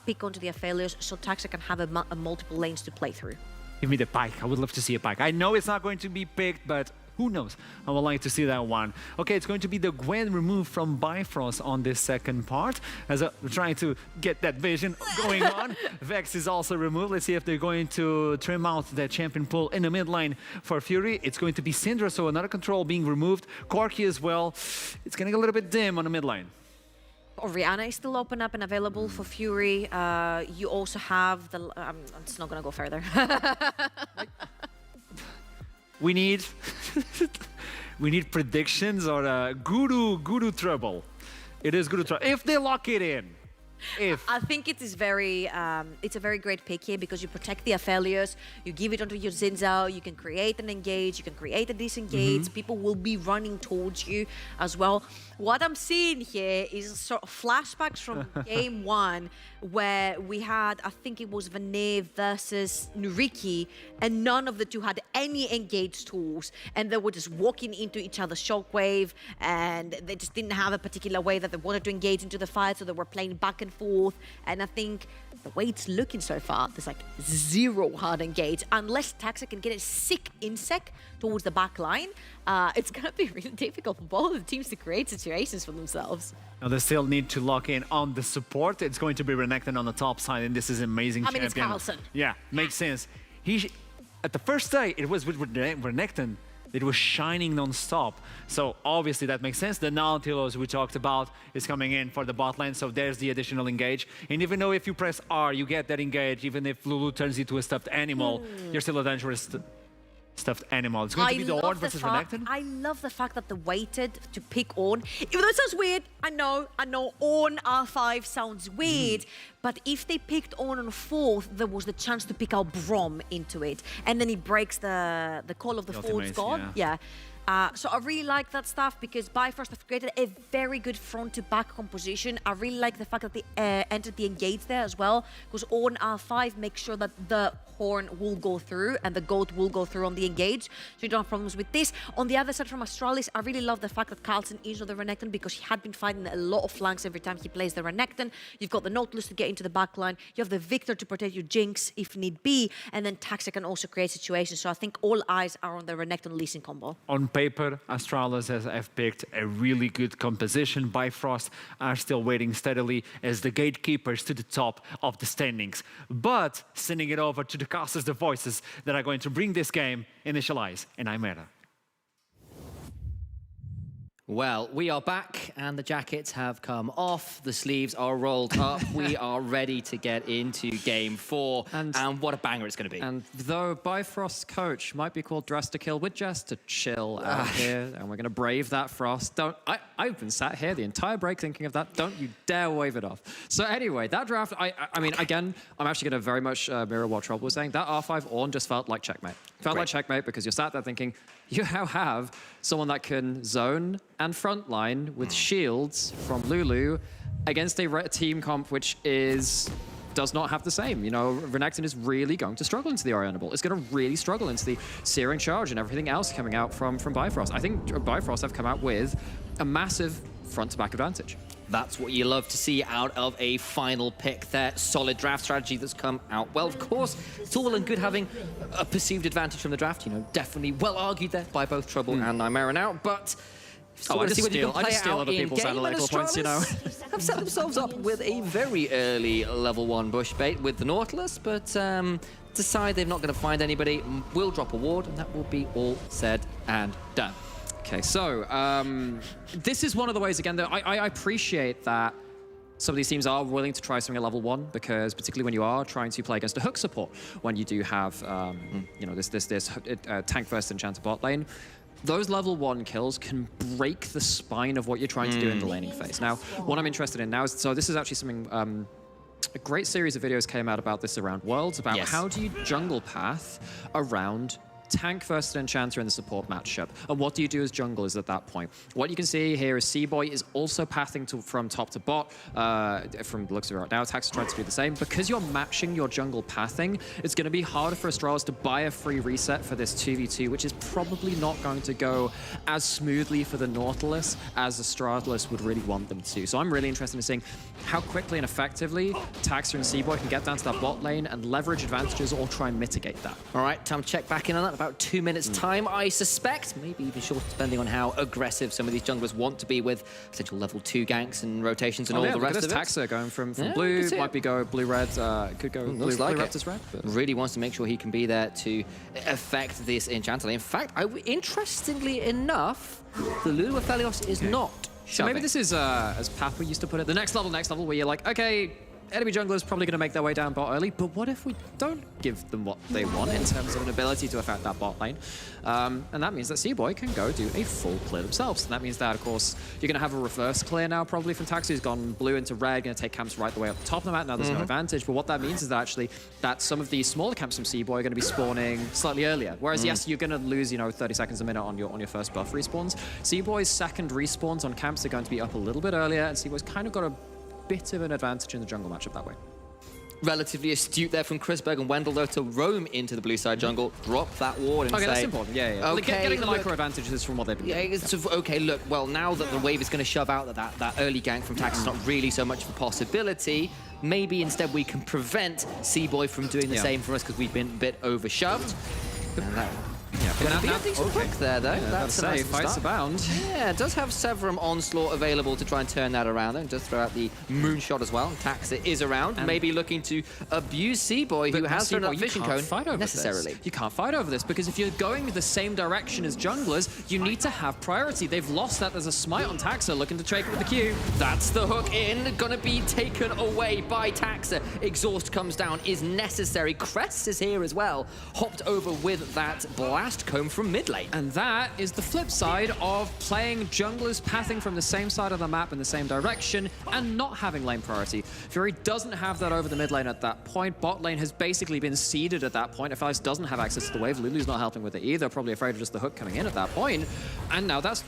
pick onto the Aphelios so Taxa can have a multiple lanes to play through. Give me the Pike. I would love to see a Pike. I know it's not going to be picked, but who knows? I would like to see that one. Okay, it's going to be the Gwen removed from Bifrost on this second part. As we're trying to get that vision going on. Vex is also removed. Let's see if they're going to trim out that champion pool in the mid lane for Fury. It's going to be Syndra, so another control being removed. Corki as well. It's getting a little bit dim on the mid lane. Orianna is still open up and available for Fury. You also have the... I'm just not going to go further. We need predictions or guru trouble. It is guru trouble. If they lock it in, I think it is very, it's a very great pick here because you protect the Aphelios, you give it onto your Zinzao, you can create an engage, you can create a disengage, people will be running towards you as well. What I'm seeing here is sort of flashbacks from game 1 where we had, I think it was Vanir versus Nuriki, and none of the two had any engage tools, and they were just walking into each other's shockwave, and they just didn't have a particular way that they wanted to engage into the fight, so they were playing back and forth. And I think the way it's looking so far, there's like 0 hard engage. Unless Taxa can get a sick insect towards the back line, it's going to be really difficult for both of the teams to create situations for themselves. Now they still need to lock in on the support. It's going to be Renekton on the top side, and this is amazing champion. It's Carlson. Yeah, makes sense. At the first day, it was with Renekton. It was shining non-stop. So obviously that makes sense. The Nautilus we talked about is coming in for the bot lane, so there's the additional engage. And even though if you press R, you get that engage, even if Lulu turns into a stuffed animal, you're still a dangerous stuffed animal. It's going to be the Ornn versus Renekton. I love the fact that they waited to pick Ornn. Even though it sounds weird, I know Ornn R5 sounds weird, but if they picked Ornn on 4th, there was the chance to pick out Braum into it. And then he breaks the call of the 4th god. Yeah. So I really like that stuff because Bifrost have created a very good front-to-back composition. I really like the fact that they entered the engage there as well, because Ornn R5 makes sure that the Horn will go through and the Goat will go through on the engage, so you don't have problems with this. On the other side from Astralis, I really love the fact that Carlson is on the Renekton because he had been fighting a lot of flanks every time he plays the Renekton. You've got the Nautilus to get into the backline, you have the Victor to protect your Jinx if need be, and then Taxa can also create situations. So I think all eyes are on the Renekton Lee Sin combo. On paper, Astralis have picked a really good composition. Bifrost are still waiting steadily as the gatekeepers to the top of the standings. But sending it over to the casters, the voices that are going to bring this game, Initialize and Imera. Well, we are back and the jackets have come off. The sleeves are rolled up. We are ready to get into game 4. And what a banger it's going to be. And though Bifrost's coach might be called Dress to Kill, we're just to chill out here. And we're going to brave that frost. I've been sat here the entire break thinking of that. Don't you dare wave it off. So anyway, that draft, I mean, again, I'm actually going to very much mirror what Trouble was saying. That R5 Ornn just felt like checkmate. Felt like checkmate because you're sat there thinking, you now have someone that can zone and frontline with shields from Lulu against a team comp which does not have the same. You know, Renekton is really going to struggle into the Orianna Ball. It's going to really struggle into the Searing Charge and everything else coming out from Bifrost. I think Bifrost have come out with a massive front-to-back advantage. That's what you love to see out of a final pick there. Solid draft strategy that's come out well. Of course, it's all well and good having a perceived advantage from the draft. You know, definitely well argued there by both Trouble and Imera now, but I just steal other people's analytical points, you know. Have set themselves up with a very early level 1 bush bait with the Nautilus, but decide they're not going to find anybody, will drop a ward, and that will be all said and done. Okay, so this is one of the ways, again, that I appreciate that some of these teams are willing to try something at level 1, because particularly when you are trying to play against a hook support, when you do have, you know, this tank first enchanter bot lane, those level 1 kills can break the spine of what you're trying to do in the laning phase. Now, what I'm interested in now is, so this is actually something, a great series of videos came out about this around Worlds, about how do you jungle path around tank versus enchanter in the support matchup, and what do you do as junglers at that point? What you can see here is C-Boy is also pathing from top to bot. From the looks of it right now, Tax is trying to do the same. Because you're matching your jungle pathing, it's going to be harder for Astralis to buy a free reset for this 2v2, which is probably not going to go as smoothly for the Nautilus as Astralis would really want them to. So I'm really interested in seeing how quickly and effectively Taxa and C-Boy can get down to that bot lane and leverage advantages or try and mitigate that. All right, time to check back in on that. About 2 minutes time, I suspect, maybe even shorter, depending on how aggressive some of these junglers want to be with potential level 2 ganks and rotations and all the rest of it. Taxa going from blue, might be go blue-red, could go blue-red to red. But really wants to make sure he can be there to affect this enchanter. In fact, interestingly enough, the Lulu Aphelios is not so maybe this is, as Papa used to put it, the next level where you're like, okay, enemy jungler is probably going to make their way down bot early, but what if we don't give them what they want in terms of an ability to affect that bot lane? And that means that Seaboy can go do a full clear themselves. And that means that, of course, you're going to have a reverse clear now, probably from Taxi, who's gone blue into red, going to take camps right the way up the top of the map. Now there's no advantage, but what that means is that actually that some of these smaller camps from Seaboy are going to be spawning slightly earlier. Whereas, yes, you're going to lose, 30 seconds a minute on your first buff respawns. Seaboy's second respawns on camps are going to be up a little bit earlier, and Seaboy's kind of got a bit of an advantage in the jungle matchup that way. Relatively astute there from Chrisberg and Wendell, though, to roam into the blue side jungle, drop that ward and Okay, say... that's important. Yeah. Okay, Getting the look, micro advantages from what they've been doing. Yeah, it's okay, look, well, now that the wave is going to shove out that early gank from Tax is not really so much of a possibility, maybe instead we can prevent Seaboy from doing the same for us because we've been a bit overshoved. And that... Gonna be a decent hook there, though. That's a nice fights abound. Yeah, it does have Severum Onslaught available to try and turn that around, and just throw out the Moonshot as well. Taxa is around, and maybe looking to abuse Seaboy, who has thrown out Vision Cone necessarily. You can't fight over this, because if you're going the same direction as junglers, you need to have priority. They've lost that. There's a smite on Taxa, looking to trade with the Q. That's the hook in, gonna be taken away by Taxa. Exhaust comes down, is necessary. Crest is here as well, hopped over with that blast comb from mid lane. And that is the flip side of playing junglers pathing from the same side of the map in the same direction and not having lane priority. Fury doesn't have that over the mid lane at that point. Bot lane has basically been seeded at that point. If Ice doesn't have access to the wave, Lulu's not helping with it either, probably afraid of just the hook coming in at that point. And now that's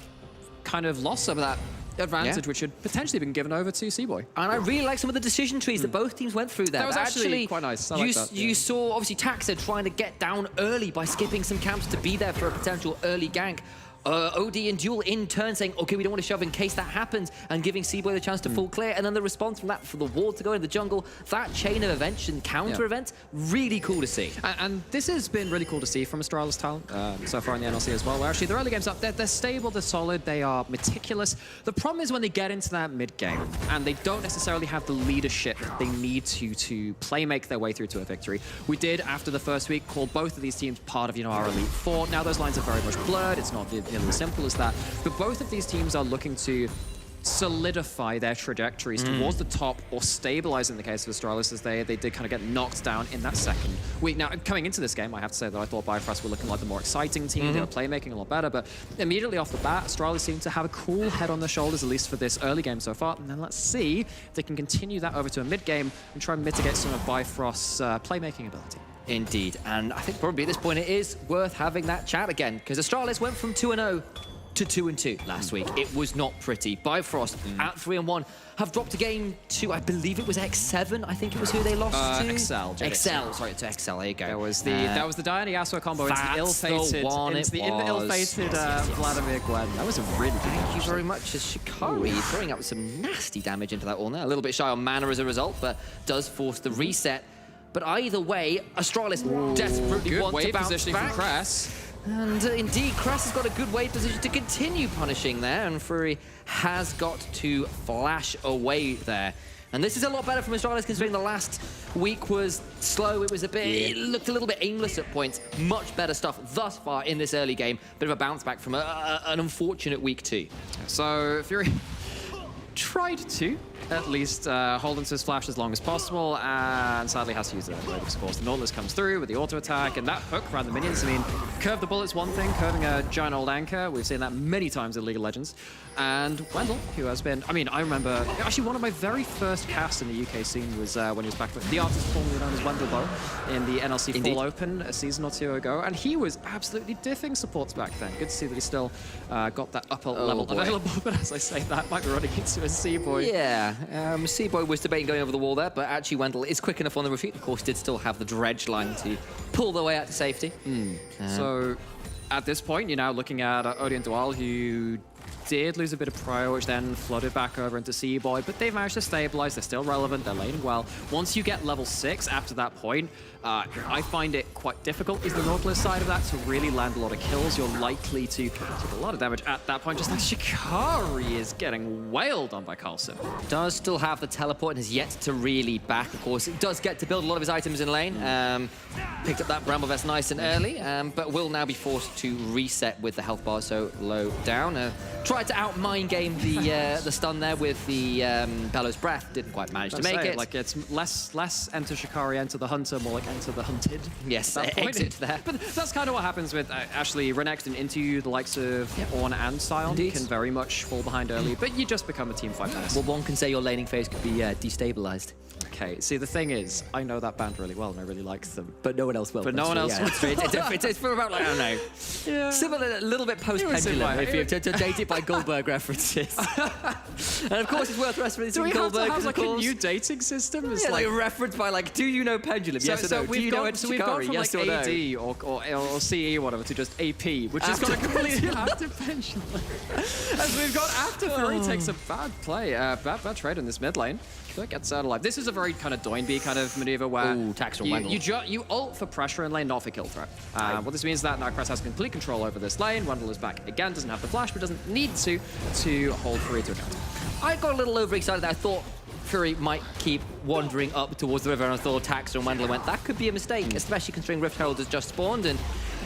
kind of lost some of that advantage, which had potentially been given over to Seaboy. And I really like some of the decision trees that both teams went through there. That was actually quite nice. I like that, you saw, obviously, Taxa trying to get down early by skipping some camps to be there for a potential early gank. OD and Duel in turn saying, okay, we don't want to shove in case that happens, and giving Seaboy the chance to full clear. And then the response from that for the ward to go in the jungle, that chain of events and counter events, really cool to see. And this has been really cool to see from Astralis talent so far in the NLC as well, where actually the early games up, they're stable, they're solid, they are meticulous. The problem is when they get into that mid game and they don't necessarily have the leadership that they need to play make their way through to a victory. We did, after the first week, call both of these teams part of our Elite Four. Now those lines are very much blurred. It's not as simple as that. But both of these teams are looking to solidify their trajectories towards the top, or stabilize in the case of Astralis, as they did kind of get knocked down in that second week. Now, coming into this game, I have to say that I thought Bifrost were looking like the more exciting team. They were playmaking a lot better, but immediately off the bat, Astralis seemed to have a cool head on their shoulders, at least for this early game so far. And then let's see if they can continue that over to a mid game and try and mitigate some of Bifrost's playmaking ability. Indeed, and I think probably at this point it is worth having that chat again, because Astralis went from 2-0 to 2-2 last week. It was not pretty. Bifrost at 3-1 have dropped a game to, I believe it was X7, I think it was who they lost to? Excel. Sorry, to Excel, there you go. That was the Diana Yasuo combo into the ill-fated Vladimir Gwen. That was a really good Thank you very much as Shikari throwing out some nasty damage into that wall now. A little bit shy on mana as a result, but does force the reset. But either way, Astralis desperately want to bounce back. From Kress. And indeed, Kress has got a good wave position to continue punishing there, and Fury has got to flash away there. And this is a lot better from Astralis, considering the last week was slow. It was a bit, it looked a little bit aimless at points. Much better stuff thus far in this early game. Bit of a bounce back from an unfortunate week 2. So Fury tried to at least hold onto his flash as long as possible, and sadly has to use it anyway, because of course the Nautilus comes through with the auto attack, and that hook around the minions. I mean, curve the bullet's one thing, curving a giant old anchor, we've seen that many times in League of Legends. And Wendell, who has been, I mean, I remember, actually one of my very first casts in the UK scene was when he was back with the artist formerly known as Wendell Bow in the NLC Fall Open a season or two ago, and he was absolutely diffing supports back then. Good to see that he still got that upper level available, but as I say, that might be running into a Seaboy. Yeah, Seaboy was debating going over the wall there, but actually Wendell is quick enough on the retreat. Of course, did still have the dredge line to pull their way out to safety. So at this point, you're now looking at Odin Dual, who did lose a bit of prio, which then flooded back over into Seaboy, but they've managed to stabilize. They're still relevant. They're laning well. Once you get level 6 after that point, I find it quite difficult, is the Nautilus side of that, to really land a lot of kills. You're likely to take a lot of damage at that point, just like Shikari is getting wailed on by Carlson. Does still have the teleport and has yet to really back, of course. It does get to build a lot of his items in lane. Picked up that Bramble Vest nice and early, but will now be forced to reset with the health bar so low down. tried to out-mind game the stun there with the Bellows Breath. Didn't quite manage to make it. Like it's less enter Shikari, enter the hunter, more like enter the hunted. Yes, at that point. exit there. But that's kind of what happens with actually Renekton into the likes of Ornn and Sion. Indeed. Can very much fall behind early, but you just become a team fight menace. Well, one can say your laning phase could be destabilized. Okay, see, the thing is, I know that band really well, and I really like them. But no one else will. But no one else will. It's for about, like, I don't know, Yeah. similar, a little bit post-pendulum, if you to date it by Goldberg references. And of course, it's worth referencing Do we have Goldberg. to have like of a course. new dating system? It's Yeah, like referenced by like, do you know Pendulum? Yes or no? Do you know Ed we've gone Shikari? from Yes like or no? AD or CE or whatever to just AP, which has got a completely active pension. As we've got after Fury takes a bad play, bad trade in this mid lane. That gets out alive. This is a very kind of Doinby kind of maneuver where tax from Wendell. you ult for pressure in lane, not for kill threat. What this means is that now Crest has complete control over this lane. Wendell is back again, doesn't have the flash, but doesn't need to hold Fury to account. I got a little overexcited. I thought Fury might keep wandering up towards the river, and I thought Taxer and Wendell went, that could be a mistake, especially considering Rift Herald has just spawned, and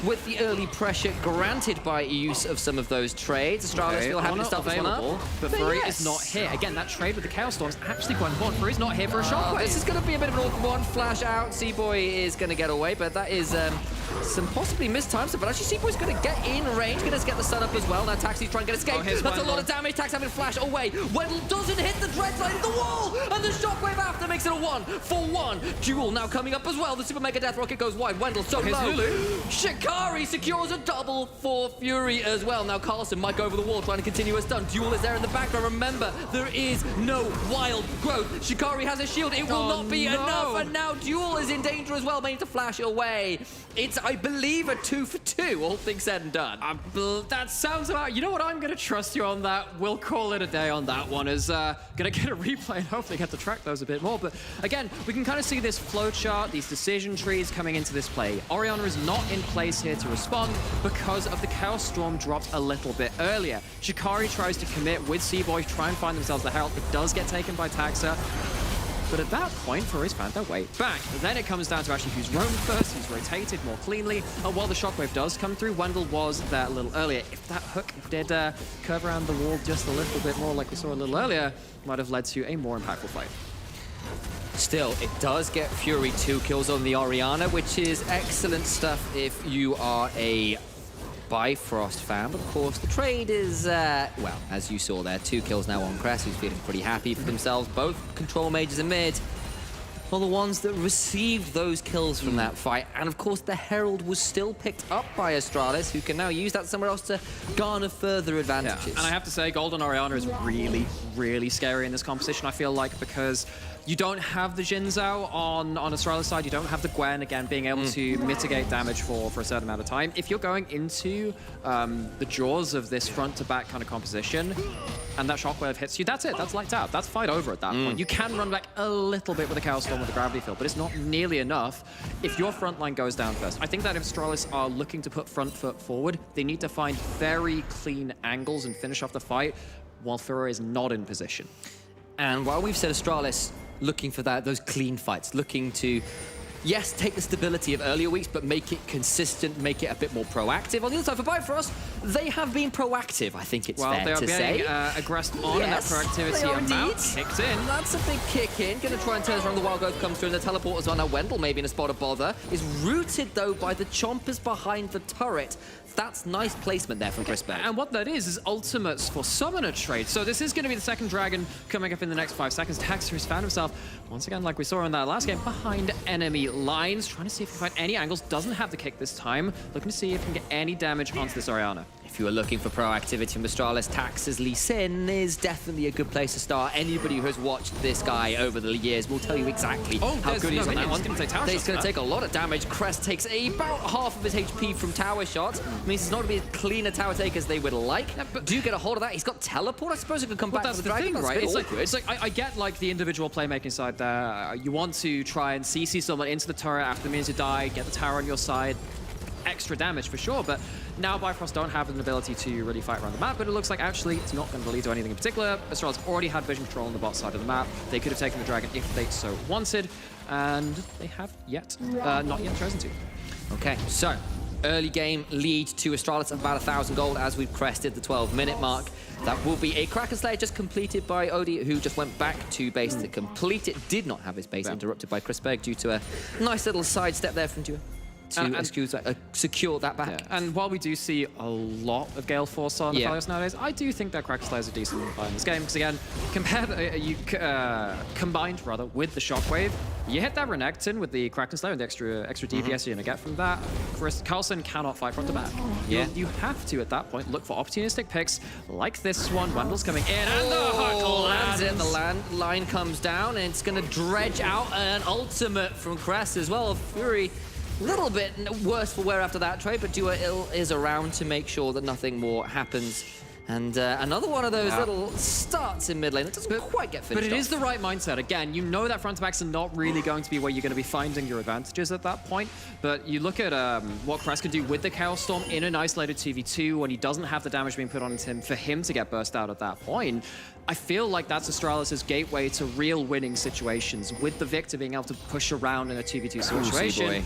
with the early pressure granted by use of some of those trades, Astralis feel happy to start this one up. But Fury is not here. Again, that trade with the Chaos Storm is actually quite important. Fury's not here for a shockwave. This is going to be a bit of an awkward one. Flash out. Seaboy is going to get away, but that is some possibly missed time stuff. But actually, Seaboy's going to get in range, going to get the stun up as well. Now Taxi's trying to get escape. That's a lot of damage. Tax having to flash away. Wendell doesn't hit the dread side of the wall, and the shockwave after makes it a 1-for-1 duel. Now coming up as well. The Super Mega Death Rocket goes wide. Wendell so low. Shikari secures a double for Fury as well. Now Carlson might go over the wall trying to continue a stun. Duel is there in the background. Remember, there is no wild growth. Shikari has a shield. It will not be enough. And now Duel is in danger as well, made to flash away. It's, I believe, a 2-for-2, all things said and done. That sounds about... You know what? I'm going to trust you on that. We'll call it a day on that one. Is going to get a replay and hopefully get to track those a bit more. But again, we can kind of see this flow chart, these decision trees coming into this play. Orianna is not in place here to respond because of the Chaos Storm dropped a little bit earlier. Shikari tries to commit with Seaboy, try and find themselves the Herald. It does get taken by Taxa. But at that point, Fury's found their way back. Then it comes down to actually who's roamed first, who's rotated more cleanly. And while the shockwave does come through, Wendell was there a little earlier. If that hook did curve around the wall just a little bit more like we saw a little earlier, might have led to a more impactful fight. Still, it does get Fury 2 kills on the Orianna, which is excellent stuff if you are a Bifrost fan. But of course, the trade is, well, as you saw there, 2 kills now on Crest, who's feeling pretty happy for themselves. Both control mages and mid are the ones that received those kills from that fight. And of course, the Herald was still picked up by Astralis, who can now use that somewhere else to garner further advantages. Yeah. And I have to say, Golden Orianna is really, really scary in this composition, I feel like, because you don't have the Jin Zhao on Astralis' side, you don't have the Gwen, again, being able to mitigate damage for a certain amount of time. If you're going into the jaws of this front-to-back kind of composition, and that shockwave hits you, that's it, that's lights out. That's fight over at that point. You can run back a little bit with a Chaos Storm with the gravity field, but it's not nearly enough if your front line goes down first. I think that if Astralis are looking to put front foot forward, they need to find very clean angles and finish off the fight while Fury is not in position. And while we've said Astralis looking for those clean fights, looking to, yes, take the stability of earlier weeks, but make it consistent, make it a bit more proactive. On the other side, for Bifrost, they have been proactive, I think it's fair to say. They are getting aggressed on, and that proactivity amount kicked in. That's a big kick in. Going to try and turn us around. The Wild Growth comes through, and the teleporters on. Now Wendell maybe in a spot of bother. Is rooted, though, by the chompers behind the turret. That's nice placement there from Chris Beck. And what that is ultimates for summoner trade. So this is going to be the second dragon coming up in the next 5 seconds. Taxer has found himself, once again, like we saw in that last game, behind enemy lines, trying to see if he can find any angles. Doesn't have the kick this time. Looking to see if he can get any damage onto this Orianna. If you are looking for proactivity from Astralis, Tax's Lee Sin is definitely a good place to start. Anybody who has watched this guy over the years will tell you exactly how good he is on that one. He's going to take a lot of damage. Crest takes about half of his HP from tower shots. Means it's not going to be as clean a tower take as they would like. Yeah, but do you get a hold of that? He's got teleport. I suppose it could come back to the dragon, thing, right? It's like I get like the individual playmaking side there. You want to try and CC someone into the turret after the minute to die, get the tower on your side. Extra damage for sure, but now Bifrost don't have an ability to really fight around the map, but it looks like actually it's not going to lead to anything in particular. Astralis already had vision control on the bot side of the map. They could have taken the dragon if they so wanted, and they have not yet chosen to. Okay, so early game lead to Astralis of about 1,000 gold as we've crested the 12-minute mark. That will be a Kraken Slayer just completed by Odie, who just went back to base to complete it. Did not have his base interrupted by Chrisberg due to a nice little sidestep there from Duo to secure that back. Yeah. And while we do see a lot of Gale Force on Astralis nowadays, I do think that Kraken Slayer is a decent buy in this game, because again, combined with the Shockwave, you hit that Renekton with the Kraken Slayer and the extra DPS you're gonna get from that. Carlson cannot fight front to back. Yeah. You have to, at that point, look for opportunistic picks like this one. Wendell's coming in, and the hook lands in. The line comes down, and it's gonna dredge out an ultimate from Crest as well. Fury, a little bit worse for wear after that trade, but Duo is around to make sure that nothing more happens. And another one of those little starts in mid lane that doesn't quite get finished But it is the right mindset. Again, you know that front to backs are not really going to be where you're going to be finding your advantages at that point. But you look at what Crest can do with the Chaos Storm in an isolated 2v2 when he doesn't have the damage being put on him for him to get burst out at that point. I feel like that's Astralis' gateway to real winning situations, with the Victor being able to push around in a 2v2 situation.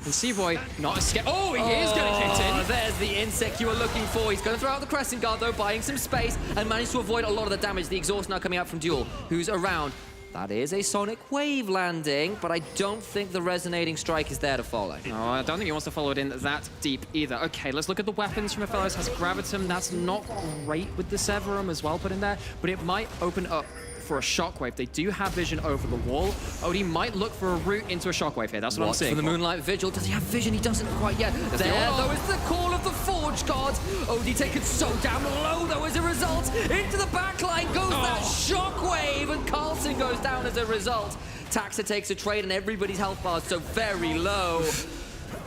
And Seaboy not escape. Oh, he is going to kick in. There's the insect you were looking for. He's going to throw out the Crescent Guard, though, buying some space, and managed to avoid a lot of the damage. The exhaust now coming out from Duel, who's around. That is a Sonic Wave landing, but I don't think the Resonating Strike is there to follow. No, I don't think he wants to follow it in that deep either. Okay, let's look at the weapons from Astralis. Has Gravitum. That's not great with the Severum as well put in there, but it might open up for a Shockwave. They do have vision over the wall. Odie might look for a route into a Shockwave here. That's what I'm seeing. For the Moonlight Vigil. Does he have vision? He doesn't quite yet. There, though, is the call of the Forge Gods. Odie taken so damn low, though, as a result. Into the backline goes that Shockwave, and Carlson goes down as a result. Taxa takes a trade, and everybody's health bars so very low.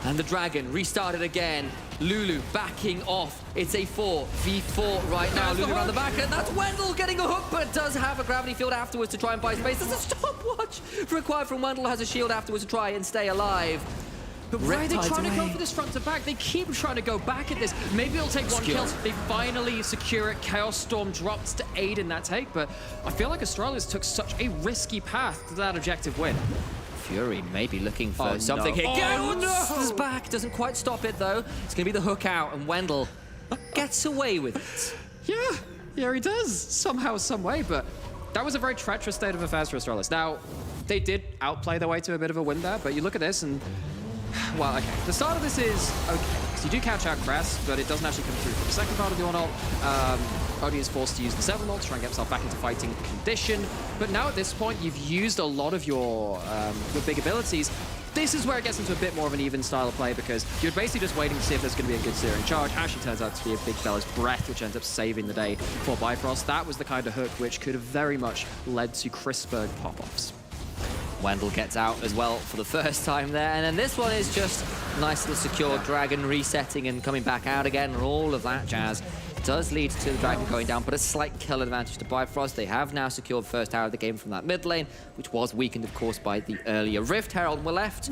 And the Dragon restarted again. Lulu backing off. It's a 4v4 right now. Lulu around the back, and that's Wendell getting a hook, but does have a gravity field afterwards to try and buy space. There's a stopwatch required from Wendell, has a shield afterwards to try and stay alive. But why are they trying to go for this front to back? They keep trying to go back at this. Maybe it'll take one kill. They finally secure it. Chaos Storm drops to aid in that take, but I feel like Astralis took such a risky path to that objective win. Fury may be looking for something here. Bounces back, doesn't quite stop it though. It's gonna be the hook out, and Wendell gets away with it. Yeah, he does somehow, some way. But that was a very treacherous state of affairs for Astralis. Now, they did outplay their way to a bit of a win there, but you look at this and, well, okay. The start of this is okay, because you do catch out Crest, but it doesn't actually come through for the second part of the on-ult. Odie is forced to use the 7 ult to try and get himself back into fighting condition. But now at this point, you've used a lot of your big abilities. This is where it gets into a bit more of an even style of play, because you're basically just waiting to see if there's going to be a good steering charge. Actually turns out to be a big fella's breath, which ends up saving the day for Bifrost. That was the kind of hook which could have very much led to Chrisberg pop-offs. Wendell gets out as well for the first time there, and then this one is just nice little secure Dragon resetting and coming back out again, and all of that jazz. Does lead to the Dragon going down, but a slight kill advantage to Bifrost. They have now secured the first tower of the game from that mid lane, which was weakened, of course, by the earlier Rift Herald. And we're left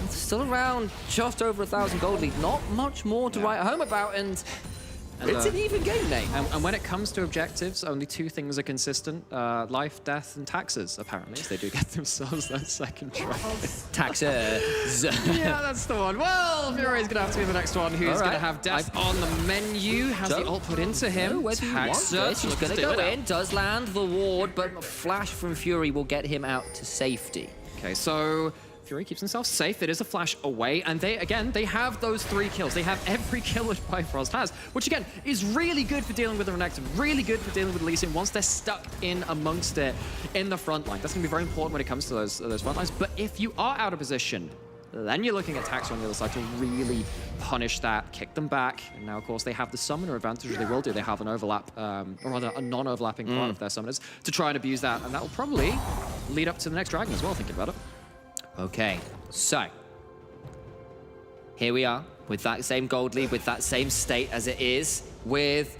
still around just over 1,000 gold lead. Not much more to write home about, and it's an even game, Nate. And when it comes to objectives, only 2 things are consistent. Life, death, and taxes, apparently. They do get themselves that second try. Taxes. Yeah, that's the one. Well, Fury's going to have to be the next one, who's going to have death on the menu. Has the ult put into him. Taxa, he's going to go in. Does land the ward, but a flash from Fury will get him out to safety. Okay, so Fury keeps himself safe. It is a flash away, and they have those 3 kills. They have every kill that Bifrost has, which again is really good for dealing with the Renekton, really good for dealing with Lee Sin once they're stuck in amongst it in the front line. That's going to be very important when it comes to those front lines. But if you are out of position, then you're looking at Taxa on the other side to really punish that, kick them back. And now, of course, they have the summoner advantage, which they will do. They have an overlap, or rather a non-overlapping part of their summoners to try and abuse that. And that will probably lead up to the next Dragon as well, thinking about it. Okay, so here we are with that same gold lead, with that same state as it is, with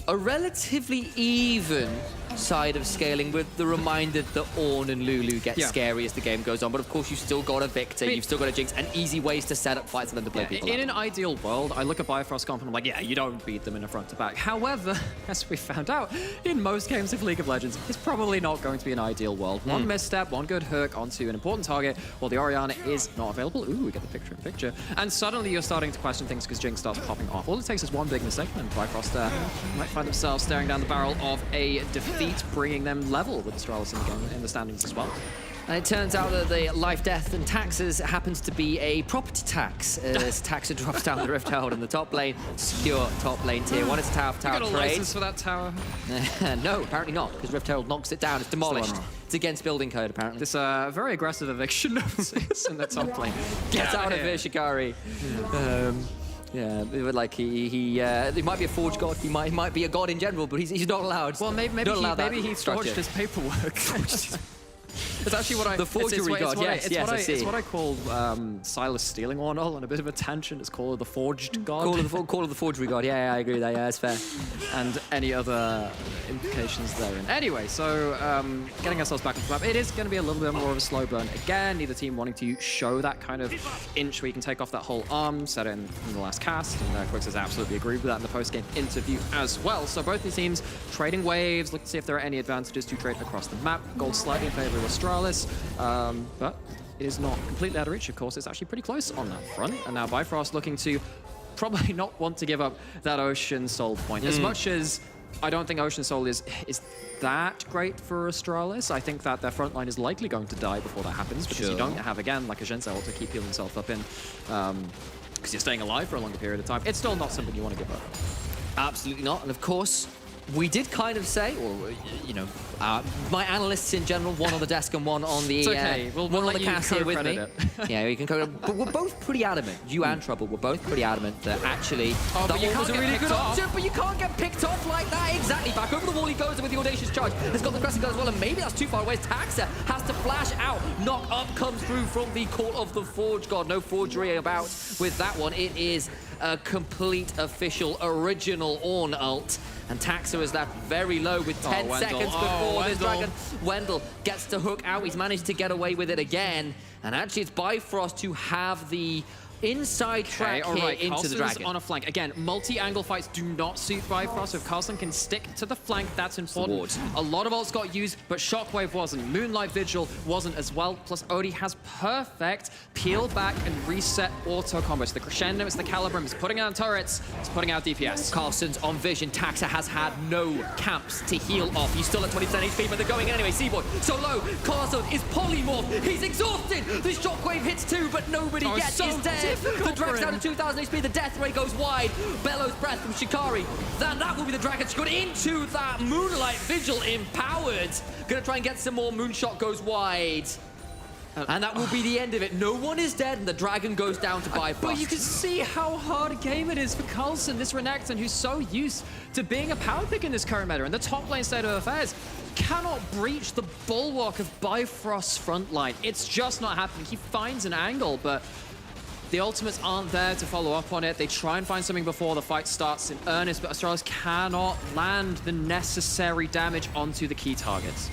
a relatively even side of scaling with the reminder that Ornn and Lulu get scary as the game goes on. But of course, you've still got a Victor, you've still got a Jinx, and easy ways to set up fights for them to play people In up. an ideal world, I look at Bifrost comp and I'm like, yeah, you don't beat them in a front to back. However, as we found out, in most games of League of Legends, it's probably not going to be an ideal world. One misstep, one good hook onto an important target, while the Orianna is not available. Ooh, we get the picture-in-picture. And suddenly you're starting to question things because Jinx starts popping off. All it takes is one big mistake, and Bifrost might find themselves staring down the barrel of a defeat, bringing them level with Astralis in the game, in the standings as well. And it turns out that the life, death, and taxes happens to be a property tax. As Taxa drops down the Rift Herald in the top lane, secure top lane tier 1. It's a tower You got a trade. license for that tower? No, apparently not, because Rift Herald knocks it down. It's demolished. It's against building code, apparently. This very aggressive eviction notice in the top lane. Get out of here, Shikari. Yeah, it would like he might be a forge god. He might be a god in general, but he's not allowed. Well, maybe he forged his paperwork. It's actually what I... The forgery god, yes, I see. It's what I call Silas stealing one all on a bit of a tangent. It's called the forged god. Call of the forgery god. Yeah, I agree with that. Yeah, that's fair. And any other implications therein. Anyway, so getting ourselves back into the map, it is going to be a little bit more of a slow burn. Again, neither team wanting to show that kind of inch where you can take off that whole arm, set it in the last cast, and Quix has absolutely agreed with that in the post-game interview as well. So both these teams trading waves, looking to see if there are any advantages to trade across the map. Gold slightly in favor of Astralis, but it is not completely out of reach, of course. It's actually pretty close on that front, and now Bifrost looking to probably not want to give up that Ocean Soul point. As much as I don't think Ocean Soul is that great for Astralis, I think that their front line is likely going to die before that happens, because you don't have, again, like a Zhensei to keep healing himself up in, because you're staying alive for a longer period of time. It's still not something you want to give up. Absolutely not. And of course, we did kind of say, or you know, my analysts in general, one on the desk and one on the It's okay. We'll one on let the you cast here with me. co-credit Yeah, you can but we're both pretty adamant. You and Trouble were both pretty adamant that actually but you that can't was a get really picked good off. option. But you can't get picked off like that. Exactly. Back over the wall he goes with the audacious charge. Has got the crescent gun as well, and maybe that's too far away. Taxa has to flash out. Knock up comes through from the Call of the Forge God. No forgery about with that one. It is a complete official original Ornn ult. And Taxa is left very low with 10 seconds before this dragon. Wendell gets to hook out. He's managed to get away with it again. And actually, it's Bifrost to have the inside track here into the dragon. On a flank. Again, multi-angle fights do not suit Bifrost. If Carlson can stick to the flank, that's important. A lot of ults got used, but Shockwave wasn't. Moonlight Vigil wasn't as well. Plus, Odie has perfect peel back and reset auto combos. The crescendo, it's the Calibrum. He's putting out turrets. He's putting out DPS. Carlson's on vision. Taxa has had no camps to heal off. He's still at 20% HP, but they're going in anyway. Seaboard so low. Carlson is polymorph. He's exhausted. The Shockwave hits too, but nobody yet is dead. The Dragon's down to 2,000 HP. The death ray goes wide. Bellows breath from Shikari. Then that will be the Dragon. She got into that Moonlight Vigil empowered. Gonna try and get some more. Moonshot goes wide. And that will be the end of it. No one is dead, and the Dragon goes down to Bifrost. But you can see how hard a game it is for Carlson, this Renekton, who's so used to being a power pick in this current meta. And the top lane state of affairs cannot breach the bulwark of Bifrost's front line. It's just not happening. He finds an angle, but the ultimates aren't there to follow up on it. They try and find something before the fight starts in earnest, but Astralis cannot land the necessary damage onto the key targets.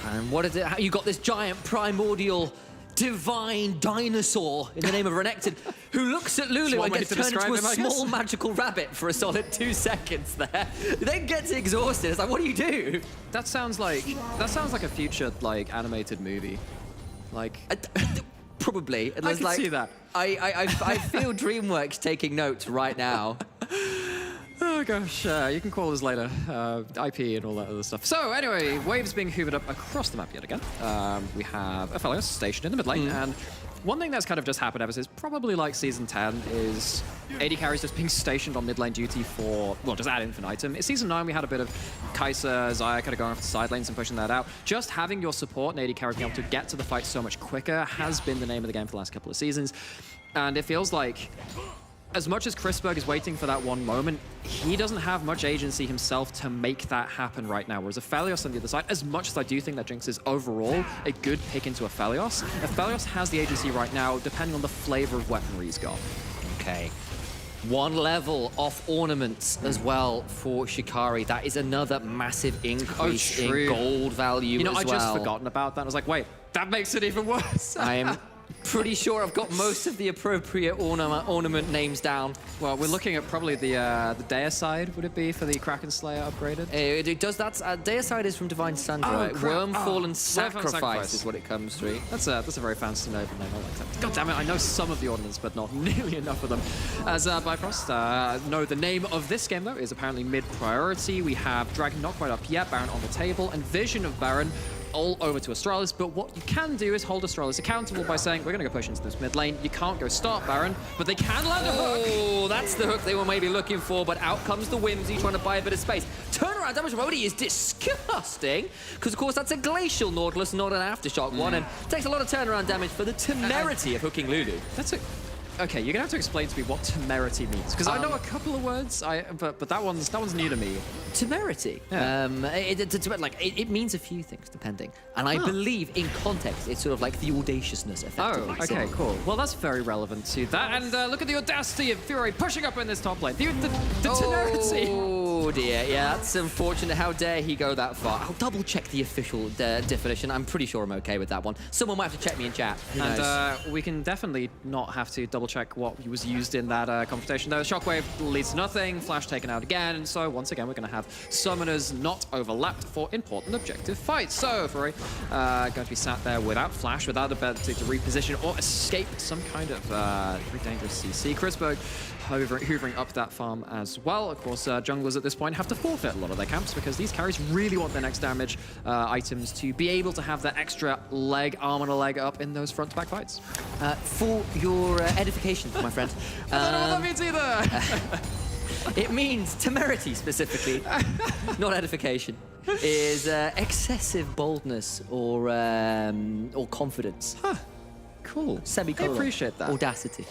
And what is it? You got this giant primordial divine dinosaur in the name of Renekton who looks at Lulu and gets turned into a small magical rabbit for a solid 2 seconds there. Then gets exhausted. It's like, what do you do? That sounds like a future like animated movie. Like probably. I can see that. I feel DreamWorks taking notes right now. Oh gosh, you can call us later. IP and all that other stuff. So anyway, waves being hoovered up across the map yet again. We have Aphelios stationed in the mid lane, and one thing that's kind of just happened ever since probably like Season 10 is AD carries just being stationed on mid lane duty for, well, just ad infinitum. In Season 9, we had a bit of Kai'Sa, Xayah kind of going off the side lanes and pushing that out. Just having your support and AD carry being able to get to the fight so much quicker has been the name of the game for the last couple of seasons. And it feels like, as much as Chrisberg is waiting for that one moment, he doesn't have much agency himself to make that happen right now. Whereas Aphelios on the other side, as much as I do think that Jinx is overall a good pick into Aphelios has the agency right now, depending on the flavor of weaponry he's got. Okay. One level off ornaments as well for Shikari. That is another massive increase in gold value as well. I just forgotten about that. I was like, wait, that makes it even worse. I am pretty sure I've got most of the appropriate ornament names down. Well, we're looking at probably the Deicide, would it be, for the Kraken Slayer upgraded? It does that. Deicide is from Divine Sundry. Right? Wormfallen Sacrifice is what it comes through. That's a very fancy noble name. I like that. God damn it, I know some of the ornaments, but not nearly enough of them. As Bifrost, no, the name of this game, though, is apparently mid-priority. We have Dragon not quite up yet, Baron on the table, and Vision of Baron all over to Astralis, but what you can do is hold Astralis accountable by saying, we're going to go push into this mid lane. You can't go start Baron, but they can land a hook. Oh, that's the hook they were maybe looking for, but out comes the Whimsy trying to buy a bit of space. Turnaround damage from Odie is disgusting, because of course that's a Glacial Nautilus, not an Aftershock one, and takes a lot of turnaround damage for the temerity of hooking Lulu. That's okay, you're gonna have to explain to me what temerity means, because I know a couple of words, but that one's new to me. Temerity? Yeah. It means a few things, depending. And I believe, in context, it's sort of like the audaciousness, effectively. Oh, okay, cool. Well, that's very relevant to that. And look at the audacity of Fury pushing up in this top lane. The temerity. Oh, dear. Yeah, that's unfortunate. How dare he go that far? I'll double-check the official definition. I'm pretty sure I'm okay with that one. Someone might have to check me in chat. And we can definitely not have to double-check what was used in that confrontation, though. Shockwave leads to nothing. Flash taken out again. And so, once again, we're going to have summoners not overlapped for important objective fights. So, Fury going to be sat there without Flash, without the ability to reposition or escape some kind of very dangerous CC. Chrisberg hoovering up that farm as well. Of course, junglers at this point have to forfeit a lot of their camps because these carries really want their next damage items to be able to have that extra arm and a leg up in those front-to-back fights. For your edification, my friend. I don't know what that means either! It means temerity, specifically, not edification, is excessive boldness or confidence. Huh. Cool. Semicolon. I appreciate that. Audacity.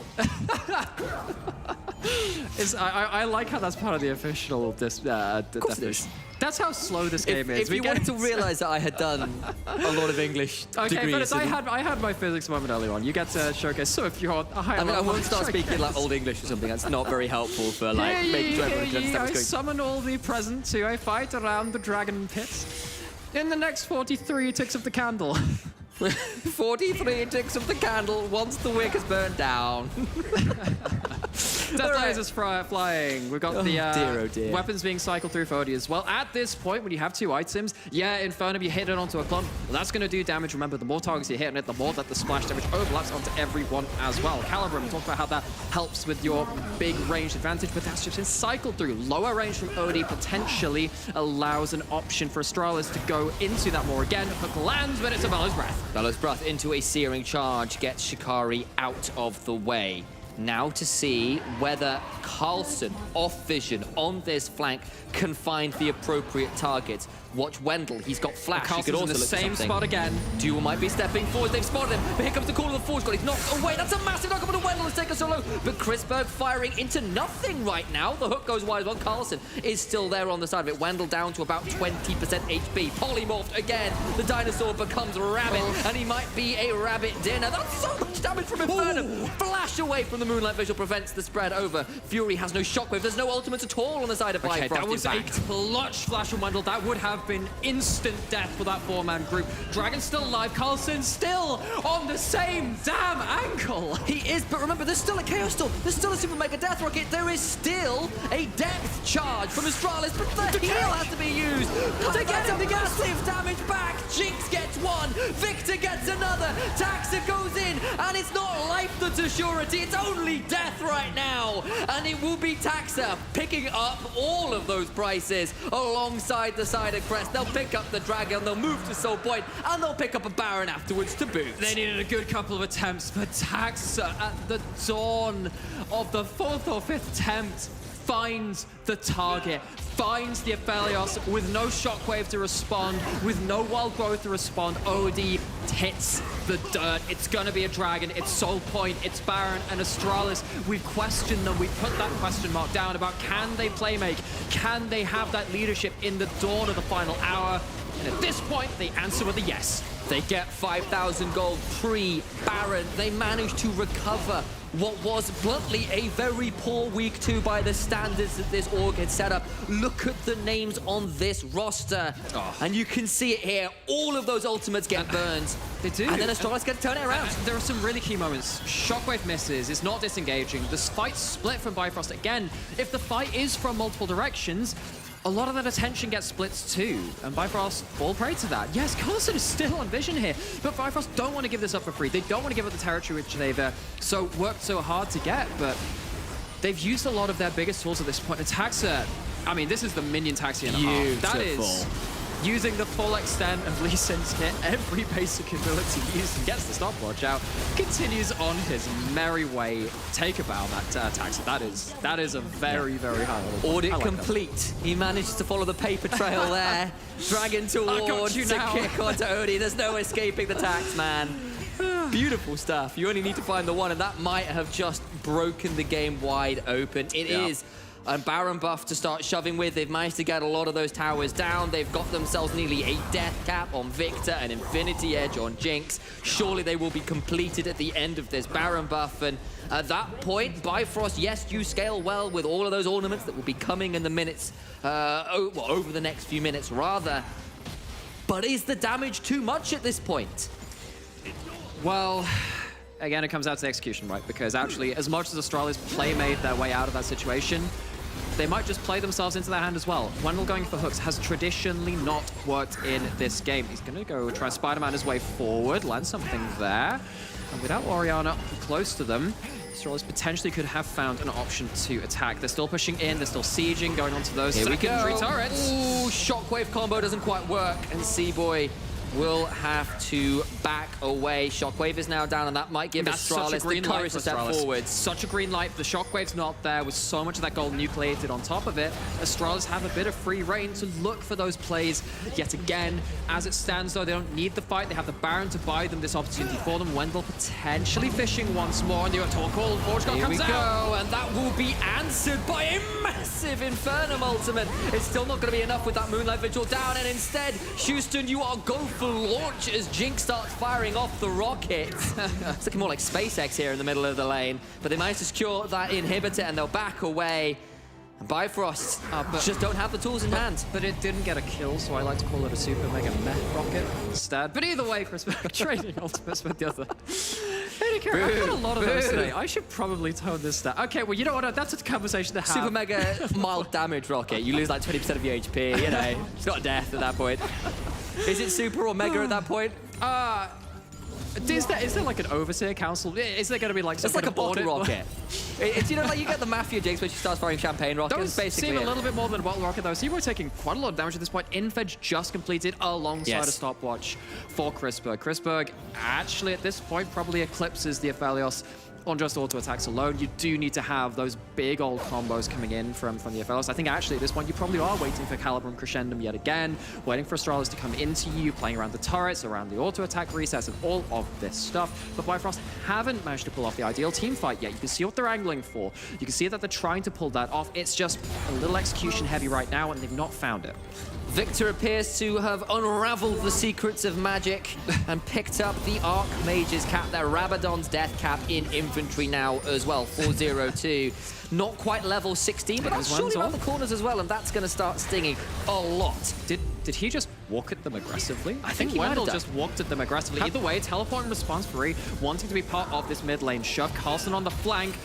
I like how that's part of the official definition. That's how slow this game is. If you wanted to realize that I had done a lot of English degrees. But I had my physics moment earlier on. You get to showcase. So if you're a higher level, I won't start speaking like Old English or something. That's not very helpful for making sure everyone can understand what's I going on. summon all the present to a fight around the dragon pit. In the next 43 ticks of the candle. 43 ticks of the candle once the wick has burned down. Death lasers flying. We've got the weapons being cycled through for Odie as well. At this point, when you have two items, Infernum, you hit it onto a clump. Well, that's going to do damage. Remember, the more targets you hit on it, the more that the splash damage overlaps onto everyone as well. Calibrum, we talked about how that helps with your big range advantage, but that's just been cycled through. Lower range from Odie potentially allows an option for Astralis to go into that more again. Hook lands, but it's a Bellows Breath. Bellows Breath into a Searing Charge gets Shikari out of the way. Now to see whether Carlson, off vision, on this flank, can find the appropriate targets. Watch Wendell, he's got Flash. Carlson's he could also in the same spot again. Duel might be stepping forward, they've spotted him, but here comes the call of the Force God. He's knocked away, that's a massive knock up on Wendell, has taken so low, but Chrisberg firing into nothing right now. The hook goes wide as well. Carlson is still there on the side of it. Wendell down to about 20% HP. Polymorphed again, the dinosaur becomes Rabbit, and he might be a Rabbit dinner. That's so much damage from Infernum. Flash away from the Moonlight Visual prevents the spread over. Fury has no shockwave, there's no ultimate at all on the side of Bifrost. That was a clutch flash from Wendell. That would have been instant death for that four-man group. Dragon's still alive. Carlson still on the same damn ankle. He is, but remember, there's still a Chaos Storm. There's still a Super Mega Death Rocket. There is still a depth charge from Astralis, but the heal has to be used to get a massive damage back. Jinx gets one. Victor gets another. Taxa goes in, and it's not life that's a surety. It's only death right now. And it will be Taxa picking up all of those prices alongside the side of Crest. They'll pick up the Dragon, they'll move to Soul Point, and they'll pick up a Baron afterwards to boot. They needed a good couple of attempts, but Taxa at the dawn of the 4th or 5th attempt finds the target, finds the Aphelios with no shockwave to respond, with no wild growth to respond. Odie hits the dirt. It's gonna be a dragon, it's Soul Point, it's Baron and Astralis. We've questioned them, we've put that question mark down about can they playmake, can they have that leadership in the dawn of the final hour? And at this point, they answer with a yes. They get 5,000 gold pre-Baron. They manage to recover what was bluntly a very poor week 2 by the standards that this org had set up. Look at the names on this roster. And you can see it here. All of those ultimates get burned. They do. And then Astralis get to turn it around. There are some really key moments. Shockwave misses, it's not disengaging. The fight's split from Bifrost again. If the fight is from multiple directions, a lot of that attention gets split too, and Bifrost fall prey to that. Yes, Carlson is still on vision here, but Bifrost don't want to give this up for free. They don't want to give up the territory which they've worked so hard to get, but they've used a lot of their biggest tools at this point. And Taxa, I mean, this is the minion Taxi and a half. That is using the full extent of Lee Sin's kit, every basic ability used, and gets the stopwatch out, continues on his merry way. Take a bow, that Taxi. That is a very, very high level. Audit complete. He managed to follow the paper trail there. Dragon towards to kick onto Odie. There's no escaping the tax, man. Beautiful stuff. You only need to find the one, and that might have just broken the game wide open. It is a Baron buff to start shoving with. They've managed to get a lot of those towers down. They've got themselves nearly a death cap on Victor, an Infinity Edge on Jinx. Surely they will be completed at the end of this Baron buff. And at that point, Bifrost, yes, you scale well with all of those ornaments that will be coming in the minutes, over the next few minutes rather. But is the damage too much at this point? Well, again, it comes out to the execution, right? Because actually, as much as Astralis play-made their way out of that situation, they might just play themselves into their hand as well. Wendell going for hooks has traditionally not worked in this game. He's going to go try Spider-Man his way forward, land something there. And without Orianna close to them, Astralis potentially could have found an option to attack. They're still pushing in, they're still sieging, going onto those secondary turrets. Ooh, Shockwave combo doesn't quite work, and C-Boy will have to back away. Shockwave is now down, and that might give Astralis the courage to step forward. Such a green light. The Shockwave's not there with so much of that gold nucleated on top of it. Astralis have a bit of free reign to look for those plays yet again. As it stands, though, they don't need the fight. They have the Baron to buy them this opportunity for them. Wendell potentially fishing once more, and the Torque call. Forge God comes out. And that will be answered by a massive Infernum ultimate. It's still not going to be enough with that Moonlight Vigil down, and instead, Houston, you are go for launch as Jinx starts firing off the rockets. It's looking more like SpaceX here in the middle of the lane, but they managed to secure that inhibitor, and they'll back away. And Bifrost just don't have the tools in hand. But it didn't get a kill, so I like to call it a super mega mech rocket instead. But either way, Chris Berg trading ultimates with the other. I've had a lot of those today. I should probably tone this down. Okay, well, you know what? That's a conversation to have. Super mega mild damage rocket. You lose like 20% of your HP, you know. It's not death at that point. Is it super or mega at that point? Is there like an overseer council? Is there going to be like some It's like a bottle rocket. It's, you know, like you get the Mafia Jinx when she starts firing champagne rockets. Those basically seem a little bit more than a bottle rocket, though. C-Boy taking quite a lot of damage at this point. Infedge just completed alongside a stopwatch for Chris Berg. Chris Berg actually at this point probably eclipses the Aphelios on just auto attacks alone. You do need to have those big old combos coming in from the Aphelios. I think actually at this point you probably are waiting for Calibrum Crescendum yet again, waiting for Astralis to come into you, playing around the turrets, around the auto attack resets, and all of this stuff. But Bifrost haven't managed to pull off the ideal team fight yet. You can see what they're angling for. You can see that they're trying to pull that off. It's just a little execution heavy right now, and they've not found it. Victor appears to have unraveled the secrets of magic and picked up the Archmage's cap, their Rabadon's death cap in infantry now as well, 402. Not quite level 16, but that's surely around the corners as well, and that's going to start stinging a lot. Did he just walk at them aggressively? I think Wendell just walked at them aggressively. Either way, teleport and response free, wanting to be part of this mid lane shove. Carlson on the flank,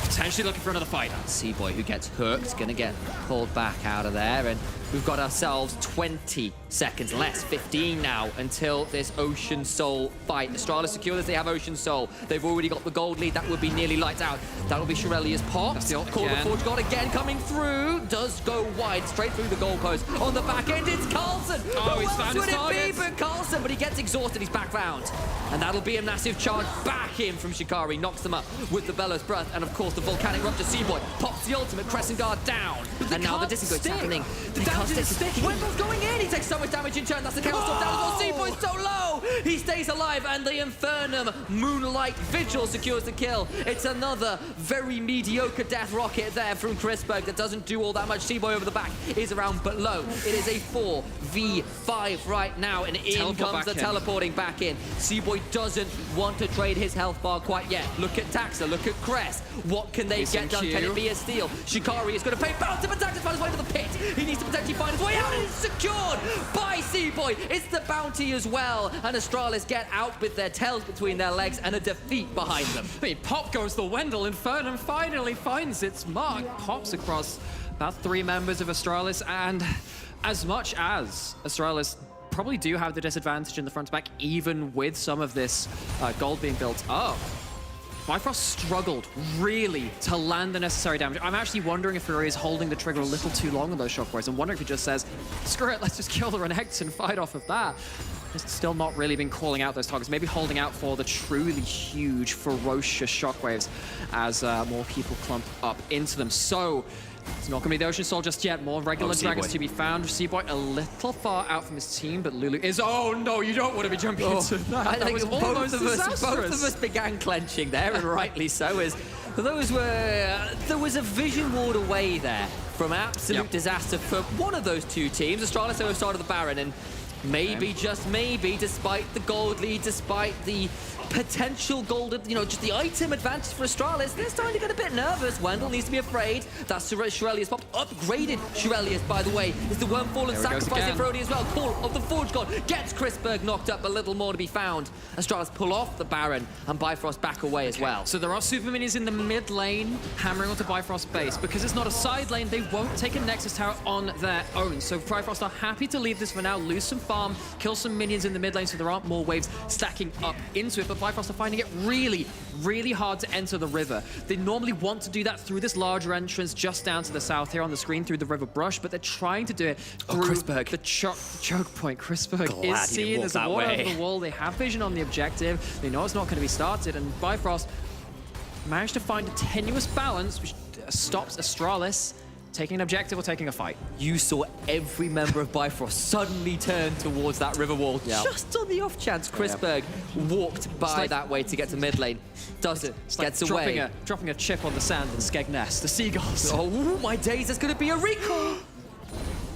potentially looking for another fight. C-Boy, who gets hooked, going to get pulled back out of there, and we've got ourselves 20 seconds less, 15 now, until this Ocean Soul fight. Astralis secure this, they have Ocean Soul. They've already got the gold lead, that would be nearly lights out. That will be Shirelia's pop. Call the Forge God again coming through, does go wide, straight through the goalpost. On the back end, it's Carlson. Oh, he's found his target. But Carlson, but he gets exhausted, he's back round. And that'll be a massive charge back in from Shikari, knocks them up with the Bellows Breath, and of course the Volcanic Rupture. C-Boy pops the ultimate, Crescent Guard down. And now the disengage happening. The damage Wendell's going in. He takes so much damage in turn. That's the Chaos Storm down as well. C-Boy's so low. He stays alive, and the Infernum Moonlight Vigil secures the kill. It's another very mediocre death rocket there from Chrisberg that doesn't do all that much. C-Boy over the back is around below. It is a 4v5 right now, and in comes the teleporting back in. C-Boy doesn't want to trade his health bar quite yet. Look at Taxa, look at Crest. What can they get done? Can it be a steal? Shikari is going to pay bounty, but Taxa's found his way to the pit. He needs to potentially find his way out, and it's secured by C-Boy. It's the bounty as well, and Astralis get out with their tails between their legs and a defeat behind them. I mean, pop goes the Wendell. Infernum finally finds its mark. Pops across about 3 members of Astralis, and as much as Astralis probably do have the disadvantage in the front to back, even with some of this gold being built up, Bifrost struggled really to land the necessary damage. I'm actually wondering if Fury is holding the trigger a little too long on those shockwaves. I'm wondering if he just says, screw it, let's just kill the Renekton and fight off of that. Just still not really been calling out those targets, maybe holding out for the truly huge, ferocious shockwaves as more people clump up into them. So it's not going to be the Ocean Soul just yet. More regular dragons to be found. C-Boy a little far out from his team, but Lulu is... Oh, no, you don't want to be jumping into that. I think was both of us began clenching there, and rightly so, as there was a vision ward away there from absolute disaster for one of those two teams. Astralis who started the Baron, and maybe, just maybe, despite the gold lead, despite the potential gold, just the item advantage for Astralis, they're starting to get a bit nervous. Wendell needs to be afraid. That's Shirelius popped. Upgraded Shirelius, by the way, is the Wormfall and sacrificing for Odie as well. Call of the Forge God gets Chrisberg knocked up, a little more to be found. Astralis pull off the Baron, and Bifrost back away as well. So there are super minions in the mid lane hammering onto Bifrost's base. Because it's not a side lane, they won't take a Nexus Tower on their own. So Bifrost are happy to leave this for now, lose some farm, kill some minions in the mid lane so there aren't more waves stacking up into it. But Bifrost are finding it really, really hard to enter the river. They normally want to do that through this larger entrance just down to the south here on the screen through the river brush, but they're trying to do it through the choke point. Chrisberg is seen as a wall over the wall. They have vision on the objective. They know it's not going to be started, and Bifrost managed to find a tenuous balance which stops Astralis taking an objective or taking a fight. You saw every member of Bifrost suddenly turn towards that river wall, just on the off chance Chrisberg walked by that way to get to mid lane. Does it? Gets away. Dropping a chip on the sand in Skegness, the seagulls. Oh my days, there's going to be a recall.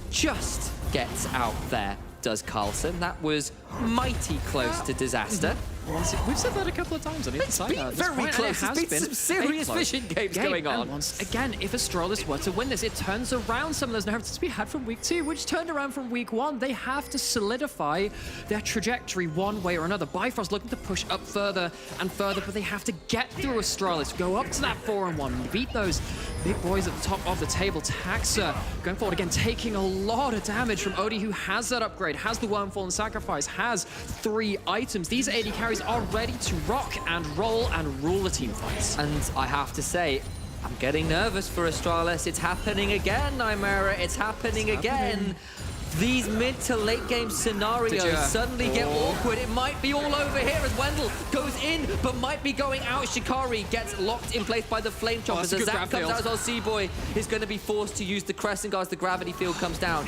Just gets out there, does Carlson. That was mighty close to disaster. We've said that a couple of times. It's been very close. There's been some serious vision games going on. And once again, if Astralis were to win this, it turns around some of those narratives we had from week 2, which turned around from week 1. They have to solidify their trajectory one way or another. Bifrost looking to push up further and further, but they have to get through Astralis, go up to that 4-on-1, beat those big boys at the top of the table. Taxa going forward again, taking a lot of damage from Odie, who has that upgrade, has the Wormfall and Sacrifice, has 3 items. These AD carries are ready to rock and roll and rule the team fights. And I have to say, I'm getting nervous for Astralis. It's happening again, Nymera. It's happening again. These mid to late game scenarios suddenly get awkward. It might be all over here as Wendell goes in, but might be going out. Shikari gets locked in place by the Flame Choppers. As Zap comes out as well, C-Boy is going to be forced to use the Crescent Guards. The Gravity Field comes down.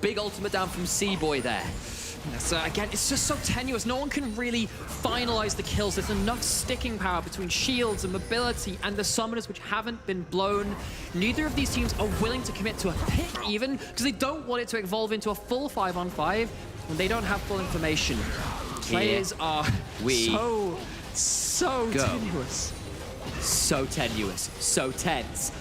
Big ultimate down from C-Boy there. So again, it's just so tenuous. No one can really finalize the kills. There's enough sticking power between shields and mobility and the summoners which haven't been blown. Neither of these teams are willing to commit to a pick even, because they don't want it to evolve into a full 5-on-5 when they don't have full information. Players are so tenuous. So tenuous, so tense.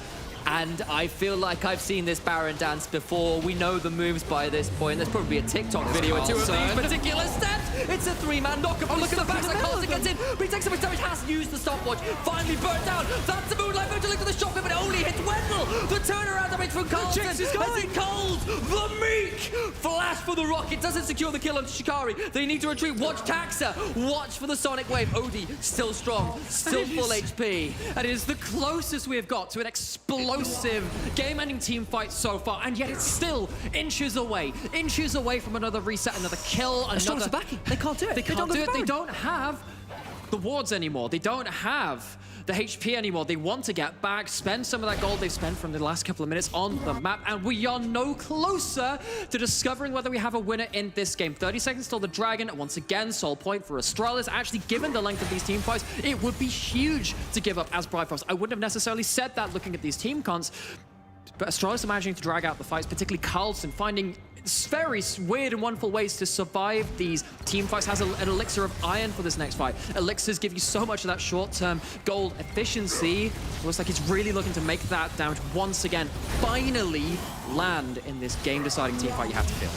And I feel like I've seen this Baron dance before. We know the moves by this point. There's probably a TikTok video or 2 of these particular steps. It's a 3-man knock-up. Oh, look at the backside. Carlson gets in, but he takes so much damage. Has used the stopwatch. Finally burnt down. That's the Moonlight Vigil into the shotgun, but it only hits Wendell. The turnaround damage from Carlson as he calls the Meek. Flash for the rocket. Doesn't secure the kill on Shikari. They need to retreat. Watch Taxa. Watch for the Sonic Wave. Odie, still strong. Still full HP. And it is the closest we have got to an explosive game-ending team fight so far, and yet it's still inches away from another reset, another kill, another... backing. They can't do it. They can't do it. They don't have the wards anymore. They don't have the HP anymore. They want to get back, spend some of that gold they've spent from the last couple of minutes on the map, and we are no closer to discovering whether we have a winner in this game. 30 seconds till the Dragon. Once again, soul point for Astralis. Actually, given the length of these team fights, it would be huge to give up as Bifrost. I wouldn't have necessarily said that looking at these team cons, but Astralis are managing to drag out the fights, particularly Carlson, finding very weird and wonderful ways to survive these team fights. Has an elixir of iron for this next fight. Elixirs give you so much of that short-term gold efficiency. Looks like he's really looking to make that damage once again. Finally land in this game-deciding team fight you have to feel.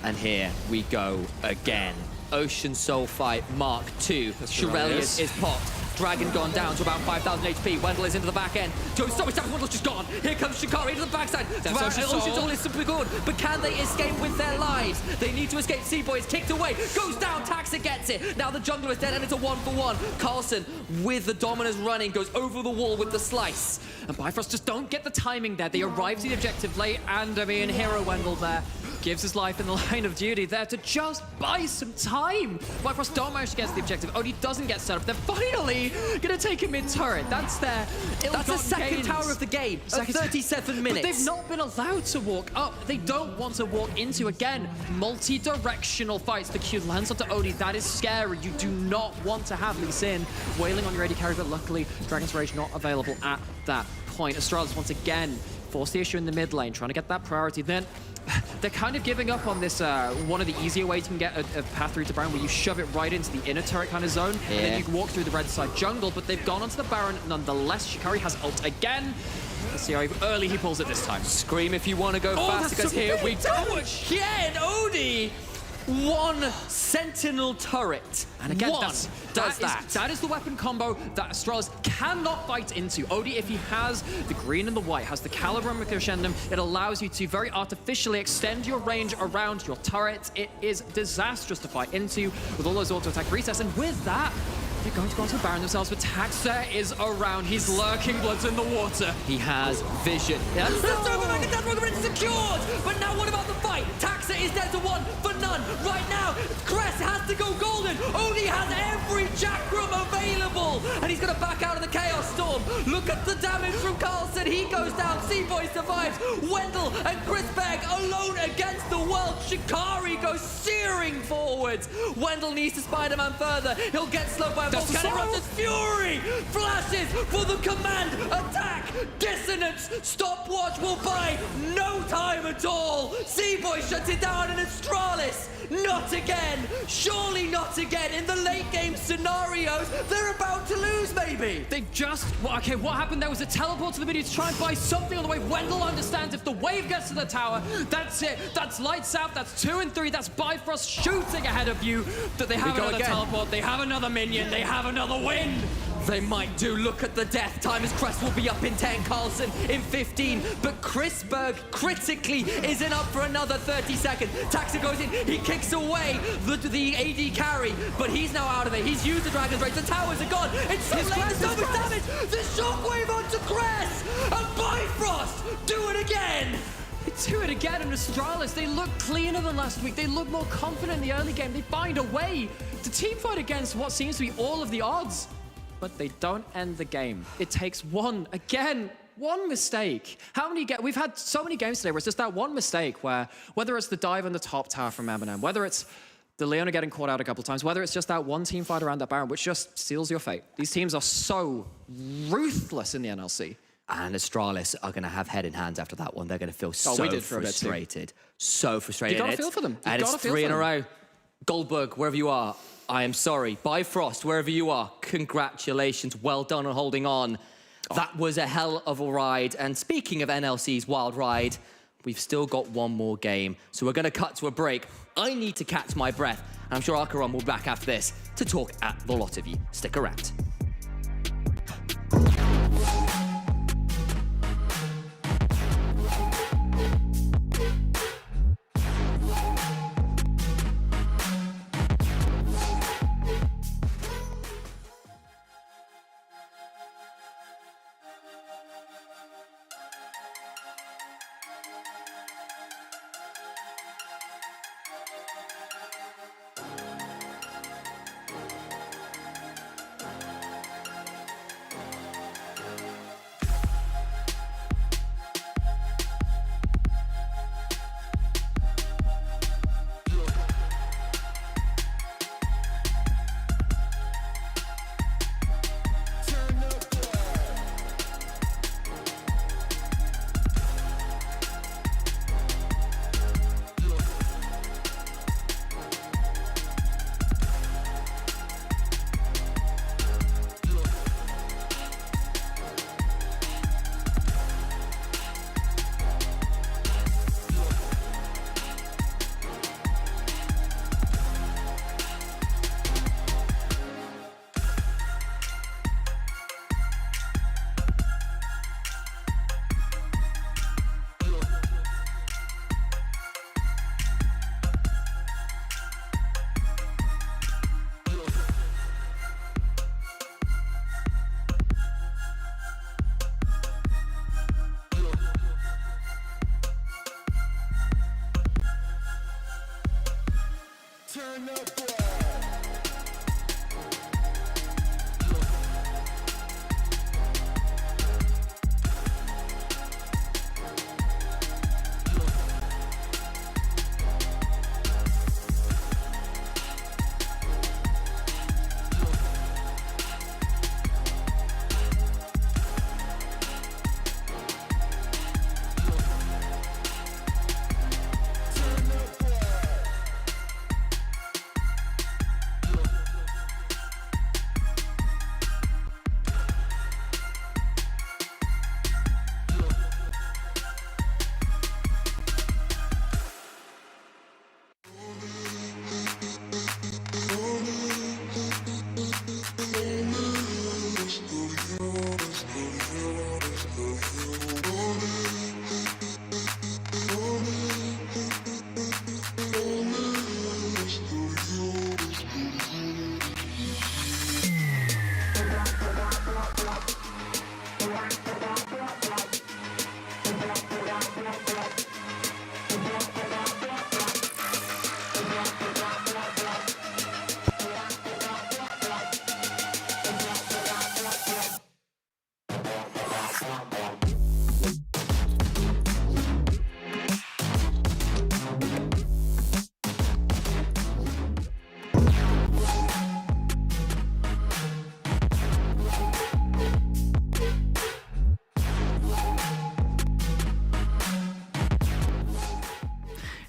And here we go again. Ocean Soul fight Mark II. Shirelius is popped. Dragon gone down to about 5,000 HP. Wendell is into the back end. Joe's stopping stuff. Wendell's just gone. Here comes Shikari into the backside. Ocean Soul is super good, but can they escape with their lives? They need to escape. Seaboy is kicked away. Goes down. Taxa gets it. Now the jungler is dead, and it's a 1-for-1. Carlson, with the Dominers running, goes over the wall with the slice. And Bifrost just don't get the timing there. They arrive to the objective late, and I mean, Hero Wendell there gives his life in the line of duty there to just buy some time. Bifrost don't manage to get to the objective. Odie doesn't get set up. They're finally gonna take a mid-turret. That's their That's the second tower of the game. 37 minutes. But they've not been allowed to walk up. They don't want to walk into, again, multi-directional fights. The Q lands onto Odie. That is scary. You do not want to have Lee Sin wailing on your AD carry, but luckily, Dragon's Rage not available at that point. Astralis once again force the issue in the mid lane, trying to get that priority. Then they're kind of giving up on this, one of the easier ways you can get a path through to Baron, where you shove it right into the inner turret kind of zone, and then you can walk through the red side jungle, but they've gone onto the Baron nonetheless. Shikari has ult again. Let's see how early he pulls it this time. Scream if you want to go fast, because here we go again. Odie, one Sentinel turret. And again, that is the weapon combo that Astralis cannot fight into. Odie, if he has the green and the white, has the Caliber and Crescendum, it allows you to very artificially extend your range around your turret. It is disastrous to fight into with all those auto-attack resets, and with that, they're going to go onto the Baron themselves, but Taxa is around. He's lurking, Blood's in the water. He has vision. That's secured! But now what about the fight? Taxa is down to 1 for none. Right now, Cress has to go golden. Odie has every Chakram available. And he's going to back out of the Chaos Storm. Look at the damage from Carlson. He goes down. Seaboy survives. Wendell and Chrisberg alone against the world. Shikari goes searing forwards. Wendell needs to Spider-Man further. He'll get slowed by a Volcanic Eruptor's Fury. Flashes for the command attack. Dissonance. Stopwatch will buy no time at all. Seaboy shuts it down, and Astralis, not again. Surely not again. In the late game scenarios, they're about to lose, maybe. They just... Okay, what happened there was a teleport to the mid to try and buy something on the way. Wendell understands if the wave gets to the tower, that's it. That's lights out. That's 2 and 3. That's Bifrost shooting ahead of you. That they have another teleport. They have another minion. They have another win. They might do. Look at the death time as Crest will be up in 10, Carlson in 15. But Chrisberg critically isn't up for another 30 seconds. Taxa goes in. He kicks away the AD carry, but he's now out of it. He's used the Dragon's Rage. The towers are gone. It's so late. There's so much damage. The shockwave onto Crest. And Bifrost do it again. They do it again, and Astralis, they look cleaner than last week. They look more confident in the early game. They find a way to team fight against what seems to be all of the odds. But they don't end the game. It takes one mistake. We've had so many games today where it's just that one mistake where, whether it's the dive on the top tower from Eminem, whether it's the Leona getting caught out a couple of times, whether it's just that one team fight around that Baron, which just seals your fate. These teams are so ruthless in the NLC. And Astralis are going to have head in hands after that one. They're going to feel so frustrated. So frustrated. You got to feel for them. And it's 3 in a row. Goldberg, wherever you are, I am sorry. Bifrost, wherever you are, congratulations. Well done on holding on. That was a hell of a ride. And speaking of NLC's wild ride, we've still got one more game. So we're going to cut to a break. I need to catch my breath. And I'm sure Akaron will be back after this to talk at the lot of you. Stick around.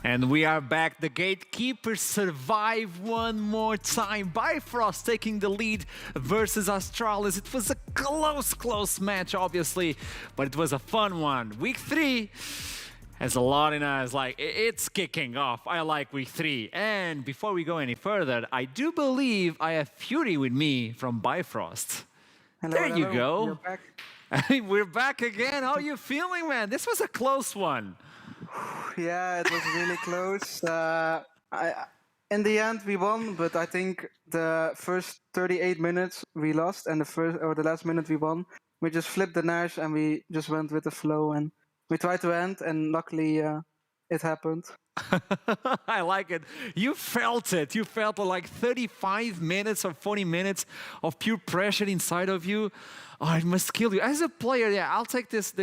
And we are back. The Gatekeepers survive one more time. Bifrost taking the lead versus Astralis. It was a close match, obviously, but it was a fun one. Week 3 has a lot in us. Like, it's kicking off. I like week 3. And before we go any further, I do believe I have Fury with me from Bifrost. Hello, There you hello. go. You're back. We're back again. How are you feeling, man? This was a close one. Yeah, it was really close. In the end, we won, but I think the first 38 minutes we lost, and the last minute we won. We just flipped the Nash and we just went with the flow, and we tried to end, and luckily it happened. I like it. You felt it. You felt like 35 minutes or 40 minutes of pure pressure inside of you. Oh, it must kill you. As a player, yeah, I'll take this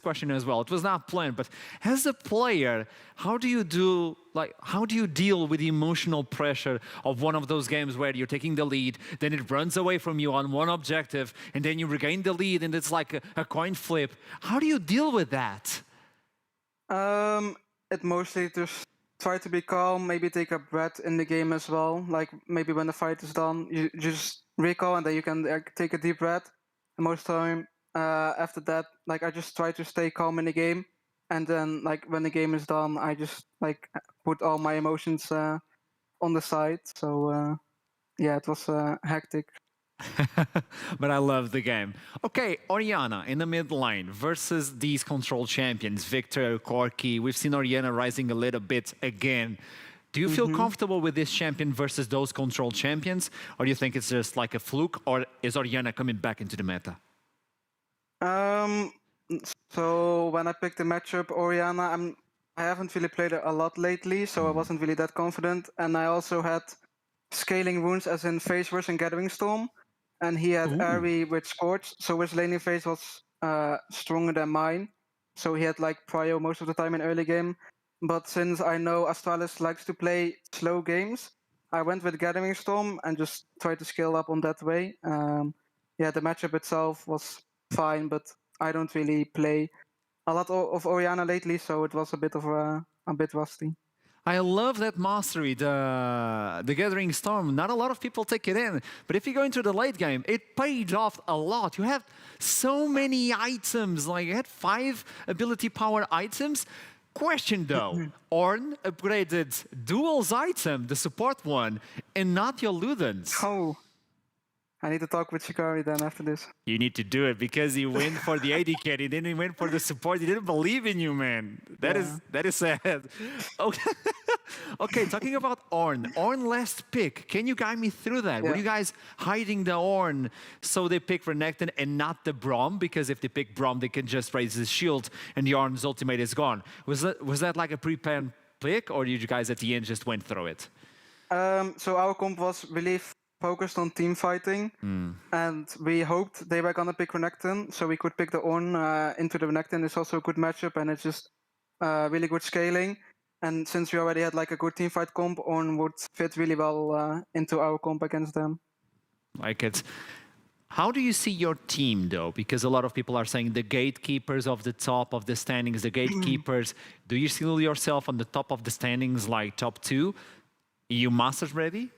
question as well. It was not planned, but as a player, how do you deal with the emotional pressure of one of those games where you're taking the lead, then it runs away from you on one objective, and then you regain the lead, and it's like a coin flip? How do you deal with that? It mostly just try to be calm, maybe take a breath in the game as well. Like maybe when the fight is done, you just recall and then you can take a deep breath. And most time after that, like I just try to stay calm in the game, and then like when the game is done, I just like put all my emotions on the side. So yeah, it was hectic. But I love the game. Okay, Orianna in the mid lane versus these control champions, Victor, Corki. We've seen Orianna rising a little bit again. Do you feel comfortable with this champion versus those control champions? Or do you think it's just like a fluke? Or is Orianna coming back into the meta? So when I picked the matchup, Orianna, I haven't really played her a lot lately, so I wasn't really that confident. And I also had scaling runes as in Phase Rush and Gathering Storm. And he had Airy with Scorch, so his laning phase was stronger than mine. So he had like prio most of the time in early game. But since I know Astralis likes to play slow games, I went with Gathering Storm and just tried to scale up on that way. Yeah, the matchup itself was fine, but I don't really play a lot of Orianna lately, so it was a bit rusty. I love that mastery, the Gathering Storm. Not a lot of people take it in, but if you go into the late game, it paid off a lot. You have so many items, like you had 5 ability power items. Question though, Ornn upgraded Duel's item, the support one, and not your Ludens. Oh, I need to talk with Shikari then after this. You need to do it because he went for the AD carry, then he went for the support. He didn't believe in you, man. That is sad. Okay. Okay, talking about Ornn. Ornn last pick. Can you guide me through that? Were you guys hiding the Ornn so they pick Renekton and not the Braum? Because if they pick Braum, they can just raise his shield and the Ornn's ultimate is gone. Was that like a pre-planned pick, or did you guys at the end just went through it? So our comp was really focused on team fighting, and we hoped they were gonna pick Renekton, so we could pick the Ornn into the Renekton. It's also a good matchup, and it's just really good scaling. And since we already had like a good team fight comp, Ornn would fit really well into our comp against them. Like it. How do you see your team, though? Because a lot of people are saying the gatekeepers of the top of the standings, the gatekeepers. Do you see yourself on the top of the standings, like top 2? EU Masters ready?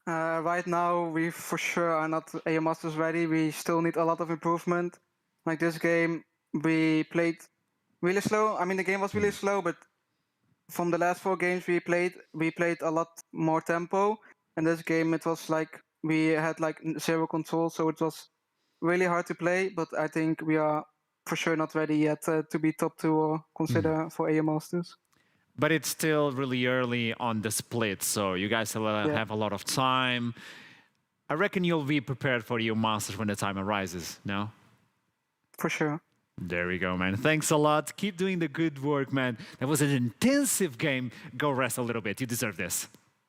Right now, we for sure are not AO Masters ready. We still need a lot of improvement. Like this game, we played really slow. I mean, the game was really slow, but from the last 4 games we played a lot more tempo. And this game, it was like we had like 0 control, so it was really hard to play. But I think we are for sure not ready yet to be top 2 or consider for AO Masters. But it's still really early on the split, so you guys will have a lot of time. I reckon you'll be prepared for your Masters when the time arises, no? For sure. There we go, man. Thanks a lot. Keep doing the good work, man. That was an intensive game. Go rest a little bit. You deserve this.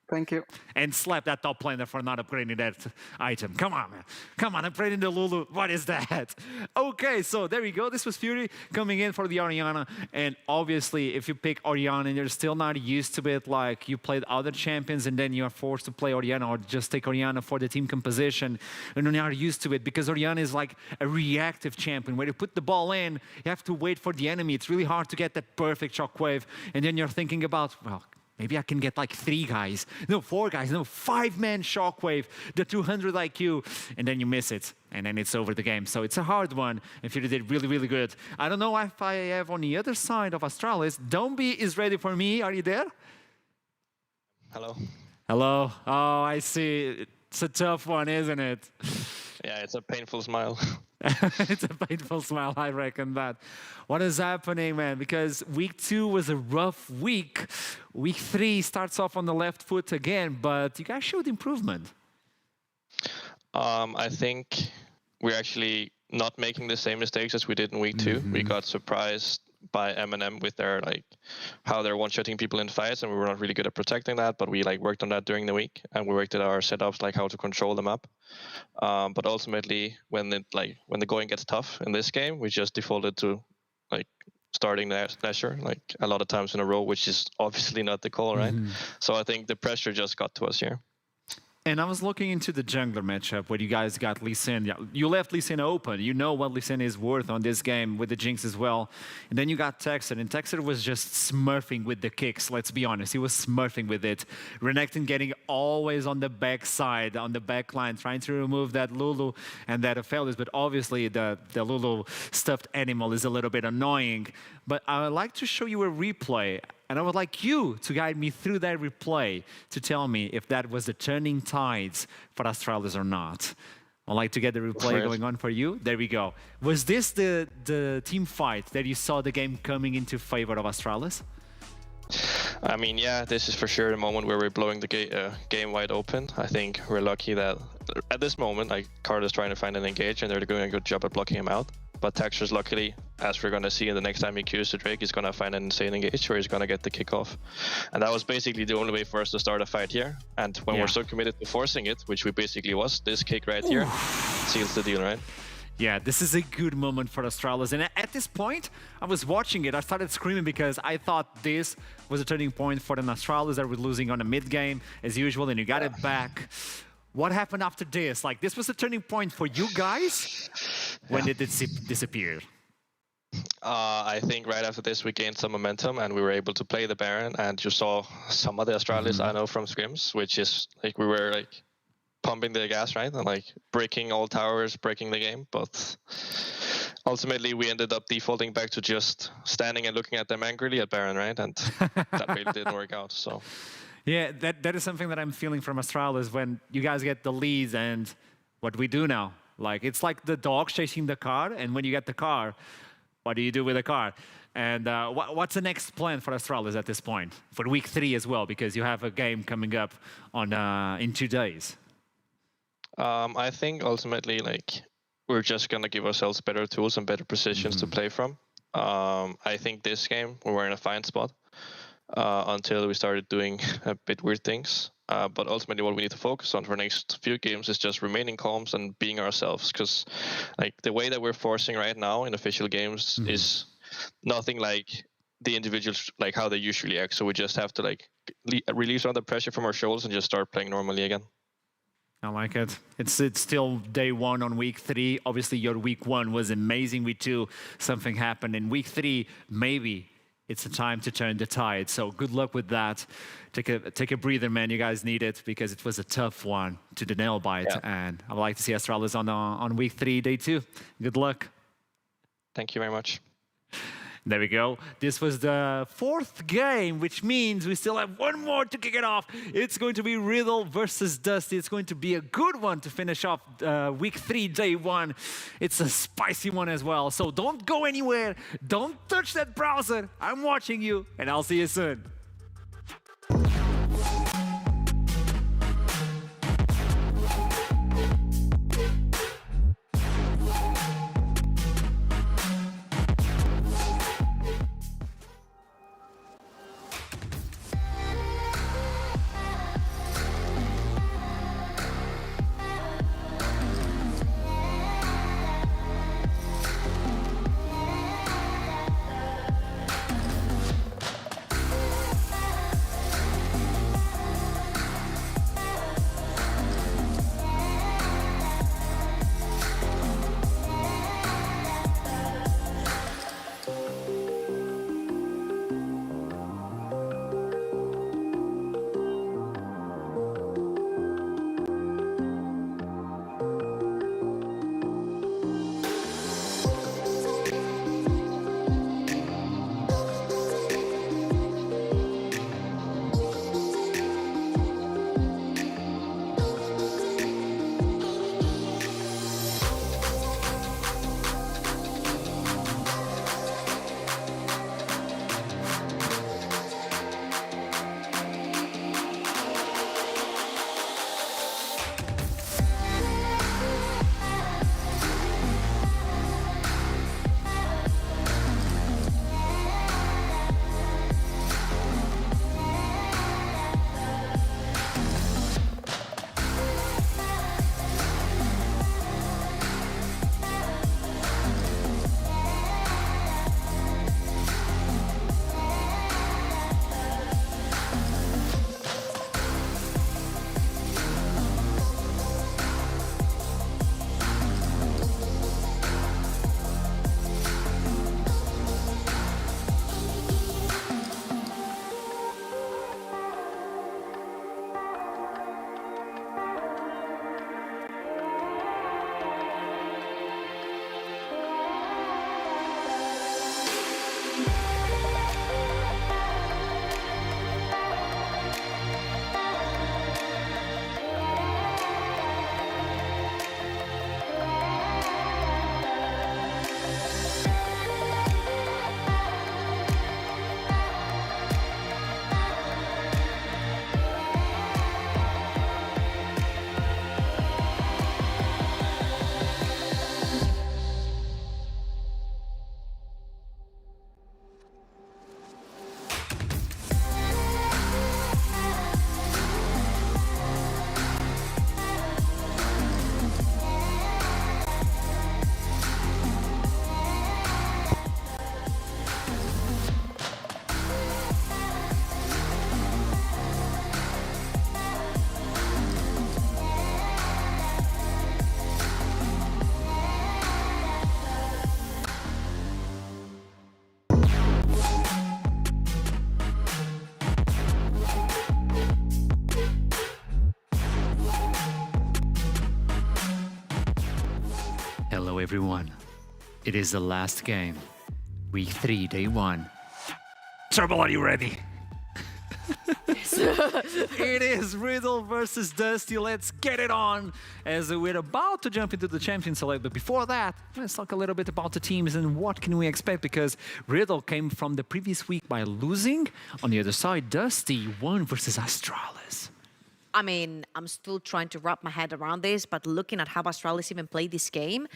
Thank you. And slap that top laner for not upgrading that item. Come on, man. Come on, upgrading the Lulu. What is that? Okay, so there we go. This was Fury coming in for the Orianna. And obviously, if you pick Orianna and you're still not used to it, like you played other champions and then you are forced to play Orianna or just take Orianna for the team composition and you're not used to it because Orianna is like a reactive champion. Where you put the ball in, you have to wait for the enemy. It's really hard to get that perfect shockwave. And then you're thinking about, well, maybe I can get like 3 guys, no 4 guys, no 5-man shockwave, the 200 IQ, and then you miss it, and then it's over the game. So it's a hard one, and Fury did really, really good. I don't know if I have on the other side of Astralis, Dombi is ready for me. Are you there? Hello. Hello. Oh, I see. It's a tough one, isn't it? Yeah, it's a painful smile. It's a painful smile, I reckon that. What is happening, man? Because week 2 was a rough week. Week 3 starts off on the left foot again, but you guys showed improvement. I think we're actually not making the same mistakes as we did in week 2. We got surprised by Eminem with their how they're one-shotting people in fights, and we were not really good at protecting that, but we worked on that during the week, and we worked at our setups, like how to control them up. But ultimately, when the going gets tough in this game, we just defaulted to starting Nashor a lot of times in a row, which is obviously not the call, right? So I think the pressure just got to us here. And I was looking into the jungler matchup where you guys got Lee Sin. You left Lee Sin open. You know what Lee Sin is worth on this game with the Jinx as well. And then you got Texer, and Texer was just smurfing with the kicks, let's be honest. He was smurfing with it. Renekton getting always on the back side, on the back line, trying to remove that Lulu and that Aphelios. But obviously the Lulu stuffed animal is a little bit annoying. But I would like to show you a replay. And I would like you to guide me through that replay to tell me if that was the turning tides for Astralis or not. I'd like to get the replay going on for you. There we go. Was this the team fight that you saw the game coming into favor of Astralis? I mean, yeah, this is for sure the moment where we're blowing the game wide open. I think we're lucky that at this moment, Card is trying to find an engage, and they're doing a good job at blocking him out. But Texture's luckily, as we're going to see in the next time he queues the Drake, he's going to find an insane engage where he's going to get the kickoff. And that was basically the only way for us to start a fight here. And when we're so committed to forcing it, which we basically was, this kick right here seals the deal, right? Yeah, this is a good moment for Astralis. And at this point, I was watching it. I started screaming because I thought this was a turning point for the Astralis that were losing on the mid game, as usual, and you got it back. What happened after this? This was a turning point for you guys? When did it disappear? I think right after this we gained some momentum and we were able to play the Baron, and you saw some of the Astralis I know from scrims, which is we were pumping the gas, right? And breaking all towers, breaking the game. But ultimately we ended up defaulting back to just standing and looking at them angrily at Baron, right? And that really didn't work out, so... Yeah, that is something that I'm feeling from Astralis when you guys get the leads and what we do now. It's like the dogs chasing the car, and when you get the car, what do you do with the car? And what's the next plan for Astralis at this point? For week 3 as well, because you have a game coming up on in 2 days. I think ultimately, we're just going to give ourselves better tools and better positions to play from. I think this game, we're in a fine spot. until we started doing a bit weird things. But ultimately, what we need to focus on for the next few games is just remaining calm and being ourselves. Because like the way that we're forcing right now in official games is nothing like the individuals, like how they usually act. So we just have to like release all the pressure from our shoulders and just start playing normally again. I like it. It's still day one on week 3. Obviously, your week 1 was amazing. Week 2, something happened. In week 3, maybe it's a time to turn the tide. So good luck with that. Take a breather, man. You guys need it because it was a tough one to the nail bite. Yeah. And I'd like to see Astralis on week 3, day 2. Good luck. Thank you very much. There we go. This was the 4th game, which means we still have one more to kick it off. It's going to be Riddle versus Dusty. It's going to be a good one to finish off week 3, day 1. It's a spicy one as well. So don't go anywhere. Don't touch that browser. I'm watching you, and I'll see you soon. everyone. It is the last game. Week 3, day 1. Turbo, are you ready? It is Riddle versus Dusty. Let's get it on as we're about to jump into the Champion Select. But before that, let's talk a little bit about the teams and what can we expect, because Riddle came from the previous week by losing. On the other side, Dusty won versus Astralis. I mean, I'm still trying to wrap my head around this, but looking at how Astralis even played this game,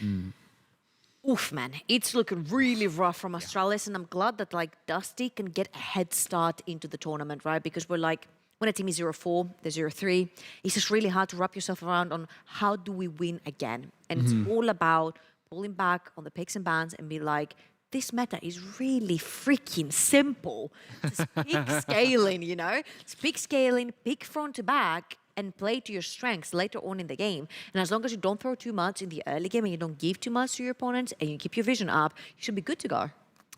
Oof, man, it's looking really rough from Astralis, and I'm glad that like Dusty can get a head start into the tournament, right? Because we're like, when a team is 0-4, they're 0-3, it's just really hard to wrap yourself around on how do we win again. And it's all about pulling back on the picks and bans and be like, this meta is really freaking simple. Just pick scaling, you know? Just pick scaling, pick front to back, and play to your strengths later on in the game. And as long as you don't throw too much in the early game and you don't give too much to your opponents and you keep your vision up, you should be good to go.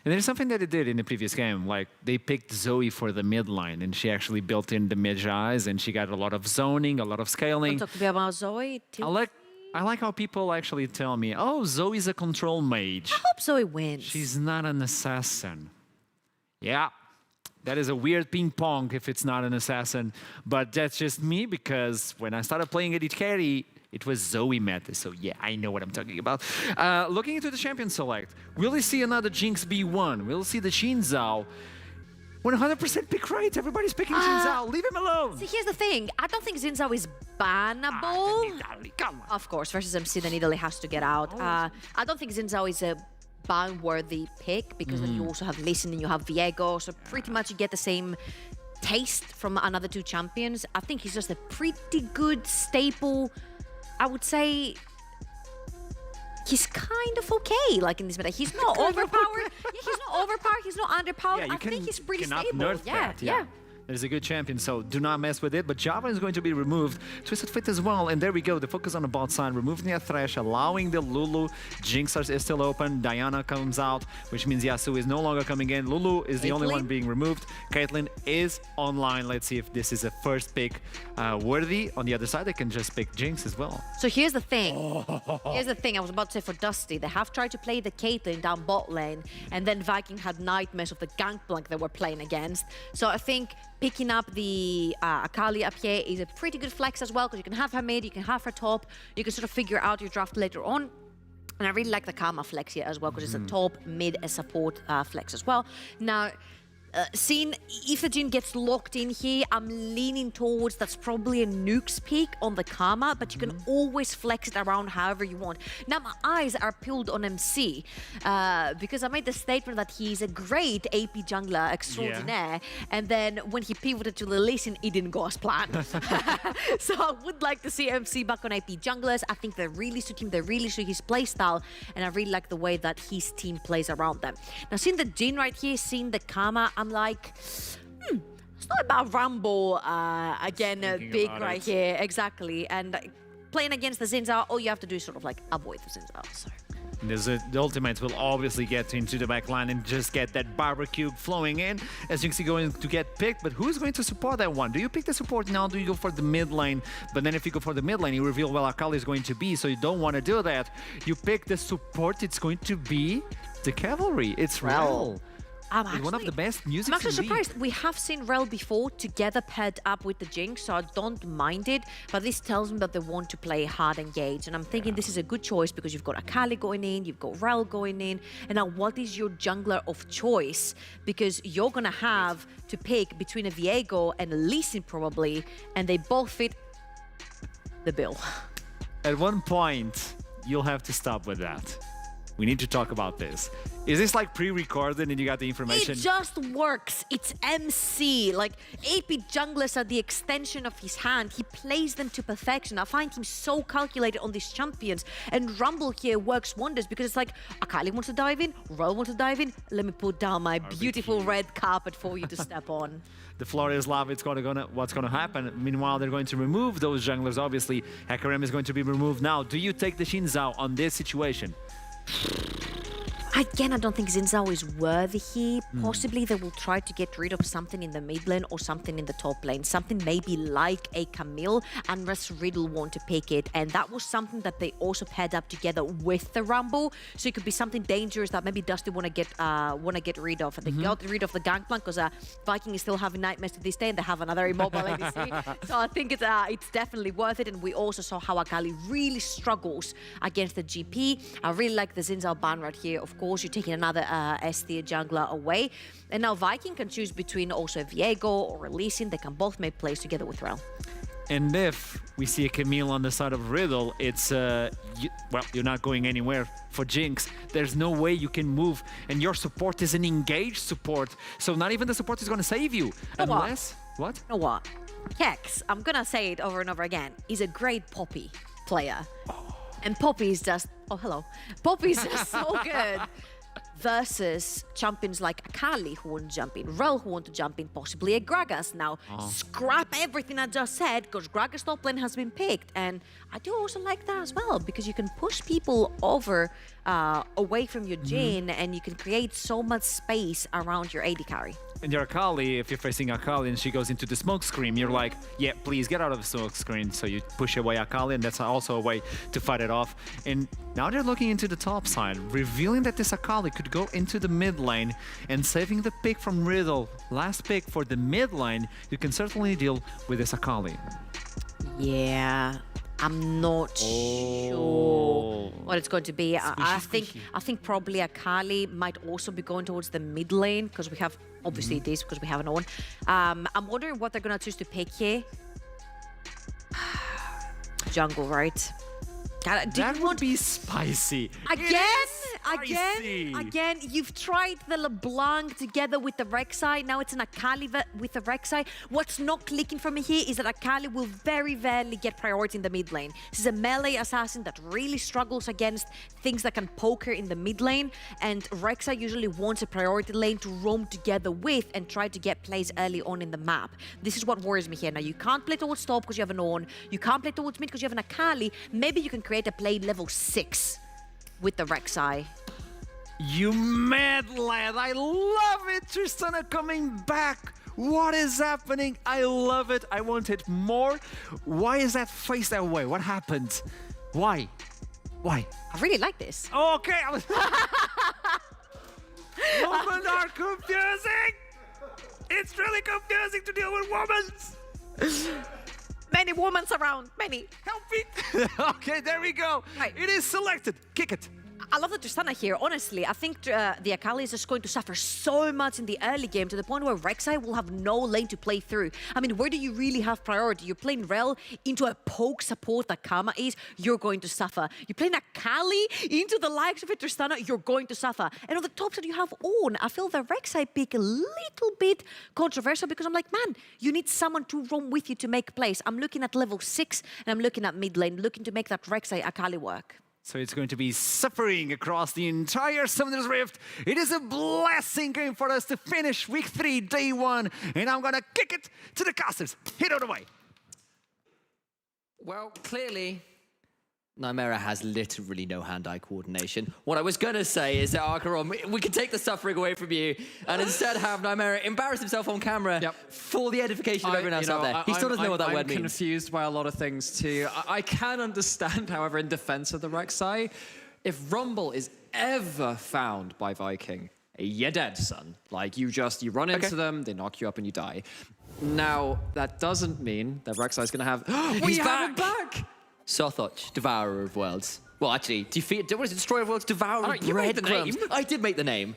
And there's something that they did in the previous game, like they picked Zoe for the mid line, and she actually built in the mid-eyes, and she got a lot of zoning, a lot of scaling. Talk to me about Zoe. I like how people actually tell me, oh, Zoe's a control mage. I hope Zoe wins. She's not an assassin. Yeah. That is a weird ping pong if it's not an assassin, but that's just me because when I started playing AD carry, it was Zoe meta, so yeah, I know what I'm talking about. Looking into the champion select, will we see another Jinx B1? We'll see the Xin Zhao. 100% pick right, everybody's picking Xin Zhao, leave him alone! See, here's the thing, I don't think Xin Zhao is bannable. Come on. Of course, versus MC, then Italy has to get out. I don't think Xin Zhao is a ban-worthy pick because then you also have Listen and you have Viego, so pretty much you get the same taste from another two champions. I think he's just a pretty good staple. I would say he's kind of okay, like in this meta. He's not overpowered. He's not overpowered. He's not underpowered. I think he's pretty stable. Yeah. There's a good champion, so do not mess with it. But Java is going to be removed. Twisted Fate as well, and there we go. The focus on the bot side, removing the Thresh, allowing the Lulu. Jinx is still open. Diana comes out, which means Yasuo is no longer coming in. Lulu is the only one being removed. Caitlyn is online. Let's see if this is a first pick worthy. On the other side, they can just pick Jinx as well. So here's the thing. Here's the thing I was about to say for Dusty. They have tried to play the Caitlyn down bot lane, and then Viking had nightmares of the Gangplank they were playing against. So I think picking up the Akali up here is a pretty good flex as well, because you can have her mid, you can have her top, you can sort of figure out your draft later on. And I really like the Karma flex here as well, because it's a top, mid, and support flex as well. Now, seeing if the Jhin gets locked in here, I'm leaning towards that's probably a Nuke's pick on the Karma, but you can always flex it around however you want. Now my eyes are peeled on MC because I made the statement that he's a great AP jungler extraordinaire, and then when he pivoted to the Lee Sin, it didn't go as planned. So I would like to see MC back on AP junglers. I think they really suit him, they really suit his playstyle, and I really like the way that his team plays around them. Now seeing the Jhin right here, seeing the Karma, I'm like, it's not about Rambo again, big right here, exactly. And playing against the Xin Zhao, all you have to do is sort of like avoid the Xin Zhao. So. The ultimates will obviously get into the back line and just get that barbecue flowing in as Jinxie going to get picked. But who's going to support that one? Do you pick the support now? Do you go for the mid lane? But then if you go for the mid lane, you reveal where Akali is going to be, so you don't want to do that. You pick the support, it's going to be the cavalry. It's Rel. One of the best music. I'm actually surprised. We have seen Rel before together paired up with the Jinx, so I don't mind it. But this tells me that they want to play hard engage, and I'm thinking this is a good choice because you've got Akali going in, you've got Rel going in, and now what is your jungler of choice? Because you're gonna have to pick between a Viego and a Lee Sin probably, and they both fit the bill. At one point, you'll have to stop with that. We need to talk about this. Is this like pre-recorded and you got the information? It just works. It's MC. Like, AP junglers are the extension of his hand. He plays them to perfection. I find him so calculated on these champions. And Rumble here works wonders because it's like, Akali wants to dive in, Rel wants to dive in. Let me put down my beautiful red carpet for you to step on. The floor is lava. It's what's going to happen. Meanwhile, they're going to remove those junglers, obviously. Hecarim is going to be removed now. Do you take the Xin Zhao on this situation? Again, I don't think Xin Zhao is worthy here. Possibly they will try to get rid of something in the mid lane or something in the top lane. Something maybe like a Camille, unless Riddle want to pick it. And that was something that they also paired up together with the Rumble. So it could be something dangerous that maybe Dusty want to get rid of. And they got rid of the Gangplank because Viking is still having nightmares to this day, and they have another immobile ADC. So I think it's definitely worth it. And we also saw how Akali really struggles against the GP. I really like the Xin Zhao ban right here. Of course, you're taking another S-tier jungler away. And now Viking can choose between also Viego or Lee Sin. They can both make plays together with Rel. And if we see a Camille on the side of Riddle, it's, well, you're not going anywhere for Jinx. There's no way you can move, and your support is an engaged support, so not even the support is going to save you. Unless... What? You know what? Kex, I'm gonna say it over and over again, is a great Poppy player. And Poppy is just... Oh, hello. Poppy is just so good. Versus champions like Akali who want to jump in, Rel who want to jump in, possibly a Gragas. Now, scrap everything I just said, because Gragas top lane has been picked. And I do also like that as well, because you can push people over, away from your Jhin, and you can create so much space around your AD carry. And your Akali, if you're facing Akali and she goes into the smoke screen, you're like, yeah, please get out of the smoke screen. So you push away Akali, and that's also a way to fight it off. And now they're looking into the top side, revealing that this Akali could go into the mid lane and saving the pick from Riddle. Last pick for the mid lane, you can certainly deal with this Akali. Yeah. I'm not sure what it's going to be. I think probably Akali might also be going towards the mid lane, because we have obviously this, because we have an own. I'm wondering what they're gonna choose to pick here. Jungle, right? That would be spicy. Again, you've tried the LeBlanc together with the Rek'Sai. Now it's an Akali with the Rek'Sai. What's not clicking for me here is that Akali will very rarely get priority in the mid lane. This is a melee assassin that really struggles against things that can poke her in the mid lane. And Rek'Sai usually wants a priority lane to roam together with and try to get plays early on in the map. This is what worries me here. Now, you can't play towards top because you have an Ornn. You can't play towards mid because you have an Akali. Maybe you can create a play level 6 with the Rek'Sai. You mad lad, I love it! Tristana coming back! What is happening? I love it, I want it more. Why is that face that way? What happened? Why? Why? I really like this. Okay, I was... Women are confusing! It's really confusing to deal with women! Many women around, many. Help me! Okay, there we go. Right. It is selected. Kick it. I love the Tristana here, honestly. I think the Akali is just going to suffer so much in the early game to the point where Rek'Sai will have no lane to play through. I mean, where do you really have priority? You're playing Rel into a poke support that Kama is, you're going to suffer. You're playing Akali into the likes of a Tristana, you're going to suffer. And on the top side, you have Ornn. I feel the Rek'Sai pick a little bit controversial because I'm like, man, you need someone to roam with you to make plays. I'm looking at level 6 and I'm looking at mid lane, looking to make that Rek'Sai Akali work. So it's going to be suffering across the entire Summoner's Rift. It is a blessing game for us to finish week 3, day 1. And I'm going to kick it to the casters. Hit out of the way. Well, clearly, Nymera has literally no hand-eye coordination. What I was going to say is that, Archeron, we can take the suffering away from you and instead have Nymera embarrass himself on camera for the edification of everyone else out there. He still doesn't know what that word means. I'm confused by a lot of things too. I can understand, however, in defense of the Rek'Sai, if Rumble is ever found by Viking, you're dead, son. Like, you run into them, they knock you up and you die. Now, that doesn't mean that Rek'Sai is going to have... He's back! Sothoch, Devourer of Worlds. Well, actually, what is it? Destroyer of Worlds, Devourer of Breadcrumbs. I did make the name.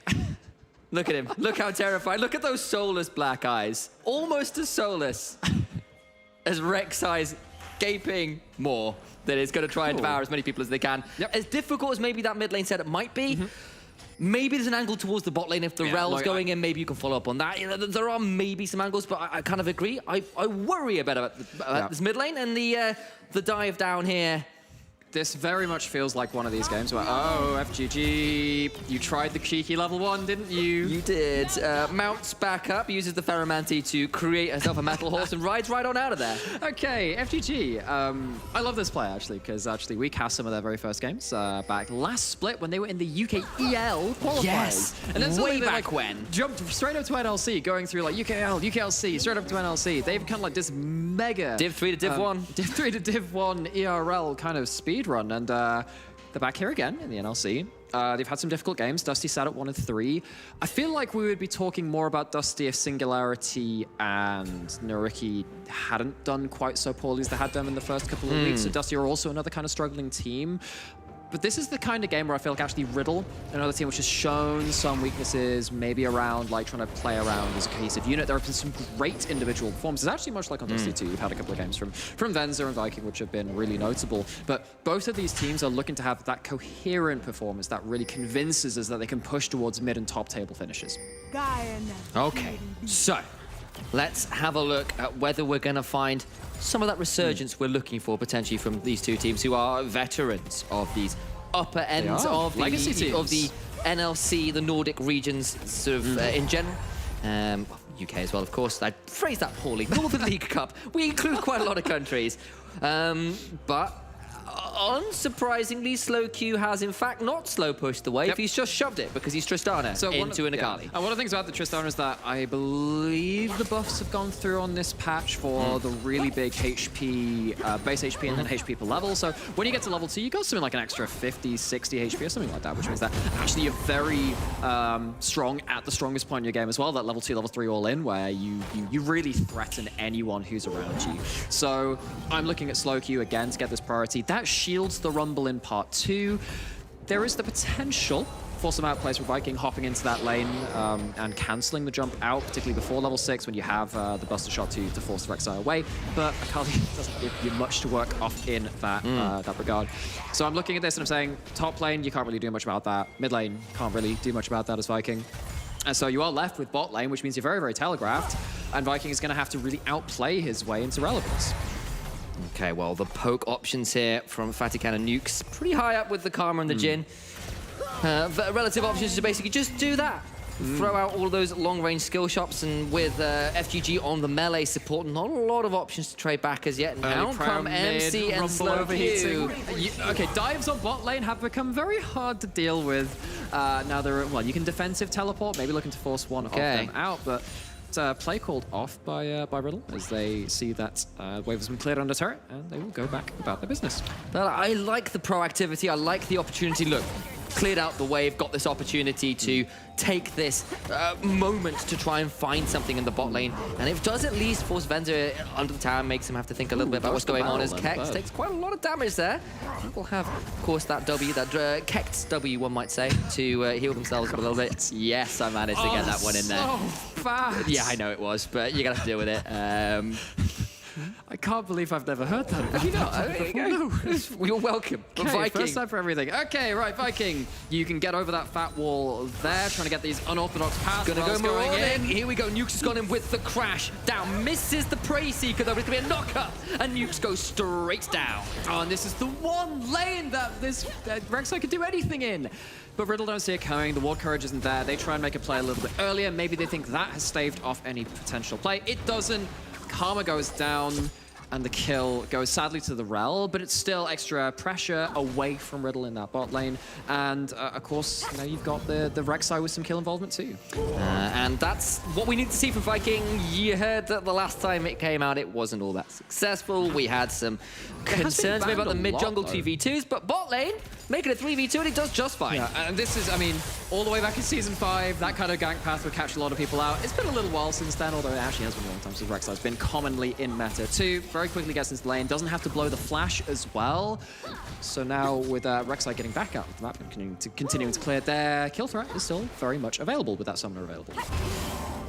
Look at him. Look how terrified. Look at those soulless black eyes. Almost as soulless as Rek'Sai's gaping maw that is going to try and devour as many people as they can. As difficult as maybe that mid lane setup might be, maybe there's an angle towards the bot lane. If the Rel's going in, maybe you can follow up on that. You know, there are maybe some angles, but I kind of agree. I worry a bit about this mid lane and the dive down here. This very much feels like one of these games where, oh, FGG, you tried the cheeky level 1, didn't you? You did. Mounts back up, uses the Ferromancy to create herself a metal horse and rides right on out of there. Okay, FGG. I love this player, actually, because actually we cast some of their very first games back last split when they were in the UK EL qualifiers. Yes, and then way back when. Jumped straight up to NLC, going through like UKL, UKLC, straight up to NLC. They've kind of like this mega... Div 3 to Div 1. Div 3 to Div 1 ERL kind of speed run, and they're back here again in the NLC. They've had some difficult games. Dusty sat at 1 and 3. I feel like we would be talking more about Dusty if Singularity and Nuriki hadn't done quite so poorly as they had done in the first couple of weeks. So Dusty are also another kind of struggling team. But this is the kind of game where I feel like actually Riddle, another team which has shown some weaknesses, maybe around like trying to play around as a cohesive unit. There have been some great individual performances, actually much like on Dusty 2. You've had a couple of games from Venza and Viking, which have been really notable. But both of these teams are looking to have that coherent performance that really convinces us that they can push towards mid and top table finishes. Okay, so let's have a look at whether we're going to find some of that resurgence we're looking for potentially from these two teams who are veterans of these upper ends of the NLC, the Nordic regions sort of in general. UK as well, of course. I phrased that poorly. Northern League Cup. We include quite a lot of countries. But unsurprisingly, Slow Q has in fact not slow pushed the wave. He's just shoved it because he's Tristana into an Akali. And one of the things about the Tristana is that I believe the buffs have gone through on this patch for the really big HP, base HP and then HP per level. So when you get to level 2, you got something like an extra 50, 60 HP or something like that, which means that actually you're very strong at the strongest point in your game as well, that level 2, level 3 all in, where you really threaten anyone who's around you. So I'm looking at Slow Q again to get this priority. That shields the Rumble in part 2. There is the potential for some outplays for Viking hopping into that lane and cancelling the jump out, particularly before level 6 when you have the Buster Shot to force the Rek'Sai away. But Akali doesn't give you much to work off in that, that regard. So I'm looking at this and I'm saying, top lane, you can't really do much about that. Mid lane, can't really do much about that as Viking. And so you are left with bot lane, which means you're very, very telegraphed. And Viking is going to have to really outplay his way into relevance. Okay, well, the poke options here from Fatikan and Nukes pretty high up with the Karma and the Jhin. Relative options to basically just do that. Throw out all of those long-range skill shots, and with FGG on the melee support, not a lot of options to trade back as yet. Now come MC and Slow Q. Okay, dives on bot lane have become very hard to deal with. Now they're, well, you can defensive teleport, maybe looking to force one of them out, but play called off by Riddle as they see that wave has been cleared under turret, and they will go back about their business. But I like the proactivity. I like the opportunity. Look, cleared out the wave, got this opportunity to take this moment to try and find something in the bot lane, and it does at least force Venza under the tower, makes him have to think a little bit about what's going on, as Kex takes quite a lot of damage there. We'll have, of course, that W, that Kex W, one might say, to heal themselves a little bit. Yes, I managed to get that one in there. So bad. Yeah, I know it was, but you're going to have to deal with it. I can't believe I've never heard that. Have you not? No. You're welcome. Okay, Viking. first time for everything. Okay, right, Viking. You can get over that fat wall there, trying to get these unorthodox paths. Gonna go going in. Here we go. Nukes has gone in with the crash. Down. Misses the Prey Seeker, though. It's going to be a knock-up. And Nukes goes straight down. Oh, and this is the one lane that this Rek'Sai could do anything in. But Riddle don't see it coming. The Ward Courage isn't there. They try and make a play a little bit earlier. Maybe they think that has staved off any potential play. It doesn't. Karma goes down, and the kill goes sadly to the Rel, but it's still extra pressure away from Riddle in that bot lane. And of course, you know, you've got the Rek'Sai with some kill involvement too. And that's what we need to see from Viking. You heard that the last time it came out, it wasn't all that successful. We had some concerns maybe about the mid-jungle 2v2s, but bot lane, making it 3v2, and it does just fine. Yeah, and this is, I mean, all the way back in Season 5, that kind of gank path would catch a lot of people out. It's been a little while since then, although it actually has been a long time since Rek'Sai's been commonly in meta too. Very quickly gets into the lane, doesn't have to blow the flash as well. So now with Rek'Sai getting back out of the map and continuing to clear their kill threat is still very much available with that summoner available.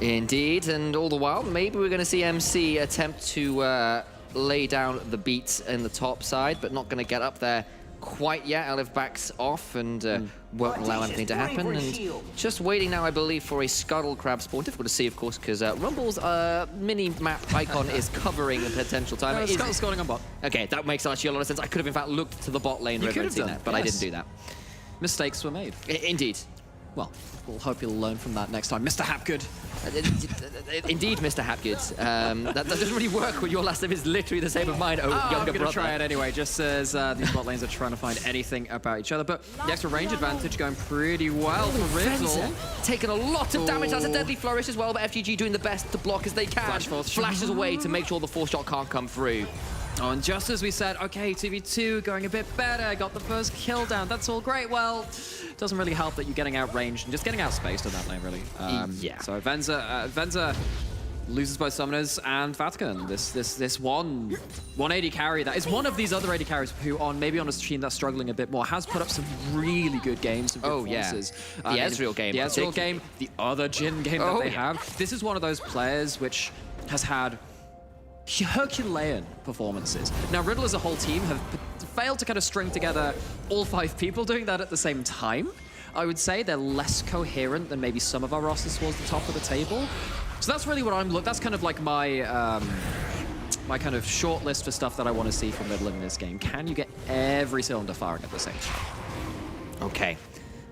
Indeed, and all the while, maybe we're going to see MC attempt to lay down the beats in the top side, but not going to get up there quite yet. Olive backs off and won't allow anything to happen. And just waiting now, I believe, for a Scuttle Crab spawn. Difficult to see, of course, because Rumble's mini-map icon is covering the potential time. Scuttle's going on bot. Okay, that makes actually a lot of sense. I could have, in fact, looked to the bot lane river and seen that, but I didn't do that. Mistakes were made. Indeed. Well, we'll hope you'll learn from that next time. Mr. Hapgood. Indeed, Mr. Hapgood. That doesn't really work when your last name is literally the same as mine, younger brother. I'm going to try it anyway, just as these bot lanes are trying to find anything about each other. But the extra range advantage going pretty well for Riddle. Taking a lot of damage. That's a deadly flourish as well, but FGG doing the best to block as they can. Flashes away to make sure the force shot can't come through. Oh, and just as we said, okay, 2v2 going a bit better, got the first kill down, that's all great. Well, doesn't really help that you're getting outranged and just getting outspaced on that lane, really. Yeah. So Venza loses both summoners and Vatican. This 180 carry that is one of these other 80 carries who maybe on a team that's struggling a bit more has put up some really good games, some good performances. The Ezreal game. The Ezreal game, the other Jhin game that they have. This is one of those players which has had Herculean performances. Now, Riddle as a whole team have failed to kind of string together all 5 people doing that at the same time. I would say they're less coherent than maybe some of our rosters towards the top of the table. So that's really what I'm looking. That's kind of like my my kind of short list for stuff that I want to see from Riddle in this game. Can you get every cylinder firing at the same time? Okay.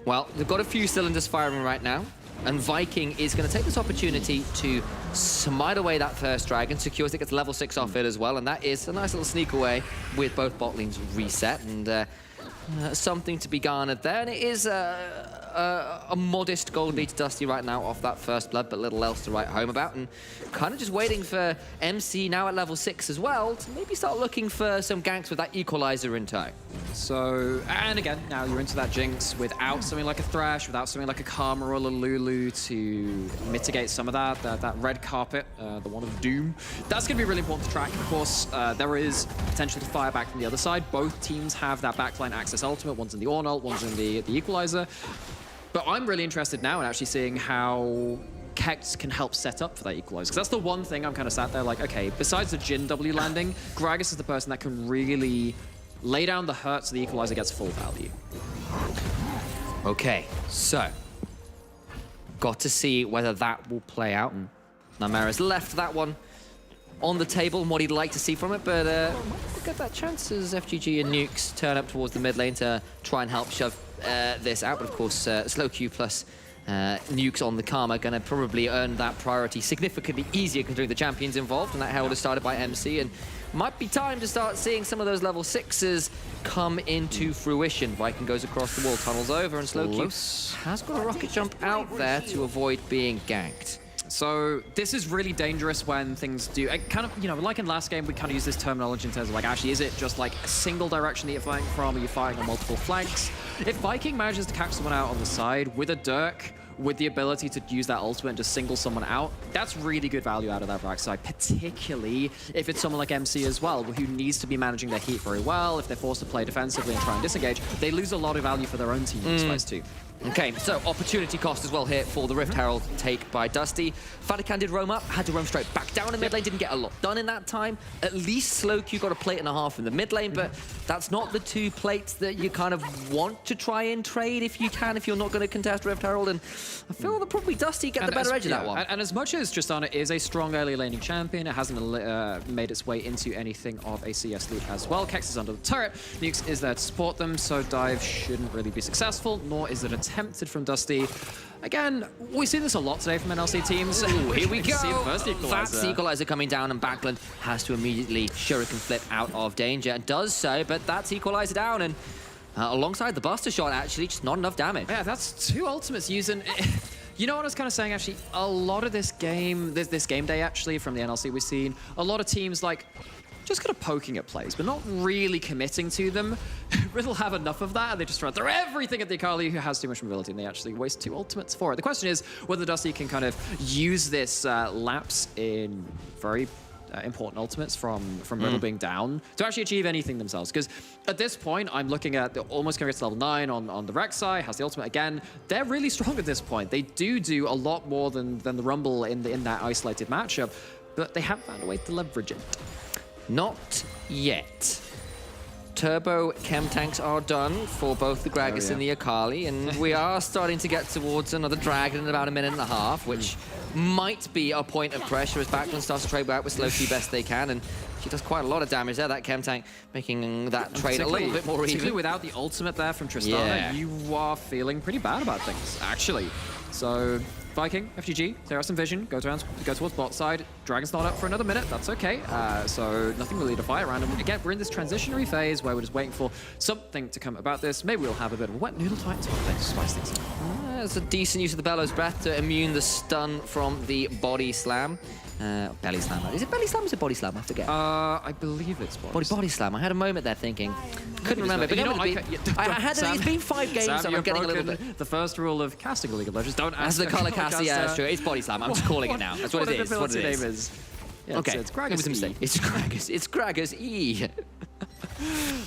Well, they've got a few cylinders firing right now, and Viking is going to take this opportunity to smite away that first dragon, secures it, gets level 6 off it as well, and that is a nice little sneak away with both bot lanes reset, and something to be garnered there. And it is a modest gold lead to Dusty right now off that first blood, but little else to write home about, and kind of just waiting for MC now at level 6 as well to maybe start looking for some ganks with that equalizer in tow. So, and again, now you're into that Jinx without something like a Thresh, without something like a Karma or a Lulu to mitigate some of that red carpet, the one of Doom. That's going to be really important to track. Of course, there is potential to fire back from the other side. Both teams have that backline access ultimate. One's in the Ornult, one's in the Equalizer. But I'm really interested now in actually seeing how Kex can help set up for that equalizer. Because that's the one thing I'm kind of sat there like, okay, besides the Jhin W landing, Gragas is the person that can really lay down the hurt so the equalizer gets full value. Okay, so got to see whether that will play out. Namera's left that one on the table and what he'd like to see from it, but we'll get that chance as FGG and Nukes turn up towards the mid lane to try and help shove this out. But of course, slow Q plus Nukes on the Karma gonna probably earn that priority significantly easier considering the champion's involved, and that herald is started by MC, and might be time to start seeing some of those level 6s come into fruition. Viking goes across the wall, tunnels over, and slow Q has got a rocket jump out there to avoid being ganked. So this is really dangerous when things do, kind of, you know, like in last game, we kind of use this terminology in terms of like, actually, is it just like a single direction that you're fighting from? Are you fighting on multiple flanks? If Viking manages to catch someone out on the side with a Dirk, with the ability to use that ultimate and just single someone out, that's really good value out of that backside, particularly if it's someone like MC as well, who needs to be managing their heat very well. If they're forced to play defensively and try and disengage, they lose a lot of value for their own team in this place too. Okay, so opportunity cost as well here for the Rift Herald take by Dusty. Vatican did roam up, had to roam straight back down in mid lane, didn't get a lot done in that time. At least Slow Q got a plate and a half in the mid lane, but that's not the 2 plates that you kind of want to try and trade if you can, if you're not going to contest Rift Herald. And I feel that probably Dusty get the better edge of that one. And as much as Tristana is a strong early laning champion, it hasn't made its way into anything of a CS lead as well. Kex is under the turret, Nukes is there to support them, so dive shouldn't really be successful, nor is it attempted from Dusty. Again, we've seen this a lot today from NLC teams. Ooh, here we go. First equalizer. That's equalizer coming down, and Backland has to immediately Shuriken flip out of danger, and does so, but that's equalizer down, and alongside the Buster shot, actually, just not enough damage. Yeah, that's 2 ultimates using... You know what I was kind of saying, actually? A lot of this game, this game day, actually, from the NLC we've seen, a lot of teams, like, just kind of poking at plays, but not really committing to them. Riddle have enough of that, and they just try to throw everything at the Akali, who has too much mobility, and they actually waste 2 ultimates for it. The question is whether Dusty can kind of use this lapse in very important ultimates from Riddle being down to actually achieve anything themselves. Because at this point, I'm looking at almost going to get to level 9 on the Rek'Sai, has the ultimate again. They're really strong at this point. They do a lot more than the Rumble in that isolated matchup, but they haven't found a way to leverage it. Not yet. Turbo chem tanks are done for both the Gragas and the Akali, and we are starting to get towards another dragon in about a minute and a half, which might be a point of pressure as Backland starts to trade out with Slow Q best they can, and she does quite a lot of damage there, that chem tank, making that trade a little bit more even. Particularly without the ultimate there from Tristana, you are feeling pretty bad about things, actually. So Viking, FGG, clear out some vision, go towards bot side. Dragon's not up for another minute, that's okay. So nothing really to fight around. And again, we're in this transitionary phase where we're just waiting for something to come about this. Maybe we'll have a bit of a wet noodle fight to spice things up. It's a decent use of the Bellows Breath to immune the stun from the body slam. Belly slam. Is it belly slam or is it body slam? I forget. I believe it's body slam. I had a moment there thinking. Couldn't remember. But I had Sam, it's been 5 games Sam, and I'm getting a little bit. The first rule of casting a League of Legends, don't ask as the color Cassie, yeah, that's true. It's body slam. I'm just calling it now. That's what it is. What What it ability is. name is. Yeah, Okay, it's it Gragas was a mistake. It's Gragas. It's Gragas E.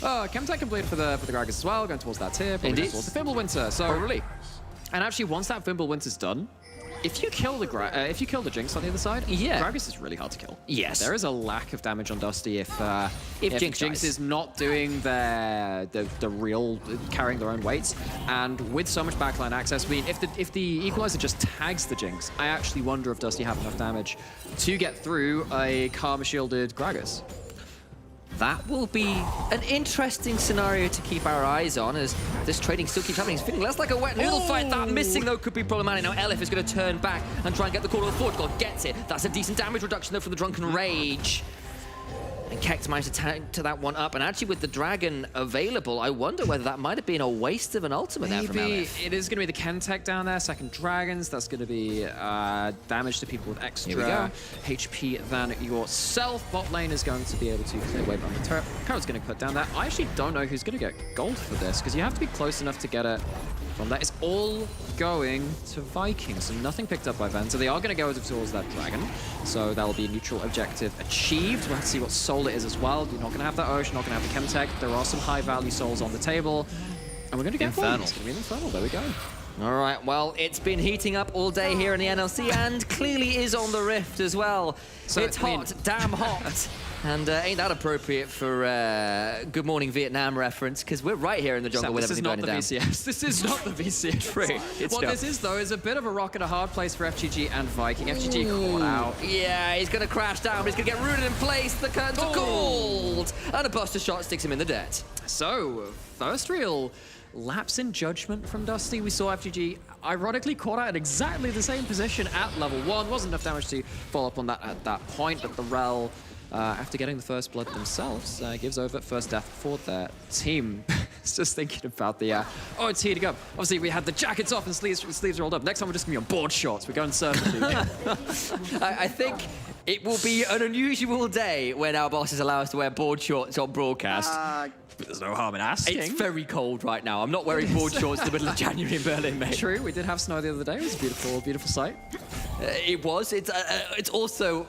Chemtech complete for the Gragas as well, going towards that tier, probably Indeed. towards the Fimbulwinter. So, Probably. and actually, once that Fimbulwinter's done, if you kill the Jinx on the other side, Yeah. Gragas is really hard to kill. Yes. There is a lack of damage on Dusty if Jinx dies. is not doing the real carrying their own weights, and with so much backline access, I mean, if the Equalizer just tags the Jinx, I actually wonder if Dusty have enough damage to get through a Karma shielded Gragas. That will be an interesting scenario to keep our eyes on as this trading still keeps happening. It's feeling less like a wet noodle fight. That missing, though, could be problematic. Now, Elif is going to turn back and try and get the call of the Forge God. Gets it. That's a decent damage reduction, though, from the Drunken Rage. And Kex managed to tag to that one up. And actually, with the Dragon available, I wonder whether that might have been a waste of an ultimate there from Maybe Elif. it is going to be the Chemtech down there, second Dragons. That's going to be damage to people with Here we go. extra HP than yourself. Bot lane is going to be able to clear away from the turret. Carrot's going to put down there. I actually don't know who's going to get gold for this, because you have to be close enough to get it from that. It's all going to Vikings, so nothing picked up by Ven. So they are going to go towards that Dragon. So that will be a neutral objective achieved. We'll have to see what soul it is as well. You're not going to have that Ocean, not going to have the Chemtech. There are some high-value souls on the table. And we're going to get Infernal. It's going to be an Infernal. There we go. All right, well, it's been heating up all day here in the NLC and clearly is on the Rift as well. So, it's I mean- hot, damn hot. And ain't that appropriate for Good Morning Vietnam reference, because we're right here in the jungle Sam, with this is everything not burning the down. VCS. This is not the VCS. True, it's what not. this is, though, is a bit of a rock and a hard place for FGG and Viking. FGG caught out. Yeah, he's going to crash down, but he's going to get rooted in place. The curtains are called. And a buster shot sticks him in the dirt. So, first real lapse in judgment from Dusty. We saw FGG ironically caught out in exactly the same position at level 1. Wasn't enough damage to follow up on that at that point, but the Rel, after getting the first blood themselves, gives over first death for their team. It's just thinking about the, oh, it's heating up. Obviously, we had the jackets off and sleeves rolled up. Next time, we're just going to be on board shorts. We're going surfing. I think it will be an unusual day when our bosses allow us to wear board shorts on broadcast. There's no harm in asking. It's very cold right now. I'm not wearing board shorts in the middle of January in Berlin, mate. True, we did have snow the other day. It was a beautiful, beautiful sight. It was. It's also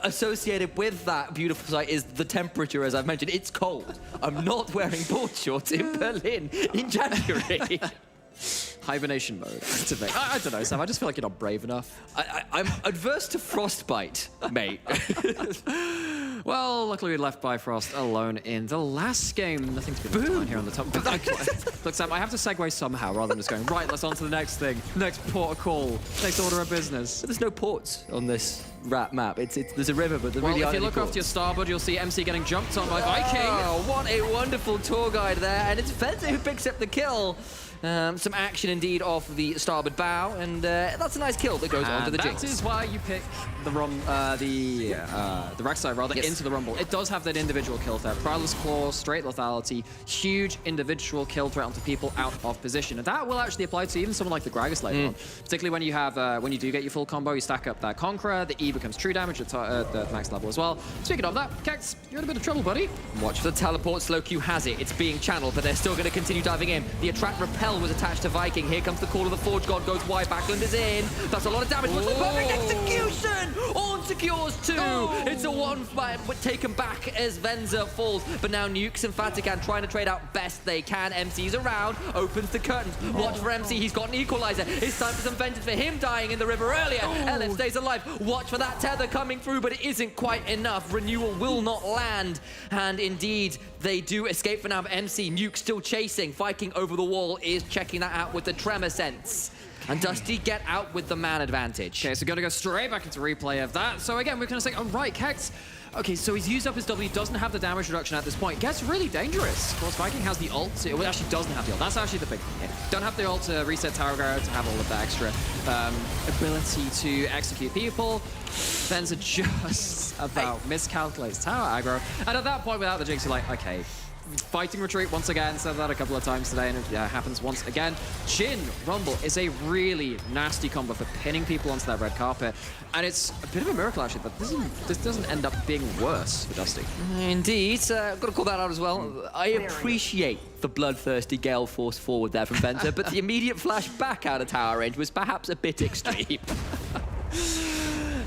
associated with that beautiful sight is the temperature, as I've mentioned. It's cold. I'm not wearing board shorts in Berlin in January. Hibernation mode activate. I don't know, Sam. I just feel like you're not brave enough. I'm adverse to frostbite, mate. Well, luckily we left Bifrost alone in the last game. Nothing to be left behind here on the top. Look, Sam, I have to segue somehow rather than just going, right, let's on to the next thing. Next port of call. Next order of business. There's no ports on this map. There's a river, but there Well, really if aren't you any look off ports. to your starboard, you'll see MC getting jumped on by Viking. Oh, what a wonderful tour guide there. And it's Fencer who picks up the kill. Some action indeed off the starboard bow, and that's a nice kill that goes onto the Jinx. That is why you pick the Rek'Sai rather Yes. into the Rumble. It does have that individual kill threat. Prowler's Claw, straight lethality, huge individual kill threat onto people out of position, and that will actually apply to even someone like the Gragas later on. Particularly when you have when you do get your full combo, you stack up that Conqueror. The E becomes true damage at the max level as well. Speaking of that, Kex, you're in a bit of trouble, buddy. Watch for the teleport. Slowq has it. It's being channeled, but they're still going to continue diving in. The attract repel was attached to Viking. Here comes the call of the Forge God. Goes wide. Backland is in. That's a lot of damage. What's the perfect execution? On secures two. It's a one fight, but taken back as Venza falls. But now Nukes and Fatigan trying to trade out best they can. MC's around. Opens the curtains. Watch for MC. He's got an equalizer. It's time for some vengeance for him dying in the river earlier. Elif stays alive. Watch for that tether coming through, but it isn't quite enough. Renewal will not land. And indeed, they do escape for now. MC, Nuke still chasing. Viking over the wall is checking that out with the tremor sense. And Dusty get out with the man advantage. Okay, so going to go straight back into replay of that. So again, we're going to say, oh, right, Kex. Okay, so he's used up his W, doesn't have the damage reduction at this point. Gets really dangerous. Of course, Viking has the ult. Well, actually doesn't have the ult. That's actually the big thing here. Don't have the ult to reset Tower Guard, to have all of the extra ability to execute people. Venza just about miscalculates tower aggro. And at that point, without the Jinx, you're like, okay, fighting retreat once again. Said that a couple of times today, and it happens once again. Jhin Rumble is a really nasty combo for pinning people onto that red carpet, and it's a bit of a miracle actually that this doesn't end up being worse for Dusty. Indeed, I've got to call that out as well. I appreciate the bloodthirsty Gale Force forward there from Venter, but the immediate flash back out of tower range was perhaps a bit extreme.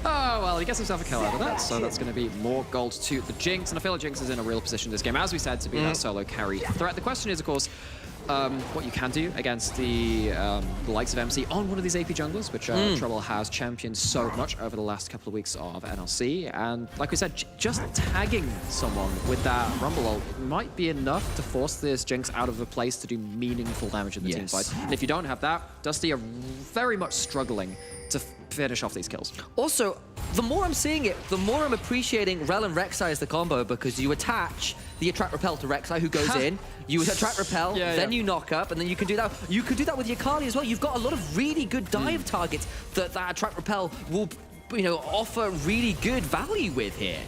Oh, well, he gets himself a kill out of that, so that's going to be more gold to the Jinx, and I feel like Jinx is in a real position this game, as we said, to be that solo carry threat. The question is, of course, what you can do against the likes of MC on one of these AP junglers, which Trouble has championed so much over the last couple of weeks of NLC, and like we said, just tagging someone with that Rumble ult might be enough to force this Jinx out of a place to do meaningful damage in the team fight. And if you don't have that, Dusty are very much struggling to finish off these kills. Also, the more I'm seeing it, the more I'm appreciating Rel and Rek'Sai as the combo, because you attach the attract repel to Rek'Sai, who goes in, you attract repel, then you knock up, and then you can do that. You can do that with your Kali as well. You've got a lot of really good dive targets that attract repel will, you know, offer really good value with here.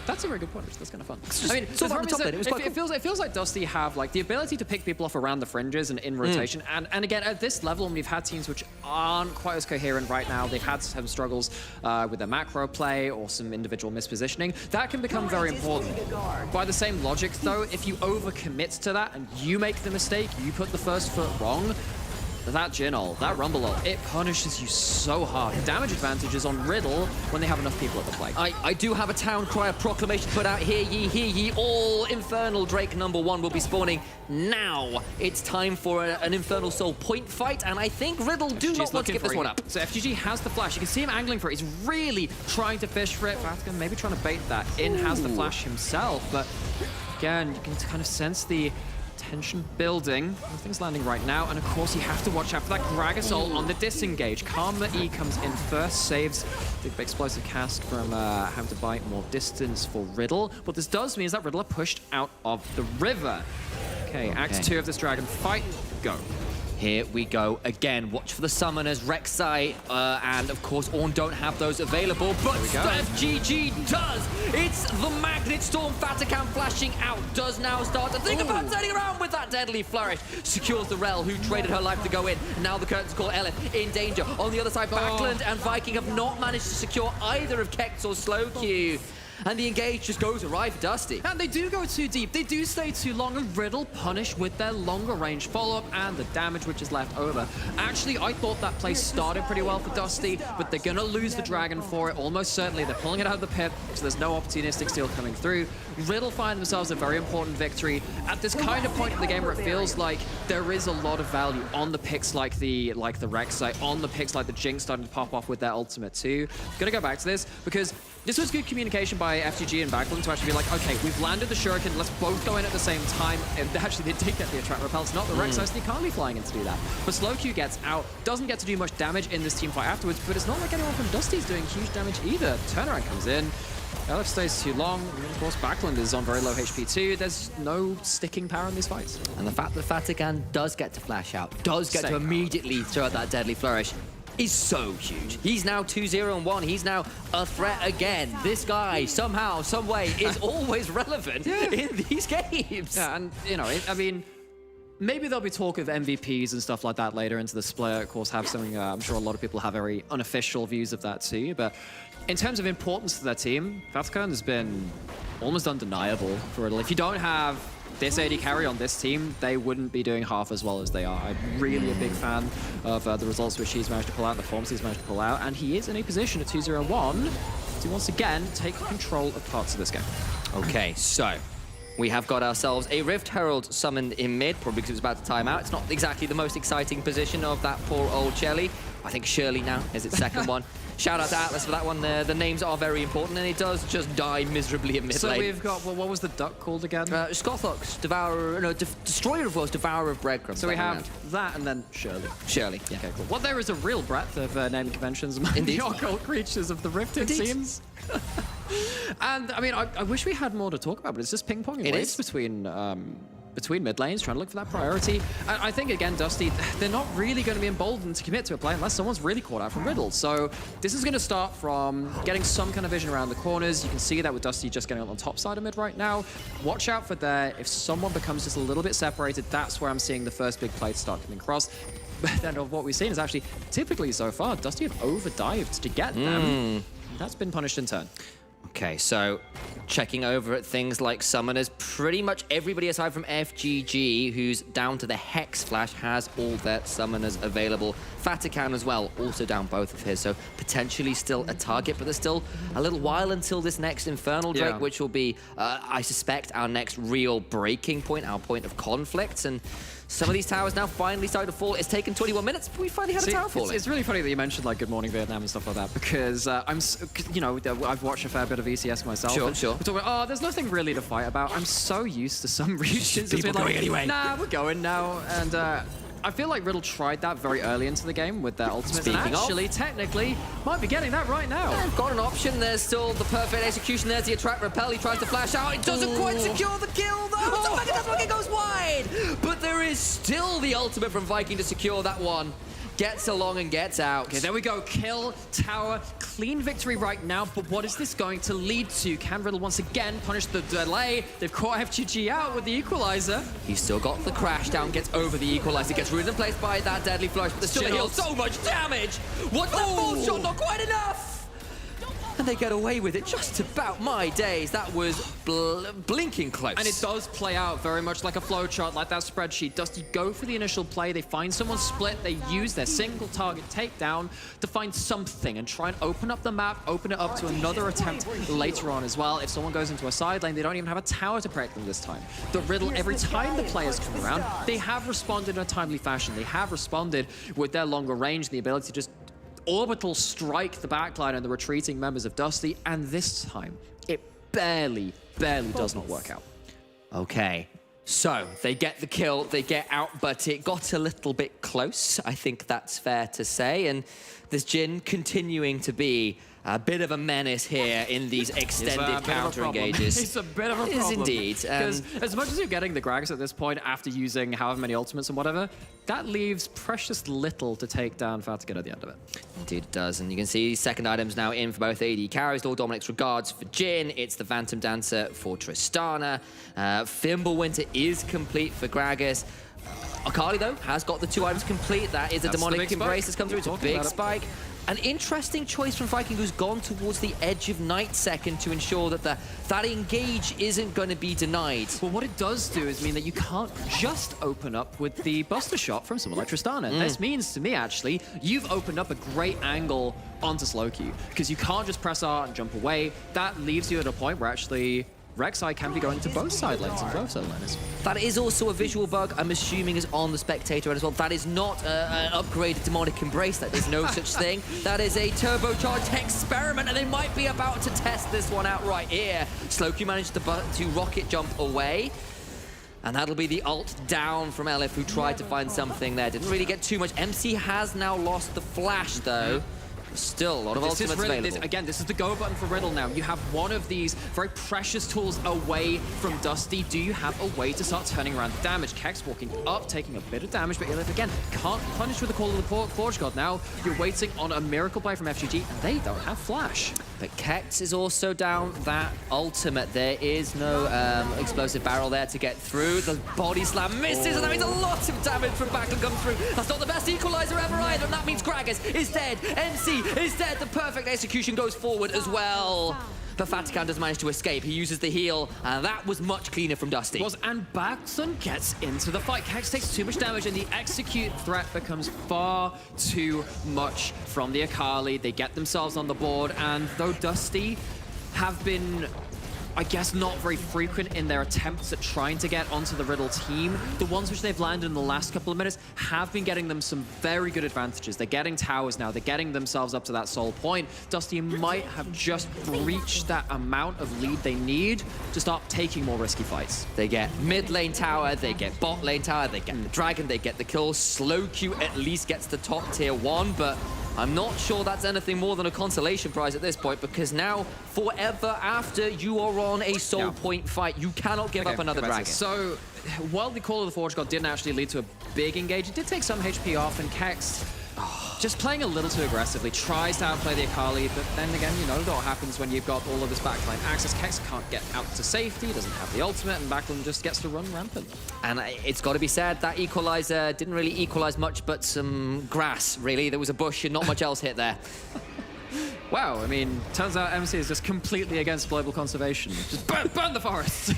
That's a very good point. That's kind of fun. I mean, so it feels like Dusty have like the ability to pick people off around the fringes and in rotation. And again, at this level, when we've had teams which aren't quite as coherent right now, they've had some struggles with their macro play or some individual mispositioning. That can become very important. By the same logic, though, if you overcommit to that and you make the mistake, you put the first foot wrong, that Jhin ult, that Rumble ult, it punishes you so hard. Damage advantage is on Riddle when they have enough people at the play. I do have a town crier proclamation put out. Hear ye, all Infernal Drake #1 will be spawning now. It's time for an Infernal Soul point fight, and I think Riddle do not want to give this one up. So FGG has the flash. You can see him angling for it. He's really trying to fish for it. Vatican maybe trying to bait that. In has the flash himself, but again, you can kind of sense the tension building. Nothing's landing right now, and of course you have to watch out for that Gragas ult on the disengage. Karma E comes in first, saves the explosive cast from having to buy more distance for Riddle. What this does mean is that Riddle are pushed out of the river. Okay, Act 2 of this dragon fight, go. Here we go again. Watch for the summoners. Rek'Sai and, of course, Ornn don't have those available, but FGG does! It's the Magnet Storm. Vatican flashing out. Does now start to think about turning around with that deadly flourish. Secures the Rel, who traded her life to go in. Now the curtains call Elif in danger. On the other side, Backland and Viking have not managed to secure either of Kex or Slowq. And the engage just goes awry for Dusty. And they do go too deep. They do stay too long, and Riddle punish with their longer range follow-up and the damage which is left over. Actually, I thought that play started pretty well for Dusty, but they're gonna lose the dragon for it, almost certainly. They're pulling it out of the pit, so there's no opportunistic steal coming through. Riddle find themselves a very important victory at this kind of point in the game where it feels like there is a lot of value on the picks like the Rek'Sai, on the picks like the Jinx starting to pop off with their ultimate too. Gonna go back to this because this was good communication by FGG and Backland to actually be like, okay, we've landed the Shuriken, let's both go in at the same time. And actually, they did get the attract repel. It's not the Rek'Sai, so they can't be flying in to do that. But Slowq gets out, doesn't get to do much damage in this team fight afterwards, but it's not like anyone from Dusty's doing huge damage either. Turnaround comes in. Elif stays too long. Of course, Backland is on very low HP too. There's no sticking power in these fights. And the fact that Vatican does get to flash out, does get to immediately throw out that deadly flourish, is so huge. He's now 2-0-1. He's now a threat again. This guy, somehow, some way, is always relevant in these games. Yeah, and, you know, I mean, maybe there'll be talk of MVPs and stuff like that later into the split. Of course, have something, I'm sure a lot of people have very unofficial views of that too. But in terms of importance to their team, Vatican has been almost undeniable for Riddle. If you don't have this AD carry on this team, they wouldn't be doing half as well as they are. I'm really a big fan of the results which he's managed to pull out, the forms he's managed to pull out, and he is in a position at 2-0-1 to once again take control of parts of this game. Okay, so we have got ourselves a Rift Herald summoned in mid, probably because it was about to time out. It's not exactly the most exciting position of that poor old Shelly. I think Shirley now is its second one. Shout out to Atlas for that one. The names are very important, and it does just die miserably in mid lane. So we've got, well, what was the duck called again? Skothox, Destroyer of Worlds, Devourer of Breadcrumbs. So we have that and then Shirley. Shirley, yeah. Okay, cool. Well, there is a real breadth of naming conventions among the occult creatures of the Rift, it seems. And, I mean, I wish we had more to talk about, but it's just ping-ponging waves between between mid lanes, trying to look for that priority. And I think, again, Dusty, they're not really going to be emboldened to commit to a play unless someone's really caught out from Riddle. So this is going to start from getting some kind of vision around the corners. You can see that with Dusty just getting on the top side of mid right now. Watch out for there. If someone becomes just a little bit separated, that's where I'm seeing the first big play start coming across. But then what we've seen is actually, typically so far, Dusty have overdived to get them. That's been punished in turn. Okay, so checking over at things like summoners, pretty much everybody aside from FGG, who's down to the Hex Flash, has all their summoners available. Vatican as well, also down both of his, so potentially still a target, but there's still a little while until this next Infernal Drake, which will be, I suspect, our next real breaking point, our point of conflict, and some of these towers now finally starting to fall. It's taken 21 minutes, but we finally had a tower falling. It's really funny that you mentioned like Good Morning Vietnam and stuff like that, because I've watched a fair bit of ECS myself. Sure. We're talking about, there's nothing really to fight about. I'm so used to some regions. People going like, anyway. Nah, we're going now. And I feel like Riddle tried that very early into the game with their ultimates. Speaking and actually, technically, might be getting that right now. They've got an option. There's still the perfect execution. There's the attract repel. He tries to flash out. It doesn't quite secure the kill, though. The Mega Deathlock goes wide. But there is still the ultimate from Viking to secure that one. Gets along and gets out. Okay, there we go. Kill, tower, clean victory right now. But what is this going to lead to? Can Riddle once again punish the delay? They've caught FGG out with the equalizer. He's still got the crash down, gets over the equalizer, gets rooted in place by that deadly flush, but there's still a heal. So much damage! What's that full shot? Not quite enough! And they get away with it just about my days. That was blinking close. And it does play out very much like a flowchart, like that spreadsheet. Dusty go for the initial play. They find someone split. They use their single target takedown to find something and try and open up the map, open it up to another attempt later on as well. If someone goes into a side lane, they don't even have a tower to protect them this time. The Riddle, every time the players come around, they have responded in a timely fashion. They have responded with their longer range and the ability to just orbital strike the backline and the retreating members of Dusty, and this time it barely does not work out. Okay, so they get the kill, they get out, but it got a little bit close. I think that's fair to say, and this Jhin continuing to be a bit of a menace here in these extended counter engages. It's a bit of a problem. It is indeed. Because as much as you're getting the Gragas at this point after using however many ultimates and whatever, that leaves precious little to take down Vatican at the end of it. Indeed it does, and you can see second items now in for both AD carries. Lord Dominic's regards for Jhin. It's the Phantom Dancer for Tristana. Fimbulwinter is complete for Gragas. Akali, though, has got the 2 items complete. That is a demonic embrace that's come through. It's a big spike. An interesting choice from Viking, who's gone towards the edge of Night second to ensure that that engage isn't going to be denied. Well, what it does do is mean that you can't just open up with the Buster Shot from someone like Tristana. This means to me, actually, you've opened up a great angle onto Slowq, because you can't just press R and jump away. That leaves you at a point where actually Rek'Sai can be going to both side lanes and both side lanes. That is also a visual bug, I'm assuming, is on the Spectator as well. That is not an upgraded demonic embrace. That is no such thing. That is a turbocharged experiment, and they might be about to test this one out right here. Slowq managed to rocket jump away. And that'll be the ult down from Elif, who tried to find something there. Didn't really get too much. MC has now lost the flash, though. Still a lot of ultimates available. Again, this is the go button for Riddle now. You have one of these very precious tools away from Dusty. Do you have a way to start turning around the damage? Kex walking up, taking a bit of damage, but Elif again can't punish with the call of the Forge God. Now you're waiting on a miracle play from FGG, and they don't have flash. But Kex is also down that ultimate. There is no explosive barrel there to get through. The body slam misses, and that means a lot of damage from Backlund comes through. That's not the best equalizer ever either, and that means Gragas is dead. MC is dead. The perfect execution goes forward as well. But Vatican does manage to escape. He uses the heal, and that was much cleaner from Dusty. And Backlund gets into the fight. Kex takes too much damage, and the execute threat becomes far too much from the Akali. They get themselves on the board, and though Dusty have been, I guess, not very frequent in their attempts at trying to get onto the Riddle team, the ones which they've landed in the last couple of minutes have been getting them some very good advantages. They're getting towers now. They're getting themselves up to that soul point. Dusty might have just reached that amount of lead they need to start taking more risky fights. They get mid lane tower, they get bot lane tower, they get the dragon, they get the kill. Slowq at least gets the top tier 1, but I'm not sure that's anything more than a consolation prize at this point, because now, forever after you are on a soul point fight, you cannot give up another dragon. So, while the Call of the Forge God didn't actually lead to a big engage, it did take some HP off, and Kex, just playing a little too aggressively, tries to outplay the Akali, but then again, you know what happens when you've got all of this backline access. Kex can't get out to safety, doesn't have the ultimate, and backline just gets to run rampant. And it's got to be said, that equalizer didn't really equalize much but some grass, really. There was a bush and not much else hit there. Wow, I mean, turns out MC is just completely against global conservation. Just burn the forest!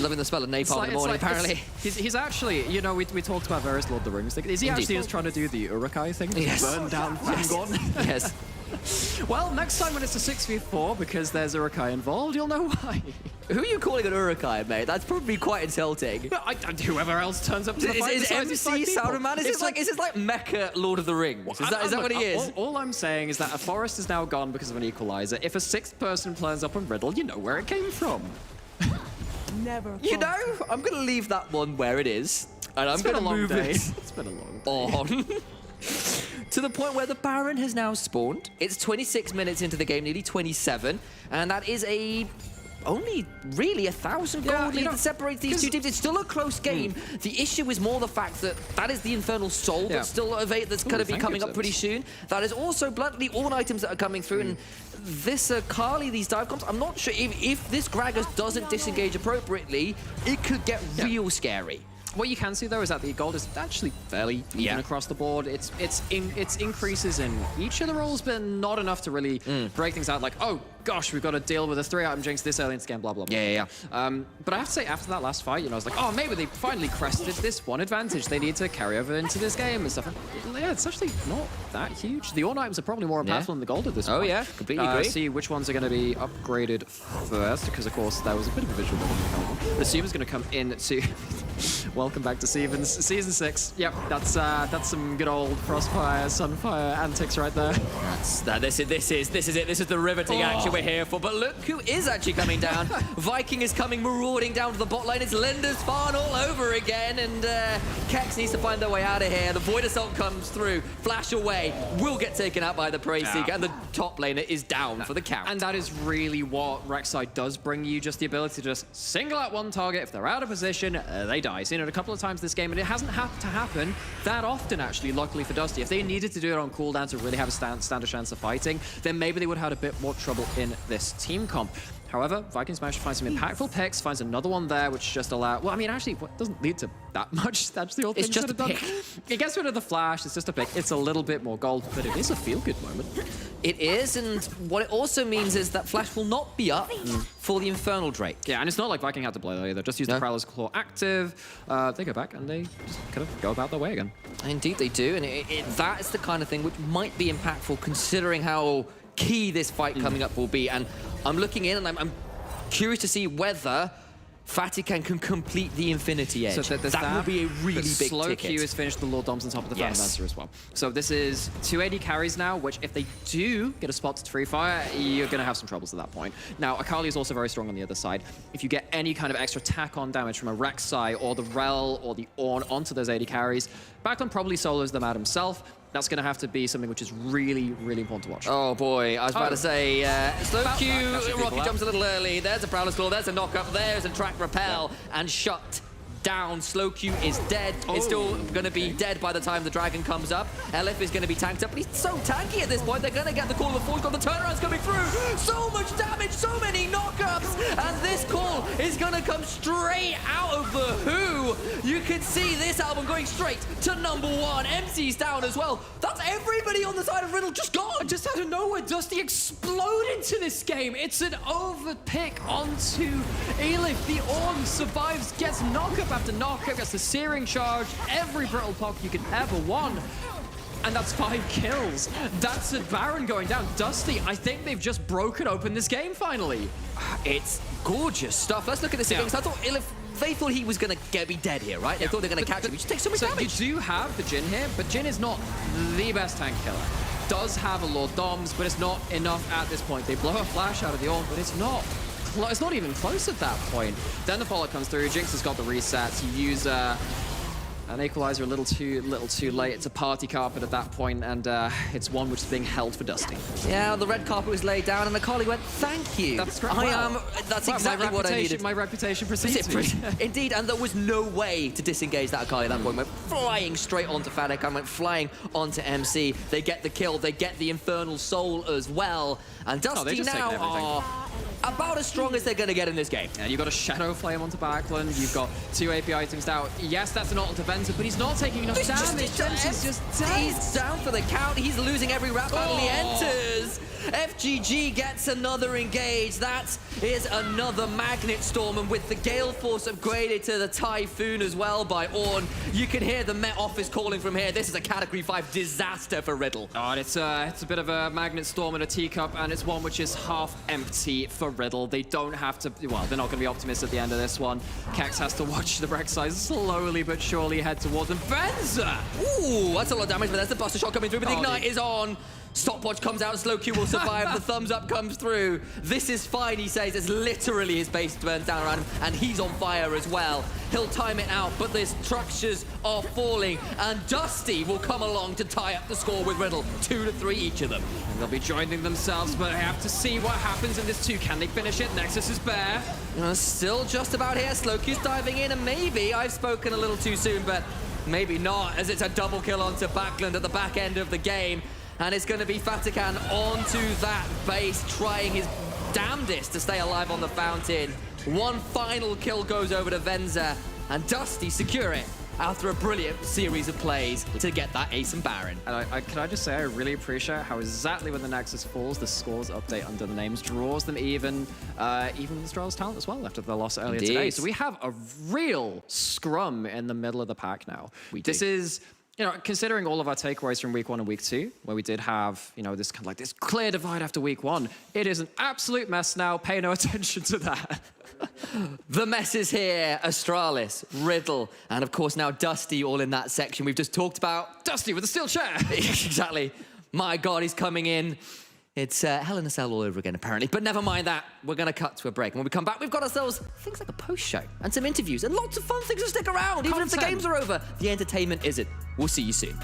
Loving the smell of napalm in the morning, apparently. He's actually, you know, we talked about various Lord of the Rings things. Is he actually just trying to do the Urukai thing? Yes. Burn down Fangorn? Yes. Well, next time when it's a 6v4, because there's Urukai involved, you'll know why. Who are you calling an Urukai, mate? That's probably quite insulting. Whoever else turns up to the fight. Is MC Saruman? Is this like Mecha Lord of the Rings? Is that what he is? All I'm saying is that a forest is now gone because of an equalizer. If a sixth person turns up on Riddle, you know where it came from. Never. You know, I'm going to leave that one where it is. And I'm going to move it It's been a long day. on. To the point where the Baron has now spawned. It's 26 minutes into the game, nearly 27. And that is only really 1,000 gold lead that separates these two teams. It's still a close game. The issue is more the fact that is the Infernal Soul that's still that's going to be coming up pretty soon. That is also bluntly all items that are coming through. And this Kali, these dive comps, I'm not sure if this Gragas doesn't disengage appropriately, it could get real scary. What you can see though is that the gold is actually fairly even across the board. It's increases in each of the roles, but not enough to really break things out. Like, oh gosh, we've got to deal with a 3-item jinx this early in the game, blah blah blah. But I have to say, after that last fight, you know, I was like, oh, maybe they finally crested this one advantage they need to carry over into this game and stuff. And yeah, it's actually not that huge. The all-items are probably more impactful than the gold at this point. Oh yeah, completely agree. See which ones are going to be upgraded first, because of course there was a bit of a visual bit. The Seaman's going to come in to. Welcome back to Season 6. Yep, that's some good old Frostfire, Sunfire antics right there. This is it. This is the riveting action we're here for. But look who is actually coming down. Viking is coming marauding down to the bot lane. It's Linda's Farn all over again, and Kex needs to find their way out of here. The Void Assault comes through, flash away, will get taken out by the Prey Seeker, and the top laner is down for the count. And that is really what Rek'Sai does bring you, just the ability to just single out one target. If they're out of position, they die. Seen it a couple of times this game, and it hasn't had to happen that often, actually, luckily for Dusty. If they needed to do it on cooldown to really have a stand a chance of fighting, then maybe they would have had a bit more trouble in this team comp. However, Vikings managed to find some impactful picks, finds another one there, which just allows... Well, I mean, actually, what doesn't lead to that much. That's the whole thing. It's just a pick. It gets rid of the flash. It's just a pick. It's a little bit more gold, but it is a feel-good moment. It is, and what it also means is that flash will not be up for the Infernal Drake. Yeah, and it's not like Viking had to play that either. Just use the Prowler's Claw active. They go back, and they just kind of go about their way again. Indeed they do, and that is the kind of thing which might be impactful considering how key this fight coming up will be. And I'm looking in, and I'm curious to see whether Fatikan can complete the Infinity Edge. So that will be a really big slow ticket. Q is finished, the Lord Dom's on top of the Fandancer as well. So this is 280 carries now, which if they do get a spot to free fire, you're going to have some troubles at that point. Now, Akali is also very strong on the other side. If you get any kind of extra tack-on damage from a Rek'Sai or the Rel or the Ornn onto those 80 carries, Backlund probably solos them out himself. That's going to have to be something which is really, really important to watch. Oh boy, I was about to say, slow Q, Rocky jumps a little early, there's a Prowler's Claw, there's a knock-up, there's a track repel, and shut down. Slow Q is dead. It's still going to be dead by the time the dragon comes up. Elif is going to be tanked up, but he's so tanky at this point. They're going to get the call of the Forge God. The turnaround's coming through. So much damage, so many knockups, and this call is going to come straight out of the Who. You can see this album going straight to #1. MC's down as well. That's everybody on the side of Riddle just gone. Just out of nowhere, Dusty exploded into this game. It's an overpick onto Elif. The Ornn survives, gets knockup after knockup, gets the Searing Charge, every Brittle Pock you could ever want. And that's 5 kills. That's a Baron going down. Dusty, I think they've just broken open this game finally. It's gorgeous stuff. Let's look at this again. I thought Elif, they thought he was going to be dead here, right? They thought they were going to catch him. He just takes so much damage. You do have the Jhin here, but Jhin is not the best tank killer. Does have a Lord Doms, but it's not enough at this point. They blow a flash out of the Ornn, but it's not even close at that point. Then the follow comes through. Jinx has got the resets. You use An equalizer a little too late. It's a party carpet at that point, and it's one which is being held for Dusty. Yeah, the red carpet was laid down, and Akali went, "Thank you." That's correct. That's Well, exactly what I needed. My reputation precedes me. Indeed, and there was no way to disengage that Akali at that point. Went flying straight onto Fnatic and went flying onto MC. They get the kill, they get the Infernal Soul as well, and Dusty just now taken everything. are about as strong as they're going to get in this game. And you've got a Shadow Flame onto Backland, you've got 2 AP items down. Yes, that's an ult to Venza, but he's not taking enough damage. He's just dead. He's down for the count. He's losing every rap battle he enters. FGG gets another engage. That is another Magnet Storm, and with the Gale Force upgraded to the Typhoon as well by Ornn, you can hear the Met Office calling from here. This is a Category 5 disaster for Riddle. Oh, and it's a bit of a Magnet Storm and a teacup, and it's one which is half empty for Riddle. They don't have to, well, they're not going to be optimists at the end of this one. Kex has to watch the Rek'Sai slowly but surely head towards them. Venza! Ooh, that's a lot of damage, but there's the Buster Shot coming through, but the Ignite is on. Stopwatch comes out, Slow Q will survive, the thumbs up comes through. This is fine, he says, as literally his base burns down around him, and he's on fire as well. He'll time it out, but the structures are falling, and Dusty will come along to tie up the score with Riddle. 2-3 each of them. And they'll be joining themselves, but I have to see what happens in this 2. Can they finish it? Nexus is bare. Still just about here, Slow Q's diving in, and maybe I've spoken a little too soon, but maybe not, as it's a double kill onto Backland at the back end of the game. And it's going to be Fatikan onto that base, trying his damnedest to stay alive on the fountain. One final kill goes over to Venza, and Dusty secure it after a brilliant series of plays to get that Ace and Baron. And can I just say, I really appreciate how exactly when the Nexus falls, the scores update under the names draws them even with Astralis talent as well after the loss earlier today. So we have a real scrum in the middle of the pack now. This is... You know, considering all of our takeaways from week 1 and week 2, where we did have, you know, this kind of like this clear divide after week 1, it is an absolute mess now. Pay no attention to that. The mess is here. Astralis, Riddle, and of course now Dusty all in that section we've just talked about. Dusty with a steel chair. Exactly. My God, he's coming in. It's Hell in a Cell all over again, apparently. But never mind that. We're going to cut to a break. And when we come back, we've got ourselves things like a post-show and some interviews and lots of fun things to stick around. Even if the games are over, the entertainment isn't. We'll see you soon.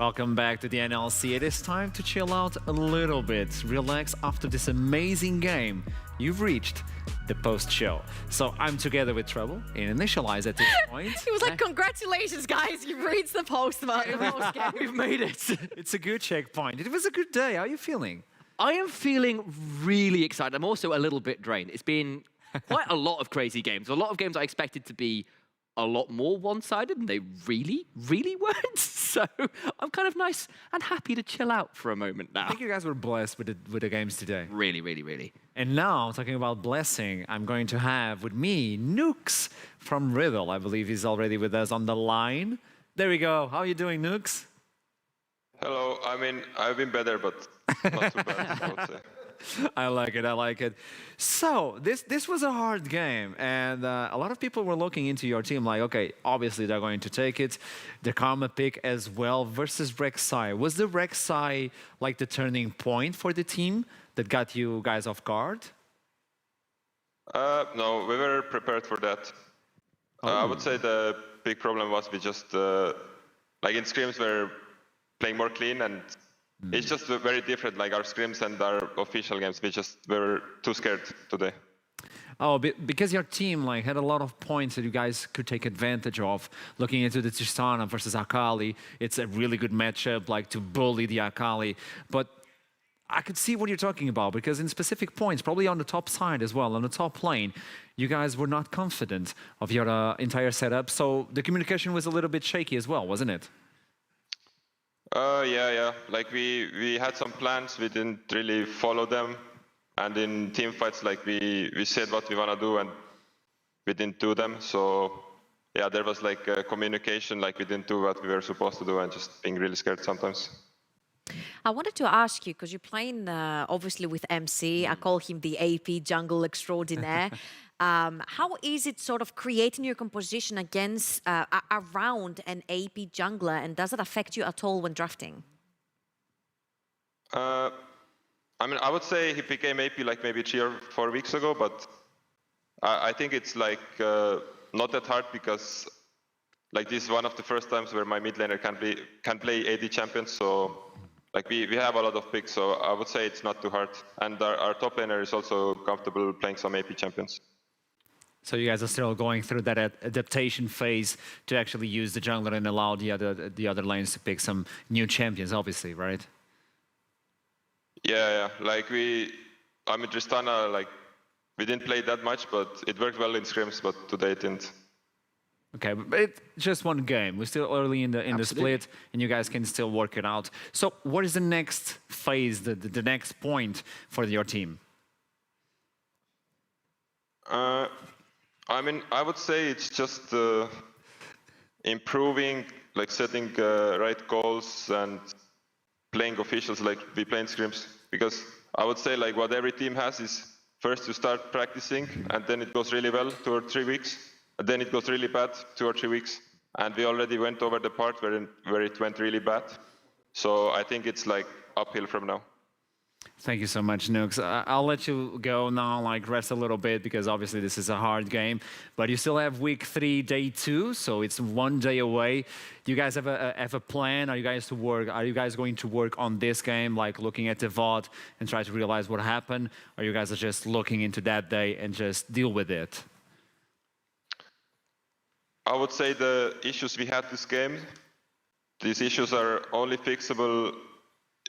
Welcome back to the NLC. It is time to chill out a little bit, relax after this amazing game. You've reached the post-show. So I'm together with Trouble in Initialize at this point. He was like, congratulations, guys, you've reached the post game. We've made it. It's a good checkpoint. It was a good day. How are you feeling? I am feeling really excited. I'm also a little bit drained. It's been quite a lot of crazy games. A lot of games I expected to be a lot more one-sided, and they really, really weren't. So I'm kind of nice and happy to chill out for a moment now. I think you guys were blessed with the games today. Really, really, really. And now, talking about blessing, I'm going to have with me Nukes from Riddle. I believe he's already with us on the line. There we go. How are you doing, Nukes? Hello. I mean, I've been better, but not too bad, I would say. I like it. I like it. So this was a hard game, and a lot of people were looking into your team like, okay, obviously they're going to take it. The Karma pick as well versus Rek'Sai. Was the Rek'Sai like the turning point for the team that got you guys off guard? No, we were prepared for that. I would say the big problem was we just, like in scrims, we're playing more clean, and it's just very different, like our scrims and our official games. We just were too scared today. Oh, because your team like had a lot of points that you guys could take advantage of. Looking into the Tristana versus Akali, it's a really good matchup, like to bully the Akali. But I could see what you're talking about, because in specific points, probably on the top side as well, on the top lane, you guys were not confident of your entire setup. So the communication was a little bit shaky as well, wasn't it? Yeah. Like we had some plans, we didn't really follow them. And in team fights, like we said what we want to do and we didn't do them. So yeah, there was like a communication, like we didn't do what we were supposed to do and just being really scared sometimes. I wanted to ask you, because you're playing obviously with MC, I call him the AP jungle extraordinaire. How is it sort of creating your composition against, around an AP jungler, and does it affect you at all when drafting? I mean, I would say he became AP like maybe 3 or 4 weeks ago, but I think it's like not that hard, because like this is one of the first times where my mid laner can play AD champions, so like we have a lot of picks, so I would say it's not too hard. And our top laner is also comfortable playing some AP champions. So you guys are still going through that adaptation phase to actually use the jungler and allow the other lanes to pick some new champions, obviously, right? Yeah. Like I mean, Tristana, like we didn't play that much, but it worked well in scrims, but today it didn't. Okay, but it's just one game. We're still early in the split, and you guys can still work it out. So what is the next phase, the next point for your team? I mean, I would say it's just improving, like setting right goals and playing officials like we play in scrims. Because I would say like what every team has is first you start practicing, and then it goes really well 2 or 3 weeks, and then it goes really bad 2 or 3 weeks. And we already went over the part where it went really bad. So I think it's like uphill from now. Thank you so much, Nukes. I'll let you go now, like rest a little bit, because obviously this is a hard game. But you still have week 3, day 2, so it's 1 day away. Do you guys have a plan? Are you guys going to work on this game, like looking at the VOD and try to realize what happened? Or you guys are just looking into that day and just deal with it? I would say the issues we had this game, these issues are only fixable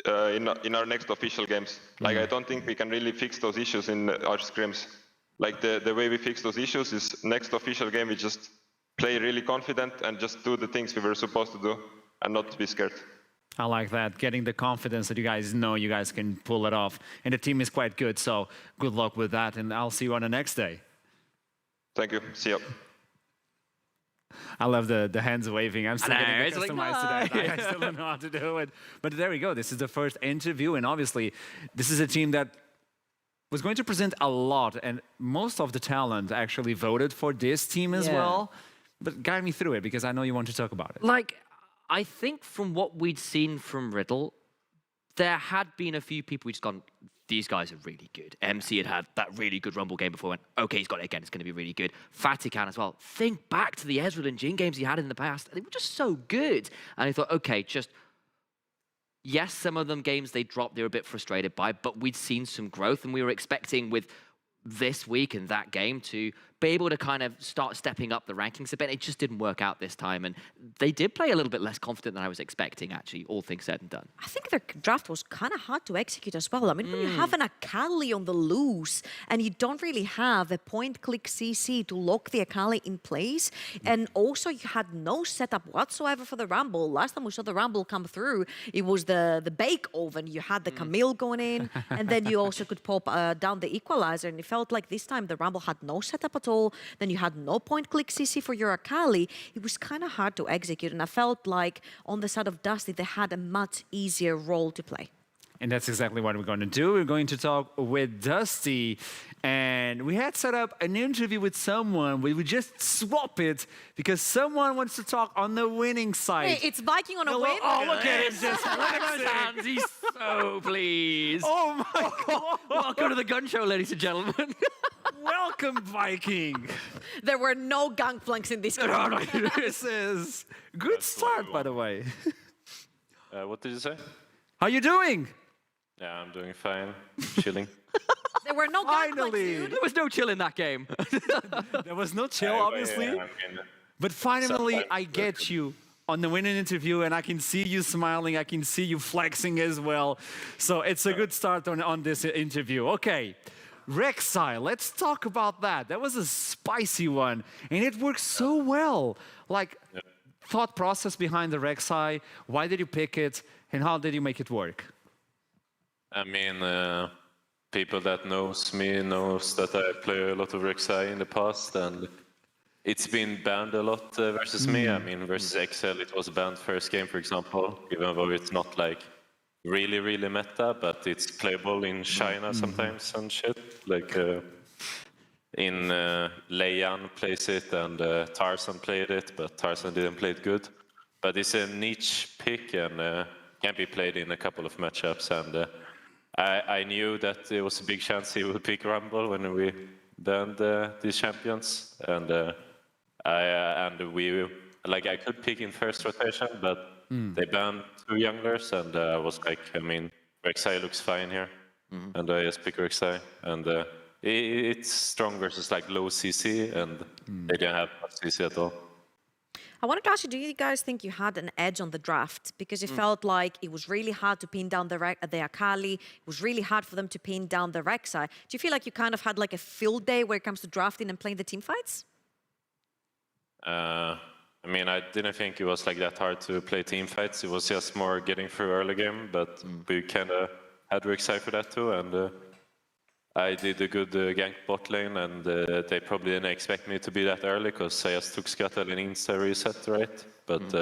in our next official games. Like I don't think we can really fix those issues in our scrims. Like the way we fix those issues is next official game we just play really confident and just do the things we were supposed to do and not be scared. I like that, getting the confidence that you guys know you guys can pull it off. And the team is quite good, so good luck with that, and I'll see you on the next day. Thank you, see you. I love the hands waving. I'm still getting it's customized like, to that. I still don't know how to do it. But there we go. This is the first interview, and obviously, this is a team that was going to present a lot, and most of the talent actually voted for this team as well. But guide me through it, because I know you want to talk about it. Like, I think from what we'd seen from Riddle, there had been a few people who'd just gone, these guys are really good. MC had that really good Rumble game before, went, okay, he's got it again, it's going to be really good. Fatican as well. Think back to the Ezreal and Jhin games he had in the past, they were just so good. And he thought, okay, just yes, some of them games they dropped, they were a bit frustrated by, but we'd seen some growth, and we were expecting with this week and that game to be able to kind of start stepping up the rankings a bit. It just didn't work out this time, and they did play a little bit less confident than I was expecting, actually, all things said and done. I think their draft was kind of hard to execute as well. I mean, when you have an Akali on the loose and you don't really have a point-click CC to lock the Akali in place, and also you had no setup whatsoever for the Rumble. Last time we saw the Rumble come through, it was the bake oven. You had the Camille going in, and then you also could pop down the equalizer, and it felt like this time the Rumble had no setup at all. Then you had no point-click CC for your Akali. It was kind of hard to execute, and I felt like on the side of Dusty, they had a much easier role to play. And that's exactly what we're going to do. We're going to talk with Dusty. And we had set up an interview with someone. We would just swap it because someone wants to talk on the winning side. Hey, it's Viking on a win. Oh, look at him just Those hands, he's so pleased. Oh my God. Welcome to the gun show, ladies and gentlemen. Welcome, Viking. There were no gangplanks in this game. This is good start, by the way. What did you say? How you doing? Yeah, I'm doing fine. Chilling. There were no gangplanks, dude. There was no chill in that game. There was no chill, obviously. But finally, I get you on the winning interview, and I can see you smiling. I can see you flexing as well. So it's a good start on this interview. Okay. Rek'Sai, let's talk about that. That was a spicy one, and it worked so well. Like, thought process behind the Rek'Sai, why did you pick it, and how did you make it work? I mean, people that knows me knows that I play a lot of Rek'Sai in the past, and it's been banned a lot versus me. I mean, versus XL, it was banned first game, for example, even though it's not like really meta, but it's playable in China sometimes and shit. Like in Leian plays it, and Tarzan played it, but Tarzan didn't play it good. But it's a niche pick and can be played in a couple of matchups. And I knew that there was a big chance he would pick Rumble when we banned these champions. And I could pick in first rotation, but they banned 2 junglers, and I was like, I mean, Rek'Sai looks fine here, and I just pick Rek'Sai, and it's strong versus like low CC, and they didn't have much CC at all. I wanted to ask you, do you guys think you had an edge on the draft? Because it felt like it was really hard to pin down the Akali. It was really hard for them to pin down the Rek'Sai. Do you feel like you kind of had like a field day when it comes to drafting and playing the team fights? I mean, I didn't think it was like that hard to play team fights. It was just more getting through early game, but we kind of had Rek'Sai for that too. And I did a good gank bot lane, and they probably didn't expect me to be that early because I just took Scuttle and insta reset, right? But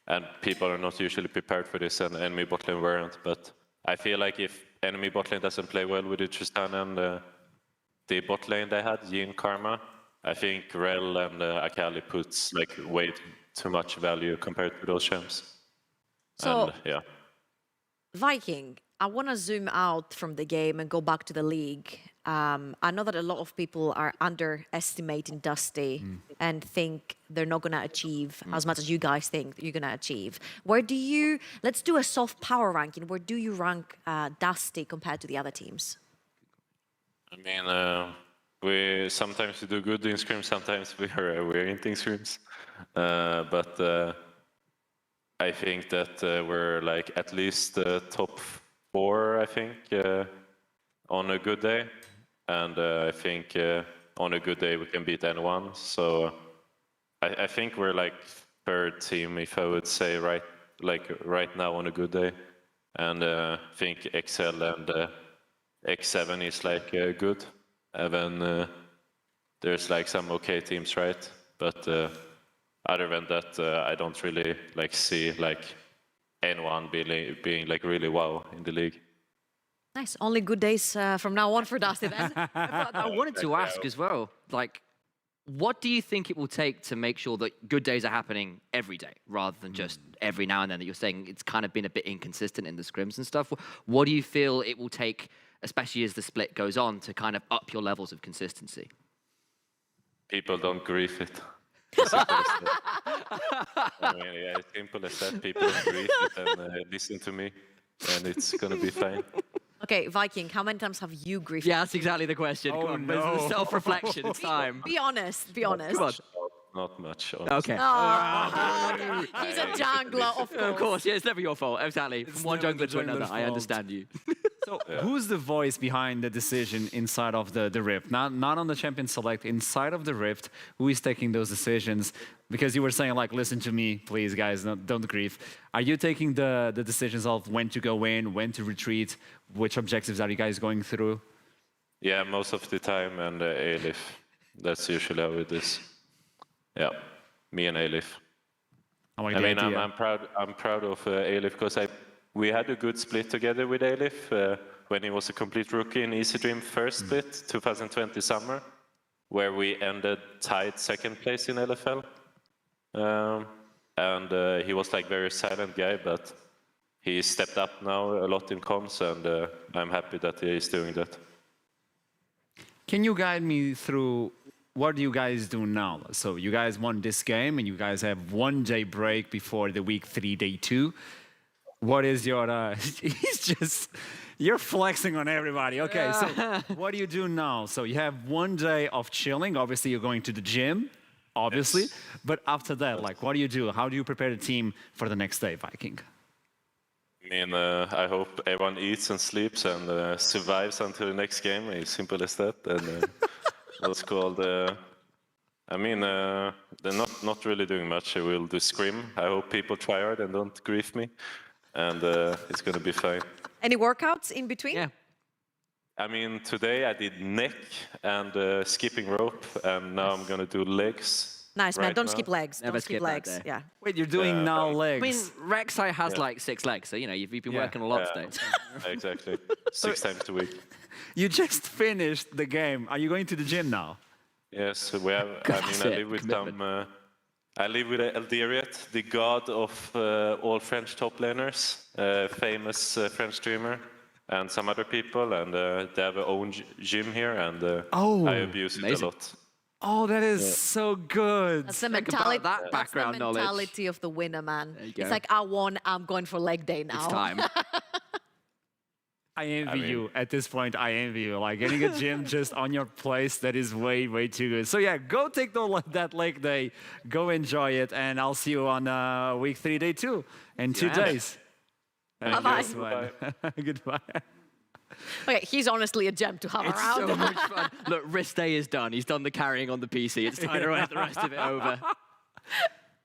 and people are not usually prepared for this, and enemy bot lane weren't. But I feel like if enemy bot lane doesn't play well with the Tristan and the bot lane they had, Yin Karma, I think Rel and Akali puts like way too much value compared to those champs. So, and, yeah. Viking, I want to zoom out from the game and go back to the league. I know that a lot of people are underestimating Dusty and think they're not going to achieve as much as you guys think you're going to achieve. Where do you, let's do a soft power ranking, where do you rank Dusty compared to the other teams? I mean, we sometimes do good in scrims, sometimes we're hinting scrims, but I think that we're like at least top 4, I think, on a good day, and I think on a good day we can beat anyone. So I think we're like 3rd team, if I would say, right now on a good day, and I think XL and X7 is like good. And then there's like some okay teams, right? But other than that, I don't really like see like anyone being like really wow in the league. Nice. Only good days from now on for Dusty then. I wanted to ask as well, like, what do you think it will take to make sure that good days are happening every day rather than just every now and then? That you're saying it's kind of been a bit inconsistent in the scrims and stuff. What do you feel it will take, especially as the split goes on, to kind of up your levels of consistency? People don't grief it. I mean, yeah, it's simple as that. People agree and listen to me, and it's gonna be fine. Okay, Viking, how many times have you griefed? Yeah, that's exactly the question. Oh, Come on, no. there's self-reflection. It's time. Be honest, be honest. Come on. Not much. Honestly. Okay. Oh, okay. He's a jungler, of course. Of course, yeah, it's never your fault. Exactly. From one never jungler the to another, jungler's I fault. understand you. So who's the voice behind the decision inside of the Rift? Not on the champion select, inside of the Rift, who is taking those decisions? Because you were saying, like, listen to me, please, guys, don't grieve. Are you taking the decisions of when to go in, when to retreat? Which objectives are you guys going through? Yeah, most of the time, and Alif. That's usually how it is. Yeah, me and Alif. I like I the mean, idea. I'm proud of Alif because we had a good split together with Alif when he was a complete rookie in Easy Dream first split, 2020 summer, where we ended tied second place in LFL. And he was like very silent guy, but he stepped up now a lot in comms, and I'm happy that he is doing that. Can you guide me through what do you guys do now? So you guys won this game, and you guys have 1 day break before the week 3, day 2. What is your? He's just. You're flexing on everybody. Okay, so what do you do now? So you have 1 day of chilling. Obviously, you're going to the gym, obviously. Yes. But after that, like, what do you do? How do you prepare the team for the next day, Viking? I mean, I hope everyone eats and sleeps and survives until the next game. It's simple as that. And what's called? I mean, they're not really doing much. I will do scrim. I hope people try hard and don't grief me, and it's gonna be fine. Any workouts in between? Yeah. I mean, today I did neck and skipping rope, and now I'm gonna do legs. Nice, man. right Don't now. skip legs. Never Don't skip skip that legs. day. Yeah. Wait, you're doing now I legs. mean, Rek'Sai has Yeah. like 6 legs, so you know you've been Yeah. working a lot Yeah. today. Exactly, 6 times a week. You just finished the game. Are you going to the gym now? Yes, we have. I mean, I live with Commitment. I live with Eldiriet, the god of all French top laners, famous French streamer, and some other people, and they have their own gym here, and I abuse it amazing. a lot. Oh, that is so good. That's the Think about mentality. that That's background the knowledge. mentality of the winner, man. you It's go. like I won. I'm going for leg day now. It's time. I envy mean- you. At this point, I envy you. Like getting a gym just on your place, that is way, way too good. So yeah, go take that leg day. Go enjoy it. And I'll see you on week 3, day 2 in 2 Yeah. days. And Bye-bye. guess what? Goodbye. Okay, he's honestly a gem to have It's around. so much fun. Look, wrist day is done. He's done the carrying on the PC. It's time to get the rest of it over.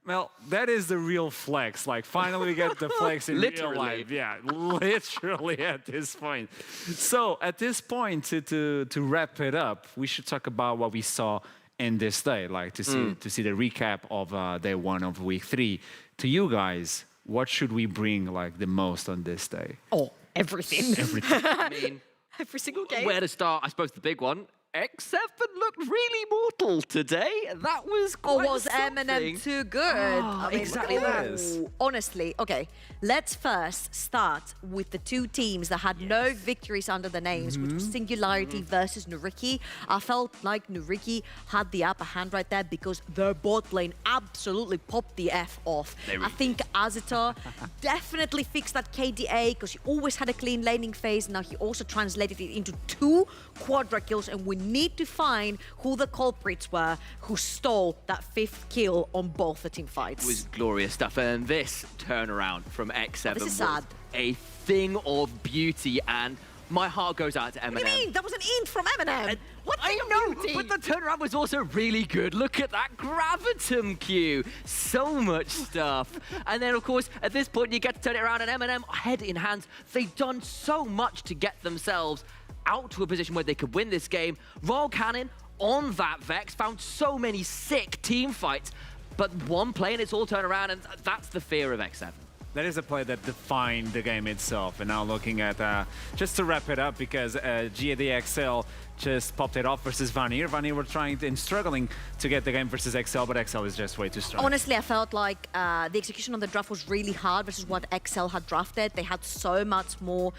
Well, that is the real flex. Like, finally we get the flex in real Literally. life. Yeah, literally at this point. So, at this point, to wrap it up, we should talk about what we saw in this day, like to see the recap of day 1 of week 3. To you guys, what should we bring like the most on this day? Oh, everything. I mean, Every single game. where to start? I suppose the big one. X7 looked really mortal today. That was Or quite was something. Eminem too good? exactly this. Honestly, okay. Let's first start with the 2 teams that had no victories under the names, which was Singularity versus Nuriki. I felt like Nuriki had the upper hand right there because their bot lane absolutely popped the F off. I think Azita definitely fixed that KDA because he always had a clean laning phase. Now he also translated it into 2 quadra kills, and we need to find who the culprits were who stole that 5th kill on both the team fights. It was glorious stuff, and this turnaround from X7 This is was sad. a thing of beauty, and my heart goes out to Eminem. What do you mean? That was an int from Eminem. What I know, but the turnaround was also really good. Look at that Gravitum Q. So much stuff. And then, of course, at this point, you get to turn it around, and Eminem, head in hands, they've done so much to get themselves out to a position where they could win this game. Royal Cannon on that Vex found so many sick team fights, but one play and it's all turned around, and that's the fear of X7. That is a play that defined the game itself. And now looking at, just to wrap it up, because GADXL just popped it off versus Vanir. Vanir were trying and struggling to get the game versus XL, but XL is just way too strong. Honestly, I felt like the execution on the draft was really hard versus what XL had drafted. They had so much more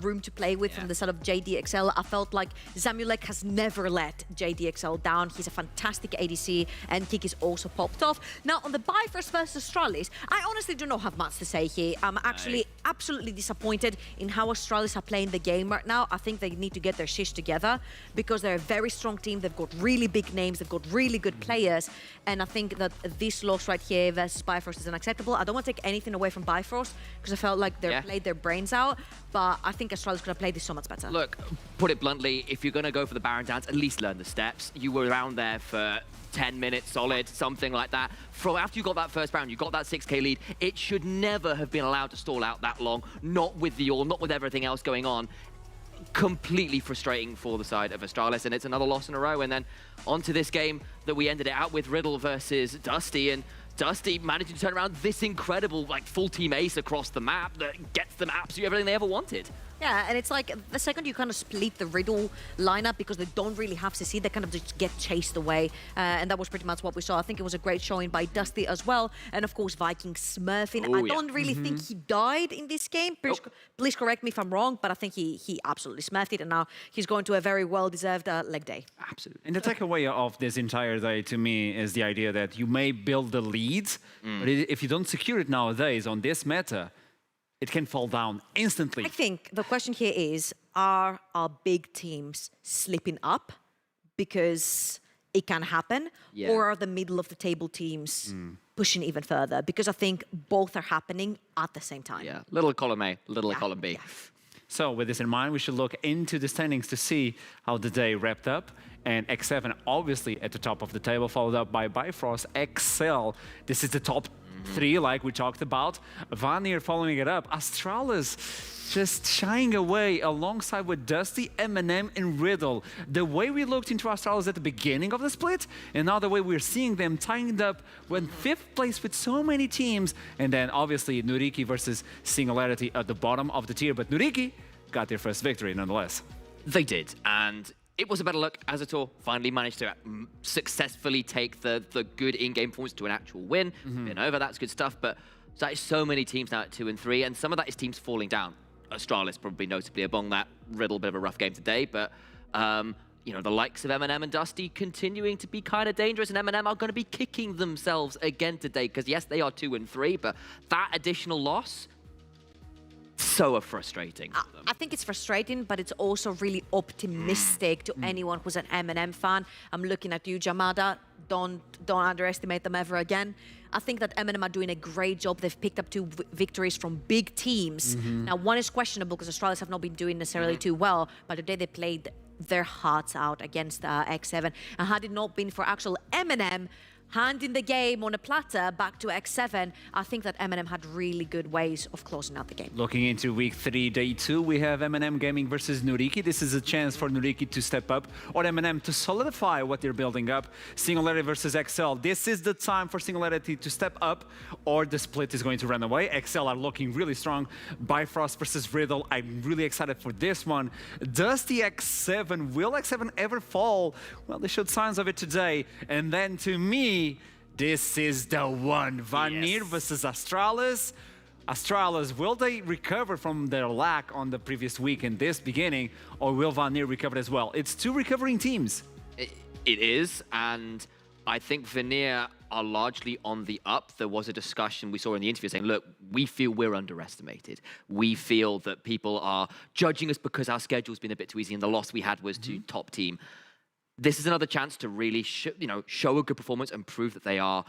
room to play with from the side of JDXL. I felt like Zamulek has never let JDXL down. He's a fantastic ADC, and Kick is also popped off. Now, on the Bifrost versus Astralis, I honestly do not have much to say here. I'm actually absolutely disappointed in how Astralis are playing the game right now. I think they need to get their shish together, because they're a very strong team. They've got really big names. They've got really good players. And I think that this loss right here versus Bifrost is unacceptable. I don't want to take anything away from Bifrost, because I felt like they played their brains out. But I think Astralis could have played this so much better. Look, put it bluntly, if you're going to go for the Baron dance, at least learn the steps. You were around there for 10 minutes solid, something like that. After you got that first Baron, you got that 6k lead, it should never have been allowed to stall out that long. Not with the All, not with everything else going on. Completely frustrating for the side of Astralis, and it's another loss in a row. And then onto this game that we ended it out with, Riddle versus Dusty, and Dusty managed to turn around this incredible full team ace across the map that gets them absolutely everything they ever wanted. Yeah, and it's like the second you kind of split the Riddle lineup because they don't really have CC, they kind of just get chased away. And that was pretty much what we saw. I think it was a great showing by Dusty as well. And of course, Viking smurfing. I don't really think he died in this game. Please correct me if I'm wrong, but I think he absolutely smurfed it. And now he's going to a very well-deserved leg day. Absolutely. And the takeaway of this entire day to me is the idea that you may build the leads, but if you don't secure it nowadays on this meta, it can fall down instantly. I think the question here is, are our big teams slipping up because it can happen? Or are the middle of the table teams pushing even further? Because I think both are happening at the same time. Yeah, little column A, little column B. So with this in mind, we should look into the standings to see how the day wrapped up. And X7 obviously at the top of the table, followed up by Bifrost, XL. This is the top three, like we talked about. Vanir following it up. Astralis just shying away alongside with Dusty, Eminem, and Riddle. The way we looked into Astralis at the beginning of the split, and now the way we're seeing them tying up with 5th place with so many teams. And then obviously Nuriki versus Singularity at the bottom of the tier. But Nuriki got their first victory nonetheless. They did, and it was a better look. Azator finally managed to successfully take the good in-game performance to an actual win. Been over, that's good stuff, but that is so many teams now at 2 and 3, and some of that is teams falling down. Astralis probably notably among that. Riddle, bit of a rough game today, but you know, the likes of Eminem and Dusty continuing to be kind of dangerous, and Eminem are going to be kicking themselves again today, because yes, they are 2 and 3, but that additional loss, so frustrating. I think it's frustrating, but it's also really optimistic to anyone who's an Eminem fan. I'm looking at you, Jamada. Don't underestimate them ever again. I think that Eminem are doing a great job. They've picked up 2 victories from big teams. Now, one is questionable because Astralis have not been doing necessarily too well, but today they played their hearts out against X7. And had it not been for actual Eminem handing the game on a platter back to X7, I think that Eminem had really good ways of closing out the game. Looking into week 3, day 2, we have Eminem Gaming versus Nuriki. This is a chance for Nuriki to step up, or Eminem to solidify what they're building up. Singularity versus XL. This is the time for Singularity to step up, or the split is going to run away. XL are looking really strong. Bifrost versus Riddle. I'm really excited for this one. Does the X7, will X7 ever fall? Well, they showed signs of it today. And then to me, this is the one. Vanir versus Astralis. Astralis, will they recover from their lack on the previous week in this beginning, or will Vanir recover as well? It's 2 recovering teams. It is, and I think Vanir are largely on the up. There was a discussion we saw in the interview saying, look, we feel we're underestimated. We feel that people are judging us because our schedule's been a bit too easy and the loss we had was to top team. This is another chance to really show a good performance and prove that they are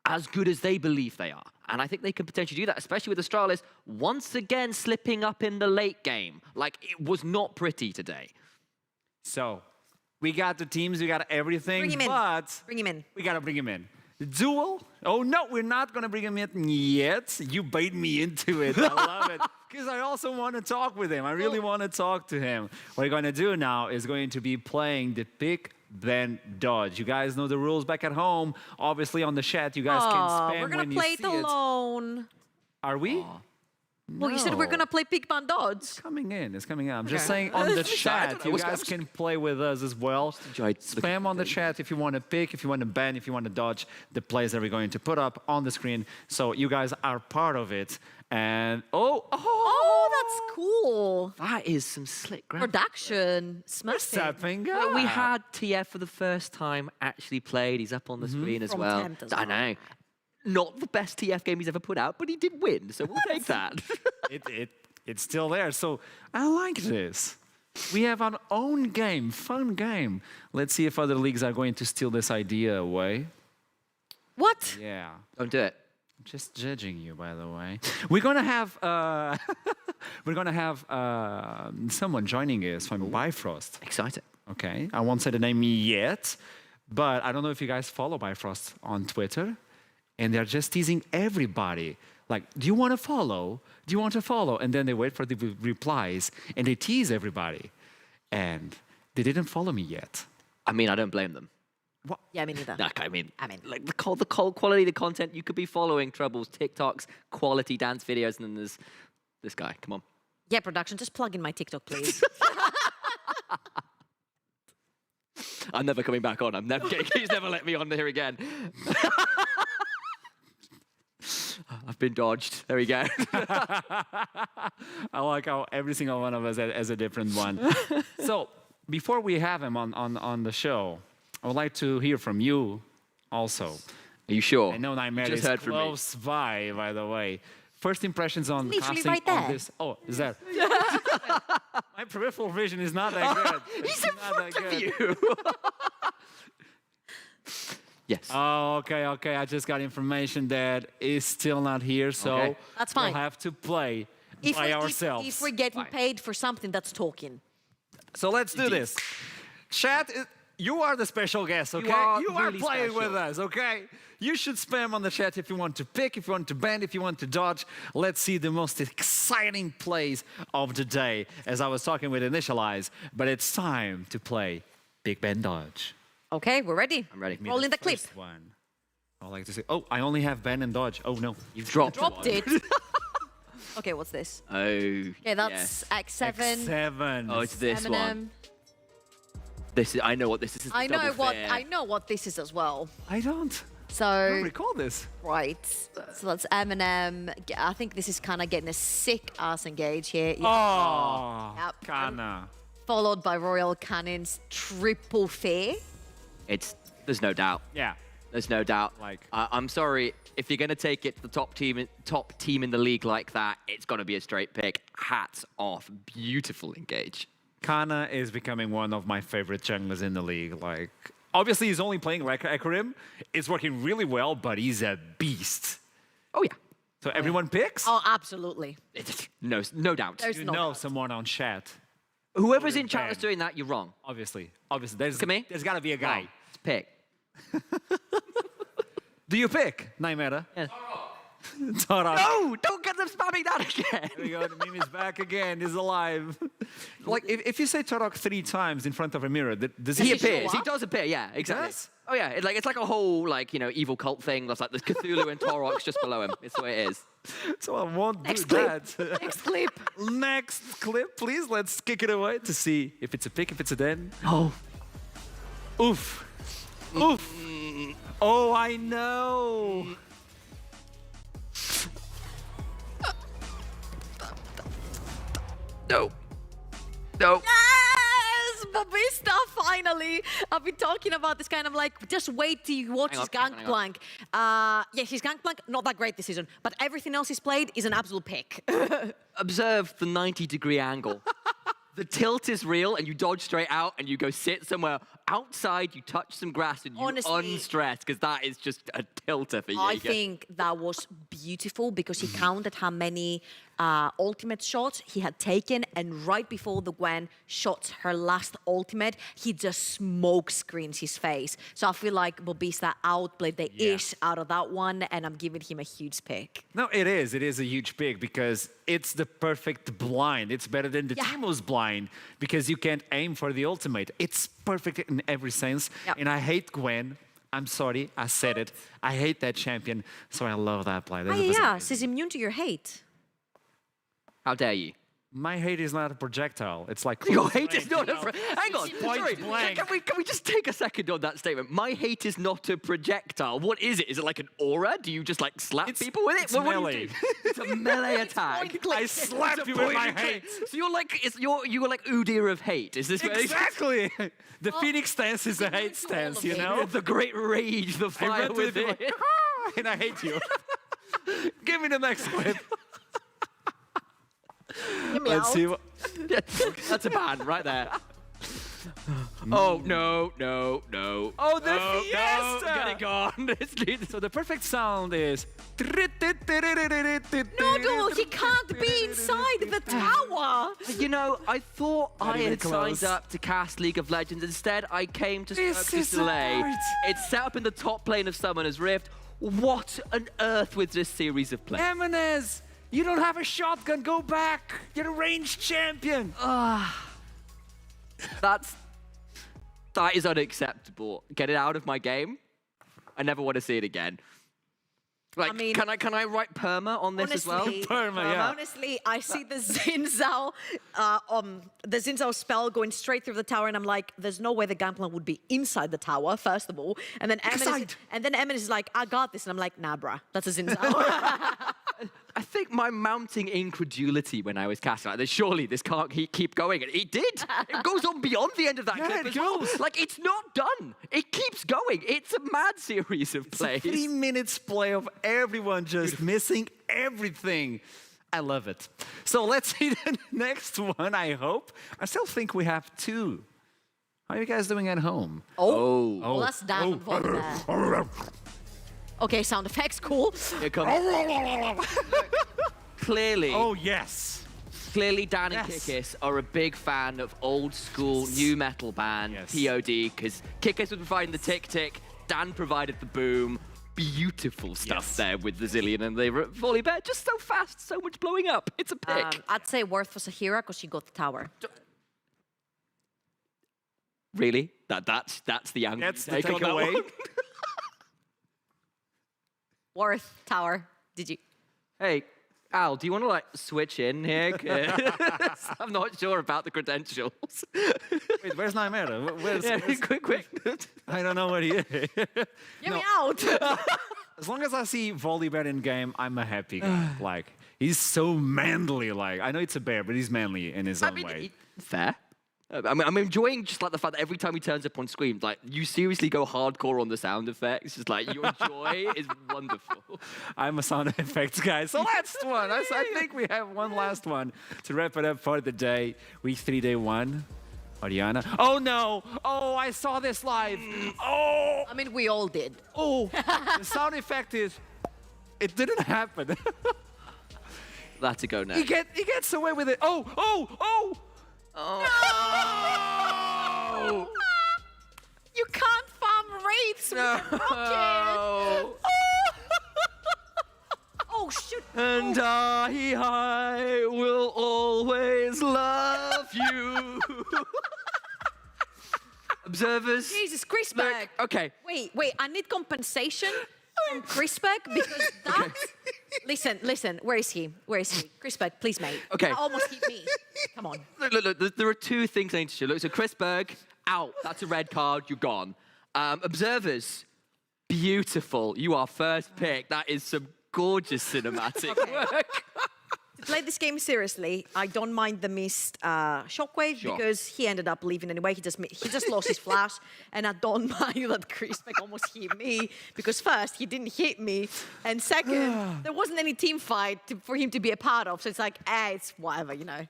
as good as they believe they are. And I think they can potentially do that, especially with Astralis once again slipping up in the late game. Like, it was not pretty today. So, we got the teams, we got everything, Bring him in. but Bring him in. We got to bring him in. The duel? Oh, no, we're not going to bring him in yet. You bait me into it. I love it. Because I also want to talk with him. I really want to talk to him. What we're going to do now is going to be playing the pick, then dodge. You guys know the rules back at home. Obviously, on the chat, you guys can spam we're gonna when you play see it alone. Are we? Well, you said we're No. gonna play Big Man Dodge. It's coming in. It's coming in. I'm just Okay. saying on the I chat, don't know you what's guys can play with us as well. enjoyed looking Spam on the chat if you want to pick, if you want to ban, if you want to dodge the plays that we're going to put up on the screen. So you guys are part of it. And Oh, that's cool. That is some slick graphics. Production, smashing. Sapping But we had TF for the first time actually played. He's up on the screen as From well. Tempt as I well. know. Not the best TF game he's ever put out, but he did win, so we'll take that. It's still there. So I like this. We have our own game, fun game. Let's see if other leagues are going to steal this idea away. What? Yeah. Don't do it. Just judging you, by the way. We're gonna have someone joining us from Bifrost. Excited. Okay, I won't say the name yet, but I don't know if you guys follow Bifrost on Twitter, and they're just teasing everybody. Like, do you want to follow? Do you want to follow? And then they wait for the replies, and they tease everybody. And they didn't follow me yet. I mean, I don't blame them. Yeah, me neither. Like, I mean, like the quality of the content you could be following, Troubles, TikToks, quality dance videos, and then there's this guy. Come on. Yeah, production, just plug in my TikTok, please. I'm never coming back on. He's never let me on here again. I've been dodged. There we go. I like how every single one of us has a different one. So before we have him on the show, I would like to hear from you also. Are you sure? I know Nightmare Just is heard from me. close by the way. First impressions on Literally casting right on there. this. Oh, is that? My peripheral vision is not that good. He's in front of you. Yes. Oh, okay. I just got information that is still not here, so Okay. That's fine. we'll have to play by ourselves. If we're getting paid for something that's talking. So let's do this. Chat, you are the special guest, okay? are You are really playing special. with us, okay? You should spam on the chat if you want to pick, if you want to ban, if you want to dodge. Let's see the most exciting plays of the day, as I was talking with Initialize. But it's time to play Big Ben Dodge. Okay, we're ready. I'm ready. Roll in the clip. First one. I like to say, oh, I only have ban and dodge. Oh, no. You've dropped Dropped one. it. Okay, what's this? Oh. Okay, that's X7. X7. Oh, it's this Eminem. one. This is. I know what this is. This is the I know double what fear. I know what this is as well. I don't So recall this. right, so that's Eminem. I think this is kind of getting a sick ass engage here. Yeah. Oh, Yep. Kana. Followed by Royal Cannon's Triple Fear. There's no doubt. Yeah. There's no doubt. Like- I'm sorry, if you're going to take it to the top team in the league like that, it's got to be a straight pick. Hats off. Beautiful engage. Kana is becoming one of my favorite junglers in the league. Like, obviously, he's only playing Echorim. It's working really well, but he's a beast. Oh, yeah. So everyone picks? Oh, absolutely. No doubt. There's You no know doubt. someone on chat. Whoever's in chat ban. that's doing that, you're wrong. Obviously. There's Look at me. got to be a guy. Wrong. Pick. Do you pick Nightmare? Yeah. Torok. No, don't get them spamming that again. There we go. The meme is back again. He's alive. Like, if you say Torok 3 times in front of a mirror, does He he appears. show He up? does appear. Yeah, exactly. does? Oh yeah, it's like a whole evil cult thing. That's like there's Cthulhu and Torox just below him. It's the way it is. So I won't Next do clip. that. Next clip. Next clip, please. Let's kick it away to see if it's a pick, if it's a den. Oh. Oof. Oof. Oh, I know. No. No. Yes! Babista, finally! I've been talking about this kind of like, just wait till you watch his Hang on. Gangplank. Yes, his Gangplank, not that great this season, but everything else he's played is an absolute pick. Observe the 90-degree angle. The tilt is real, and you dodge straight out, and you go sit somewhere outside. You touch some grass, and you Honestly, unstress because that is just a tilter for you. I think that was beautiful because he counted how many ultimate shots he had taken, and right before the Gwen shot her last ultimate, he just smoke screens his face. So I feel like Babista outplayed the ish out of that one, and I'm giving him a huge pick. No, it is. It is a huge pick because it's the perfect blind. It's better than the Teemo's blind because you can't aim for the ultimate. It's perfect in every sense. Yep. And I hate Gwen I'm sorry, I said it. I hate that champion, so I love that play. This is yeah, amazing. she's immune to your hate. How dare you? My hate is not a projectile. It's like Your close hate range, is not you a... know? Hang on, Point sorry. blank. Can we just take a second on that statement? My hate is not a projectile. What is it? Is it like an aura? Do you just like slap people with it? It's What do you melee. do? It's a melee attack. I slap you with my hate. So you're like, you're like Udyr of hate. Is this Exactly. The Phoenix stance is a hate stance, you know? the great rage, the I fire ran to with the it. and I hate you. Give me the next clip. Let's see what... That's a ban right there. Oh, no. Oh, the Fiesta! Get it gone. So the perfect sound is... No, he can't be inside the tower. You know, I thought Not I even had close. signed up to cast League of Legends. Instead, I came to This Cirque du is Soleil. art. It's set up in the top plane of Summoner's Rift. What on earth with this series of plays? Eminez, you don't have a shotgun. Go back. You're a ranged champion. That is unacceptable. Get it out of my game. I never want to see it again. Like, I mean, can I write perma on this as well? Honestly, I see the Xin spell going straight through the tower, and I'm like, there's no way the game plan would be inside the tower, first of all. And then Eminem is like, I got this, and I'm like, nah, bruh, that's a Xin I think my mounting incredulity when I was casting, like, surely this can't keep going. And it did. It goes on beyond the end of that clip as well. Like, it's not done. It keeps going. It's a mad series of plays. 3 minutes play of everyone just missing everything. I love it. So let's see the next one, I hope. I still think we have 2. How are you guys doing at home? Well, that's damn there. Okay, sound effects, cool. Here comes. Clearly. Oh, yes. Clearly, Dan and Kikis are a big fan of old school new metal band, POD, because Kikis was providing the tick-tick, Dan provided the boom. Beautiful stuff there with the Zillion and the volley bear. Just so fast, so much blowing up. It's a pick. I'd say Worth was a hero because she got the tower. Really? That's the angle. That's the take on that takeaway. one? Worth, tower. Did you? Hey, Al, do you want to like switch in here? I'm not sure about the credentials. Wait, where's Nightmare? Where's... Quick. I don't know what he is. Get me out! As long as I see Volley Bear in game, I'm a happy guy. Like, he's so manly. Like, I know it's a bear, but he's manly in his own way. Fair. I mean, I'm enjoying just like the fact that every time he turns up on screen, like you seriously go hardcore on the sound effects. Just like your joy is wonderful. I'm a sound effects guy. So last one. I think we have one last one to wrap it up for the day. Week 3, day 1. Oriana. Oh no! Oh, I saw this live. Oh! I mean, we all did. Oh! The sound effect is. It didn't happen. That's a go now. He gets away with it. Oh! Oh! No! You can't farm wraiths with a rocket! Oh, shoot! And I will always love you. Observers. Jesus, Chrisbeck. Okay. Wait, I need compensation from Chrisbeck because that... Listen, where is he? Chrisbeck, please, mate. Okay. That almost hit me. Come on. Look, there are 2 things I need to show. Look, so Chris Berg, out. That's a red card. You're gone. Observers, beautiful. You are first pick. That is some gorgeous cinematic work. To play this game seriously, I don't mind the missed shockwave because he ended up leaving anyway. He just lost his flash, and I don't mind that Chrisbeck almost hit me because first he didn't hit me, and second there wasn't any team fight for him to be a part of. So it's like, it's whatever, you know.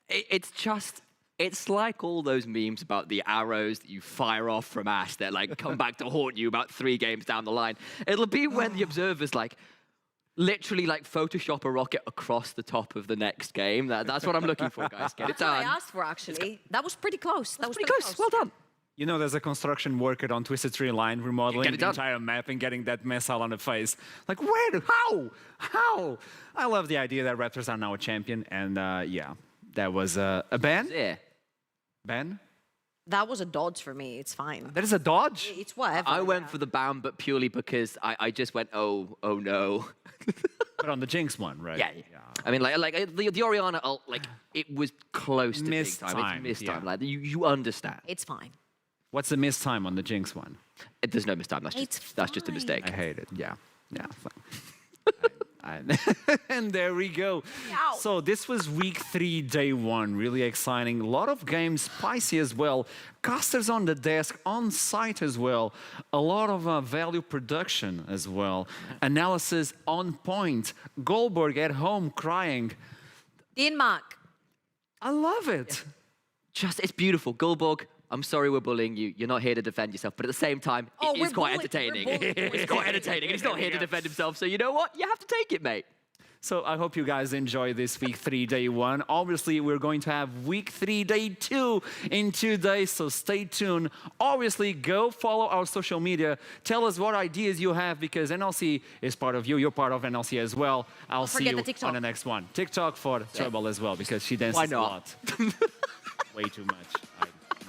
It's like all those memes about the arrows that you fire off from Ash that like come back to haunt you about 3 games down the line. It'll be when the observers like. Literally, like, Photoshop a rocket across the top of the next game. That's what I'm looking for, guys. Get it done. That's what I asked for, actually. That was pretty close. That was pretty close. Well done. You know, there's a construction worker on Twisted Tree Line remodeling the entire map and getting that missile on the face. Like, where? How? I love the idea that Raptors are now a champion. And, yeah, that was a ban. Yeah. Ban? That was a dodge for me. It's fine. That is a dodge? It's whatever. I went for the ban, but purely because I just went, oh no. But on the Jinx one, right? Yeah. I mean, the Orianna ult, it was close to Missed big time. time, It's missed yeah. time. Like you understand. It's fine. What's the miss time on the Jinx one? There's no missed time. That's just a mistake. I hate it. Yeah. Yeah. And there we go. Ow. So this was week 3, day 1. Really exciting. A lot of games, spicy as well. Casters on the desk, on site as well. A lot of value production as well. Analysis on point. Goldberg at home crying. Denmark. I love it. It's beautiful. Goldborg, I'm sorry we're bullying you. You're not here to defend yourself. But at the same time, it is quite entertaining. It's quite entertaining. And he's not here to defend himself. So you know what? You have to take it, mate. So I hope you guys enjoy this week 3, day 1. Obviously, we're going to have week 3, day 2 in 2 days, so stay tuned. Obviously, go follow our social media. Tell us what ideas you have, because NLC is part of you. You're part of NLC as well. I'll see you on the next one. TikTok for Trouble as well, because she dances a lot. Way too much.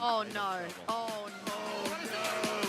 Oh no. Oh no.